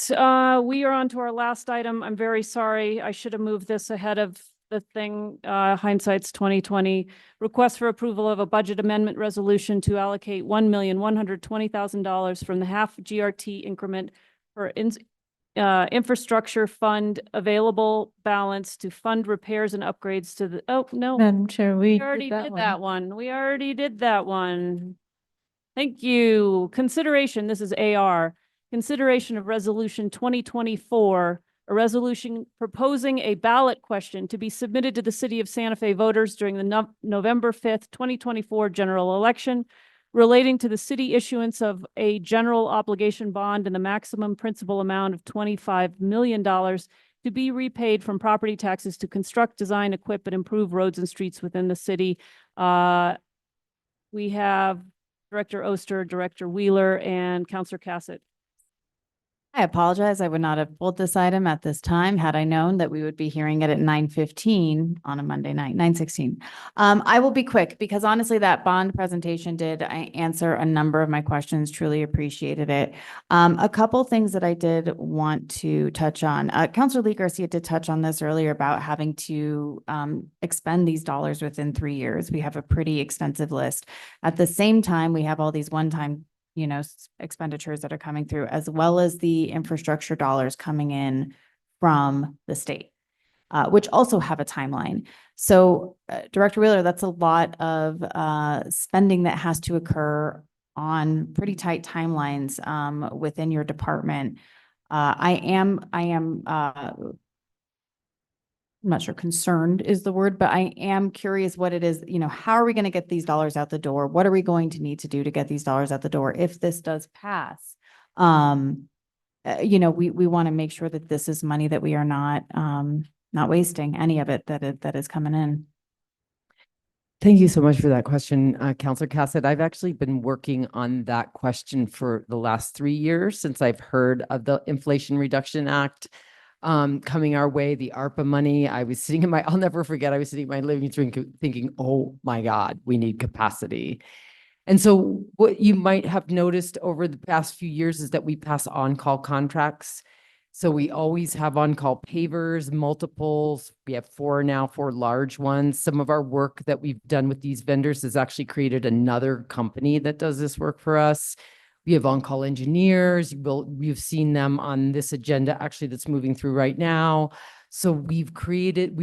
Speaker 1: we are on to our last item. I'm very sorry. I should have moved this ahead of the thing. Hindsight's 2020. Request for approval of a budget amendment resolution to allocate $1,120,000 from the half GRT increment for infrastructure fund available balance to fund repairs and upgrades to the, oh, no.
Speaker 3: Madam Chair,
Speaker 1: We already did that one. We already did that one. Thank you. Consideration, this is AR. Consideration of Resolution 2024, a resolution proposing a ballot question to be submitted to the City of Santa Fe voters during the November 5th, 2024 general election relating to the city issuance of a general obligation bond in the maximum principal amount of $25 million to be repaid from property taxes to construct, design, equip, and improve roads and streets within the city. We have Director Oster, Director Wheeler, and Counselor Cassett.
Speaker 9: I apologize. I would not have pulled this item at this time had I known that we would be hearing it at 9:15 on a Monday night, 9:16. I will be quick because honestly, that bond presentation did answer a number of my questions. Truly appreciated it. A couple things that I did want to touch on. Councilor Lee Garcia did touch on this earlier about having to expend these dollars within 3 years. We have a pretty extensive list. At the same time, we have all these one-time expenditures that are coming through, as well as the infrastructure dollars coming in from the state, which also have a timeline. So Director Wheeler, that's a lot of spending that has to occur on pretty tight timelines within your department. I'm not sure concerned is the word, but I am curious what it is, how are we going to get these dollars out the door? What are we going to need to do to get these dollars out the door if this does pass? We want to make sure that this is money that we are not wasting any of it that is coming in.
Speaker 17: Thank you so much for that question, Councilor Cassett. I've actually been working on that question for the last 3 years since I've heard of the Inflation Reduction Act coming our way, the ARPA money. I'll never forget, I was sitting in my living room thinking, oh my God, we need capacity. And so what you might have noticed over the past few years is that we pass on-call contracts. So we always have on-call pavers, multiples. We have 4 now, 4 large ones. Some of our work that we've done with these vendors has actually created another company that does this work for us. We have on-call engineers. You've seen them on this agenda actually that's moving through right now. So we've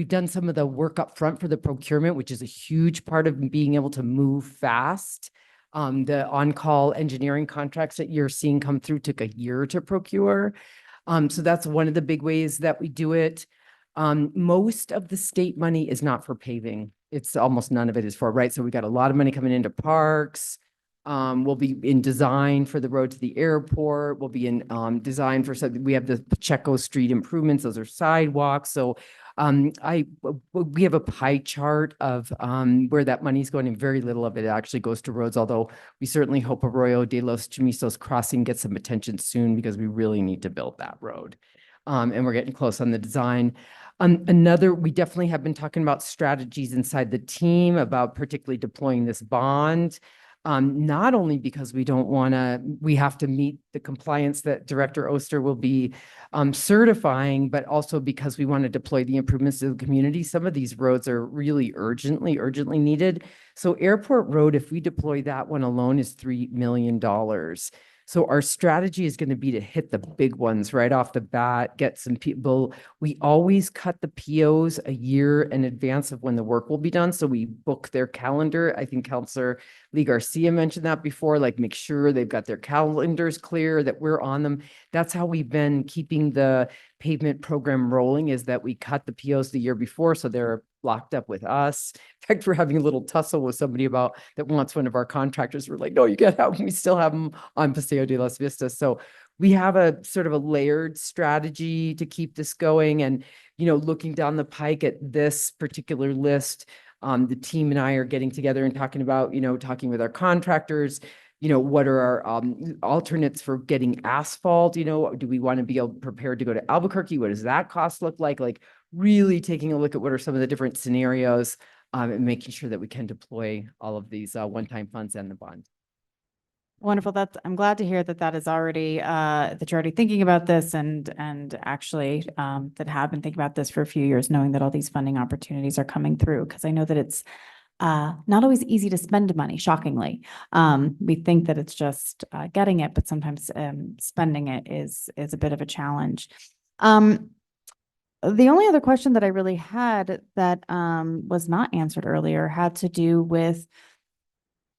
Speaker 17: done some of the work up front for the procurement, which is a huge part of being able to move fast. The on-call engineering contracts that you're seeing come through took a year to procure. So that's one of the big ways that we do it. Most of the state money is not for paving. It's almost none of it is for, right? So we got a lot of money coming into parks. We'll be in design for the road to the airport. We'll be in design for something. We have the Pacheco Street improvements. Those are sidewalks. So we have a pie chart of where that money is going, and very little of it actually goes to roads, although we certainly hope Arroyo de los Chamisos crossing gets some attention soon because we really need to build that road. And we're getting close on the design. We definitely have been talking about strategies inside the team about particularly deploying this bond. Not only because we have to meet the compliance that Director Oster will be certifying, but also because we want to deploy the improvements to the community. Some of these roads are really urgently needed. So Airport Road, if we deploy that one alone, is $3 million. So our strategy is going to be to hit the big ones right off the bat, get some people. We always cut the POs a year in advance of when the work will be done. So we book their calendar. I think Councilor Lee Garcia mentioned that before, like make sure they've got their calendars clear, that we're on them. That's how we've been keeping the pavement program rolling, is that we cut the POs the year before. So they're locked up with us. In fact, we're having a little tussle with somebody about that wants one of our contractors. We're like, no, you can't have them. We still have them on Paseo de las Vistas. So we have a sort of a layered strategy to keep this going. And, looking down the pike at this particular list, the team and I are getting together and talking about, talking with our contractors, what are our alternates for getting asphalt? Do we want to be prepared to go to Albuquerque? What does that cost look like? Like really taking a look at what are some of the different scenarios and making sure that we can deploy all of these one-time funds and the bond.
Speaker 9: Wonderful. I'm glad to hear that is already, that you're already thinking about this and actually that have been thinking about this for a few years, knowing that all these funding opportunities are coming through. Because I know that it's not always easy to spend money, shockingly. We think that it's just getting it, but sometimes spending it is a bit of a challenge. The only other question that I really had that was not answered earlier had to do with,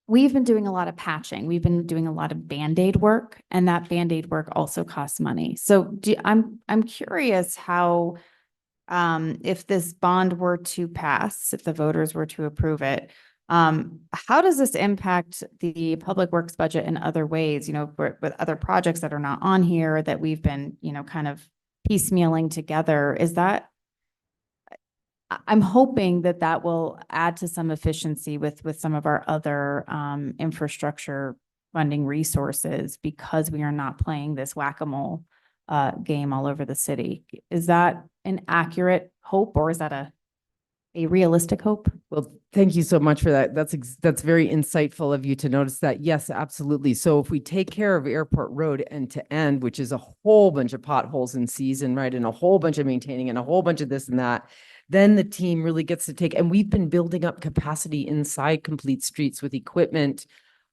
Speaker 9: we've been doing a lot of patching. We've been doing a lot of Band-Aid work, and that Band-Aid work also costs money. So I'm curious how, if this bond were to pass, if the voters were to approve it, how does this impact the public works budget in other ways, with other projects that are not on here that we've been, kind of piecemealing together. Is that? I'm hoping that that will add to some efficiency with some of our other infrastructure funding resources because we are not playing this whack-a-mole game all over the city. Is that an accurate hope or is that a realistic hope?
Speaker 17: Well, thank you so much for that. That's very insightful of you to notice that. Yes, absolutely. So if we take care of Airport Road end to end, which is a whole bunch of potholes in season, right? And a whole bunch of maintaining and a whole bunch of this and that, then the team really gets to take, and we've been building up capacity inside Complete Streets with equipment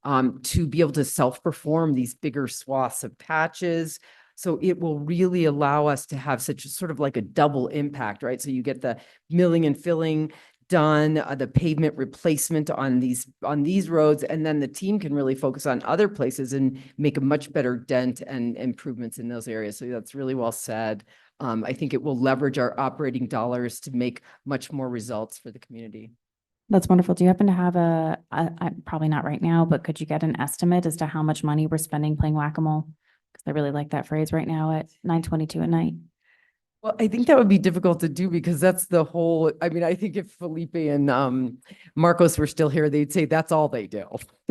Speaker 17: to be able to self-perform these bigger swaths of patches. So it will really allow us to have such a sort of like a double impact, right? So you get the milling and filling done, the pavement replacement on these roads, and then the team can really focus on other places and make a much better dent and improvements in those areas. So that's really well said. I think it will leverage our operating dollars to make much more results for the community.
Speaker 9: That's wonderful. Do you happen to have probably not right now, but could you get an estimate as to how much money we're spending playing whack-a-mole? Because I really like that phrase right now at 9:22 at night.
Speaker 17: Well, I think that would be difficult to do because that's the whole, I mean, I think if Felipe and Marcos were still here, they'd say that's all they do.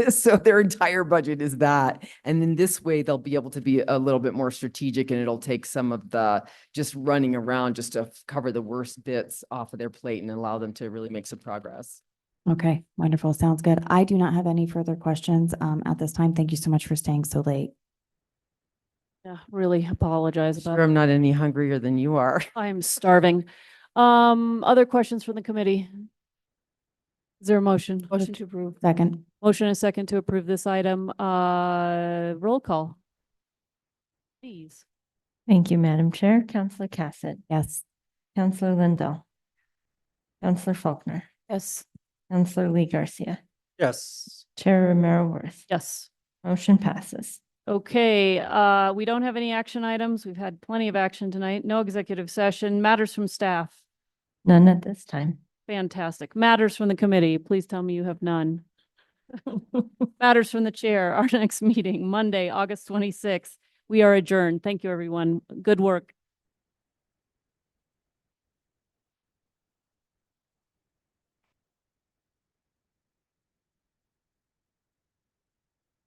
Speaker 17: So their entire budget is that. And in this way, they'll be able to be a little bit more strategic and it'll take some of the just running around just to cover the worst bits off of their plate and allow them to really make some progress.
Speaker 9: Okay, wonderful. Sounds good. I do not have any further questions at this time. Thank you so much for staying so late.
Speaker 1: Yeah, really apologize about
Speaker 17: Sure, I'm not any hungrier than you are.
Speaker 1: I'm starving. Other questions from the committee? Is there a motion? Motion to approve.
Speaker 9: Second.
Speaker 1: Motion and a second to approve this item. Roll call. Please.
Speaker 3: Thank you, Madam Chair. Counselor Cassett,
Speaker 9: Yes.
Speaker 3: Counselor Lindell, Counselor Faulkner,
Speaker 1: Yes.
Speaker 3: Counselor Lee Garcia,
Speaker 6: Yes.
Speaker 3: Chair Romero Worth.
Speaker 1: Yes.
Speaker 3: Motion passes.
Speaker 1: Okay, we don't have any action items. We've had plenty of action tonight. No executive session. Matters from staff.
Speaker 3: None at this time.
Speaker 1: Fantastic. Matters from the committee. Please tell me you have none. Matters from the chair. Our next meeting, Monday, August 26th. We are adjourned. Thank you, everyone. Good work.